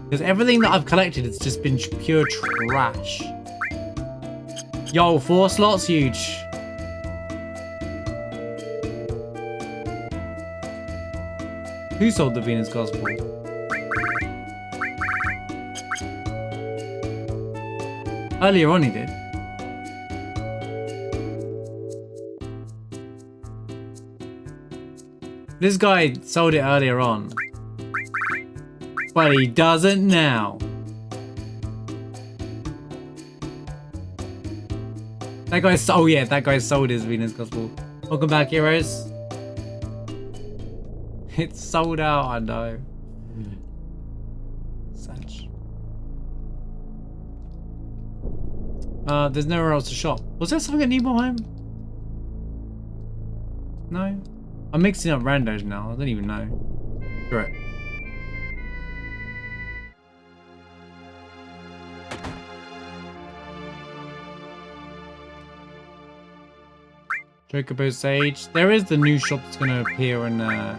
Because everything that I've collected has just been pure trash. Yo, 4 slots, huge. Who sold the Venus Gospel? Earlier on he did. This guy sold it earlier on. But he doesn't now. That guy sold his Venus Gospel. Welcome back, heroes. It's sold out, I know. Such. There's nowhere else to shop. Was there something at Nibelheim? No? I'm mixing up randos now. I don't even know. Correct. Chocobo Sage. There is the new shop that's going to appear in... No.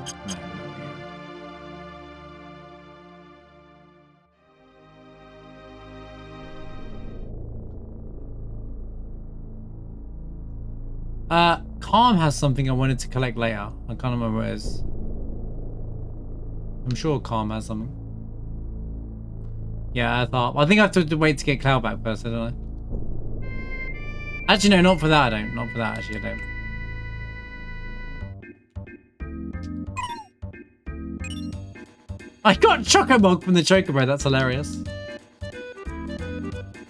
Calm has something I wanted to collect later. I can't remember what it is. I'm sure Calm has something. Yeah, I think I have to wait to get Cloud back first, don't I? Actually, no, not for that, I don't. Not for that, actually, I don't. I got Chocomog from the Chocobo, that's hilarious.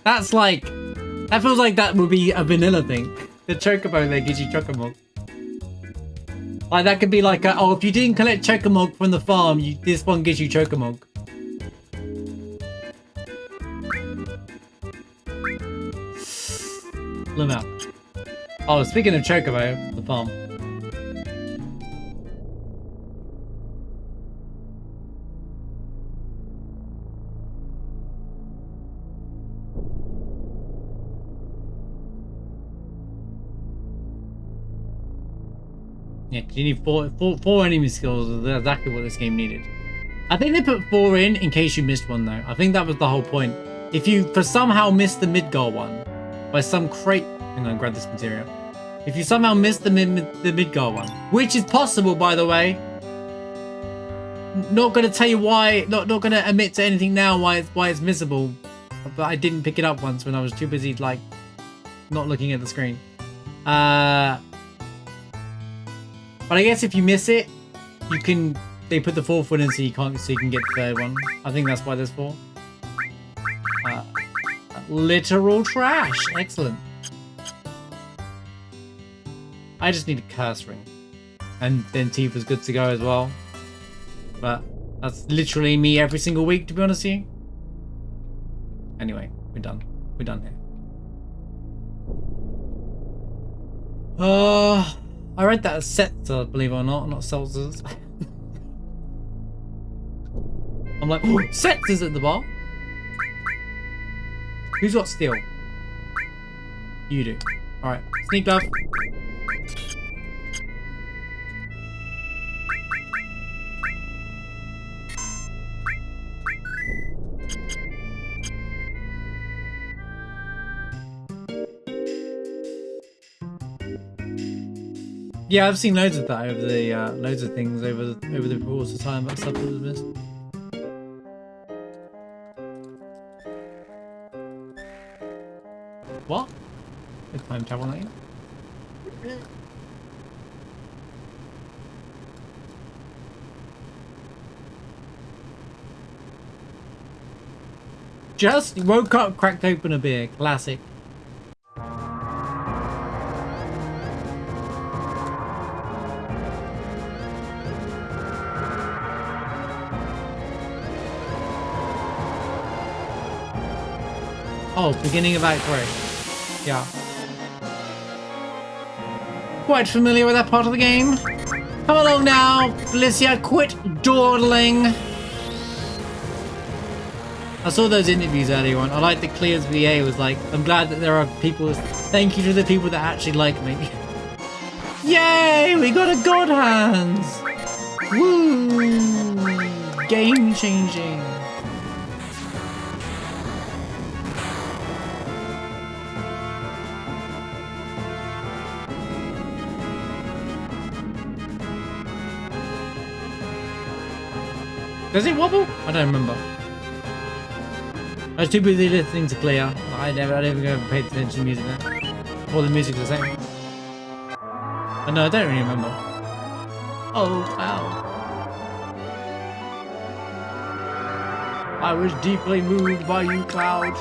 That's like... That feels like that would be a vanilla thing. The Chocobo there gives you Chocomog. Like, that could be like, oh, if you didn't collect Chocomog from the farm, this one gives you Chocomog. Look out. Oh, speaking of Chocobo, the farm. Yeah, because you need four enemy skills. That's exactly what this game needed. I think they put 4 in case you missed one, though. I think that was the whole point. If you for somehow missed the Midgar one by some crate, hang on, grab this materia. If you somehow missed the Midgar one, which is possible, by the way. Not gonna tell you why. Not gonna admit to anything now why it's missable. But I didn't pick it up once when I was too busy like not looking at the screen. But I guess if you miss it, you can. They put the 4th one in so you can get the 3rd one. I think that's why there's 4. Literal trash. Excellent. I just need a curse ring, and then Tifa's good to go as well. But that's literally me every single week, to be honest with you. Anyway, we're done. We're done here. I read that as Setzer, believe it or not Seltzers. I'm like, oh, Setzer's at the bar. Who's got steel? You do. Alright, sneak glove. Yeah, I've seen loads of that over the loads of things over the course of time about stuff that was missed. What? It's time travel lane. Just woke up, cracked open a beer. Classic. Oh, beginning of Act 3. Yeah. Quite familiar with that part of the game. Come along now, Felicia, quit dawdling. I saw those interviews earlier on. I like that Clear's VA was like, I'm glad that there are people, thank you to the people that actually like me. Yay, we got a God Hands. Woo, game changing. Does it wobble? I don't remember. I was too busy listening to Clea. I never ever paid attention to music there. Or the music's the same. Oh, no, I don't really remember. Oh, wow. I was deeply moved by you, Cloud.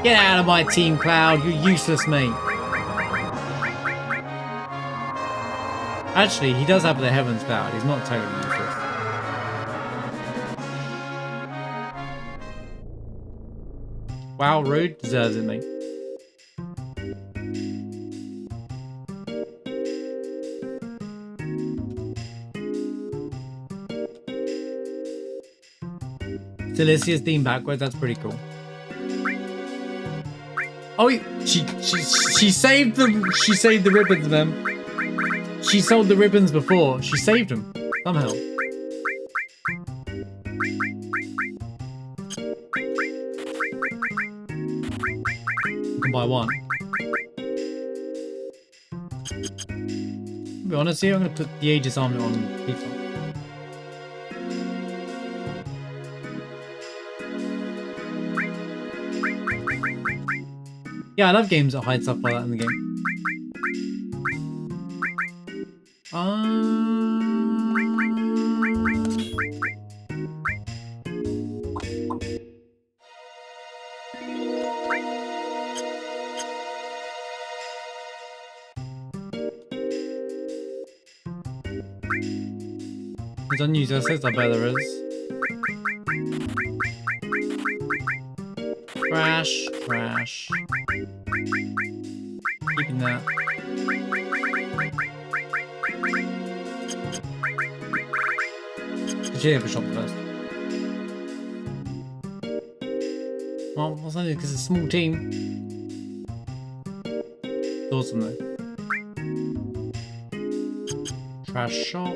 Get out of my team, Cloud. You useless mate. Actually, he does have the Heavens Cloud. He's not totally useless. Wow, rude. Deserves it, mate. Delicia's theme backwards. That's pretty cool. Oh, she saved the ribbons, man. She sold the ribbons before. She saved them somehow. You can buy one. To be honest here, I'm gonna put the Aegis armor on pizza. Yeah, I love games that hide stuff like that in the game. There's unused assets, I bet there is. Trash, trash. Keeping that. Should have a shop first. Well, what's only because it's a small team. It's awesome though. Trash shop.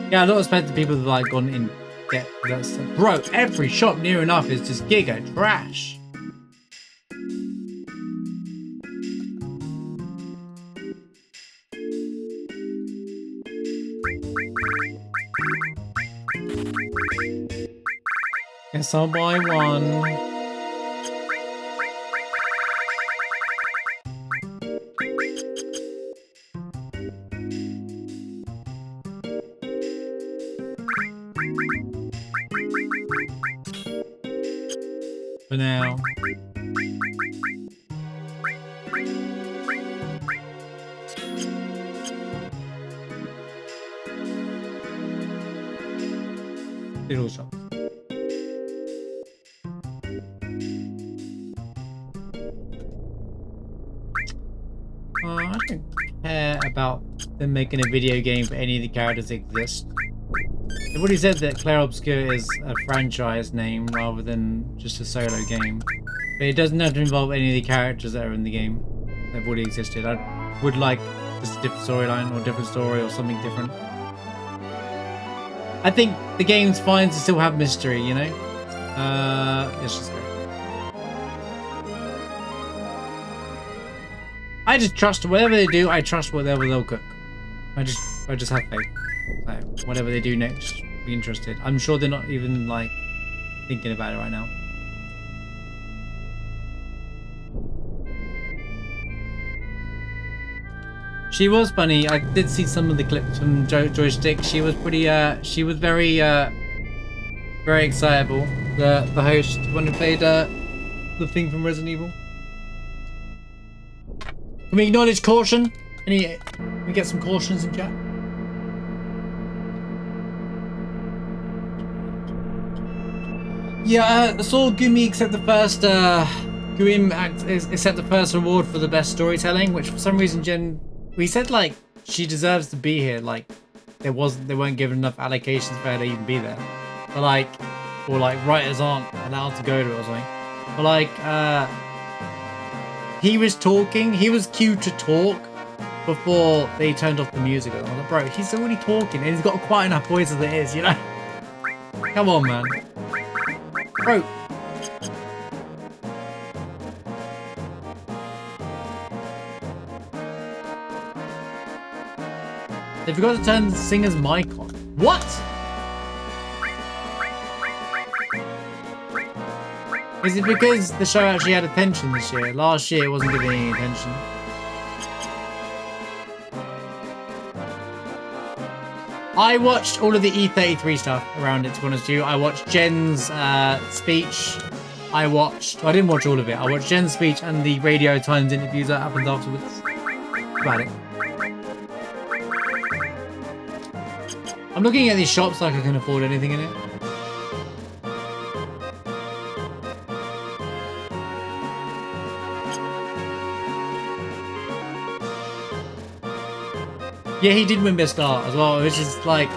Yeah, I don't expect the people that have like gone in debt for that stuff. Bro, every shop near enough is just giga trash. Guess I'll buy one. For now. Little shop. I don't care about them making a video game for any of the characters that exist. They've already said that Claire Obscure is a franchise name rather than just a solo game. But it doesn't have to involve any of the characters that are in the game. They've already existed. I would like just a different storyline or a different story or something different. I think the game's fine to still have mystery, you know? It's just great. I just trust whatever they do, I trust whatever they'll cook. I just have faith. So whatever they do next, be interested. I'm sure they're not even like thinking about it right now. She was funny. I did see some of the clips from Joystick. She was pretty she was very very excitable. The host when he played the thing from Resident Evil. Can we acknowledge caution? Can we get some cautions in chat? Yeah, it's all Gumi except the first except the first reward for the best storytelling, which for some reason we said like she deserves to be here, like they weren't given enough allocations for her to even be there. But like or like writers aren't allowed to go to it or something. But like he was talking, he was cued to talk before they turned off the music. I was like, bro, he's already talking and he's got quite enough voice as it is, you know? Come on, man. Bro. They forgot to turn the singer's mic on. What? Is it because the show actually had attention this year? Last year it wasn't giving any attention. I watched all of the E33 stuff around it, to be honest with you. I watched Jen's speech. I didn't watch all of it. I watched Jen's speech and the Radio Times interviews that happened afterwards. That's about it. I'm looking at these shops like I can afford anything in it. Yeah, he did win Best Art as well. It was just like...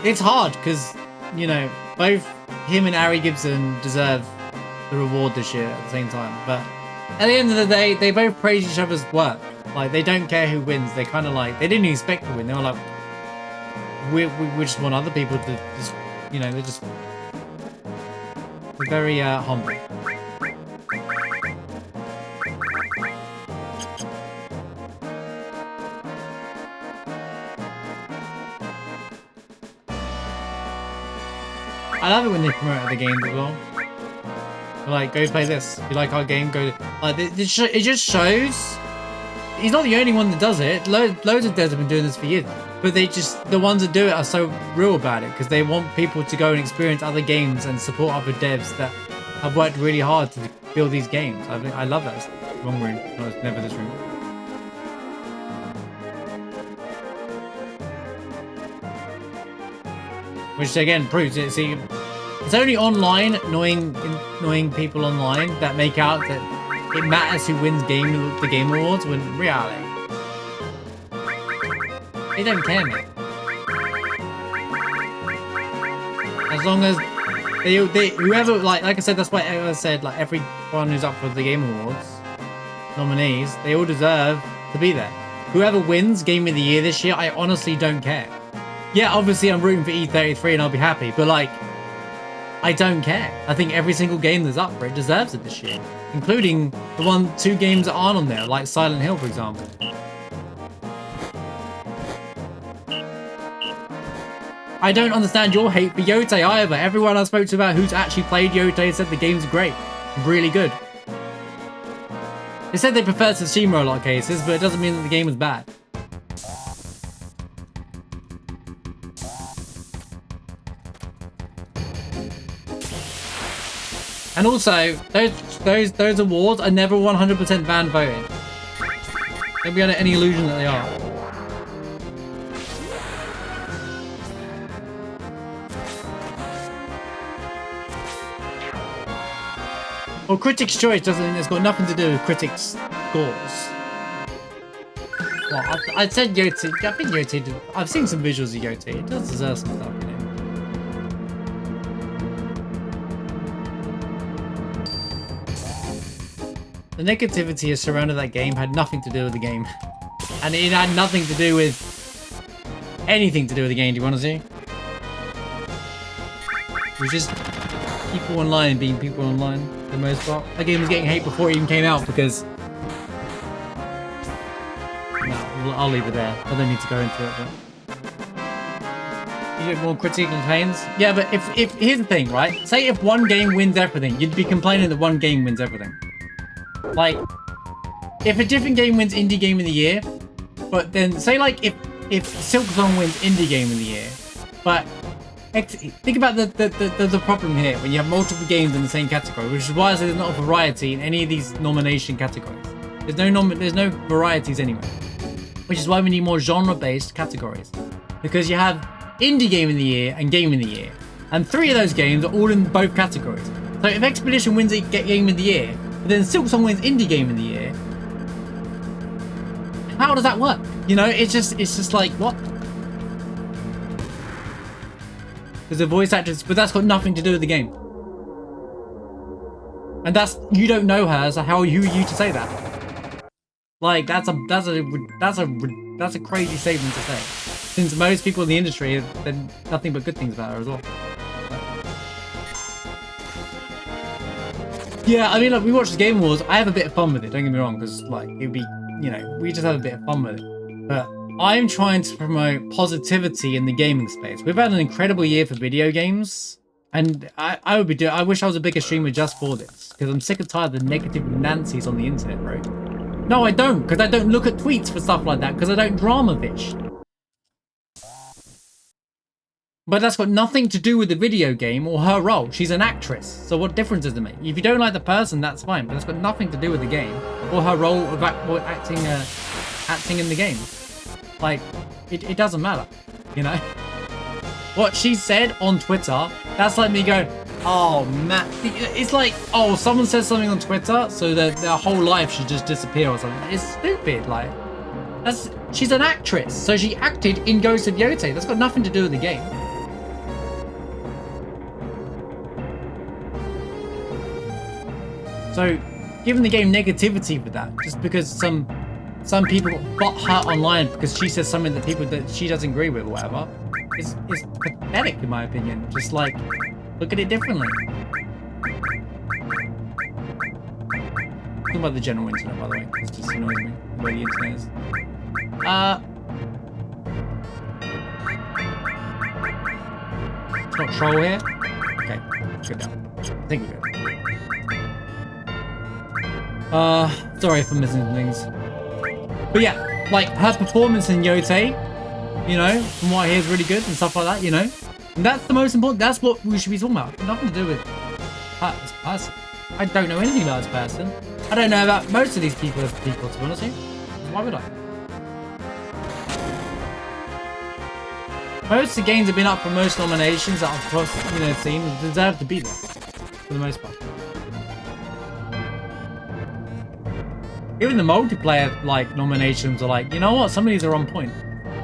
It's hard because, you know, both him and Ari Gibson deserve the reward this year at the same time. But at the end of the day, they both praise each other's work. Like, they don't care who wins. They kind of like... They didn't expect to win. They were like... We just want other people to just... You know, they're just... They're very humble. I love it when they promote other games as well. They're like, go play this. If you like our game, go... Like, it just shows... He's not the only one that does it. Loads of devs have been doing this for years. But they just... The ones that do it are so real about it. Because they want people to go and experience other games and support other devs that have worked really hard to build these games. I love that. It's the wrong room. No, it's never this room. Which again proves it. See, it's only online, annoying people online that make out that it matters who wins the game awards. When in reality, they don't care, mate. As long as they whoever like I said, that's why I said like everyone who's up for the game awards nominees, they all deserve to be there. Whoever wins Game of the Year this year, I honestly don't care. Yeah, obviously I'm rooting for E33 and I'll be happy, but like, I don't care. I think every single game that's up for it deserves it this year, including the 2 games that aren't on there, like Silent Hill, for example. I don't understand your hate for Yotei either. Everyone I spoke to about who's actually played Yotei said the game's great, really good. They said they prefer Tsushima in a lot of cases, but it doesn't mean that the game was bad. And also, those awards are never 100% fan voted. Don't be under any illusion that they are. Well, critics' choice doesn't. It's got nothing to do with critics' scores. Well, I said Yotei. I think Yotei. I've seen some visuals of Yotei. It does deserve some stuff, you know. The negativity surrounding that game had nothing to do with the game. And it had nothing to do with anything to do with the game, do you want to see? It was just people online being people online for the most part. That game was getting hate before it even came out because... No, I'll leave it there. I don't need to go into it, but... You get more critical complaints? Yeah, but if here's the thing, right? Say if one game wins everything, you'd be complaining that one game wins everything. Like, if a different game wins Indie Game of the Year, but then say like if Silksong wins Indie Game of the Year, but think about the problem here when you have multiple games in the same category, which is why there's not a variety in any of these nomination categories. There's no varieties anywhere, which is why we need more genre-based categories, because you have Indie Game of the Year and Game of the Year, and 3 of those games are all in both categories. So if Expedition wins Game of the Year, but then Silksong wins Indie Game of the Year, how does that work? You know, it's just like, what? Because the voice actors, but that's got nothing to do with the game. And you don't know her, so who are you to say that? Like, that's a crazy statement to say. Since most people in the industry have said nothing but good things about her as well. Yeah, I mean, like, we watched the Game Awards. I have a bit of fun with it, don't get me wrong, because, like, it'd be, you know, we just have a bit of fun with it. But I'm trying to promote positivity in the gaming space. We've had an incredible year for video games, and I wish I was a bigger streamer just for this, because I'm sick and tired of the negative Nancy's on the internet, bro. No, I don't, because I don't look at tweets for stuff like that, because I don't drama fish. But that's got nothing to do with the video game or her role. She's an actress, so what difference does it make? If you don't like the person, that's fine, but it's got nothing to do with the game or her role of acting in the game. Like, it doesn't matter, you know? What she said on Twitter, that's like me going, Oh man, it's like, oh, someone says something on Twitter, so their whole life should just disappear or something. It's stupid. Like, she's an actress, so she acted in Ghost of Yotei. That's got nothing to do with the game. So, giving the game negativity for that, just because some people got hurt online because she says something that she doesn't agree with or whatever, is pathetic in my opinion. Just like, look at it differently. Talking about the general internet, by the way. It just annoys me the way the internet is. It's not troll here. Okay, good now. I think we're good. Sorry for missing things. But yeah, like her performance in Yotei, you know, from what I hear is really good and stuff like that, you know. And that's the most important. That's what we should be talking about. Nothing to do with her as a person. I don't know anything about this person. I don't know about most of these people as people, to be honest with you. Why would I? Most of the games have been up for most nominations that I've, you know, seen and deserve to be there for the most part. Even the multiplayer like nominations are like, you know what? Some of these are on point.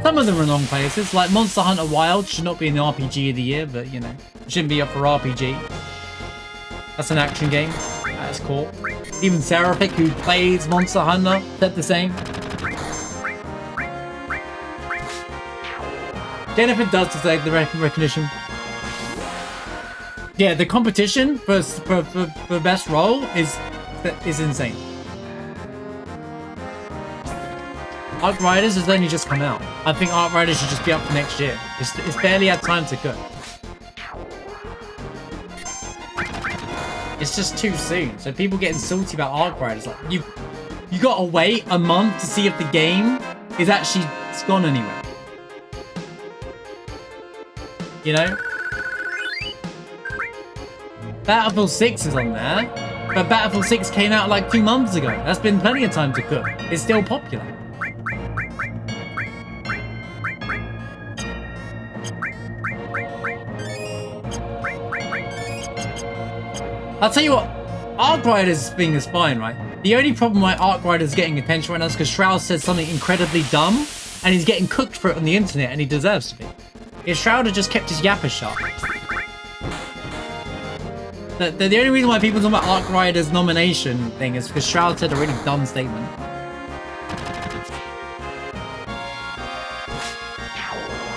Some of them are in wrong places. Like Monster Hunter Wild should not be in the RPG of the year, but you know, it shouldn't be up for RPG. That's an action game. That's cool. Even Seraphic, who plays Monster Hunter, said the same. Jennifer does deserve the recognition. Yeah, the competition for best role is insane. Arc Riders has only just come out. I think Arc Riders should just be up for next year. It's barely had time to go. It's just too soon. So people getting salty about Arc Riders, like you gotta wait a month to see if the game is actually gone anywhere. You know? Battlefield 6 is on there, but Battlefield 6 came out like 2 months ago. That's been plenty of time to cook. It's still popular. I'll tell you what, Arc Riders thing is fine, right? The only problem why Arc Riders is getting attention right now is because Shroud said something incredibly dumb, and he's getting cooked for it on the internet, and he deserves to be. If Shroud had just kept his yapper shut. The only reason why people talk about Arc Riders nomination thing is because Shroud said a really dumb statement.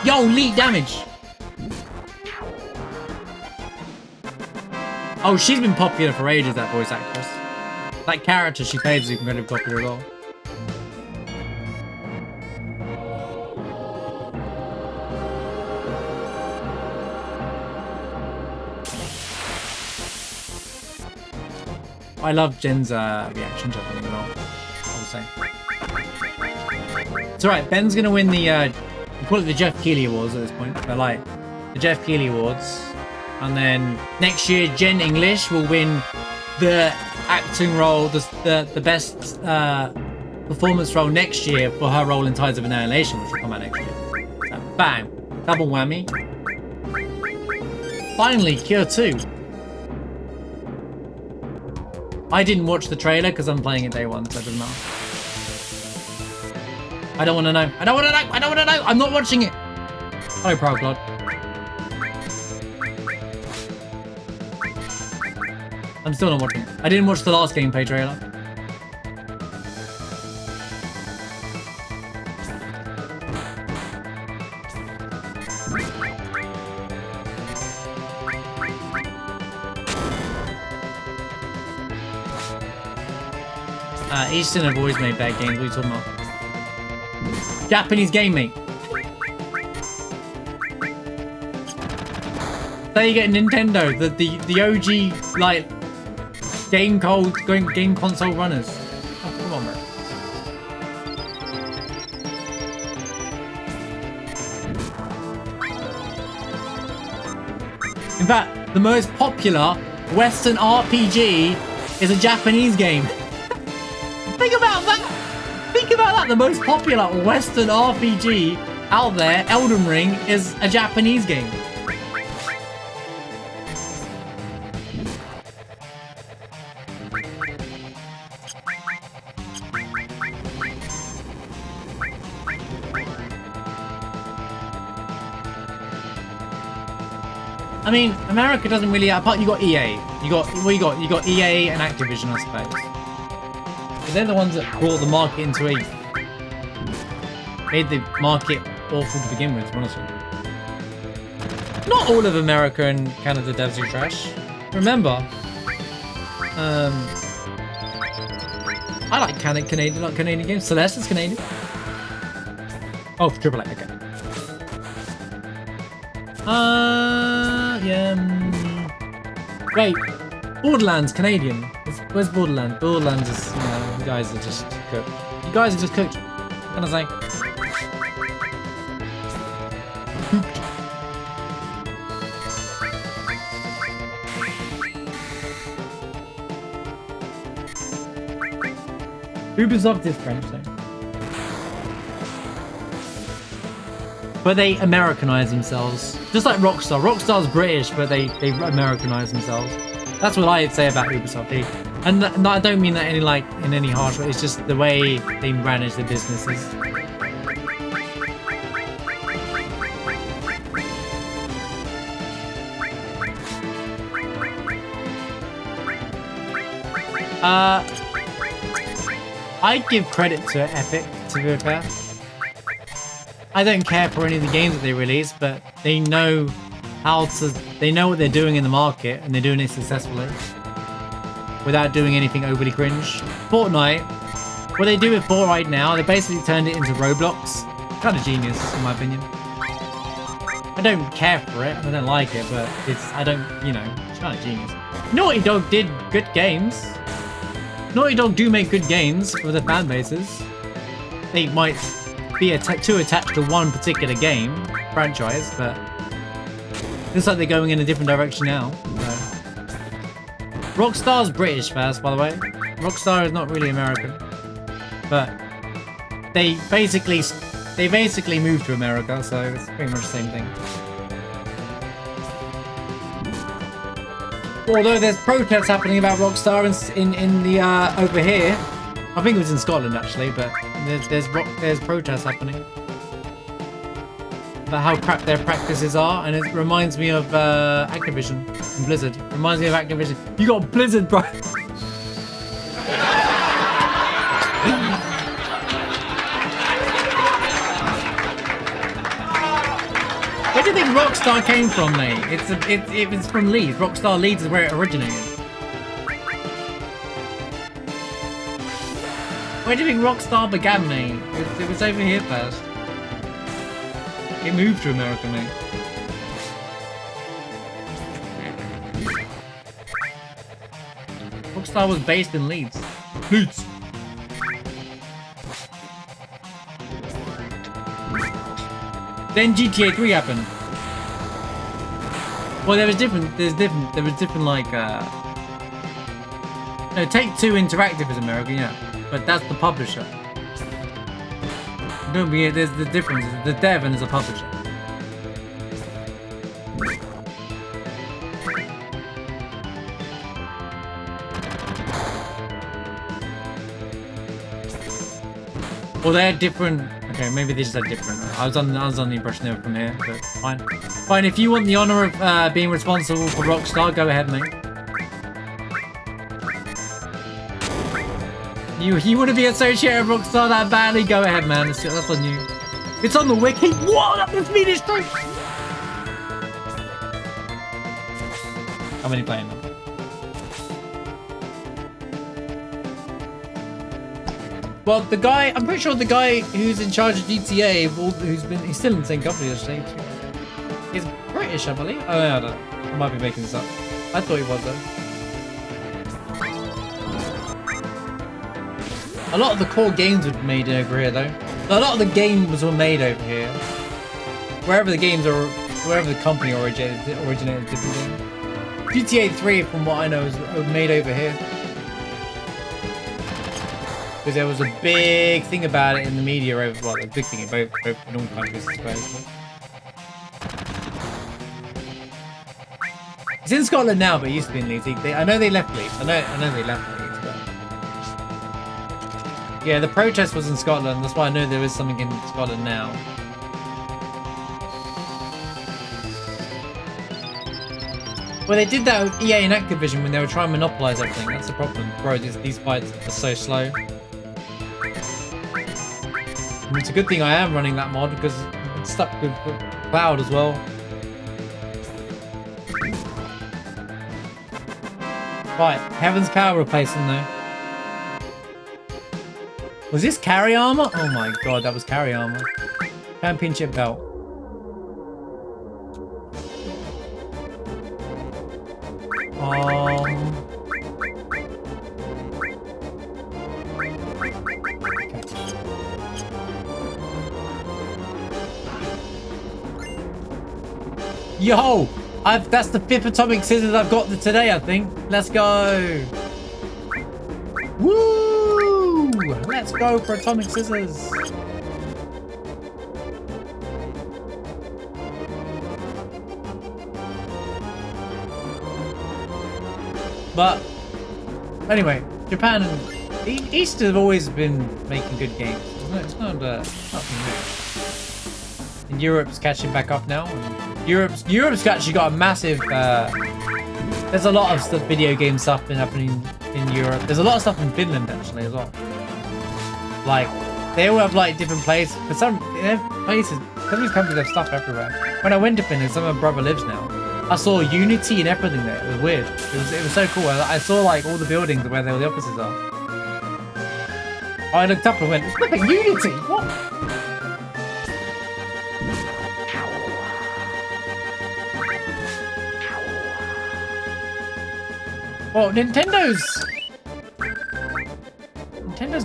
Yo, leak damage! Oh, she's been popular for ages, that voice actress. That character she plays is incredibly popular as well. I love Jen's reaction to everything as well, I will say. It's alright, Ben's gonna win the, we call it the Jeff Keighley Awards at this point. They're like, the Jeff Keighley Awards. And then next year, Jen English will win the acting role, the best performance role next year for her role in Tides of Annihilation, which will come out next year. So, bang. Double whammy. Finally, Cure 2. I didn't watch the trailer because I'm playing it day one, so it doesn't matter. I don't want to know. I don't want to know. I don't want to know. I'm not watching it. Oh, Proudcloud. I'm still not watching it. I didn't watch the last gameplay trailer. Eastern have always made bad games. What are you talking about? Japanese game, mate. There you get Nintendo, the OG like game console runners. Oh, come on, bro. In fact, the most popular Western RPG is a Japanese game. Think about that! Think about that! The most popular Western RPG out there, Elden Ring, is a Japanese game. I mean, America doesn't really. Apart, you got EA. You got EA and Activision, I suppose. But they're the ones that brought the market into a. Made the market awful to begin with, honestly. Not all of America and Canada devs are trash. Remember, I like Canadian games. Celeste is Canadian. Oh, for AAA, okay. Yeah. Wait, Borderlands Canadian. Where's Borderlands? Borderlands is, you guys are just cooked. You guys are just cooked. What can I say? Ubisoft is French though. But they Americanize themselves. Just like Rockstar. Rockstar's British, but they Americanize themselves. That's what I'd say about Ubisoft. And I don't mean that in any harsh way. It's just the way they manage their businesses. I'd give credit to Epic, to be fair. I don't care for any of the games that they release, but they know they know what they're doing in the market, and they're doing it successfully. Without doing anything overly cringe. Fortnite, what they do with Fortnite now, they basically turned it into Roblox. Kind of genius, in my opinion. I don't care for it, I don't like it, but it's kind of genius. Naughty Dog did good games. Naughty Dog do make good games for their fan bases. They might be too attached to one particular game franchise, but looks like they're going in a different direction now. So. Rockstar's British first, by the way. Rockstar is not really American, but they basically moved to America, so it's pretty much the same thing. Although there's protests happening about Rockstar in the over here. I think it was in Scotland actually, but there's protests happening about how crap their practices are, and it reminds me of Activision and Blizzard. Reminds me of Activision. You got Blizzard, bro. Where do you think Rockstar came from, mate? It's from Leeds. Rockstar Leeds is where it originated. Where do you think Rockstar began, mate? It was over here first. It moved to America, mate. Rockstar was based in Leeds. Leeds! Then GTA 3 happened. Well, there was different like, no, Take-Two Interactive is American, yeah. But that's the publisher. Don't be, there's the difference. The dev and is a publisher. Well, they're different. Okay, maybe they just are different. I was on the impression they were from here, but fine. Fine, if you want the honor of being responsible for Rockstar, go ahead, mate. You want to be associated with Rockstar that badly? Go ahead, man. That's on you. It's on the wiki. Whoa, that's the Swedish strike. How many playing now? Well, the guy, I'm pretty sure the guy who's in charge of GTA, he's still in the same company actually. He's British, I believe. Oh, yeah, I don't know. I might be making this up. I thought he was though. A lot of the core games were made over here though. A lot of the games were made over here. Wherever the games are, wherever the company originated different games. GTA 3, from what I know, is made over here. Because there was a big thing about it in the media over, well, a big thing in both in all countries, I suppose. It's in Scotland now, but it used to be in Leeds. I know they left Leeds. I know they left Leeds, but yeah, the protest was in Scotland. That's why I know there is something in Scotland now. Well, they did that with EA and Activision when they were trying to monopolize everything. That's the problem. Bro, these fights are so slow. And it's a good thing I am running that mod because it's stuck with Cloud as well. Right, Heaven's Power replacement though. Was this carry armor? Oh my god, that was carry armor. Championship belt. Yo! That's the 5th atomic scissors I've got today, I think. Let's go! Woo! Let's go for atomic scissors! But anyway, Japan and East have always been making good games. It's not nothing new. And Europe's catching back up now. And Europe's actually got a massive. There's a lot of stuff, video game stuff been happening in Europe. There's a lot of stuff in Finland actually as well. Like they all have like different places. For some places, some of these countries have stuff everywhere. When I went to Finland, some of my brother lives now. I saw Unity and everything there. It was weird. It was so cool. I saw like all the buildings where all the offices are. I looked up and went, look at Unity! What? Well, Nintendo's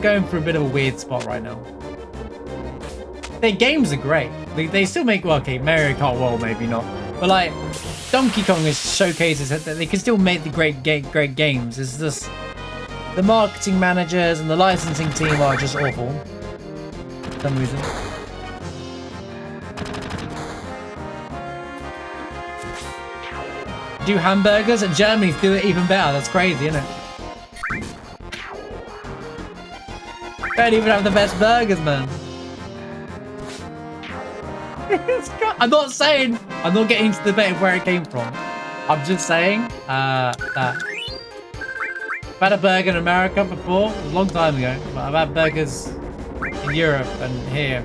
going through a bit of a weird spot right now. Their games are great. They still make, well, okay, Mario Kart, well, maybe not. But like, Donkey Kong showcases that they can still make the great games. It's just the marketing managers and the licensing team are just awful for some reason. Do hamburgers and Germany's do it even better. That's crazy, isn't it? Don't even have the best burgers, man. I'm not saying, I'm not getting into the debate of where it came from. I'm just saying that I've had a burger in America before, a long time ago, but I've had burgers in Europe and here.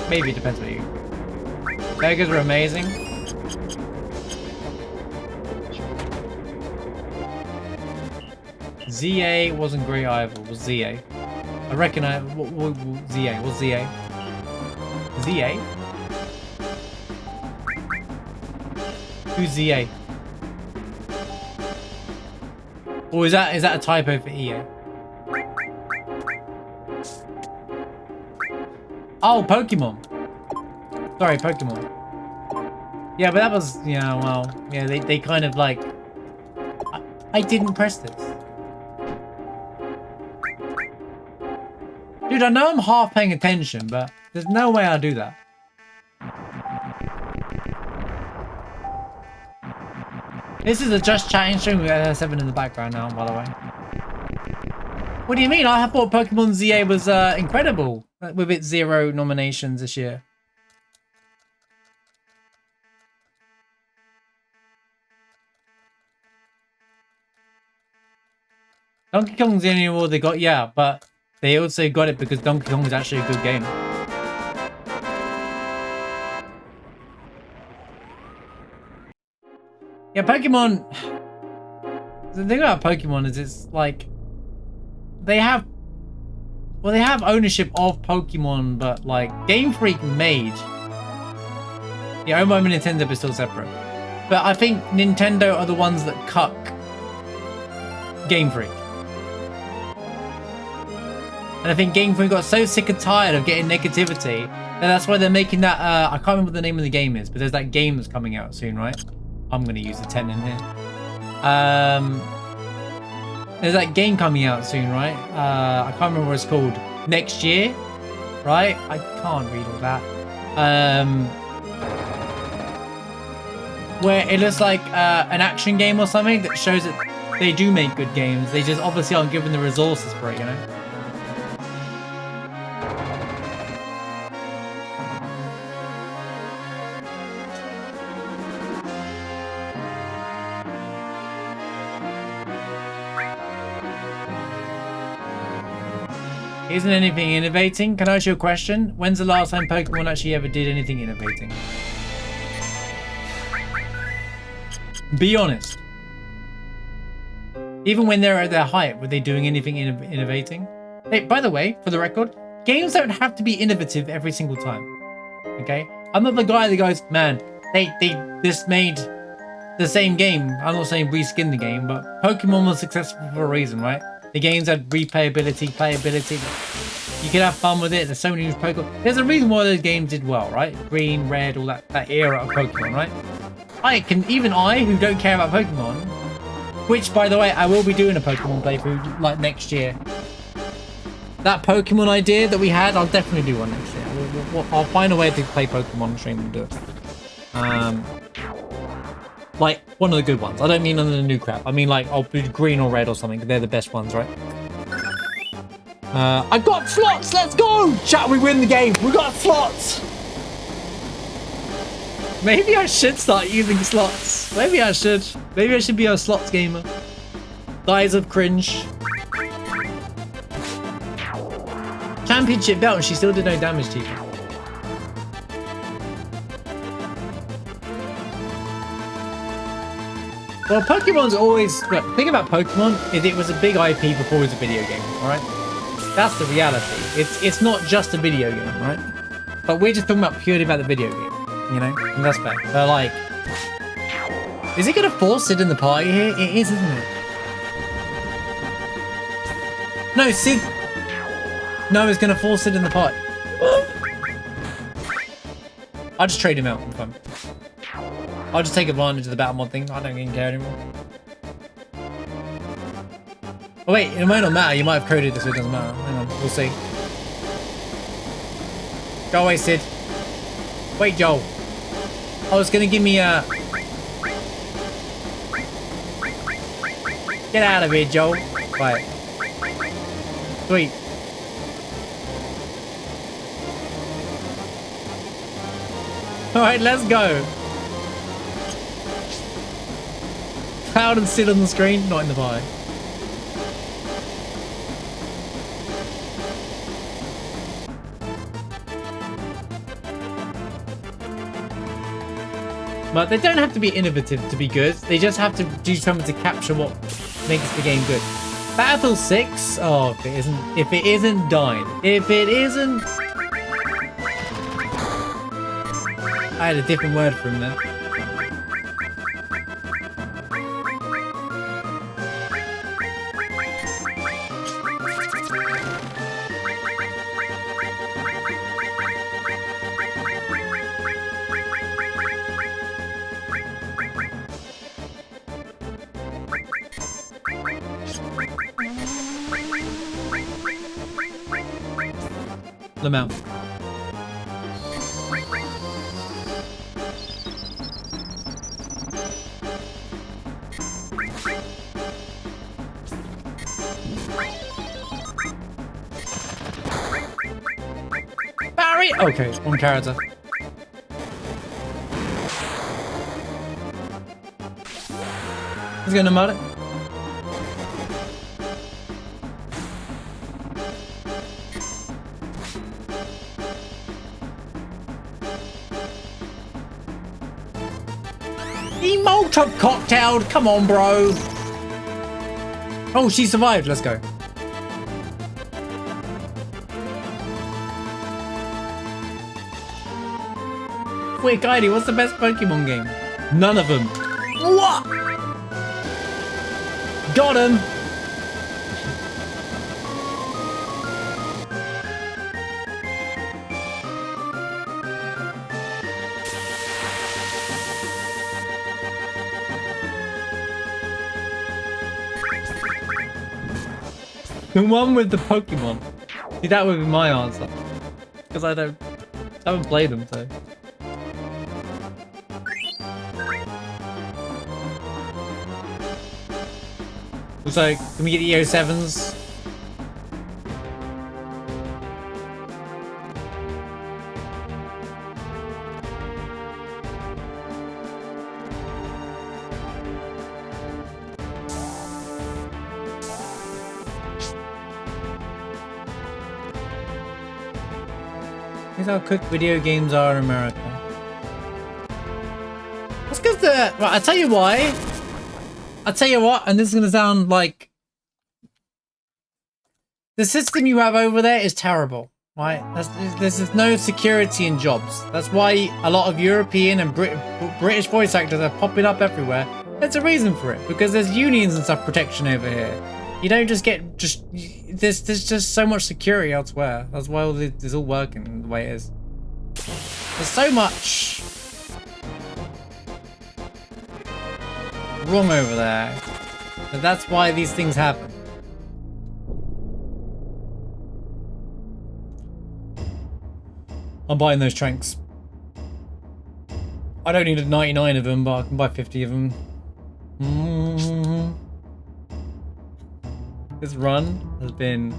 Maybe it depends on you. Burgers are amazing. ZA wasn't great either, was ZA. I reckon ZA, what's ZA? ZA? Who's ZA? Or is that a typo for EA? Oh, Pokemon. Sorry, Pokemon. Yeah, but that was, yeah, well, yeah, they kind of like, I didn't press this. Dude, I know I'm half paying attention, but there's no way I'll do that. This is a just chatting stream with FFVII in the background now, by the way. What do you mean? I thought Pokemon ZA was incredible with its 0 nominations this year. Donkey Kong's the only award they got, yeah, but they also got it because Donkey Kong is actually a good game. Yeah, Pokemon... The thing about Pokemon is it's like... They have ownership of Pokemon, but like Game Freak made... Yeah, owned by Nintendo, but still separate. But I think Nintendo are the ones that cuck Game Freak. And I think Game Freak got so sick and tired of getting negativity, and that's why they're making that, I can't remember what the name of the game is, but there's that game that's coming out soon, right? I'm going to use the 10 in here. There's that game coming out soon, right? I can't remember what it's called. Next year, right? I can't read all that. Where it looks like an action game or something that shows that they do make good games. They just obviously aren't given the resources for it, you know? Isn't anything innovating? Can I ask you a question? When's the last time Pokemon actually ever did anything innovating? Be honest. Even when they're at their height, were they doing anything innovating? Hey, by the way, for the record, games don't have to be innovative every single time. Okay? I'm not the guy that goes, man, they just made the same game. I'm not saying reskin the game, but Pokemon was successful for a reason, right? The games had replayability, playability. You could have fun with it. There's so many new Pokemon. There's a reason why those games did well, right? Green, red, all that era of Pokemon, right? Even I, who don't care about Pokemon, which, by the way, I will be doing a Pokemon playthrough, like, next year. That Pokemon idea that we had, I'll definitely do one next year. I'll find a way to play Pokemon stream and do it. Like, one of the good ones. I don't mean on the new crap. I mean, like, I'll do green or red or something. They're the best ones, right? I got slots! Let's go! Chat, we win the game! We got slots! Maybe I should start using slots. Maybe I should. Maybe I should be a slots gamer. Guys of cringe. Championship belt and she still did no damage to you. Well, Pokemon's always... Look, the thing about Pokemon is it was a big IP before it was a video game, alright? That's the reality. It's not just a video game, right? But we're just talking about purely about the video game, you know? And that's fair. But like... Is it going to force Sid in the party here? It is, isn't it? No, Sid... No, it's going to force Sid in the party. I'll just trade him out. I'm fine. I'll just take advantage of the battle mod thing. I don't even care anymore. Oh wait, it might not matter. You might have coded this, so it doesn't matter. Hang on, we'll see. Go away, Sid. Wait, Joel. Oh, it's gonna give me a... Get out of here, Joel. Right. Sweet. Alright, let's go. Cloud and Sid on the screen, not in the pie. But they don't have to be innovative to be good. They just have to do something to capture what makes the game good. Battlefield 6? Oh, if it isn't dying. If it isn't... I had a different word for him then. Lamau. Barry! Okay, one character. He's gonna mud it. Molotov cocktailed, come on, bro. Oh, she survived. Let's go. Wait, Guidey, what's the best Pokemon game? None of them. What? Got him. The one with the Pokemon. See, that would be my answer. Because I haven't played them, so. So, can we get the EO7s? Here's how cooked video games are in America. That's because the... Right, I'll tell you why. I'll tell you what, and this is going to sound like... The system you have over there is terrible, right? There's no security in jobs. That's why a lot of European and British voice actors are popping up everywhere. There's a reason for it, because there's unions and stuff protection over here. You don't just get there's just so much security elsewhere. That's why this is all working the way it is. There's so much wrong over there. But that's why these things happen. I'm buying those tranks. I don't need 99 of them, but I can buy 50 of them. This run has been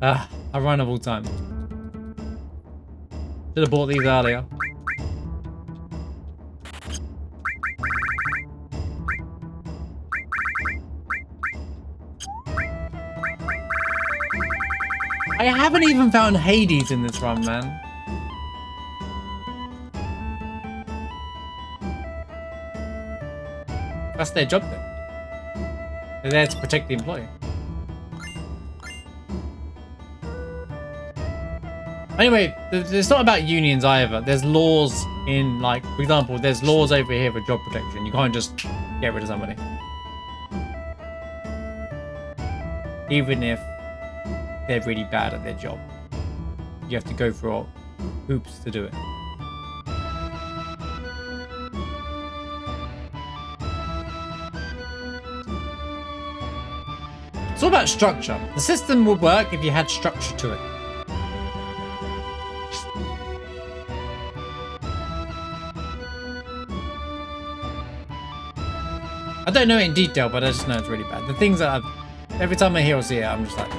a run of all time. Should have bought these earlier. I haven't even found Hades in this run, man. That's their job then. They're there to protect the employee. Anyway, it's not about unions either. There's laws in, like, for example, there's laws over here for job protection. You can't just get rid of somebody. Even if they're really bad at their job. You have to go through hoops to do it. It's all about structure. The system would work if you had structure to it. I don't know it in detail, but I just know it's really bad. The things that every time I hear or see it, I'm just like...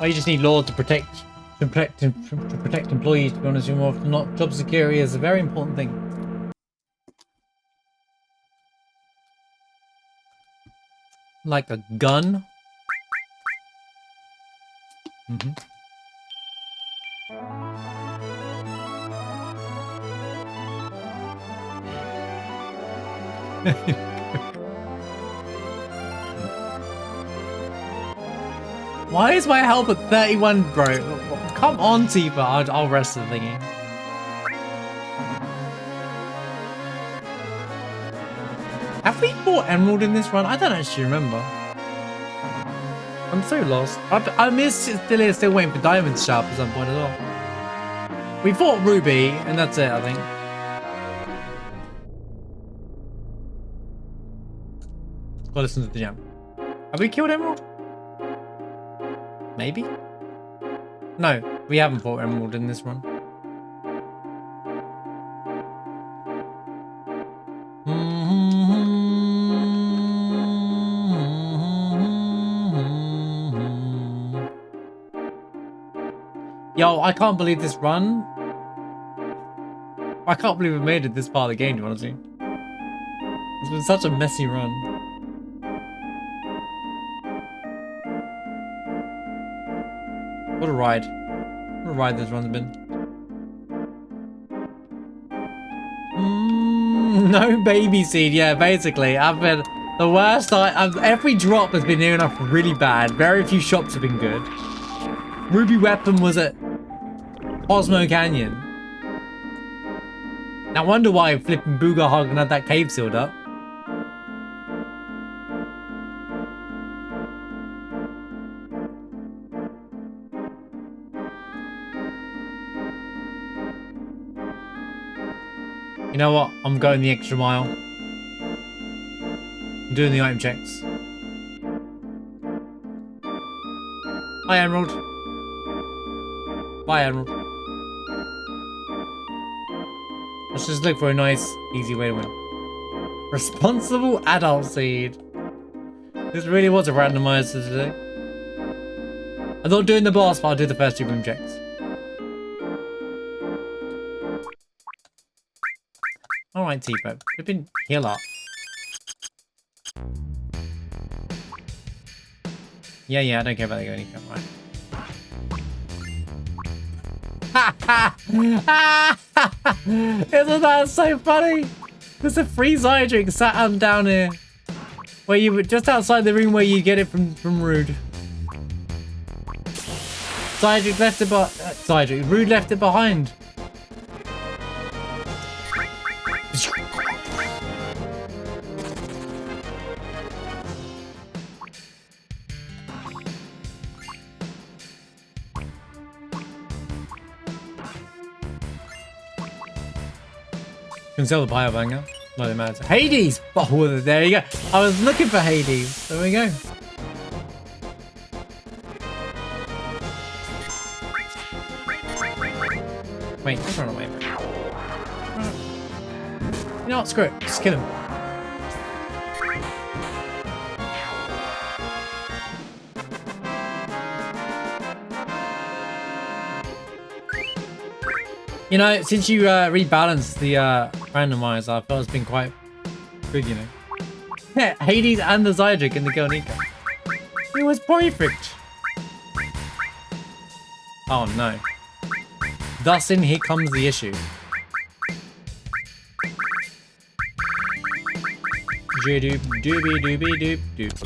Well, you just need laws to protect employees, to be honest with you, more often than not. Job security is a very important thing. Like a gun. Why is my health at 31, bro? Come on, Tifa. I'll rest the thingy. Have we bought Emerald in this run? I don't actually remember. I'm so lost. I'm still waiting for Diamond to show up at some point as well. We fought Ruby, and that's it, I think. Gotta listen to the jam. Have we killed Emerald? Maybe? No, we haven't fought Emerald in this run. Yo, I can't believe this run. I can't believe we made it this far of the game, to be honest with you. It's been such a messy run. What a ride. What a ride this run's been. No baby seed, yeah, basically. I've been the worst. Every drop has been near enough really bad. Very few shops have been good. Ruby weapon was at Cosmo Canyon. Now I wonder why flipping Booga Hog and had that cave sealed up. You know what? I'm going the extra mile. I'm doing the item checks. Bye, Emerald. Bye, Emerald. Let's just look for a nice, easy way to win. Responsible adult seed. This really was a randomizer today. I'm not doing the boss, but I'll do the first two room checks. Alright, T-Pop. We've been heal up. Yeah, I don't care about the Gonika, right? Isn't that so funny? There's a free Zydric sat down here. Where you were just outside the room where you get it from Rude. Zydric left it Zydric. Rude left it behind. Can sell the Pyre Banger. No, it matters. Hades! Oh, there you go. I was looking for Hades. There we go. Wait, let's run away. You know what? Screw it. Just kill him. You know, since you rebalanced the randomizer, I felt it's been quite good, you know. Yeah, Hades and the Zydric and the Gonika. It was perfect. Oh no. Thus in here comes the issue. Doop.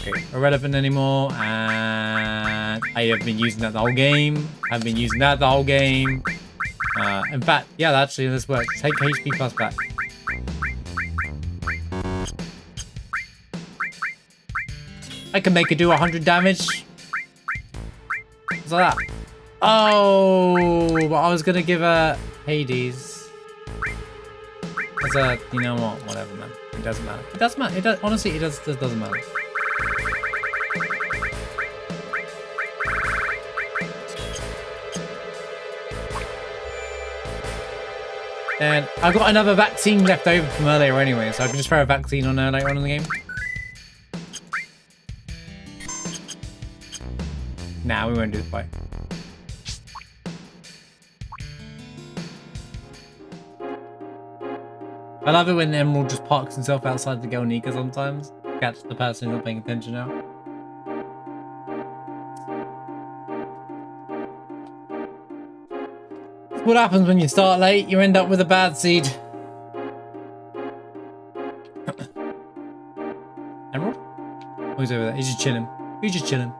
Okay, irrelevant anymore, and I have been using that the whole game. I've been using that the whole game. In fact, yeah, actually this works. Take HP plus back. I can make it do 100 damage. What's that? Oh, but I was gonna give her Hades. As a, you know what? Whatever, man. It doesn't matter. It doesn't matter. It does. Honestly, it doesn't matter. And I've got another vaccine left over from earlier anyway, so I can just throw a vaccine on her later on in the game. Nah, we won't do the fight. I love it when Emerald just parks himself outside the Gonika sometimes. Catch the person who's not paying attention now. What happens when you start late? You end up with a bad seed. Emerald? Oh, he's over there. He's just chilling. He's just chilling.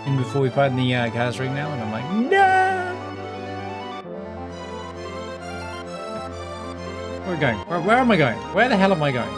In before we fight in the gas ring now, and I'm like, no! Where are we going? Where am I going? Where the hell am I going?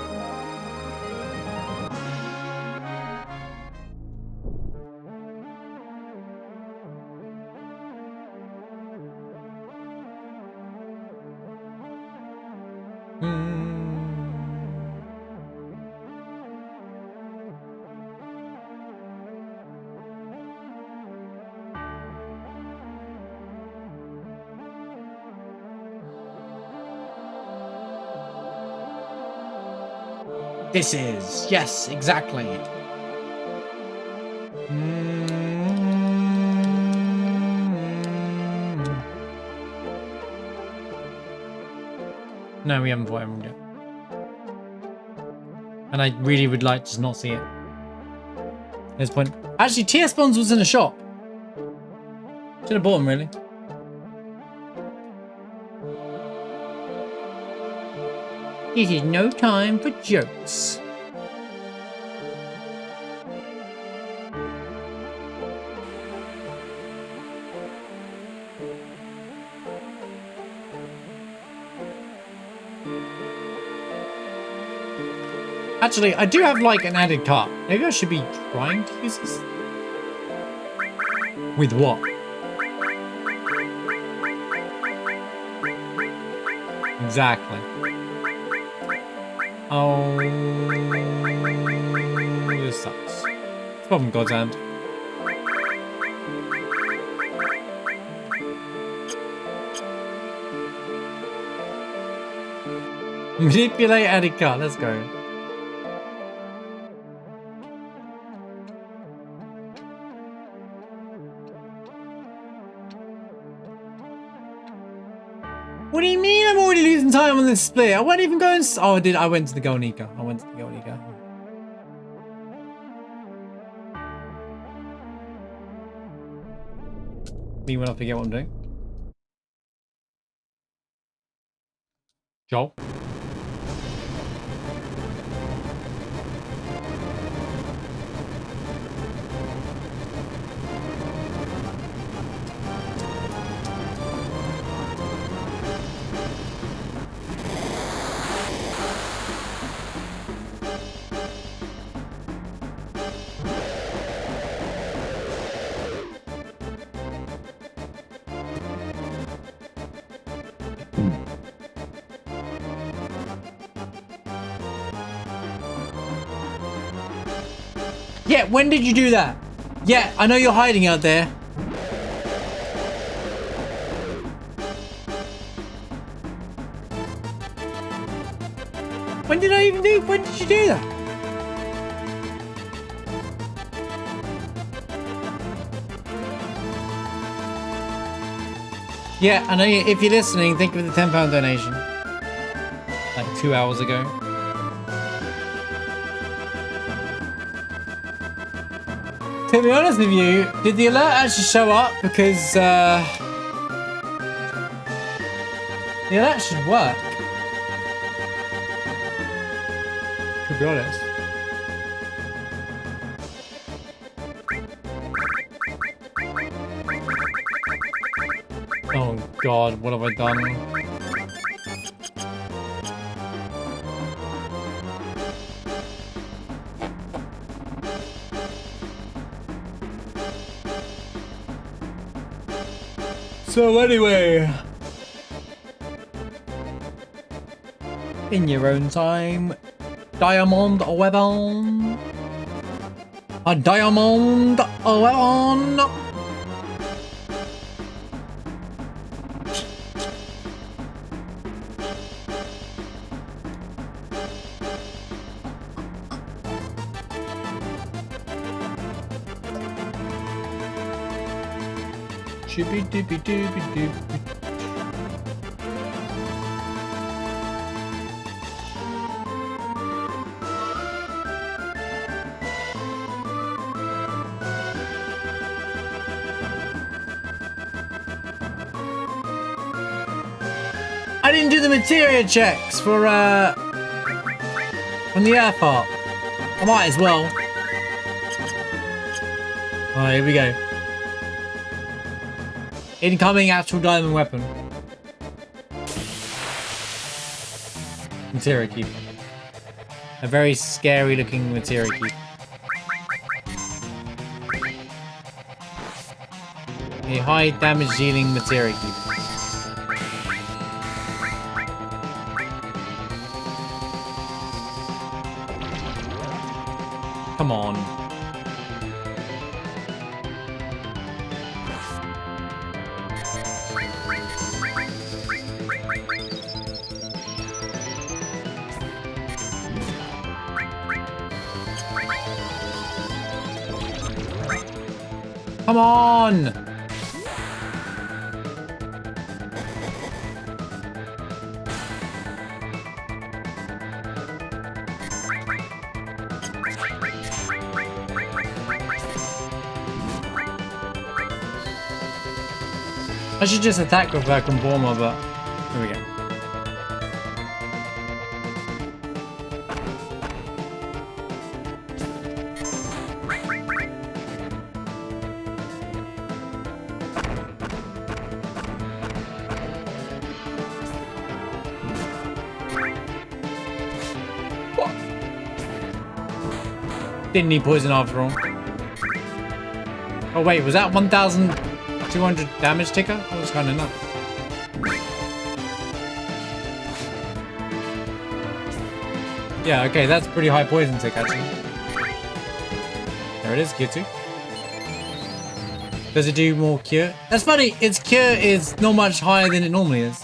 This is, yes, exactly. No, we haven't fought Emerald yet. And I really would like to just not see it. There's point. Actually, TS Bonds was in a shop. Should have bought them, really. This is no time for jokes. Actually, I do have like an added cart. Maybe I should be trying to use this. With what? Exactly. Oh, this sucks. It's from God's hand. Manipulate added card. Let's go. time on this split. I wasn't even going. Oh, I did. I went to the Golnika. I went to the Golnika. Me when I forget what I'm doing. Joel. Yeah, when did you do that? Yeah, I know you're hiding out there. When did you do that? Yeah, I know you, if you're listening, think of the £10 donation. Like 2 hours ago. To be honest with you, did the alert actually show up? Because, the alert should work. To be honest. Oh god, what have I done? So anyway, in your own time, diamond weapon, a diamond weapon. Chippy dippy doopy doopy. I didn't do the materia checks for on the air part. I might as well. Alright, here we go. Incoming actual diamond weapon. Materia keep. A very scary looking materia keep. A high damage dealing materia keep. Come on. Come on! I should just attack with Vacuum Bomber, but here we go. Didn't need poison after all. Oh wait, was that 1,200 damage ticker? That was kind of nuts. Yeah, okay, that's pretty high poison tick actually. There it is, cure 2. Does it do more cure? That's funny, its cure is not much higher than it normally is.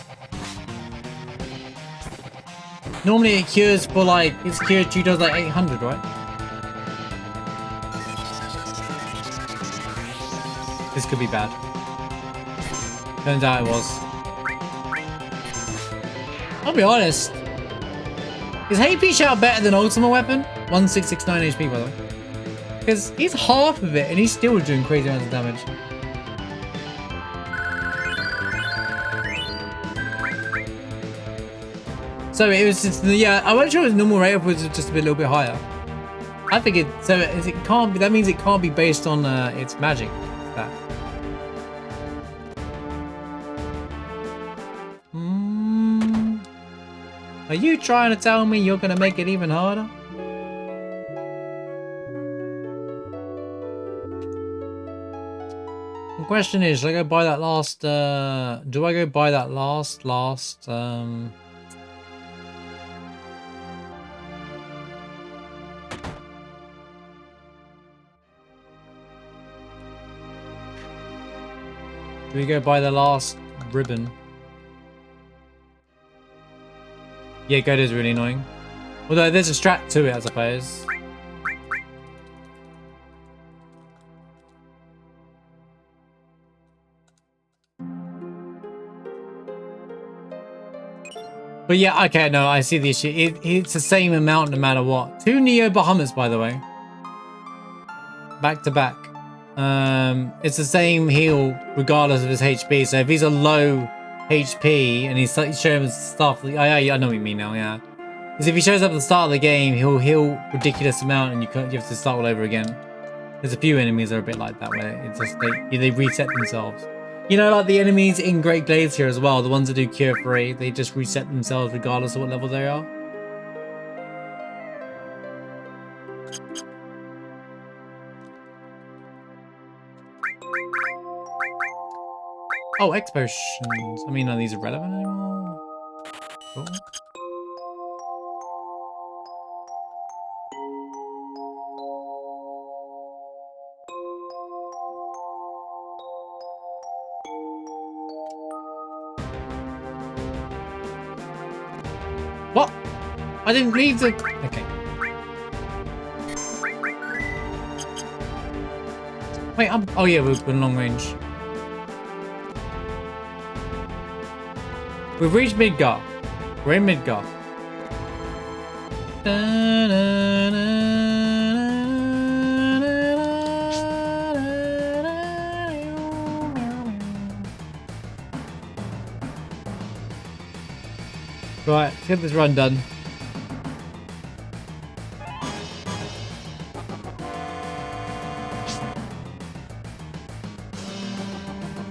Normally it cures for like, its cure 2 does like 800, right? This could be bad. Turns out it was. I'll be honest. Is HP Shout better than Ultimate Weapon? 1669 HP, by the way. Because he's half of it and he's still doing crazy amounts of damage. So it was just, yeah, I wasn't sure his normal rate was just a little bit higher. I think it can't be, that means it can't be based on its magic. That. Are you trying to tell me you're gonna make it even harder? The question is, should I go buy that last, do I go buy that last, do we go buy the last ribbon? Yeah, Goat is really annoying. Although there's a strat to it, I suppose. But yeah, okay, no, I see the issue. It's the same amount no matter what. 2 Neo Bahamas, by the way. Back to back. It's the same heal regardless of his HP. So if he's a low HP and he's showing stuff, I know what you mean now, yeah. Because if he shows up at the start of the game, he'll heal ridiculous amount and you have to start all over again. There's a few enemies that are a bit like that where it's just they reset themselves. You know, like the enemies in Great Glades here as well, the ones that do Cure Free, they just reset themselves regardless of what level they are. Oh, X potions. I mean, are these relevant anymore? Cool. What? I didn't need to. Okay. Wait, oh yeah, we're in long range. We've reached Midgar. We're in Midgar. Right, let's get this run done.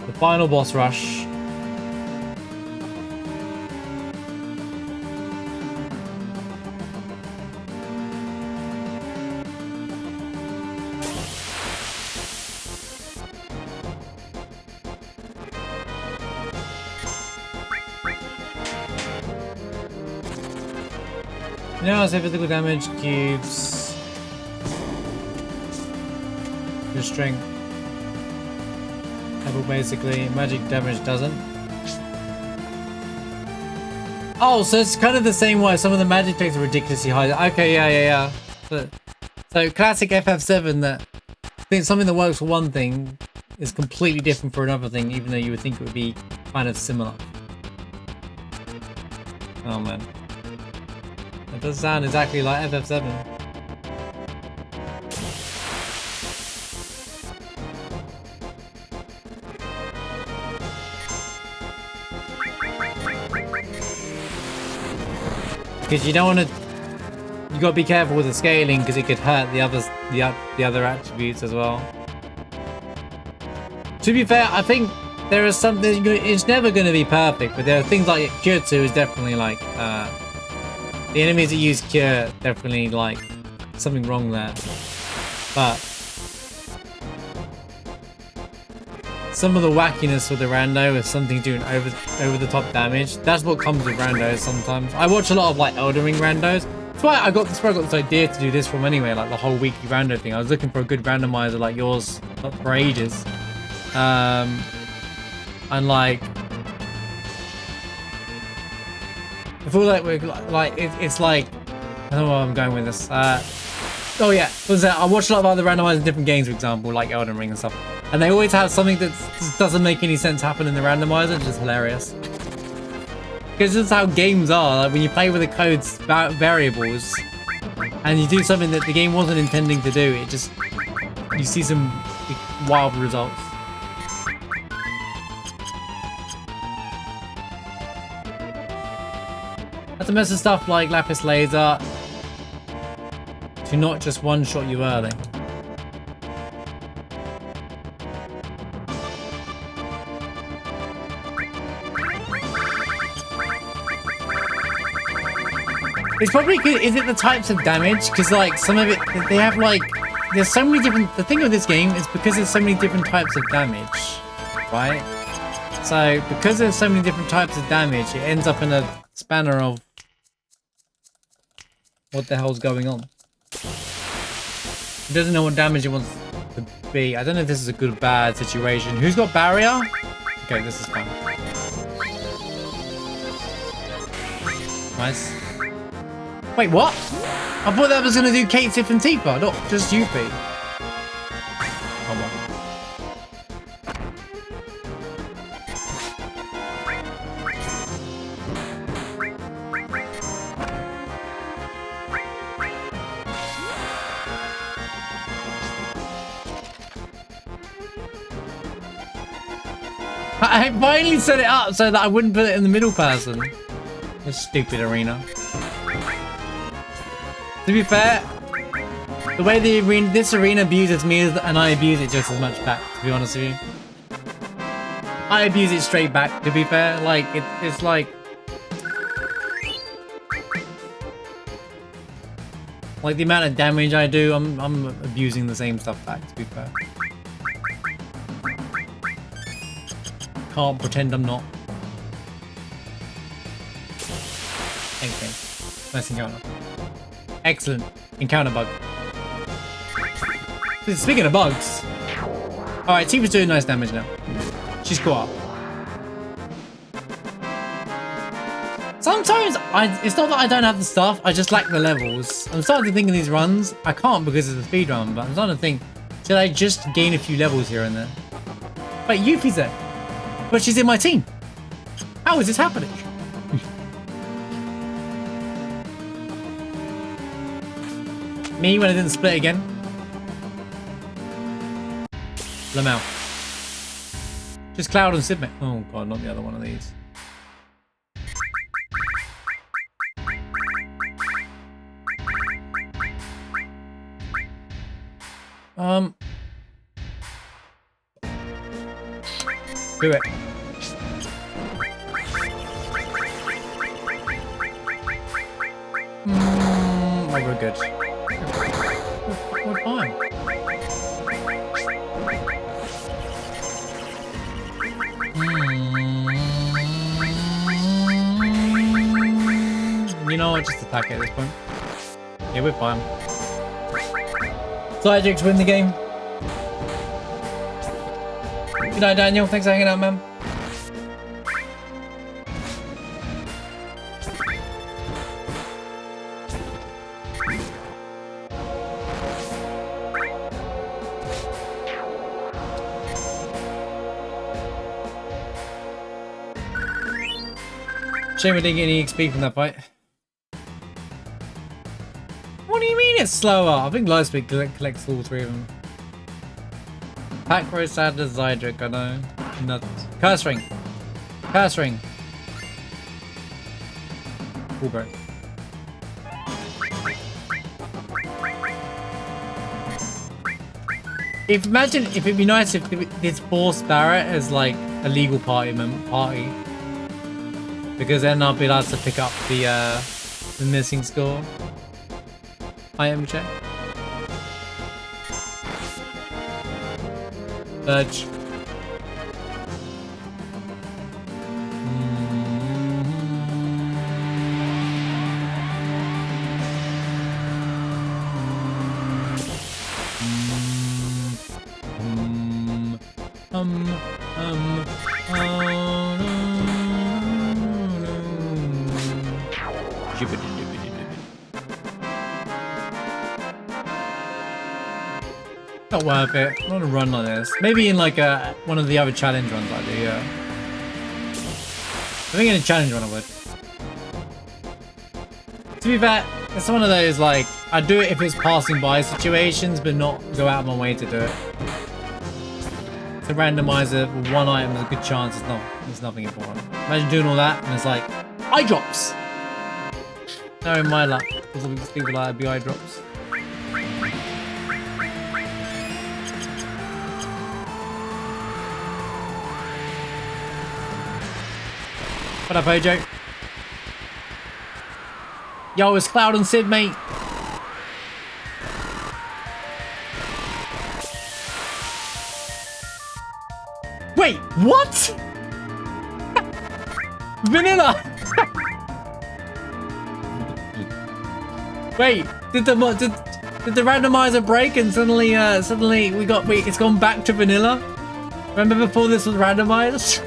The final boss rush. Now I say physical damage gives your strength level basically. Magic damage doesn't. Oh, so it's kind of the same way. Some of the magic takes are ridiculously high. Okay, yeah. So classic FF7 that I think something that works for one thing is completely different for another thing, even though you would think it would be kind of similar. Oh man. It does sound exactly like FF7. Because you don't want to. You got to be careful with the scaling because it could hurt the other attributes as well. To be fair, I think there is something. It's never going to be perfect, but there are things like Cure 2 is definitely like. The enemies that use Cure, definitely like something wrong there. But some of the wackiness with the rando is something doing over the top damage. That's what comes with randos sometimes. I watch a lot of like Elden Ring randos. That's why I got this idea to do this from anyway, like the whole weekly rando thing. I was looking for a good randomizer like yours for ages. And like I feel like it's like I don't know where I'm going with this. Oh yeah, I watch a lot of other randomizers in different games, for example, like Elden Ring and stuff, and they always have something that just doesn't make any sense happen in the randomizer. It's just hilarious. Because this is how games are. Like when you play with the code's variables and you do something that the game wasn't intending to do, it just, you see some wild results. That's a mess of stuff like lapis laser to not just one-shot you early. It's probably good. Is it the types of damage? Because like some of it, they have like, there's so many different. The thing with this game is because there's so many different types of damage, right? So because there's so many different types of damage, it ends up in a spanner of what the hell's going on. It doesn't know what damage it wants to be. I don't know if this is a good or bad situation. Who's got barrier? Okay, this is fine. Nice. Wait, what? I thought that was going to do Kate, Tiff, and Tifa, not just you, Pete. Come on. I finally set it up so that I wouldn't put it in the middle person. This stupid arena. To be fair, the way this arena abuses me and I abuse it just as much back, to be honest with you. I abuse it straight back, to be fair. Like, it's like... Like, the amount of damage I do, I'm abusing the same stuff back, to be fair. Can't pretend I'm not. Okay. Nice encounter. Excellent encounter bug. Speaking of bugs. Alright, Tifa's doing nice damage now. She's caught up. Sometimes it's not that I don't have the stuff, I just lack the levels. I'm starting to think in these runs, I can't because of the speedrun, but I'm starting to think, should I just gain a few levels here and there? Wait, Yuffie's there. But she's in my team. How is this happening? Me when I didn't split again. Lamau. Just Cloud and Sid, mate. Oh god, not the other one of these. Do it. Oh, we're good. We're fine. You know what? Just attack it at this point. Yeah, we're fine. Psytrix win the game. Good night, Daniel. Thanks for hanging out, man. Shame I didn't get any XP from that fight. What do you mean it's slower? I think Lightspeed collects all three of them. Pack Rose Sadness Zydric, I know. Nuts. Curse Ring. Curse Ring. Cool break. Imagine if it'd be nice if this forced Barrett as like a legal party. Because then I'll be allowed to pick up the missing score. Item check. Urge. Not worth it. Not a run like this. Maybe in like one of the other challenge runs I do, yeah. I think in a challenge run I would. To be fair, it's one of those, like, I do it if it's passing by situations, but not go out of my way to do it. It's a randomizer with one item, there's a good chance it's nothing important. Imagine doing all that, and it's like, eye drops! No, in my luck, because people like it'd be eye drops. What up, Ojo? Yo, it's Cloud and Sid, mate. Wait, what? Vanilla. Wait, did the randomizer break and suddenly it's gone back to vanilla? Remember before this was randomized?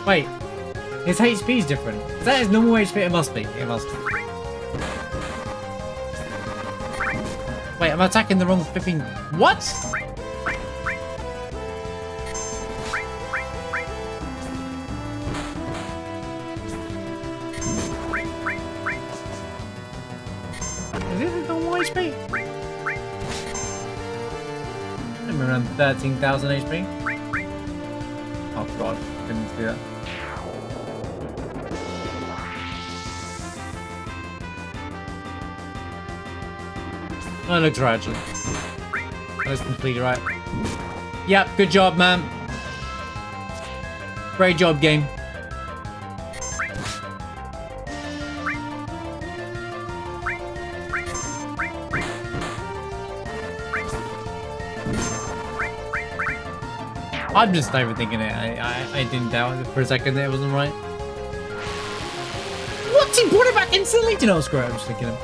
Wait, his HP is different. Is that his normal HP? It must be. It must be. Wait, I'm attacking the wrong flipping... What? Is this his normal HP? I'm around 13,000 HP. Oh god, couldn't do that. Oh, it looks right, actually. That looks completely right. Yep, good job, man. Great job, game. I'm just overthinking it. I didn't doubt it for a second that it wasn't right. What? He brought it back instantly? Do you know, screw it. I'm just thinking of him.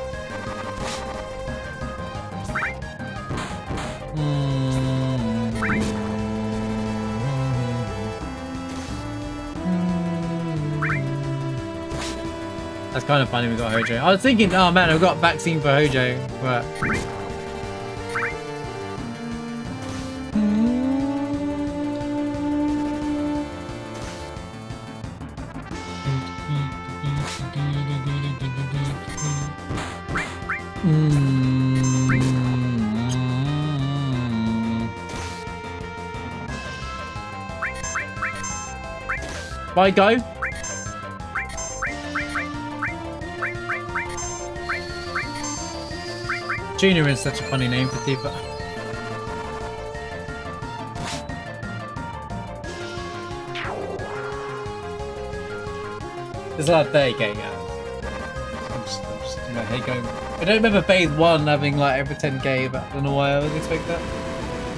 That's kind of funny we got Hojo. I was thinking, oh man, I've got vaccine for Hojo, but... Bye, go. Junior is such a funny name for Tifa. There's like 30k, yeah. I'm just in my head going. I don't remember phase 1 having like over 10k, but I don't know why I would expect that.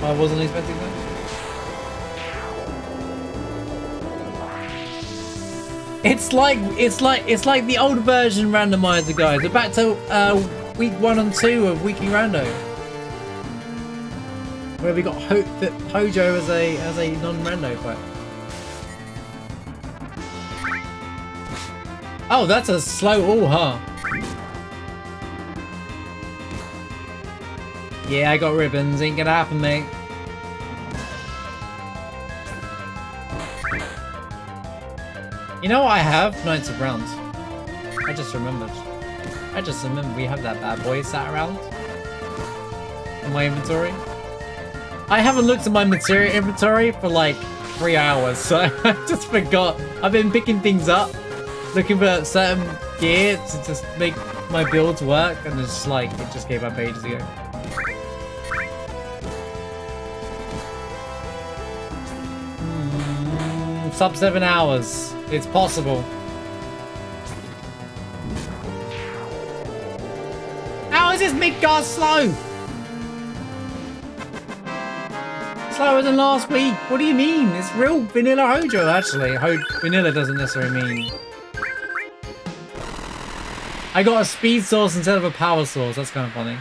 I wasn't expecting that. It's like the old version randomizer, guys. We're back to week 1 and 2 of Weekly Rando, where we got Hojo as a non-rando fight. Oh, that's a slow all, huh? Yeah, I got ribbons. Ain't gonna happen, mate. You know what I have? Knights of Rounds. I just remembered we have that bad boy sat around in my inventory. I haven't looked at my materia inventory for like 3 hours, so I just forgot. I've been picking things up, looking for certain gear to just make my builds work, and it's just like, it just gave up ages ago. Sub 7 hours. It's possible. How is this Midgard slow? Slower than last week. What do you mean? It's real vanilla Hojo, actually. Vanilla doesn't necessarily mean. I got a speed source instead of a power source. That's kind of funny.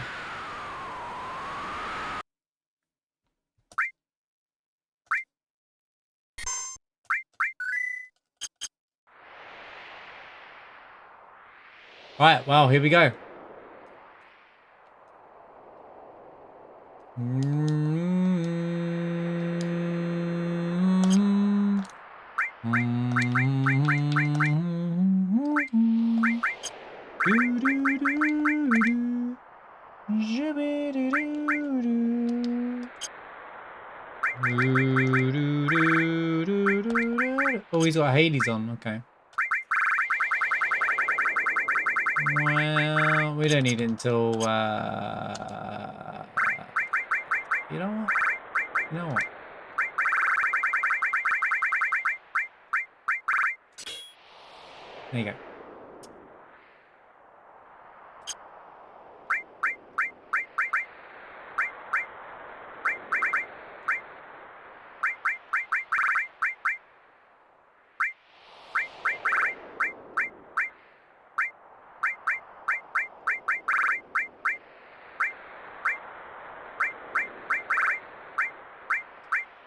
Alright, well, here we go. Oh, he's got Hades on. Okay. Well, we don't need it until. You know what? You know what? There you go.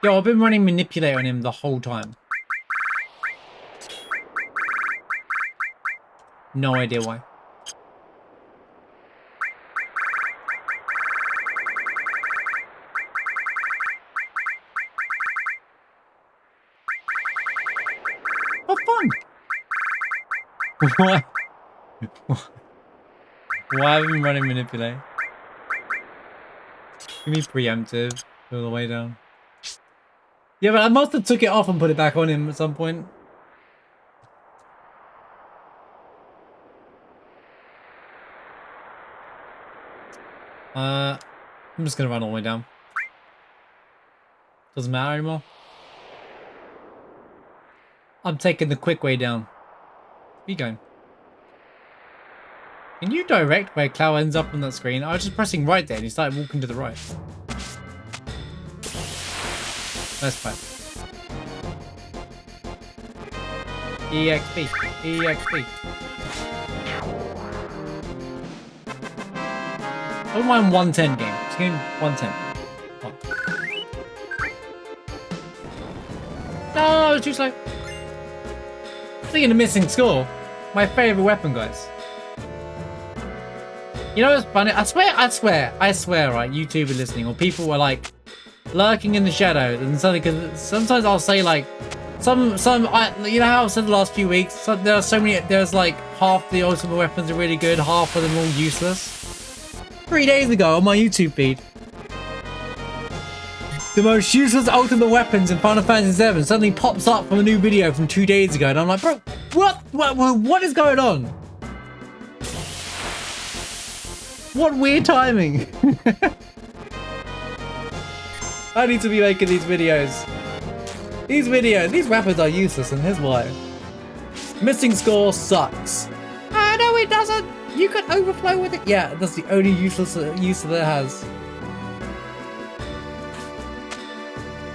Yo, I've been running Manipulate on him the whole time. No idea why. Oh, fun! Why? Why have you running Manipulate? Give me preemptive all the way down. Yeah, but I must have took it off and put it back on him at some point. I'm just gonna run all the way down. Doesn't matter anymore. I'm taking the quick way down. Where you going? Can you direct where Cloud ends up on that screen? I was just pressing right there and he started walking to the right. That's fine. EXP. EXP. I don't mind 110 game. It's game 110. What? No, I was too slow. Speaking of missing score, my favorite weapon, guys. You know what's funny? I swear, right? YouTube are listening, or people were like lurking in the shadows, and suddenly, because sometimes I'll say like, you know how I've said the last few weeks, there are so many. There's like half the ultimate weapons are really good, half of them all useless. 3 days ago on my YouTube feed, the most useless ultimate weapons in Final Fantasy VII suddenly pops up from a new video from 2 days ago, and I'm like, bro, what is going on? What weird timing. I need to be making these videos. These weapons are useless, and here's why. Missing score sucks. Ah, no, it doesn't. You can overflow with it. Yeah, that's the only useless use that it has.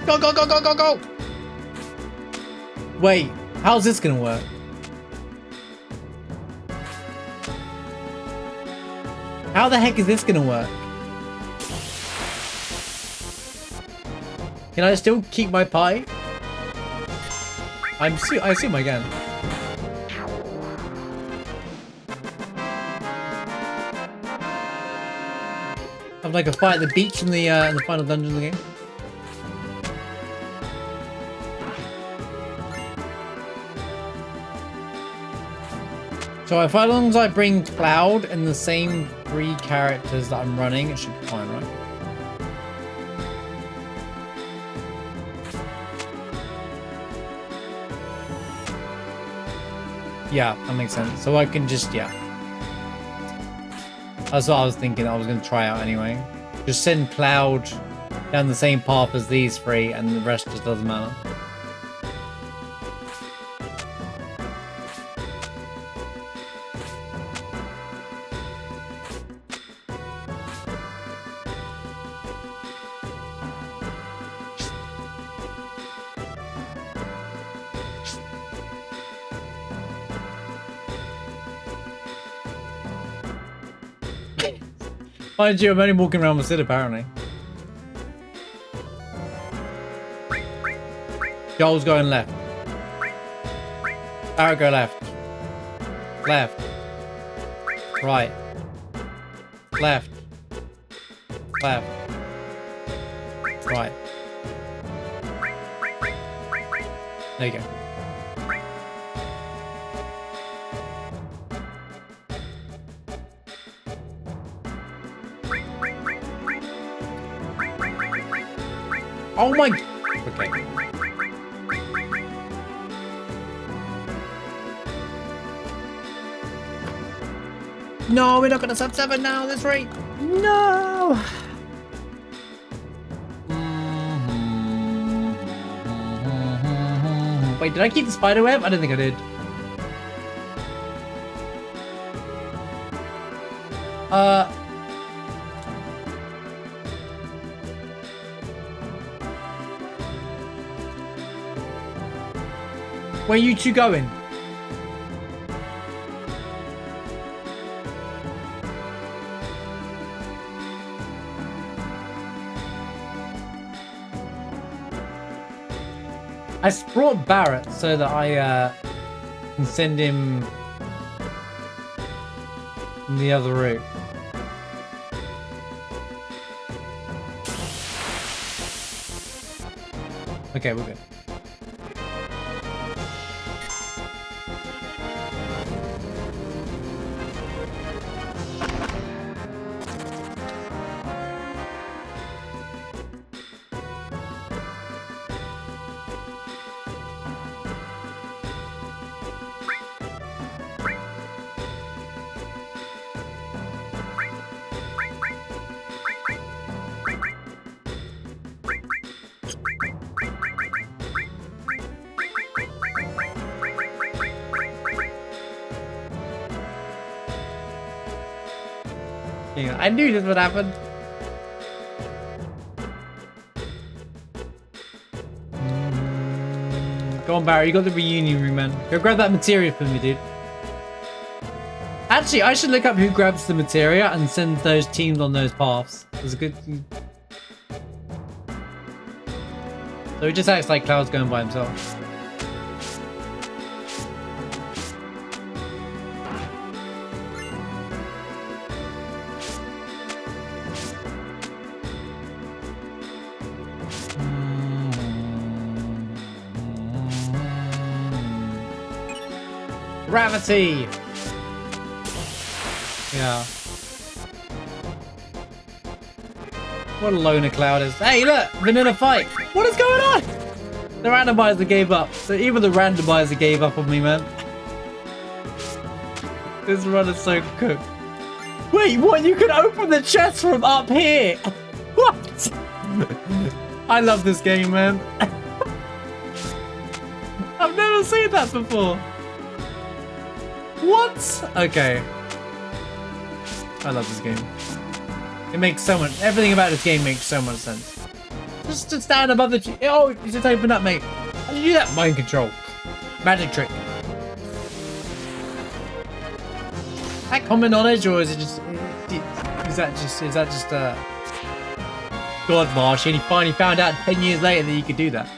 Go, go, go, go, go, go! Wait, how's this gonna work? How the heck is this gonna work? Can I still keep my pie? I assume I can. Have like a fight at the beach in the final dungeon of the game. So if as long as I bring Cloud and the same 3 characters that I'm running, it should be fine, right? Yeah, that makes sense. So I can just, yeah. That's what I was thinking I was going to try out anyway. Just send Cloud down the same path as these 3 and the rest just doesn't matter. Mind you, I'm only walking around with Sid apparently. Joel's going left. Barrett go left. Left. Right. Left. Left. Right. There you go. Oh my... Okay. No, we're not gonna sub 7 now at this rate. No! Wait, did I keep the spider web? I don't think I did. Where are you two going? I brought Barrett so that I can send him in the other route. Okay, we're good. Yeah, I knew this would happen. Go on, Barry. You got the reunion room, man. Go grab that materia for me, dude. Actually, I should look up who grabs the materia and send those teams on those paths. It's a good... So he just acts like Cloud's going by himself. Gravity! Yeah. What a loner Cloud is. Hey, look! Vanilla fight! What is going on? The randomizer gave up. So even the randomizer gave up on me, man. This run is so cooked. Wait, what? You can open the chest from up here? What? I love this game, man. I've never seen that before. What? Okay. I love this game. It makes so much... Everything about this game makes so much sense. Just to stand above the... Oh, you just open up, mate. How do you do that? Mind control. Magic trick. Is that common knowledge, or is it just... Is that just God, Marsh, and he finally found out 10 years later that you could do that.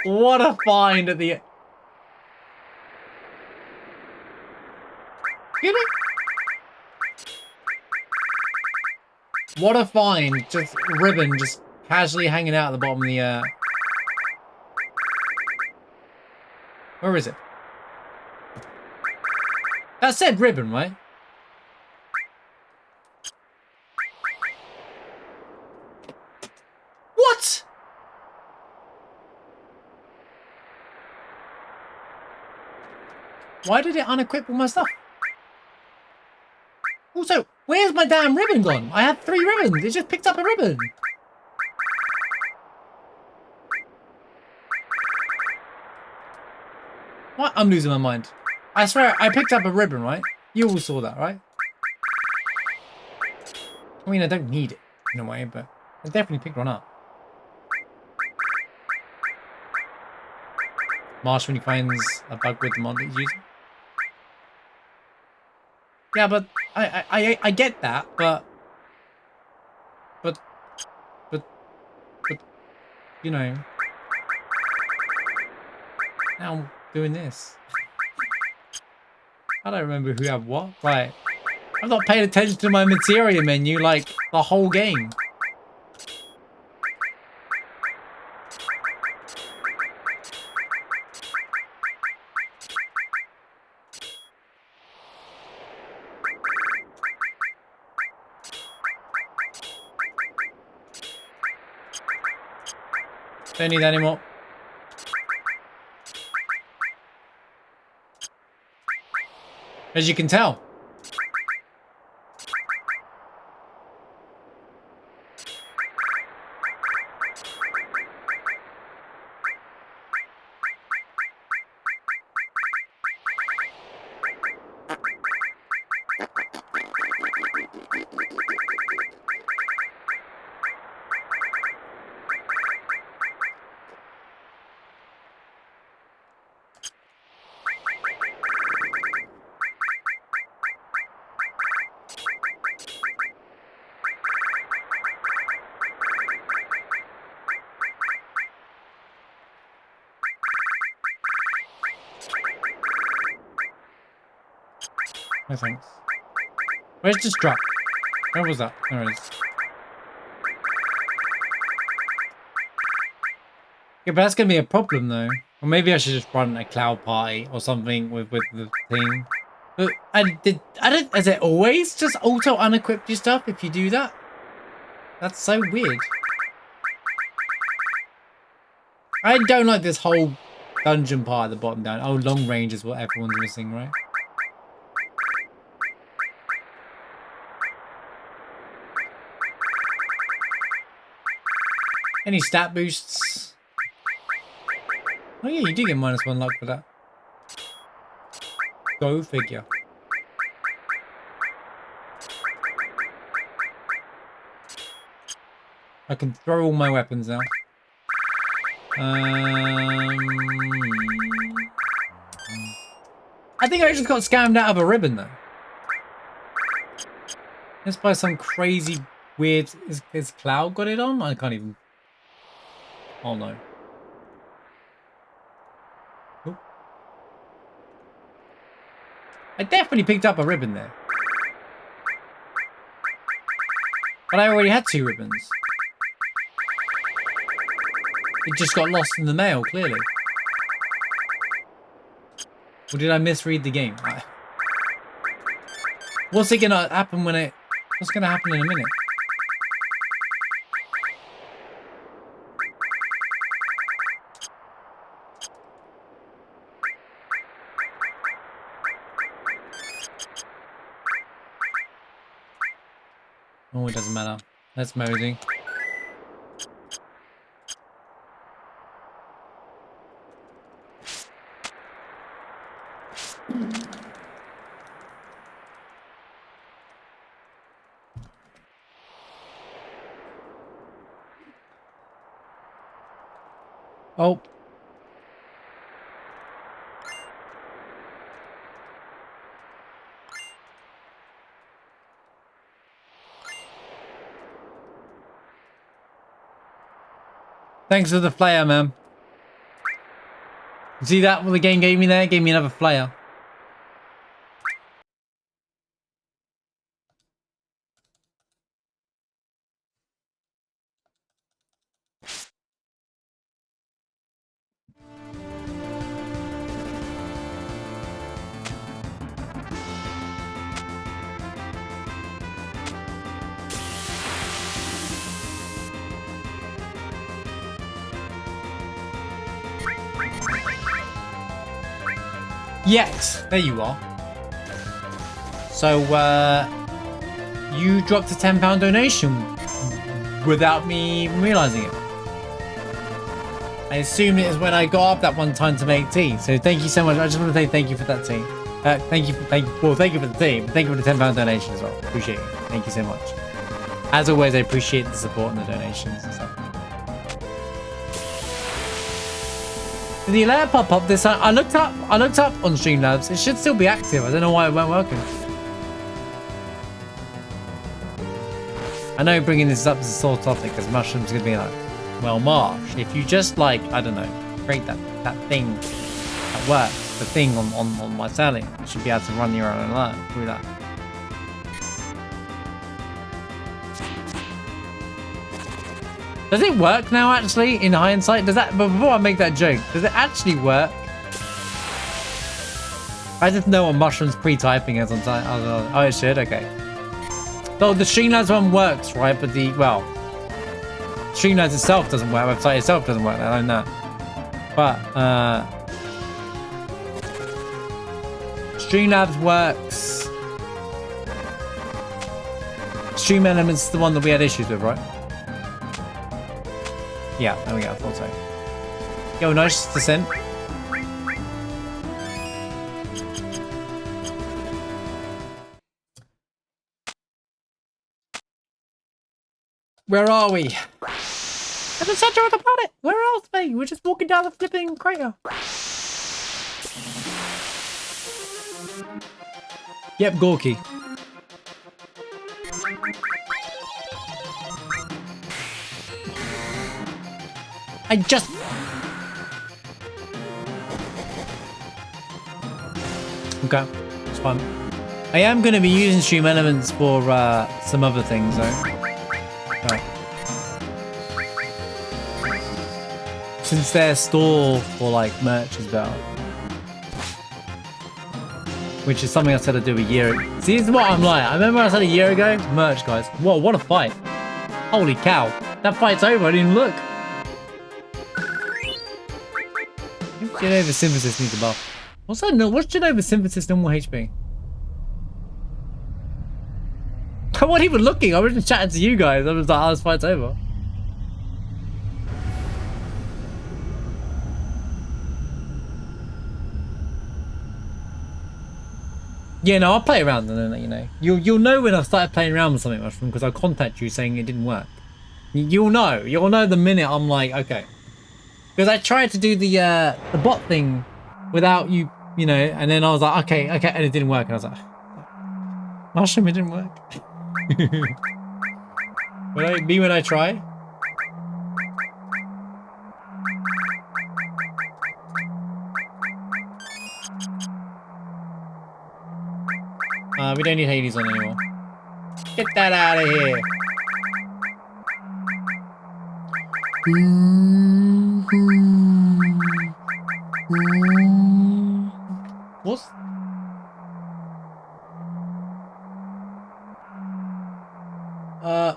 What a find at the... Get it? What a find. Just ribbon just casually hanging out at the bottom of the... Where is it? That said ribbon, right? What? Why did it unequip all my stuff? Also, where's my damn ribbon gone? I had 3 ribbons. It just picked up a ribbon. What? I'm losing my mind. I swear, I picked up a ribbon, right? You all saw that, right? I mean, I don't need it in a way, but I definitely picked one up. Marsh when he finds a bug with the mod that he's using. Yeah, but I get that, but you know, now I'm doing this. I don't remember who had what. Right, I've not paid attention to my materia menu like the whole game. Don't need that anymore. As you can tell. No thanks. Where's this drop? Where was that? There it is. Yeah, but that's gonna be a problem though. Or maybe I should just run a cloud party or something with the team. But I don't. Is it always just auto unequip your stuff if you do that? That's so weird. I don't like this whole dungeon part at the bottom down. Oh, long range is what everyone's missing, right? Any stat boosts? Oh yeah, you do get -1 luck for that. Go figure. I can throw all my weapons now. I think I just got scammed out of a ribbon though. Just by some crazy weird... Is Cloud got it on? I can't even... Oh no. Oop. I definitely picked up a ribbon there. But I already had 2 ribbons. It just got lost in the mail, clearly. Or did I misread the game? What's it gonna happen when it... What's gonna happen in a minute? Oh, it doesn't matter. That's mosey. Oh. Thanks for the flare, man. You see that what the game gave me there? It gave me another flare. Yes, there you are. So, you dropped a £10 donation without me realizing it. I assumed it is when I got up that one time to make tea. So thank you so much. I just want to say thank you for that tea. Thank you for the tea. Thank you for the £10 donation as well. Appreciate it. Thank you so much. As always, I appreciate the support and the donations and stuff. Did the alert pop up this time? I looked up on Streamlabs. It should still be active. I don't know why it weren't working. I know bringing this up is a sore topic because Mushroom's gonna be like, well, Marsh, if you just like, I don't know, create that thing that works, the thing on my selling, you should be able to run your own alert through that. Does it work now, actually, in hindsight? Does that, but before I make that joke, does it actually work? I just know what Mushroom's pre-typing is on time. Oh, it should? Okay. So the Streamlabs one works, right? But the, well, Streamlabs itself doesn't work. Website itself doesn't work. I know that. But Streamlabs works. Stream Elements is the one that we had issues with, right? Yeah, there we go. I thought so. Yo, nice descent. Where are we? At the center of the planet. Where else, mate? We're just walking down the flipping crater. Yep, Gorky. I just... Okay, it's fun. I am going to be using Stream Elements for some other things, though. Since their store for like merch is better. Which is something I said I'd do a year ago. See, this is what I'm like. I remember I said a year ago, merch, guys. Whoa, what a fight. Holy cow. That fight's over, I didn't even look. Genova Synthesis needs a buff. What's that? What's Genova Synthesis normal HP? I wasn't even looking. I was just chatting to you guys. I was like, oh, this fight's over. Yeah, no, I'll play around and then let you know. You'll know when I've started playing around with something, Mushroom, because I'll contact you saying it didn't work. You'll know the minute I'm like, okay. Because I tried to do the bot thing without you know, and then I was like, okay, and it didn't work, and I was like, Mushroom, it didn't work. When I try. We don't need Hades on anymore. Get that out of here. What's...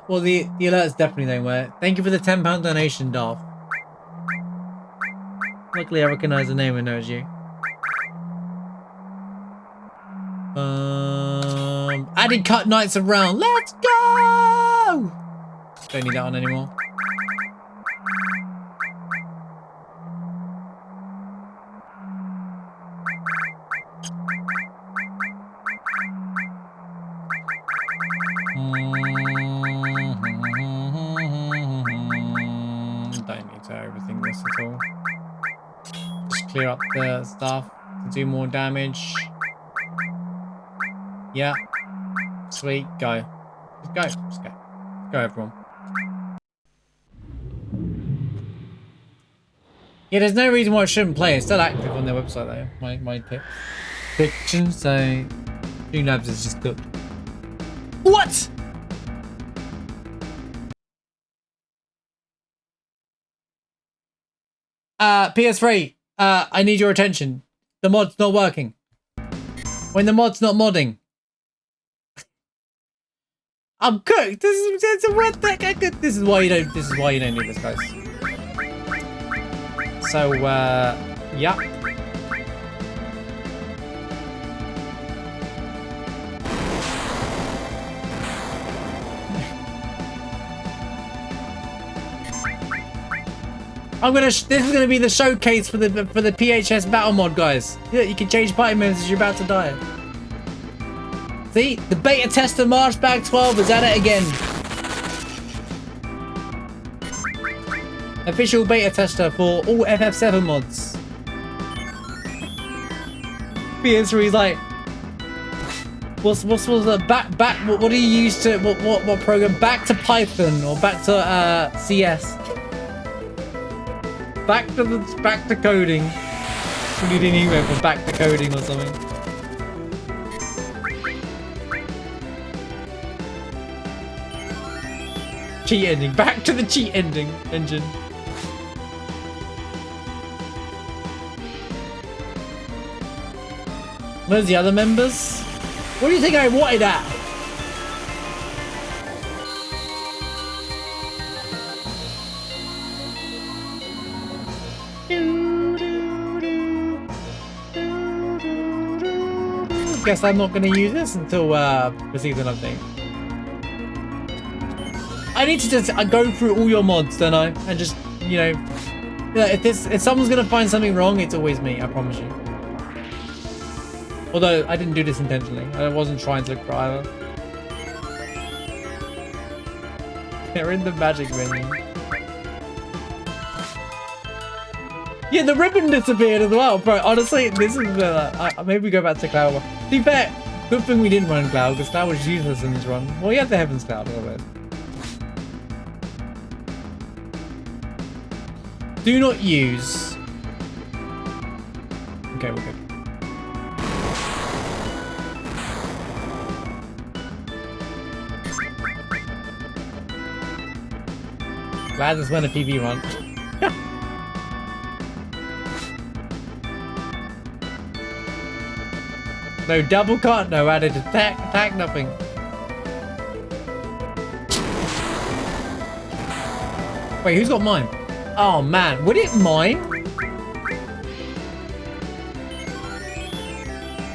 well, the alerts definitely don't work. Thank you for the £10 donation, Darth. Luckily, I recognize the name and know it's you. Added cut nights around. Let's go! Don't need that one anymore. Don't need to overthink this at all. Just clear up the stuff to do more damage. Yeah. Sweet. Go. Just go. Just go. Go, everyone. Yeah, there's no reason why I shouldn't play. It's still active on their website, though. My prediction, so... Streamlabs is just cooked. What?! PS3, I need your attention. The mod's not working. When the mod's not modding. I'm cooked. This is a red deck. This is why you don't do this, guys. So yeah. This is gonna be the showcase for the PHS battle mod, guys. Yeah, you can change party members as you're about to die. See, the beta tester Marshbag 12 is at it again. Official beta tester for all FF7 mods. PS3 is like, what's the back? What do you use to what program? Back to Python or back to CS? Back to coding. We need an email for back to coding or something. Cheat ending. Back to the cheat ending engine. Where's the other members? What do you think I wanted at? guess I'm not going to use this until the season update. I need to just go through all your mods, don't I? And just, you know, if someone's going to find something wrong, it's always me, I promise you. Although, I didn't do this intentionally. I wasn't trying to cry either. They're in the magic menu. Yeah, the ribbon disappeared as well, bro. Honestly, this is maybe we go back to Cloud. To be fair, good thing we didn't run Cloud, because Cloud was useless in this run. Well, you have the Heavens Cloud a little bit. Do not use. Okay, we're good. Glad this went a PB run. No double cut, no added attack, nothing. Wait, who's got mine? Oh man, would it mine?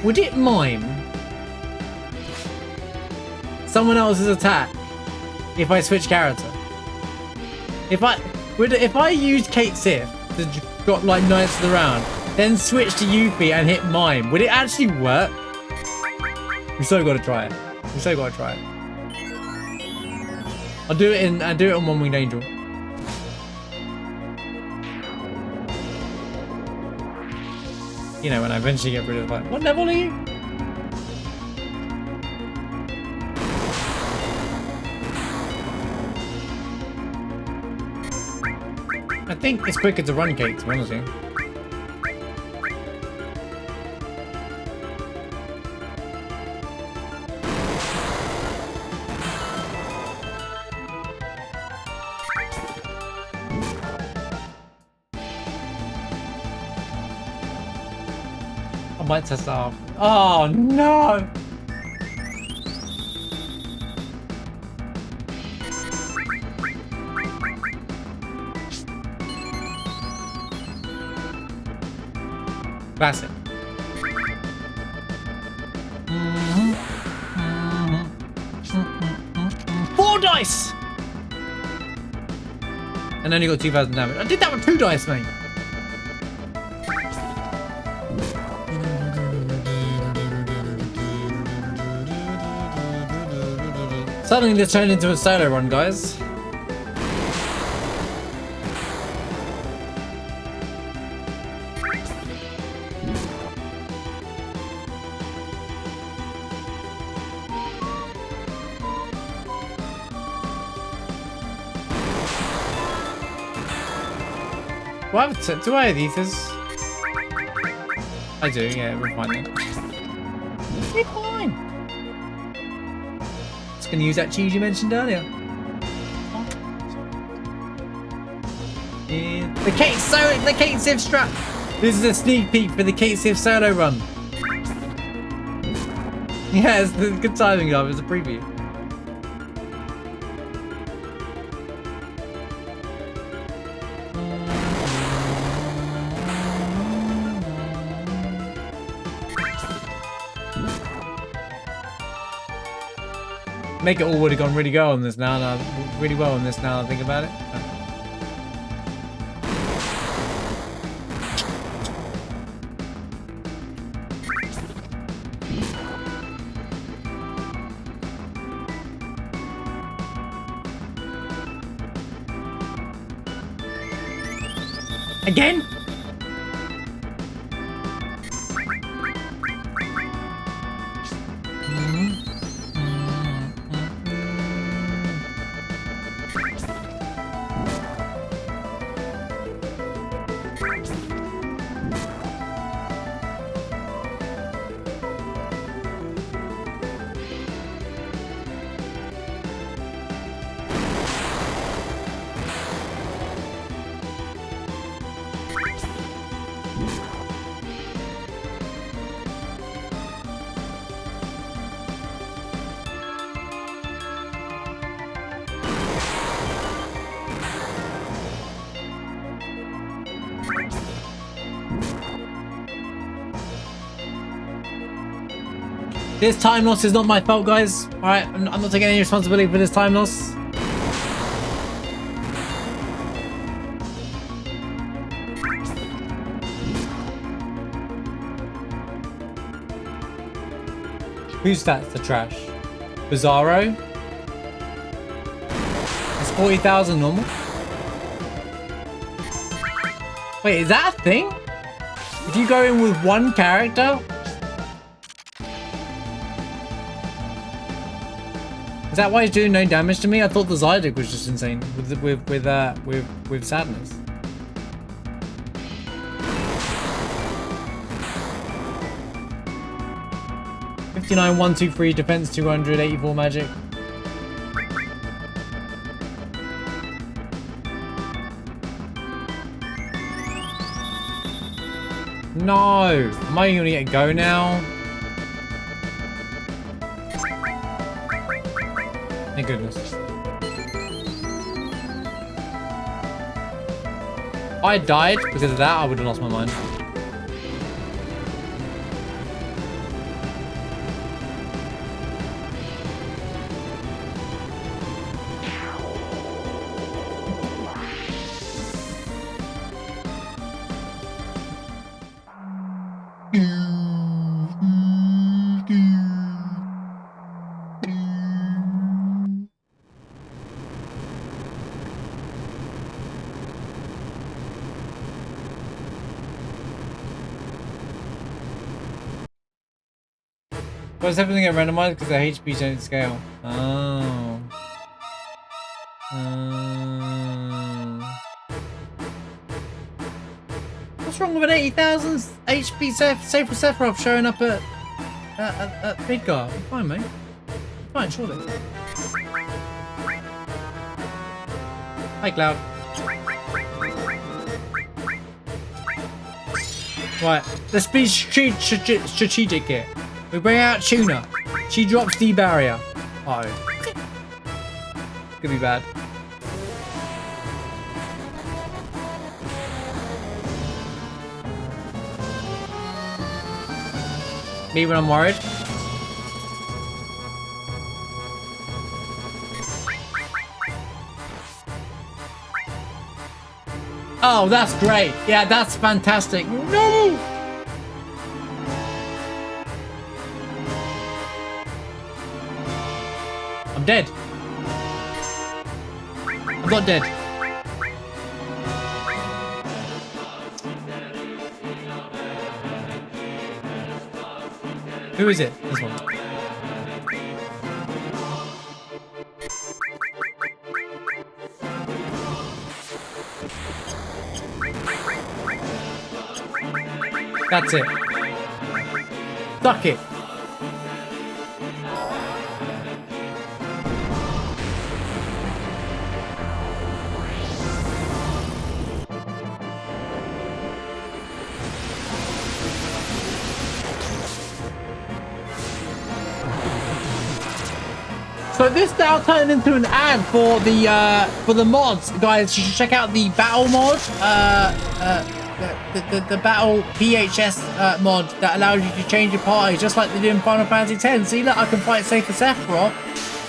Would it mime someone else's attack if I switch character? If I use Kate Sith to got like Knights of the Round, then switch to Yuffie and hit mime, would it actually work? We so gotta try it. We so gotta try it. I'll do it on One Winged Angel. You know, when I eventually get rid of like, what level are you? I think it's quicker to run Kate, to be honest with you. I might test that off. Oh no! Classic. Four dice! And only got 2,000 damage. I did that with 2 dice, mate. Suddenly this turned into a solo run, guys. Do I have ethers? I do, yeah, we're fine then. We're fine. Just gonna use that cheese you mentioned earlier. Yeah. The Kate Sith strap. This is a sneak peek for the Kate Sith solo run. Yeah, it's good timing, guys. It's a preview. Make it all would have gone really well on this now. Really well on this now. I think about it. Again? This time loss is not my fault, guys. All right, I'm not taking any responsibility for this time loss. Whose stats are trash? Bizarro? It's 40,000 normal? Wait, is that a thing? If you go in with one character? Is that why he's doing no damage to me? I thought the Zydig was just insane with sadness. $59, 123 defense, 284 magic. No! Am I gonna get a go now? Thank goodness. If I died because of that, I would have lost my mind. Why does everything get randomized? Because the HPs don't scale. Oh. What's wrong with an 80,000 HP safe for Sephiroth showing up at Midgar? Fine, mate. Fine, surely. Hi, Cloud. Right, let's be strategic here. We bring out Tuna. She drops the barrier. Uh-oh. Could be bad. Me when I'm worried. Oh, that's great. Yeah, that's fantastic. No! I'm dead. I'm not dead. Who is it? This one. That's it. Suck it. So this now turned into an ad for the mods, guys. You should check out the battle mod, the battle PHS mod that allows you to change your party, just like they do in Final Fantasy X. See, look, I can fight Safer Sephiroth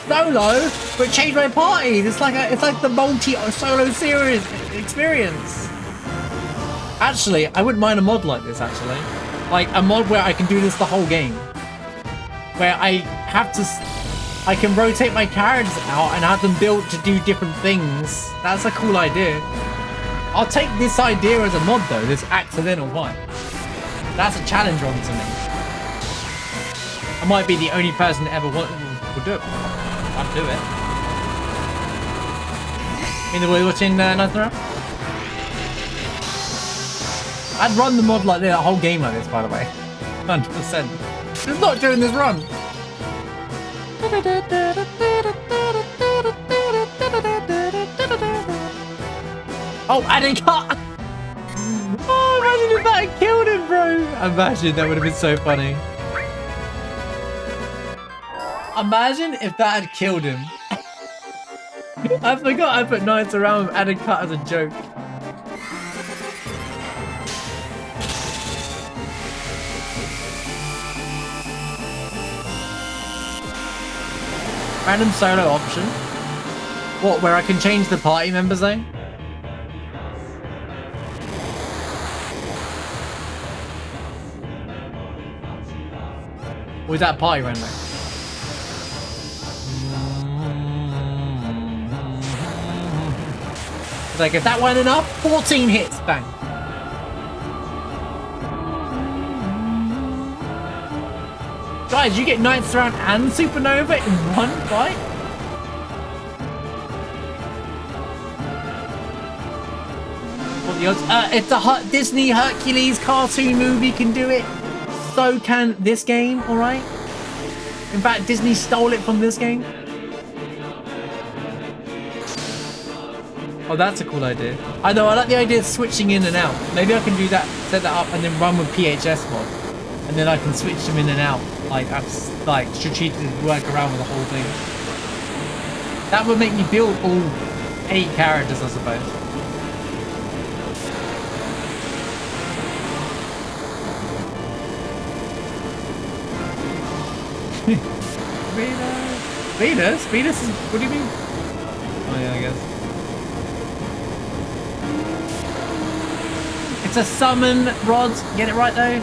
solo, but change my party. It's like the multi solo series experience. Actually, I wouldn't mind a mod like this. Actually, like a mod where I can do this the whole game, where I can rotate my characters out and have them built to do different things. That's a cool idea. I'll take this idea as a mod though, this accidental fight. That's a challenge one to me. I might be the only person that ever will do it. I'd do it. In the way watching Nightmare? I'd run the mod like this, the whole game like this, by the way. 100%. Just not doing this run. Oh, I didn't cut! Oh, imagine if that had killed him, bro! Imagine, that would have been so funny. Imagine if that had killed him. I forgot I put Knights around with added cut as a joke. Random solo option. What, where I can change the party members though? Or is that party random? It's like, if that weren't enough, 14 hits, bang. Guys, you get Ninth Round and Supernova in one fight? What the odds? If the Disney Hercules cartoon movie can do it, so can this game, alright? In fact, Disney stole it from this game. Oh, that's a cool idea. I know, I like the idea of switching in and out. Maybe I can do that, set that up, and then run with PHS mod. And then I can switch them in and out. Like, strategically work around with the whole thing. That would make me build all 8 characters, I suppose. Venus? Venus is... What do you mean? Oh yeah, I guess. It's a summon, Rods. Get it right though?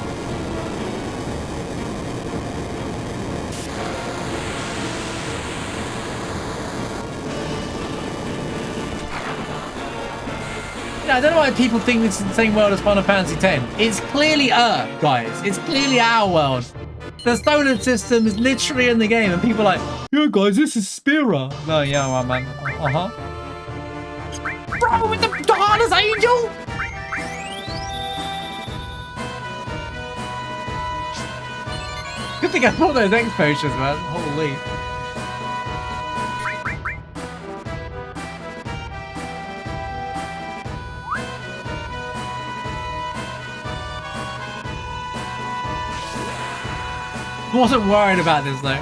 I don't know why people think it's the same world as Final Fantasy X. It's clearly Earth, guys. It's clearly our world. The solar system is literally in the game, and people are like, yeah, guys, this is Spira. No, yeah, right, man. Uh-huh. Bro, with the harness angel? Good thing I bought those X potions, man. Holy. Wasn't worried about this though.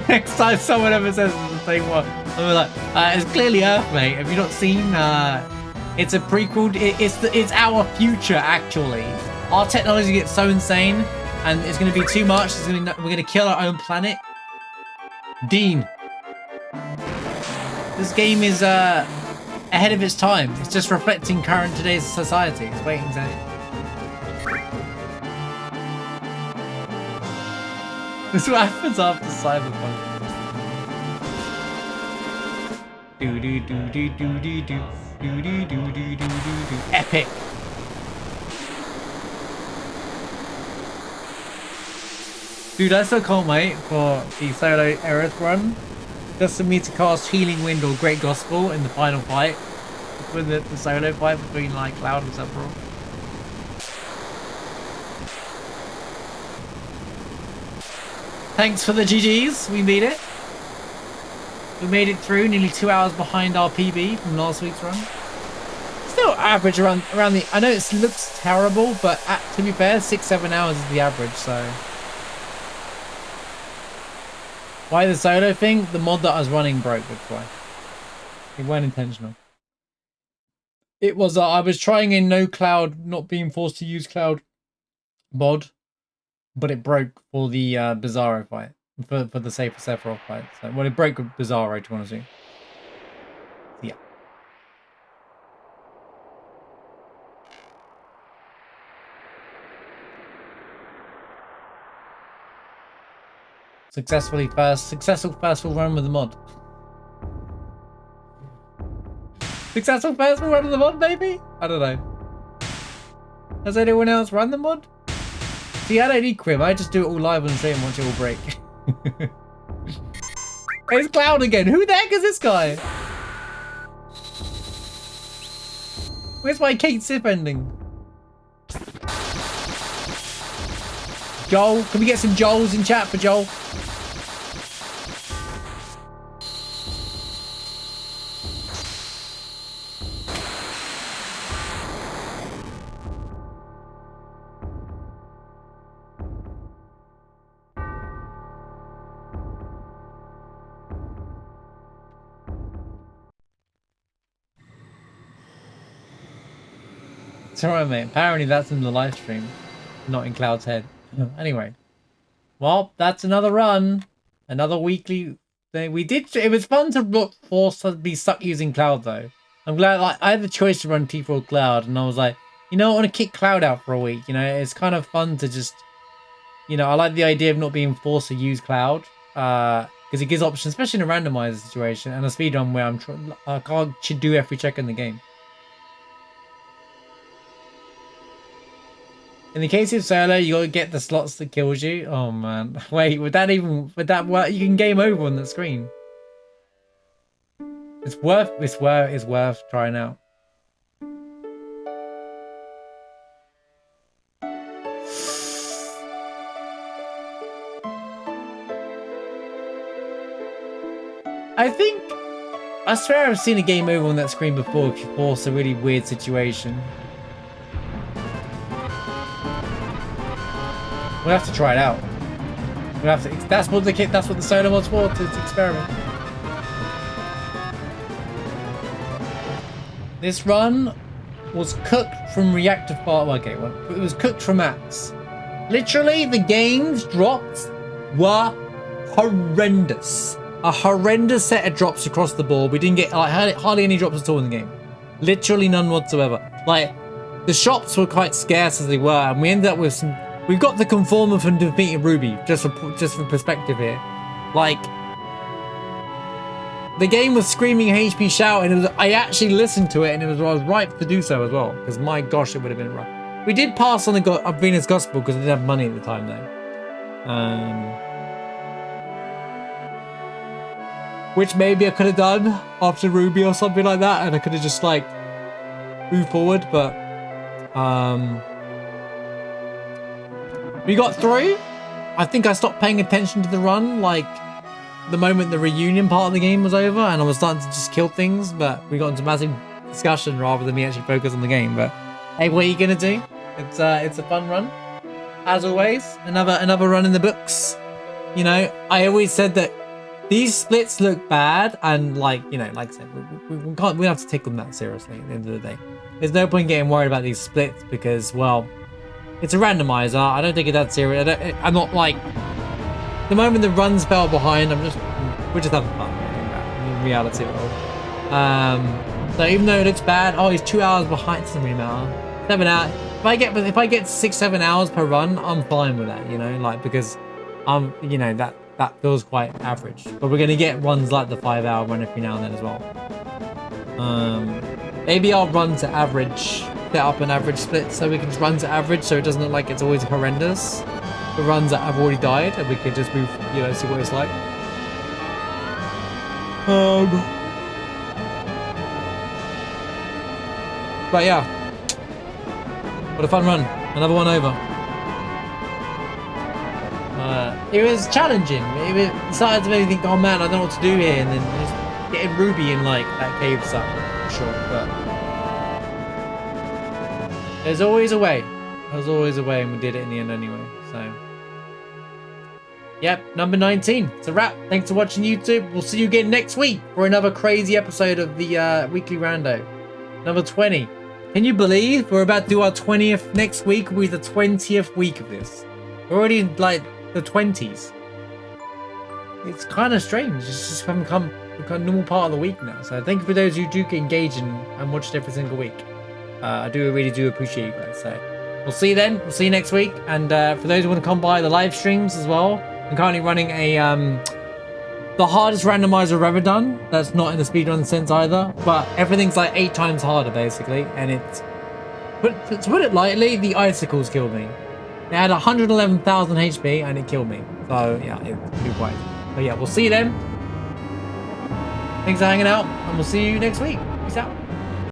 Next time someone ever says the same one, I'm like, it's clearly Earth, mate. Have you not seen? It's a prequel. It's our future actually. Our technology gets so insane, and it's going to be too much. We're going to kill our own planet. Dean. This game is ahead of its time. It's just reflecting current today's society. It's waiting to... This is what happens after Cyberpunk. Do do do do do do do do do do do do do. Epic. Dude, I still can't wait for the solo Aerith run. Just for me to cast Healing Wind or Great Gospel in the final fight. With the solo fight between like Cloud and Sephiroth. Thanks for the GGs, we made it. We made it through, nearly 2 hours behind our PB from last week's run. Still average around the... I know it looks terrible, but to be fair, 6-7 hours is the average, so... Why the solo thing? The mod that I was running broke, that's why. It weren't intentional. It was, I was trying in no Cloud, not being forced to use Cloud mod, but it broke for the Bizarro fight, for the Safer Sephiroth fight. So, well, it broke with Bizarro, to want to see. Yeah. Successful first full run with the mod. Successful first full run with the mod, maybe? I don't know. Has anyone else run the mod? See, I don't need Quim. I just do it all live on stream and watch it all break. It's Cloud again. Who the heck is this guy? Where's my Kate Sif ending? Joel, can we get some Joels in chat for Joel? It's alright, mate. Apparently that's in the live stream, not in Cloud's head. Anyway. Well, that's another run. Another weekly thing. It was fun to force to be stuck using Cloud, though. I'm glad, like, I had the choice to run T4 Cloud, and I was like, you know, I want to kick Cloud out for a week. You know, it's kind of fun to just, you know, I like the idea of not being forced to use Cloud. Because it gives options, especially in a randomizer situation and a speedrun where I can't do every check in the game. In the case of solo, you gotta get the slots that kills you. Oh man, wait, would that work? You can game over on the screen. It's worth trying out. I swear I've seen a game over on that screen before if you force a really weird situation. We'll have to try it out. We'll have to. That's what the solo mod's for, to experiment. This run was cooked from reactive part. Okay, well, it was cooked from apps. Literally, the games drops were horrendous. A horrendous set of drops across the board. We didn't get like hardly any drops at all in the game. Literally none whatsoever. Like, the shops were quite scarce as they were, and we ended up with some. We've got the conformer from defeating Ruby, just for perspective here. Like, the game was screaming HP shout, and I actually listened to it, and I was right to do so as well, because my gosh, it would have been right. We did pass on the Venus Gospel because we didn't have money at the time, though. Which maybe I could have done after Ruby or something like that, and I could have just like moved forward, but we got through. I think I stopped paying attention to the run like the moment the reunion part of the game was over, and I was starting to just kill things, but we got into massive discussion rather than me actually focus on the game. But hey, what are you gonna do? It's a fun run. As always, another run in the books. You know, I always said that these splits look bad, and like, you know, like I said, we have to take them that seriously at the end of the day. There's no point getting worried about these splits because, well, it's a randomizer. I don't take it that serious. I'm not like, the moment the runs fell behind, we're just having fun in reality of it all. So even though it looks bad, oh, he's 2 hours behind, it doesn't really matter. 7 hours. If I get 6-7 hours per run, I'm fine with that, you know, like, because you know, that feels quite average. But we're gonna get ones like the 5 hour run every now and then as well. Maybe I'll run to average, set up an average split so we can just run to average so it doesn't look like it's always horrendous. The runs that have already died, and we can just move, you know, see what it's like. But yeah, what a fun run. Another one over. It was challenging. It started to make me think, oh man, I don't know what to do here, and then just getting Ruby in like that cave stuff, for sure. But there's always a way. There's always a way, and we did it in the end anyway. So, yep, number 19. It's a wrap. Thanks for watching YouTube. We'll see you again next week for another crazy episode of the Weekly Rando. Number 20. Can you believe we're about to do our 20th next week? Will be the 20th week of this. We're already in like the 20s. It's kind of strange. It's just become a normal part of the week now. So thank you for those who do engage and watch it every single week. I really do appreciate you guys. So we'll see you then. We'll see you next week. And for those who want to come by the live streams as well, I'm currently running the hardest randomizer I've ever done. That's not in the speedrun sense either, but everything's like 8 times harder basically. And to put it lightly, the icicles killed me. They had 111,000 HP and it killed me. So yeah, it's pretty quite. But yeah, we'll see you then. Thanks for hanging out, and we'll see you next week. Peace out.